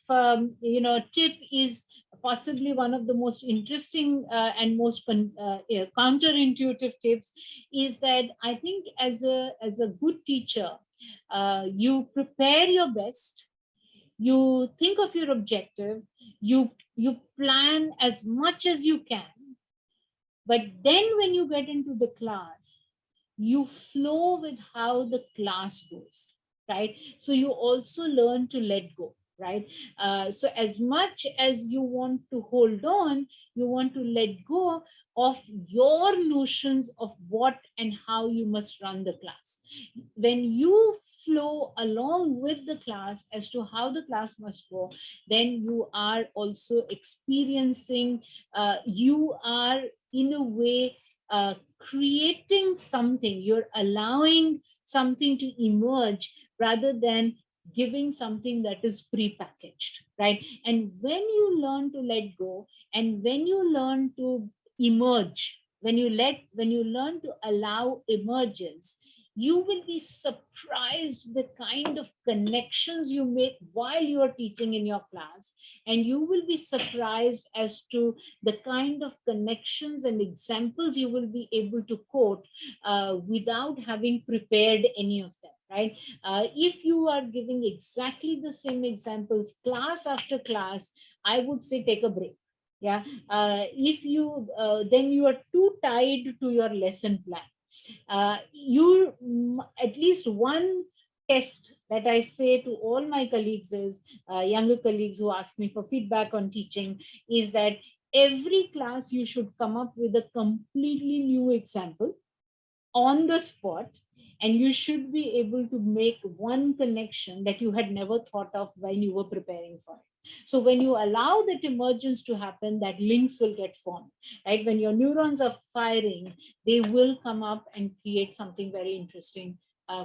tip is possibly one of the most interesting and most counterintuitive tips, is that I think as a good teacher, you prepare your best, you think of your objective, you plan as much as you can, but then when you get into the class, you flow with how the class goes, right? So you also learn to let go, right? So as much as you want to hold on, you want to let go of your notions of what and how you must run the class. When you flow along with the class as to how the class must go, then you are also experiencing, you are in a way creating something, you're allowing something to emerge rather than giving something that is pre-packaged, right? And when you learn to let go, and when you learn to emerge, when you learn to allow emergence, you will be surprised the kind of connections you make while you are teaching in your class, and you will be surprised as to the kind of connections and examples you will be able to quote without having prepared any of them, right? If you are giving exactly the same examples class after class, I would say take a break. Yeah. If you then you are too tied to your lesson plan. At least one test that I say to all my colleagues is, younger colleagues who ask me for feedback on teaching, is that every class you should come up with a completely new example on the spot, and you should be able to make one connection that you had never thought of when you were preparing for it. So when you allow that emergence to happen, that links will get formed, right? When your neurons are firing, they will come up and create something very interesting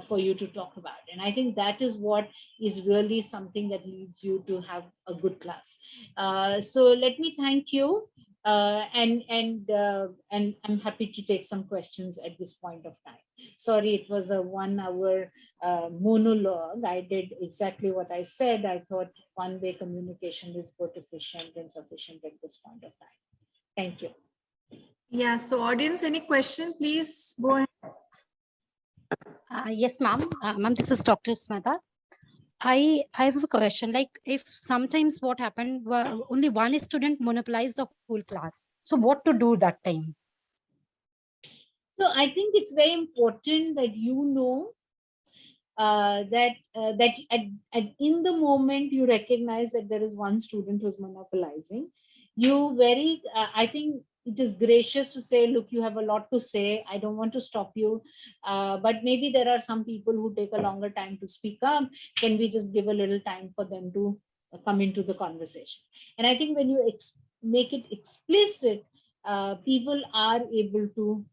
for you to talk about. And I think that is what is really something that leads you to have a good class. So let me thank you. And I'm happy to take some questions at this point of time. Sorry, it was a 1 hour monologue. I did exactly what I said. I thought one-way communication is both efficient and sufficient at this point of time. Thank you. Yeah, so audience, any question, please go ahead. Yes, ma'am. Ma'am, this is Dr. Smita. I have a question. Like, if sometimes what happened, only one student monopolized the whole class. So what to do that time? So I think it's very important that you know that in the moment you recognize that there is one student who's monopolizing. I think it is gracious to say, look, you have a lot to say. I don't want to stop you. But maybe there are some people who take a longer time to speak up. Can we just give a little time for them to come into the conversation? And I think when you make it explicit, people are able to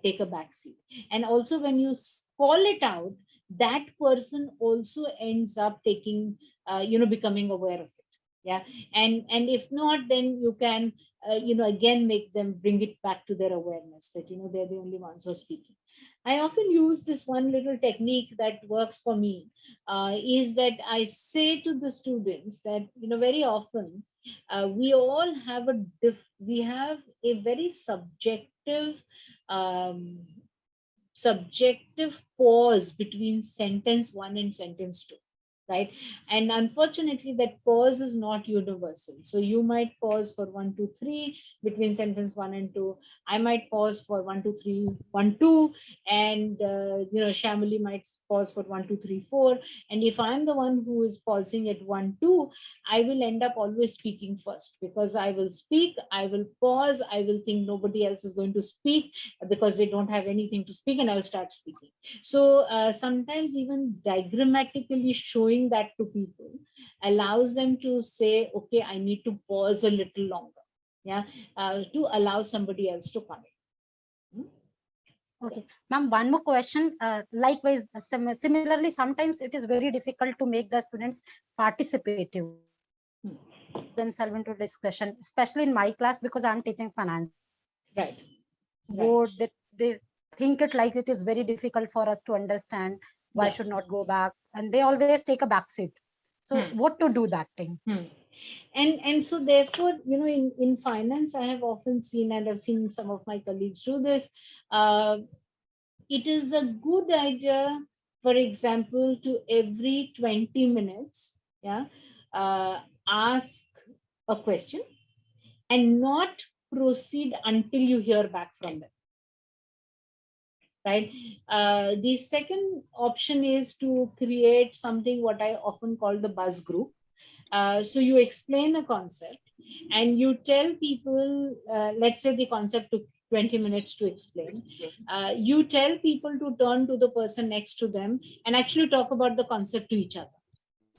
take a back seat. And also when you call it out, that person also ends up taking, becoming aware of it. Yeah. And if not, then you can, again, make them bring it back to their awareness that, they're the only ones who are speaking. I often use this one little technique that works for me, is that I say to the students that, very often we all have we have a very um, subjective pause between sentence one and sentence two, right? And unfortunately, that pause is not universal. So you might pause for 1, 2, 3 between sentence 1 and 2. I might pause for 1, 2, 3, 1, 2, and Shamali might pause for 1, 2, 3, 4. And if I'm the one who is pausing at 1, 2, I will end up always speaking first, because I will speak, I will pause, I will think nobody else is going to speak because they don't have anything to speak, and I'll start speaking. So sometimes even diagrammatically showing that to people allows them to say, okay, I need to pause a little longer, to allow somebody else to come in. Okay, ma'am, one more question. Likewise, similarly, sometimes it is very difficult to make the students participative themselves into discussion, especially in my class, because I'm teaching finance. Right. Board, they think it like it is very difficult for us to understand. Why should not go back? And they always take a back seat. So what to do that thing? And so therefore, in finance, I have often seen, and I've seen some of my colleagues do this, it is a good idea, for example, to every 20 minutes, ask a question and not proceed until you hear back from them. Right. The second option is to create something what I often call the buzz group. So you explain a concept and you tell people, let's say the concept took 20 minutes to explain. You tell people to turn to the person next to them and actually talk about the concept to each other.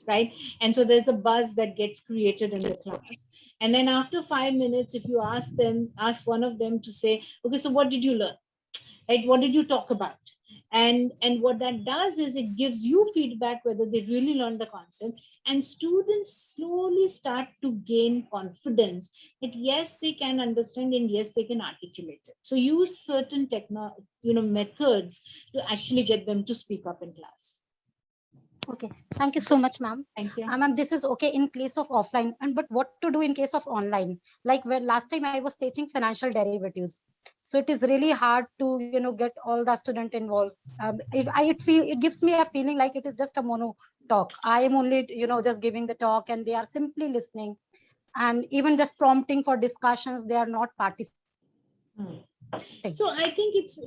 Right. And so there's a buzz that gets created in the class. And then after 5 minutes, if you ask one of them to say, okay, so what did you learn? Right? What did you talk about? And what that does is it gives you feedback whether they really learned the concept, and students slowly start to gain confidence that yes, they can understand and yes, they can articulate it. So use certain methods to actually get them to speak up in class. Okay, thank you so much, ma'am. Thank you. Ma'am, this is okay in case of offline, but what to do in case of online? Like when last time I was teaching financial derivatives, so it is really hard to get all the student involved. It gives me a feeling like it is just a mono talk. I am only just giving the talk, and they are simply listening, and even just prompting for discussions, they are not participating. So I think it's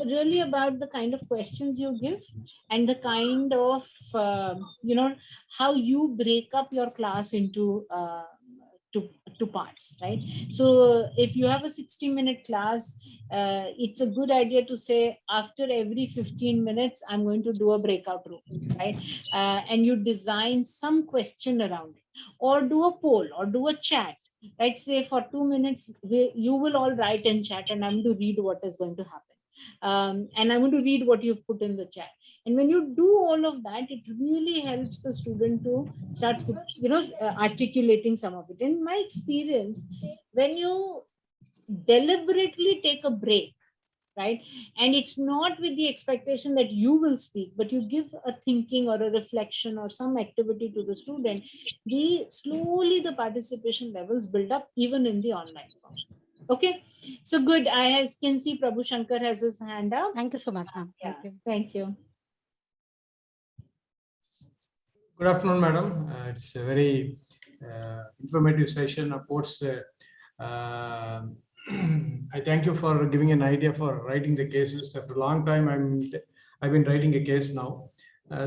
really about the kind of questions you give and the kind of how you break up your class into two parts, right? So if you have a 60-minute class, it's a good idea to say after every 15 minutes I'm going to do a breakout room, right? And you design some question around it, or do a poll or do a chat. Right, say for 2 minutes, you will all write in chat and I'm going to read what is going to happen. And I'm going to read what you've put in the chat. And when you do all of that, it really helps the student to start, articulating some of it. In my experience, when you deliberately take a break, right, and it's not with the expectation that you will speak, but you give a thinking or a reflection or some activity to the student, slowly the participation levels build up even in the online form. Okay, so good. I can see Prabhu Shankar has his hand up. Thank you so much, ma'am. Thank you. Good afternoon, madam. It's a very informative session. Of course, I thank you for giving an idea for writing the cases. After a long time, I've been writing a case now.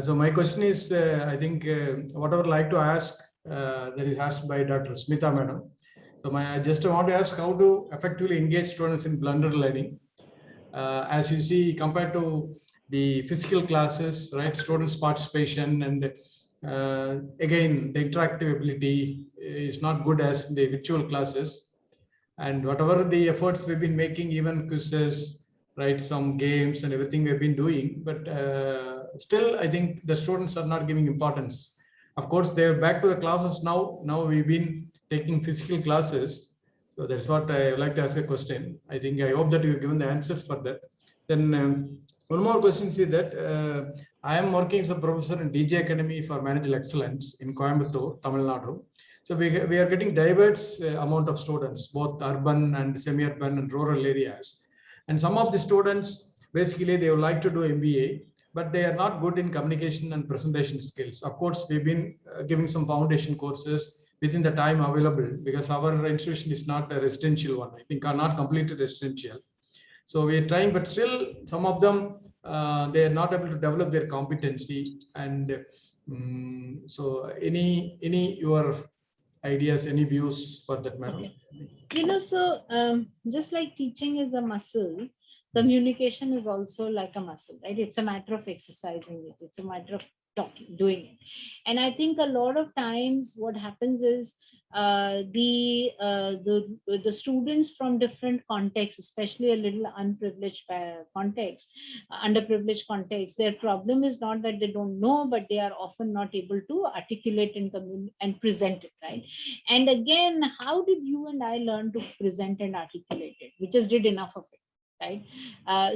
So my question is, I think whatever I'd like to ask that is asked by Dr. Smita, madam. So I just want to ask how to effectively engage students in blended learning. As you see, compared to the physical classes, right, students' participation and again, the interactive ability is not good as the virtual classes. And whatever the efforts we've been making, even quizzes, right, some games and everything we've been doing, but still, I think the students are not giving importance. Of course, they're back to the classes now. Now we've been taking physical classes. So that's what I would like to ask a question. I hope that you've given the answers for that. Then One more question is that I am working as a professor in DJ Academy for Managerial Excellence in Coimbatore, Tamil Nadu. So we are getting diverse amount of students, both urban and semi-urban and rural areas. And some of the students, basically, they would like to do MBA, but they are not good in communication and presentation skills. Of course, we've been giving some foundation courses within the time available, because our institution is not a residential one. I think are not completely residential. So we are trying, but still some of them, they are not able to develop their competency. And so any your ideas, any views for that matter? Okay. So just like teaching is a muscle, communication is also like a muscle, right? It's a matter of exercising it. It's a matter of talking, doing it. And I think a lot of times what happens is the students from different contexts, especially a little unprivileged context, underprivileged context, their problem is not that they don't know, but they are often not able to articulate and present it, right? And again, how did you and I learn to present and articulate it? We just did enough of it, right?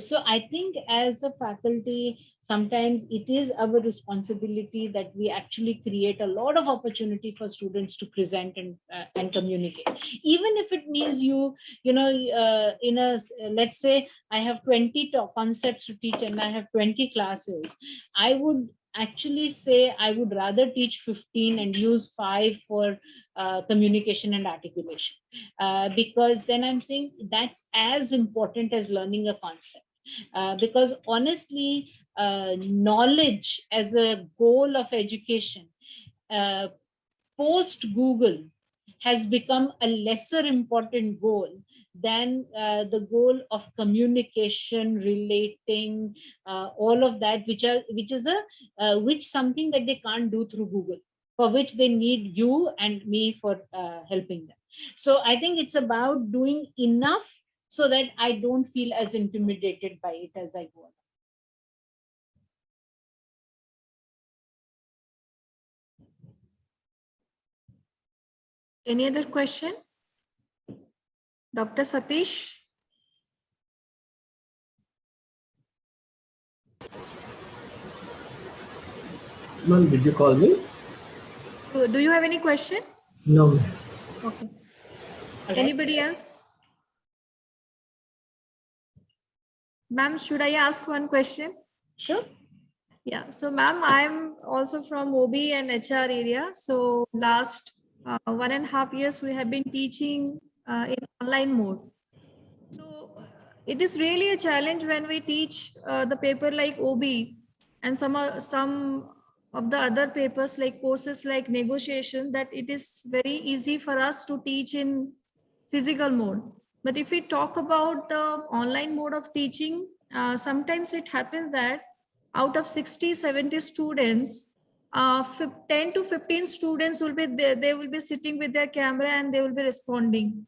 So I think as a faculty, sometimes it is our responsibility that we actually create a lot of opportunity for students to present and communicate. Even if it means let's say I have 20 concepts to teach and I have 20 classes, I would actually say I would rather teach 15 and use 5 for communication and articulation, because then I'm saying that's as important as learning a concept. Because honestly, knowledge as a goal of education, post Google, has become a lesser important goal than the goal of communication, relating, all of that, which something that they can't do through Google, for which they need you and me for helping them. So I think it's about doing enough so that I don't feel as intimidated by it as I go along. Any other question? Dr. Satish? Ma'am, did you call me? Do you have any question? No. Okay. Anybody else? Ma'am, should I ask one question? Sure. Yeah, so ma'am, I'm also from OB and HR area. So last 1.5 years, we have been teaching in online mode. So it is really a challenge when we teach the paper like OB and some of the other papers like courses like negotiation, that it is very easy for us to teach in physical mode. But if we talk about the online mode of teaching, sometimes it happens that out of 60-70 students, 10 to 15 students will be there, they will be sitting with their camera and they will be responding.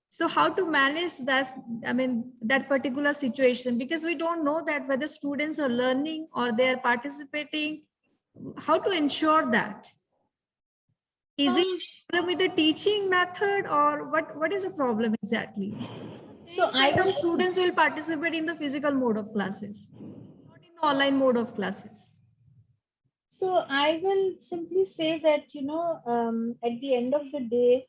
So how to manage that, I mean, that particular situation, because we don't know that whether students are learning or they are participating, how to ensure that? Is it a problem with the teaching method, or what is the problem exactly? So students will participate in the physical mode of classes, not in the online mode of classes. So I will simply say that, at the end of the day,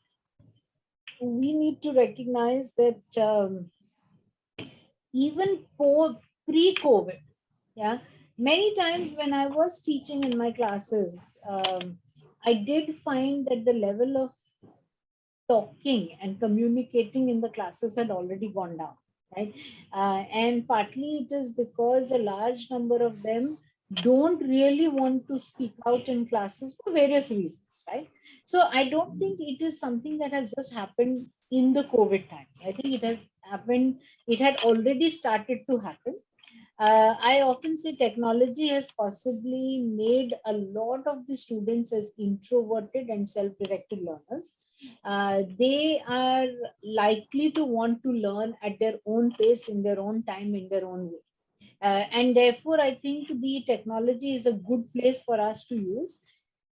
we need to recognize that even pre-COVID, many times when I was teaching in my classes, I did find that the level of talking and communicating in the classes had already gone down, right? And partly it is because a large number of them don't really want to speak out in classes for various reasons, right? So I don't think it is something that has just happened in the COVID times. I think it has happened, it had already started to happen. I often say technology has possibly made a lot of the students as introverted and self-directed learners. They are likely to want to learn at their own pace, in their own time, in their own way. And therefore, I think the technology is a good place for us to use.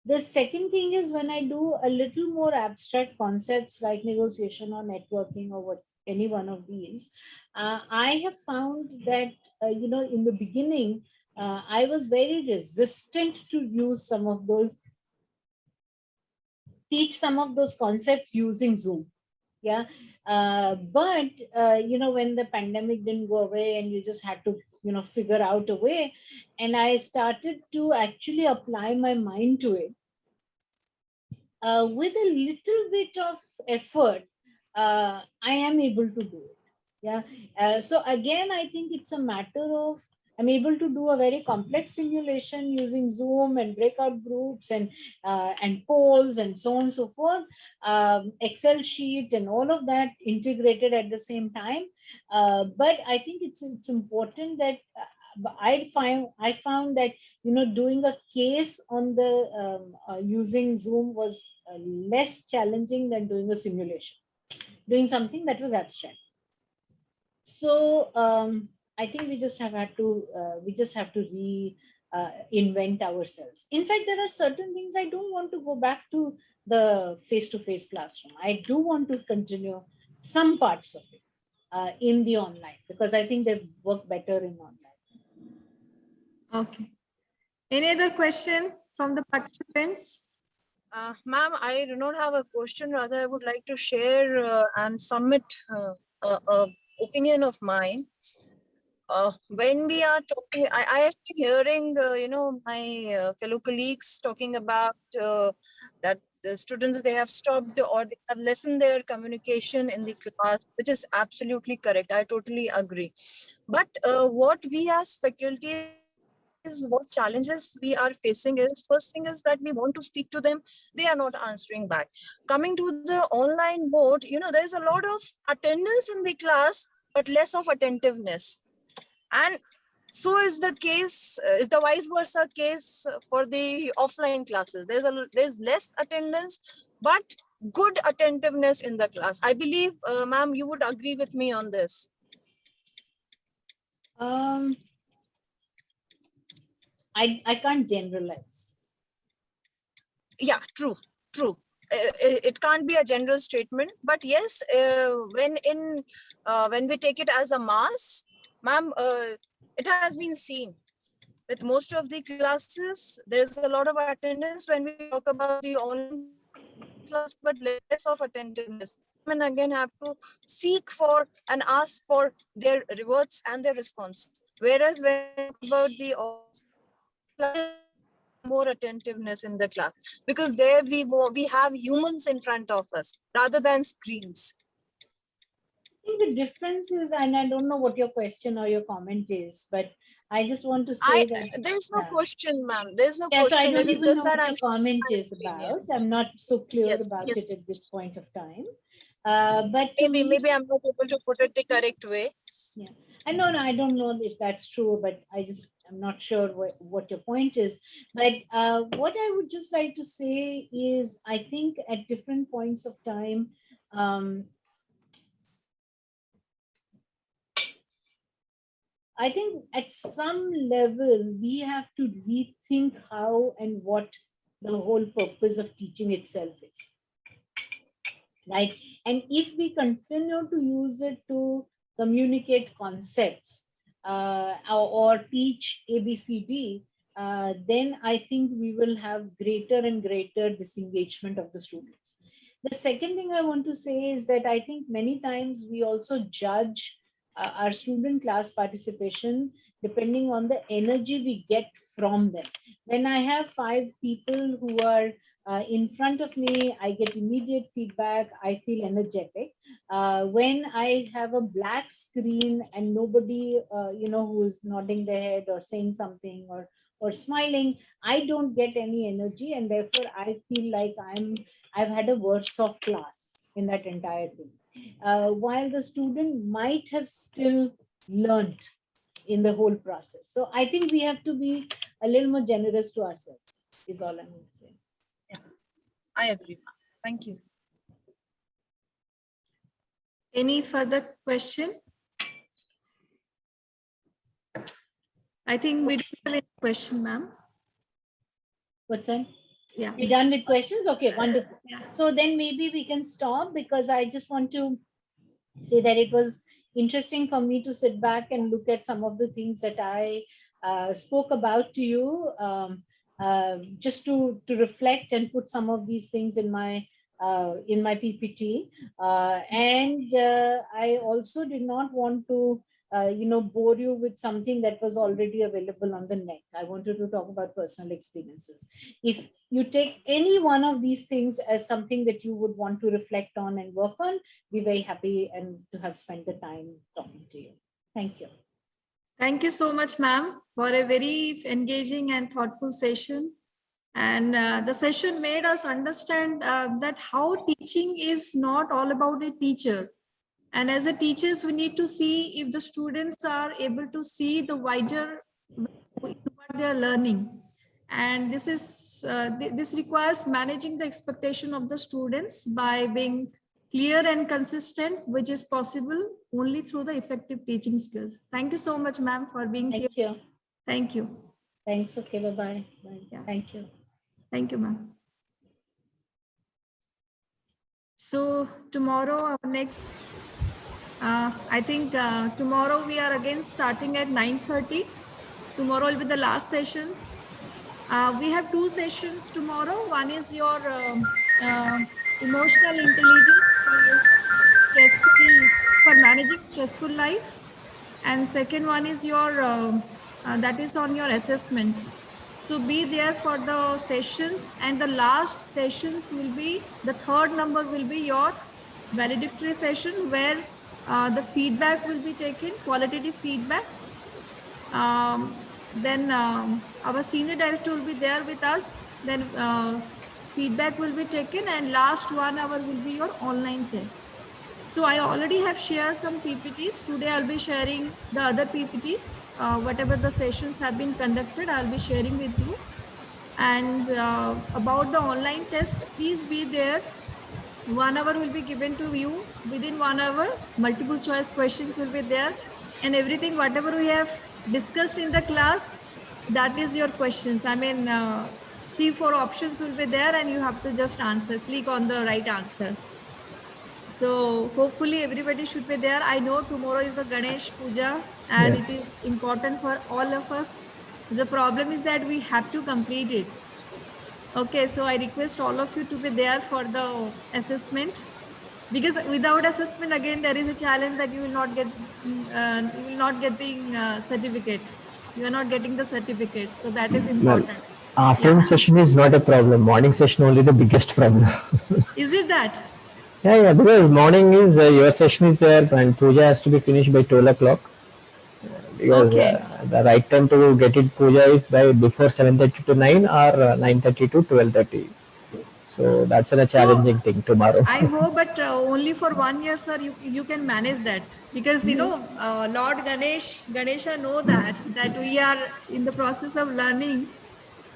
The second thing is, when I do a little more abstract concepts like negotiation or networking or any one of these, I have found that, in the beginning, I was very resistant to use some of those, teach some of those concepts using Zoom. Yeah. But, when the pandemic didn't go away and you just had to, figure out a way, and I started to actually apply my mind to it. With a little bit of effort, I am able to do it. Yeah. So again, I think it's a matter of, I'm able to do a very complex simulation using Zoom and breakout groups and polls and so on and so forth, Excel sheet and all of that integrated at the same time. But I think it's important that I found that doing a case on the using Zoom was less challenging than doing a simulation, doing something that was abstract. So I think we just have to reinvent ourselves. In fact, there are certain things I don't want to go back to the face-to-face classroom. I do want to continue some parts of it in the online, because I think they work better in online. Okay. Any other question from the participants? Ma'am, I do not have a question. Rather, I would like to share and submit an opinion of mine. When we are talking, I have been hearing, my fellow colleagues talking about that the students, they have stopped or they have lessened their communication in the class, which is absolutely correct. I totally agree. But what we as faculty, what challenges we are facing is, first thing is that we want to speak to them, they are not answering back. Coming to the online mode, there's a lot of attendance in the class, but less of attentiveness. And so is the case, is the vice versa case for the offline classes. There's less attendance, but good attentiveness in the class. I believe, ma'am, you would agree with me on this. I can't generalize. Yeah, true. It can't be a general statement, but yes, when we take it as a mass, ma'am, it has been seen with most of the classes. There's a lot of attendance when we talk about the online class, but less of attentiveness. And again, have to seek for and ask for their rewards and their response. Whereas when we talk about the more attentiveness in the class, because there we have humans in front of us rather than screens. I think the difference is, and I don't know what your question or your comment is, but I just want to say that there's no question, ma'am. There's no question. So I don't it is even just know that what your comment is about. I'm not so clear about it at this point of time. But maybe I'm not able to put it the correct way. Yeah. And no, I don't know if that's true, but I'm not sure what your point is. But what I would just like to say is, I think at different points of time, I think at some level, we have to rethink how and what the whole purpose of teaching itself is. Right? And if we continue to use it to communicate concepts or teach ABCD, then I think we will have greater and greater disengagement of the students. The second thing I want to say is that I think many times we also judge our student class participation depending on the energy we get from them. When I have 5 people who are in front of me, I get immediate feedback. I feel energetic. When I have a black screen and nobody, who is nodding their head or saying something or smiling, I don't get any energy, and therefore I feel like I've had a worse off class in that entire thing. While the student might have still learned in the whole process. So I think we have to be a little more generous to ourselves, is all I'm going to say. I agree. Thank you. Any further question? I think we don't have any question, ma'am. What's that? Yeah. We're done with questions? Okay, wonderful. Yeah. So then maybe we can stop, because I just want to say that it was interesting for me to sit back and look at some of the things that I spoke about to you, just to reflect and put some of these things in my PPT. And I also did not want to bore you with something that was already available on the net. I wanted to talk about personal experiences. If you take any one of these things as something that you would want to reflect on and work on, be very happy and to have spent the time talking to you. Thank you. Thank you so much, ma'am, for a very engaging and thoughtful session. And the session made us understand that how teaching is not all about a teacher. And as a teachers, we need to see if the students are able to see the wider what they are learning. And this is this requires managing the expectation of the students by being clear and consistent, which is possible only through the effective teaching skills. Thank you so much, ma'am, for being here. Thank you. Thank you. Thanks. Okay, bye-bye. Bye. Yeah. Thank you. Thank you, ma'am. So tomorrow, our next, I think tomorrow we are again starting at 9:30. Tomorrow will be the last sessions. We have two sessions tomorrow. One is your emotional intelligence for managing stressful life. And second one is your, that is on your assessments. So be there for the sessions, and the last sessions will be, the third number will be your valedictory session, where the feedback will be taken, qualitative feedback. Then our senior director will be there with us. Then feedback will be taken, and last 1 hour will be your online test. So I already have shared some PPTs. Today I'll be sharing the other PPTs. Whatever the sessions have been conducted, I'll be sharing with you. And about the online test, please be there. 1 hour will be given to you. Within 1 hour, multiple choice questions will be there. And everything, whatever we have discussed in the class, that is your questions. I mean, 3-4 options will be there, and you have to just answer, click on the right answer. So hopefully everybody should be there. I know tomorrow is a Ganesh Puja, and it is important for all of us. The problem is that we have to complete it. Okay, so I request all of you to be there for the assessment, because without assessment, again, there is a challenge that you will not get, you will not getting certificate. You are not getting the certificate. So that is important. Well, afternoon session is not a problem. Morning session only the biggest problem. Is it that? Yeah, because morning is your session is there, and puja has to be finished by 12 o'clock. Because the right time to get it puja is by before 7:30 to 9 or 9:30 to 12:30. So that's a challenging thing tomorrow. I hope, but only for 1 year, sir, you can manage that, because you know Lord Ganesha know that we are in the process of learning.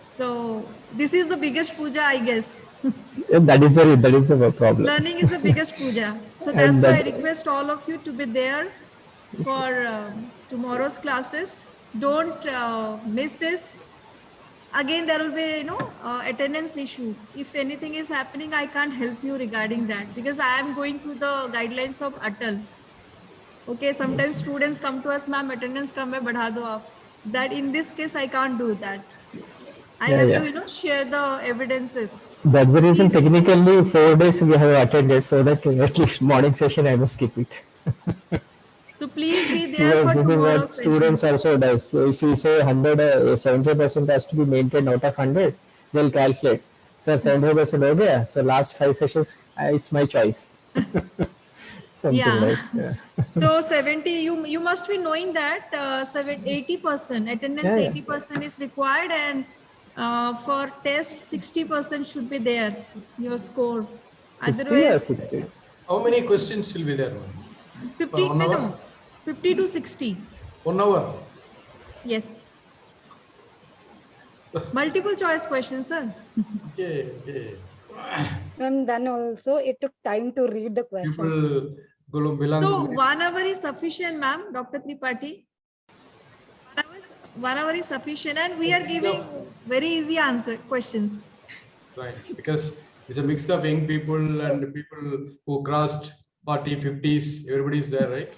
So this is the biggest puja, I guess. Yeah, that is the problem. Learning is the biggest puja. So that's why I request all of you to be there for tomorrow's classes. Don't miss this. Again, there will be attendance issue. If anything is happening, I can't help you regarding that, because I am going through the guidelines of Atal. Okay, sometimes students come to us, ma'am, attendance kam hai badha do aap. That in this case, I can't do that. I have to share the evidences. That's the reason technically 4 days we have attended, so that at least morning session I must skip it. So please be there for tomorrow's session. Students also does. So if we say 100, 70% has to be maintained out of 100, they'll calculate. So 70% ho gaya. So last 5 sessions, it's my choice. Something like. Yeah. So 70, you must be knowing that 80% attendance, 80% is required, and for test 60% should be there, your score. Otherwise, how many questions will be there? 50 to 60. 1 hour. Yes. Multiple choice questions, sir. Okay. And then also it took time to read the question. So 1 hour is sufficient, ma'am, Dr. Tripathi. 1 hour is sufficient, and we are giving very easy questions. That's right, because it's a mix of young people and people who crossed 40, 50s. Everybody's there, right?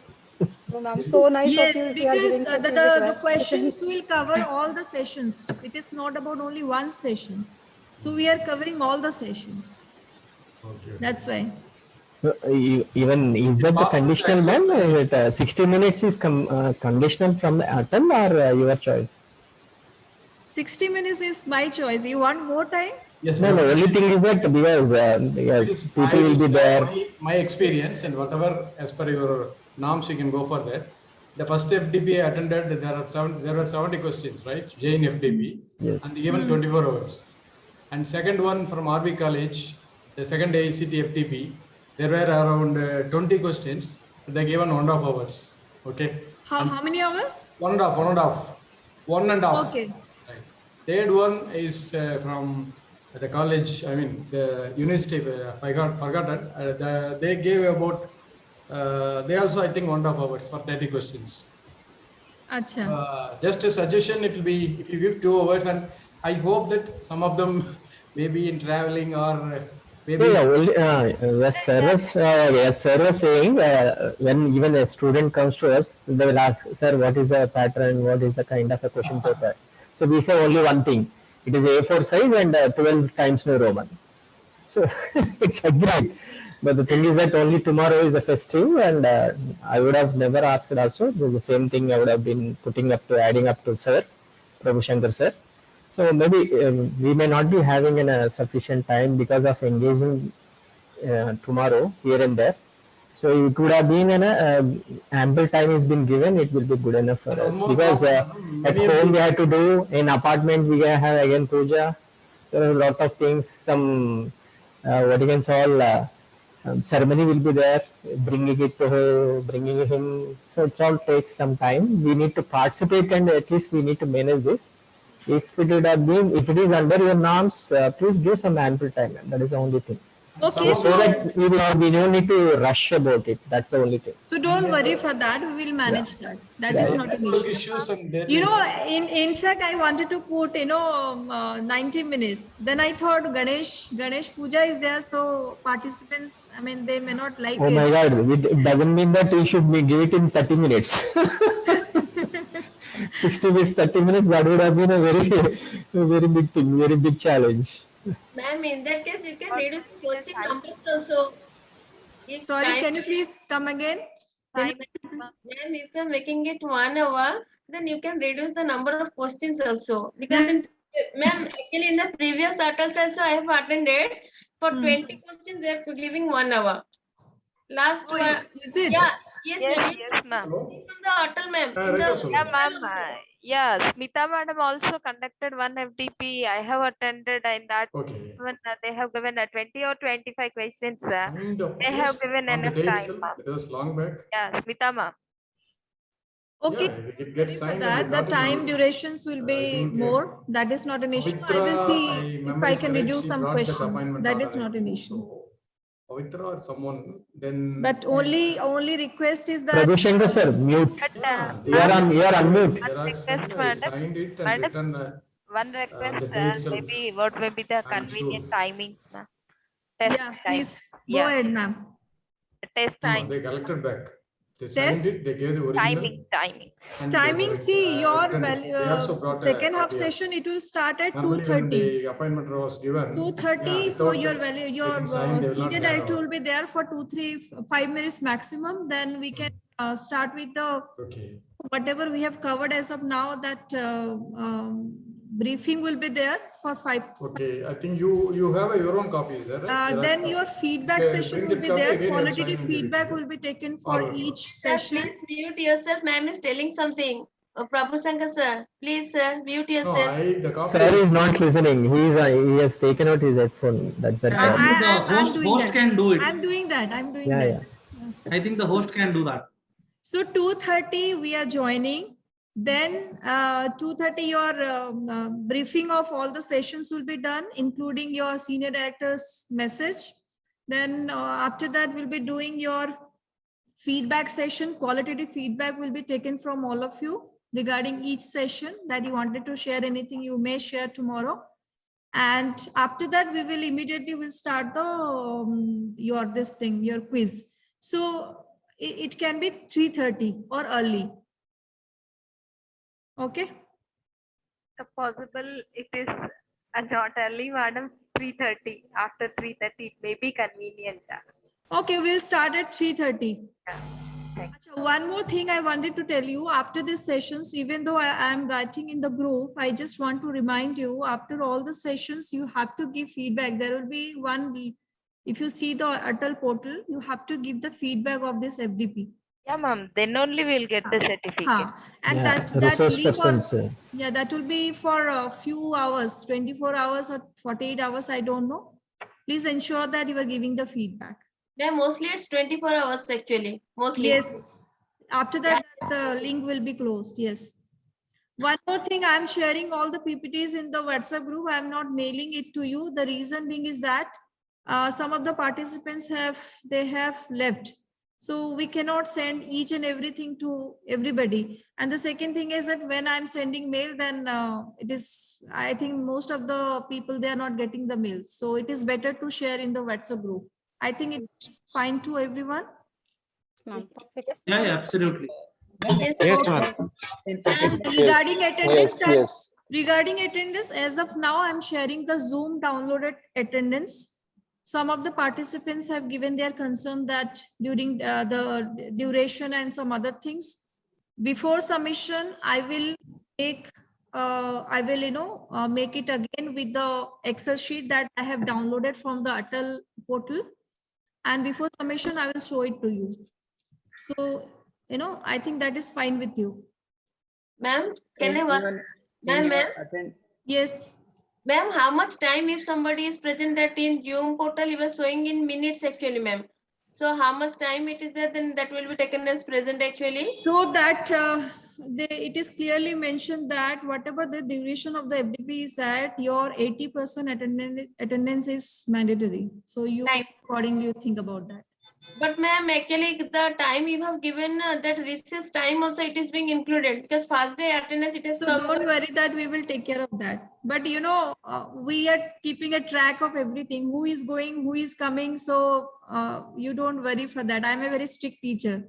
So, ma'am, so nice of you Yes, if you are because giving such easy the questions will cover all the sessions. It is not about only one session. So we are covering all the sessions. That's why. Even is that the conditional one? Is it 60 minutes is conditional from the attempt or your choice? 60 minutes is my choice. You want more time? Yes, No, the only thing is that because yes, people will be there. My experience and whatever as per your norms, you can go for that. The first FDP I attended, there were 70 questions, right? Jain FDP, Yes. and given 24 hours. And second one from RB College, the second AICT FDP, there were around 20 questions. They given 1.5 hours. Okay. How many hours? 1.5. Okay. Right. Third one is from the college, I mean, the university, I forgotten. They gave about, they also, I think, 1.5 hours for 30 questions. Acha. Just a suggestion, it will be, if you give 2 hours, and I hope that some of them may be in traveling or maybe. Yeah, only, yes, sir was saying when even a student comes to us, they will ask, sir, what is the pattern, what is the kind of a question paper? So we say only one thing, it is A4 size and 12 times New Roman. So it's agreed. But the thing is that only tomorrow is a festive and I would have never asked also. The same thing I would have been putting up to, adding up to sir, Prabhu Shankar sir. So maybe we may not be having sufficient time because of engaging tomorrow here and there. So it would have been ample time has been given. It will be good enough for us because at home we have to do, in apartment we have again puja. There are a lot of things. Some what you can call ceremony will be there. Bringing it to her, bringing him. So it all takes some time. We need to participate and at least we need to manage this. If it would have been, if it is under your norms, please give some ample time. That is the only thing. Okay, So that we don't need to rush about it. That's the only thing. So don't worry for that. We will manage that. That is not an issue. You know, in fact, I wanted to put 90 minutes. Then I thought Ganesh Puja is there, so participants, I mean, they may not like it. Oh my God! It doesn't mean that you should give it in 30 minutes. 60 minutes, 30 minutes. That would have been a very big thing, very big challenge. Ma'am, in that case, you can reduce the question numbers also. Sorry, can you please come again? Ma'am, if you're making it 1 hour, then you can reduce the number of questions also. Because ma'am, actually in the previous articles also I have attended, for 20 questions they are giving 1 hour. Last one. Is it? Yeah. Yes, ma'am. Yes, ma'am. From the Atal ma'am. Yeah, ma'am. Yeah, Smita madam also conducted one FDP. I have attended in that. Okay. When they have given 20 or 25 questions. They Yes, have given on the enough day time, itself, ma'am. it was long back. Yeah, Smita ma'am. Okay. Yeah, it gets For signed that, and the time durations will be more. That is not an issue. I will see if I can reduce some questions. That is not an issue. Pavitra or someone, then. But only request is that. Prabhu Shankar sir, mute. You are unmute. Signed it and written. One request, the day itself. maybe what may be the convenient timings, ma'am? Test Yeah, time. please go ahead, ma'am. Test time. No, they collected back. They signed it. They gave the original. Timing. Timing. See, your second half copy. session, it will start at Normally, when 2:30. the appointment was given. 2:30. So your senior director will be there for 2, 3, 5 minutes maximum. Then we can start with the whatever we have covered as of now. That briefing will be there for 5. Okay, I think you have your own copies there, right? Then your feedback session will be there. Qualitative feedback will be taken for each session. Please mute yourself. Ma'am is telling something. Prabhu Shankar sir, please sir, mute yourself. Sir is not listening. He has taken out his headphone. That's the problem. Host can do it. I'm doing that. Yeah. I think the host can do that. So 2:30 we are joining. Then 2:30 your briefing of all the sessions will be done, including your senior director's message. Then after that we'll be doing your feedback session. Qualitative feedback will be taken from all of you regarding each session that you wanted to share. Anything you may share tomorrow. And after that we will immediately start the your quiz. So it can be 3:30 or early. Okay. If possible, it is not early, madam. 3:30. After 3:30, it may be convenient. Okay, we'll start at 3:30. One more thing I wanted to tell you after these sessions, even though I am writing in the group, I just want to remind you after all the sessions, you have to give feedback. There will be one, if you see the Atal portal, you have to give the feedback of this FDP. Yeah, ma'am. Then only we'll get the certificate. And Yeah, that resource link persons. yeah, that will be for a few hours, 24 hours or 48 hours, I don't know. Please ensure that you are giving the feedback. Yeah, mostly it's 24 hours actually. Mostly. Yes. After that, the link will be closed. Yes. One more thing, I'm sharing all the PPTs in the WhatsApp group. I'm not mailing it to you. The reason being is that some of the participants have left. So we cannot send each and everything to everybody. And the second thing is that when I'm sending mail, then I think most of the people, they are not getting the mails. So it is better to share in the WhatsApp group. I think it's fine to everyone. Yeah, absolutely. Yes, Regarding attendance, regarding attendance, as of now, I'm sharing the Zoom downloaded attendance. Some of the participants have given their concern that during the duration and some other things, before submission, I will make make it again with the Excel sheet that I have downloaded from the Atal portal, and before submission, I will show it to you. So, I think that is fine with you. Ma'am, can I work? Ma'am, yes. Ma'am, how much time if somebody is present that in Zoom portal, you were showing in minutes actually, ma'am. So how much time it is there, then that will be taken as present actually? So that it is clearly mentioned that whatever the duration of the FDP is at, your 80% attendance is mandatory. So you accordingly think about that. But ma'am, actually the time you have given that recess time also it is being included because first day attendance it is. So don't worry that we will take care of that. But we are keeping a track of everything, who is going, who is coming. So you don't worry for that. I'm a very strict teacher.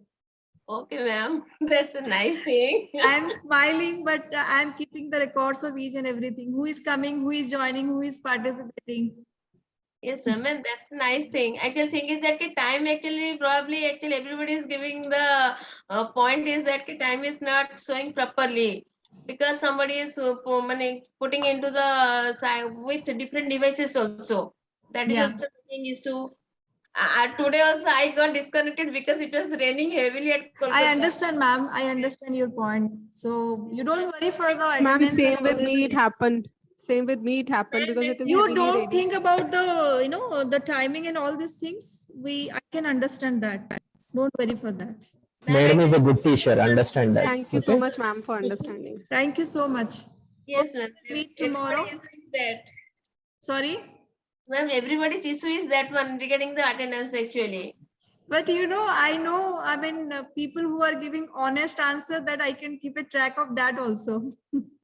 Okay, ma'am. That's a nice thing. I'm smiling, but I'm keeping the records of each and everything. Who is coming, who is joining, who is participating. Yes, ma'am, that's a nice thing. Actually, thing is that time actually everybody is giving the point is that time is not showing properly because somebody is putting into the with different devices also. That is also an issue. Today also I got disconnected because it was raining heavily at Kolkata. I understand, ma'am. I understand your point. So you don't worry for the Ma'am, attendance. same with me, it happened. Same with me, it happened because it is You heavily don't raining. think about the the timing and all these things. I can understand that. Don't worry for that. Madam is a good teacher, understand that. Thank you so much, ma'am, for understanding. Thank you so much. Yes, ma'am. Meet tomorrow. That. Sorry? Ma'am, everybody's issue is that one regarding the attendance actually. But I mean, people who are giving honest answer that I can keep a track of that also.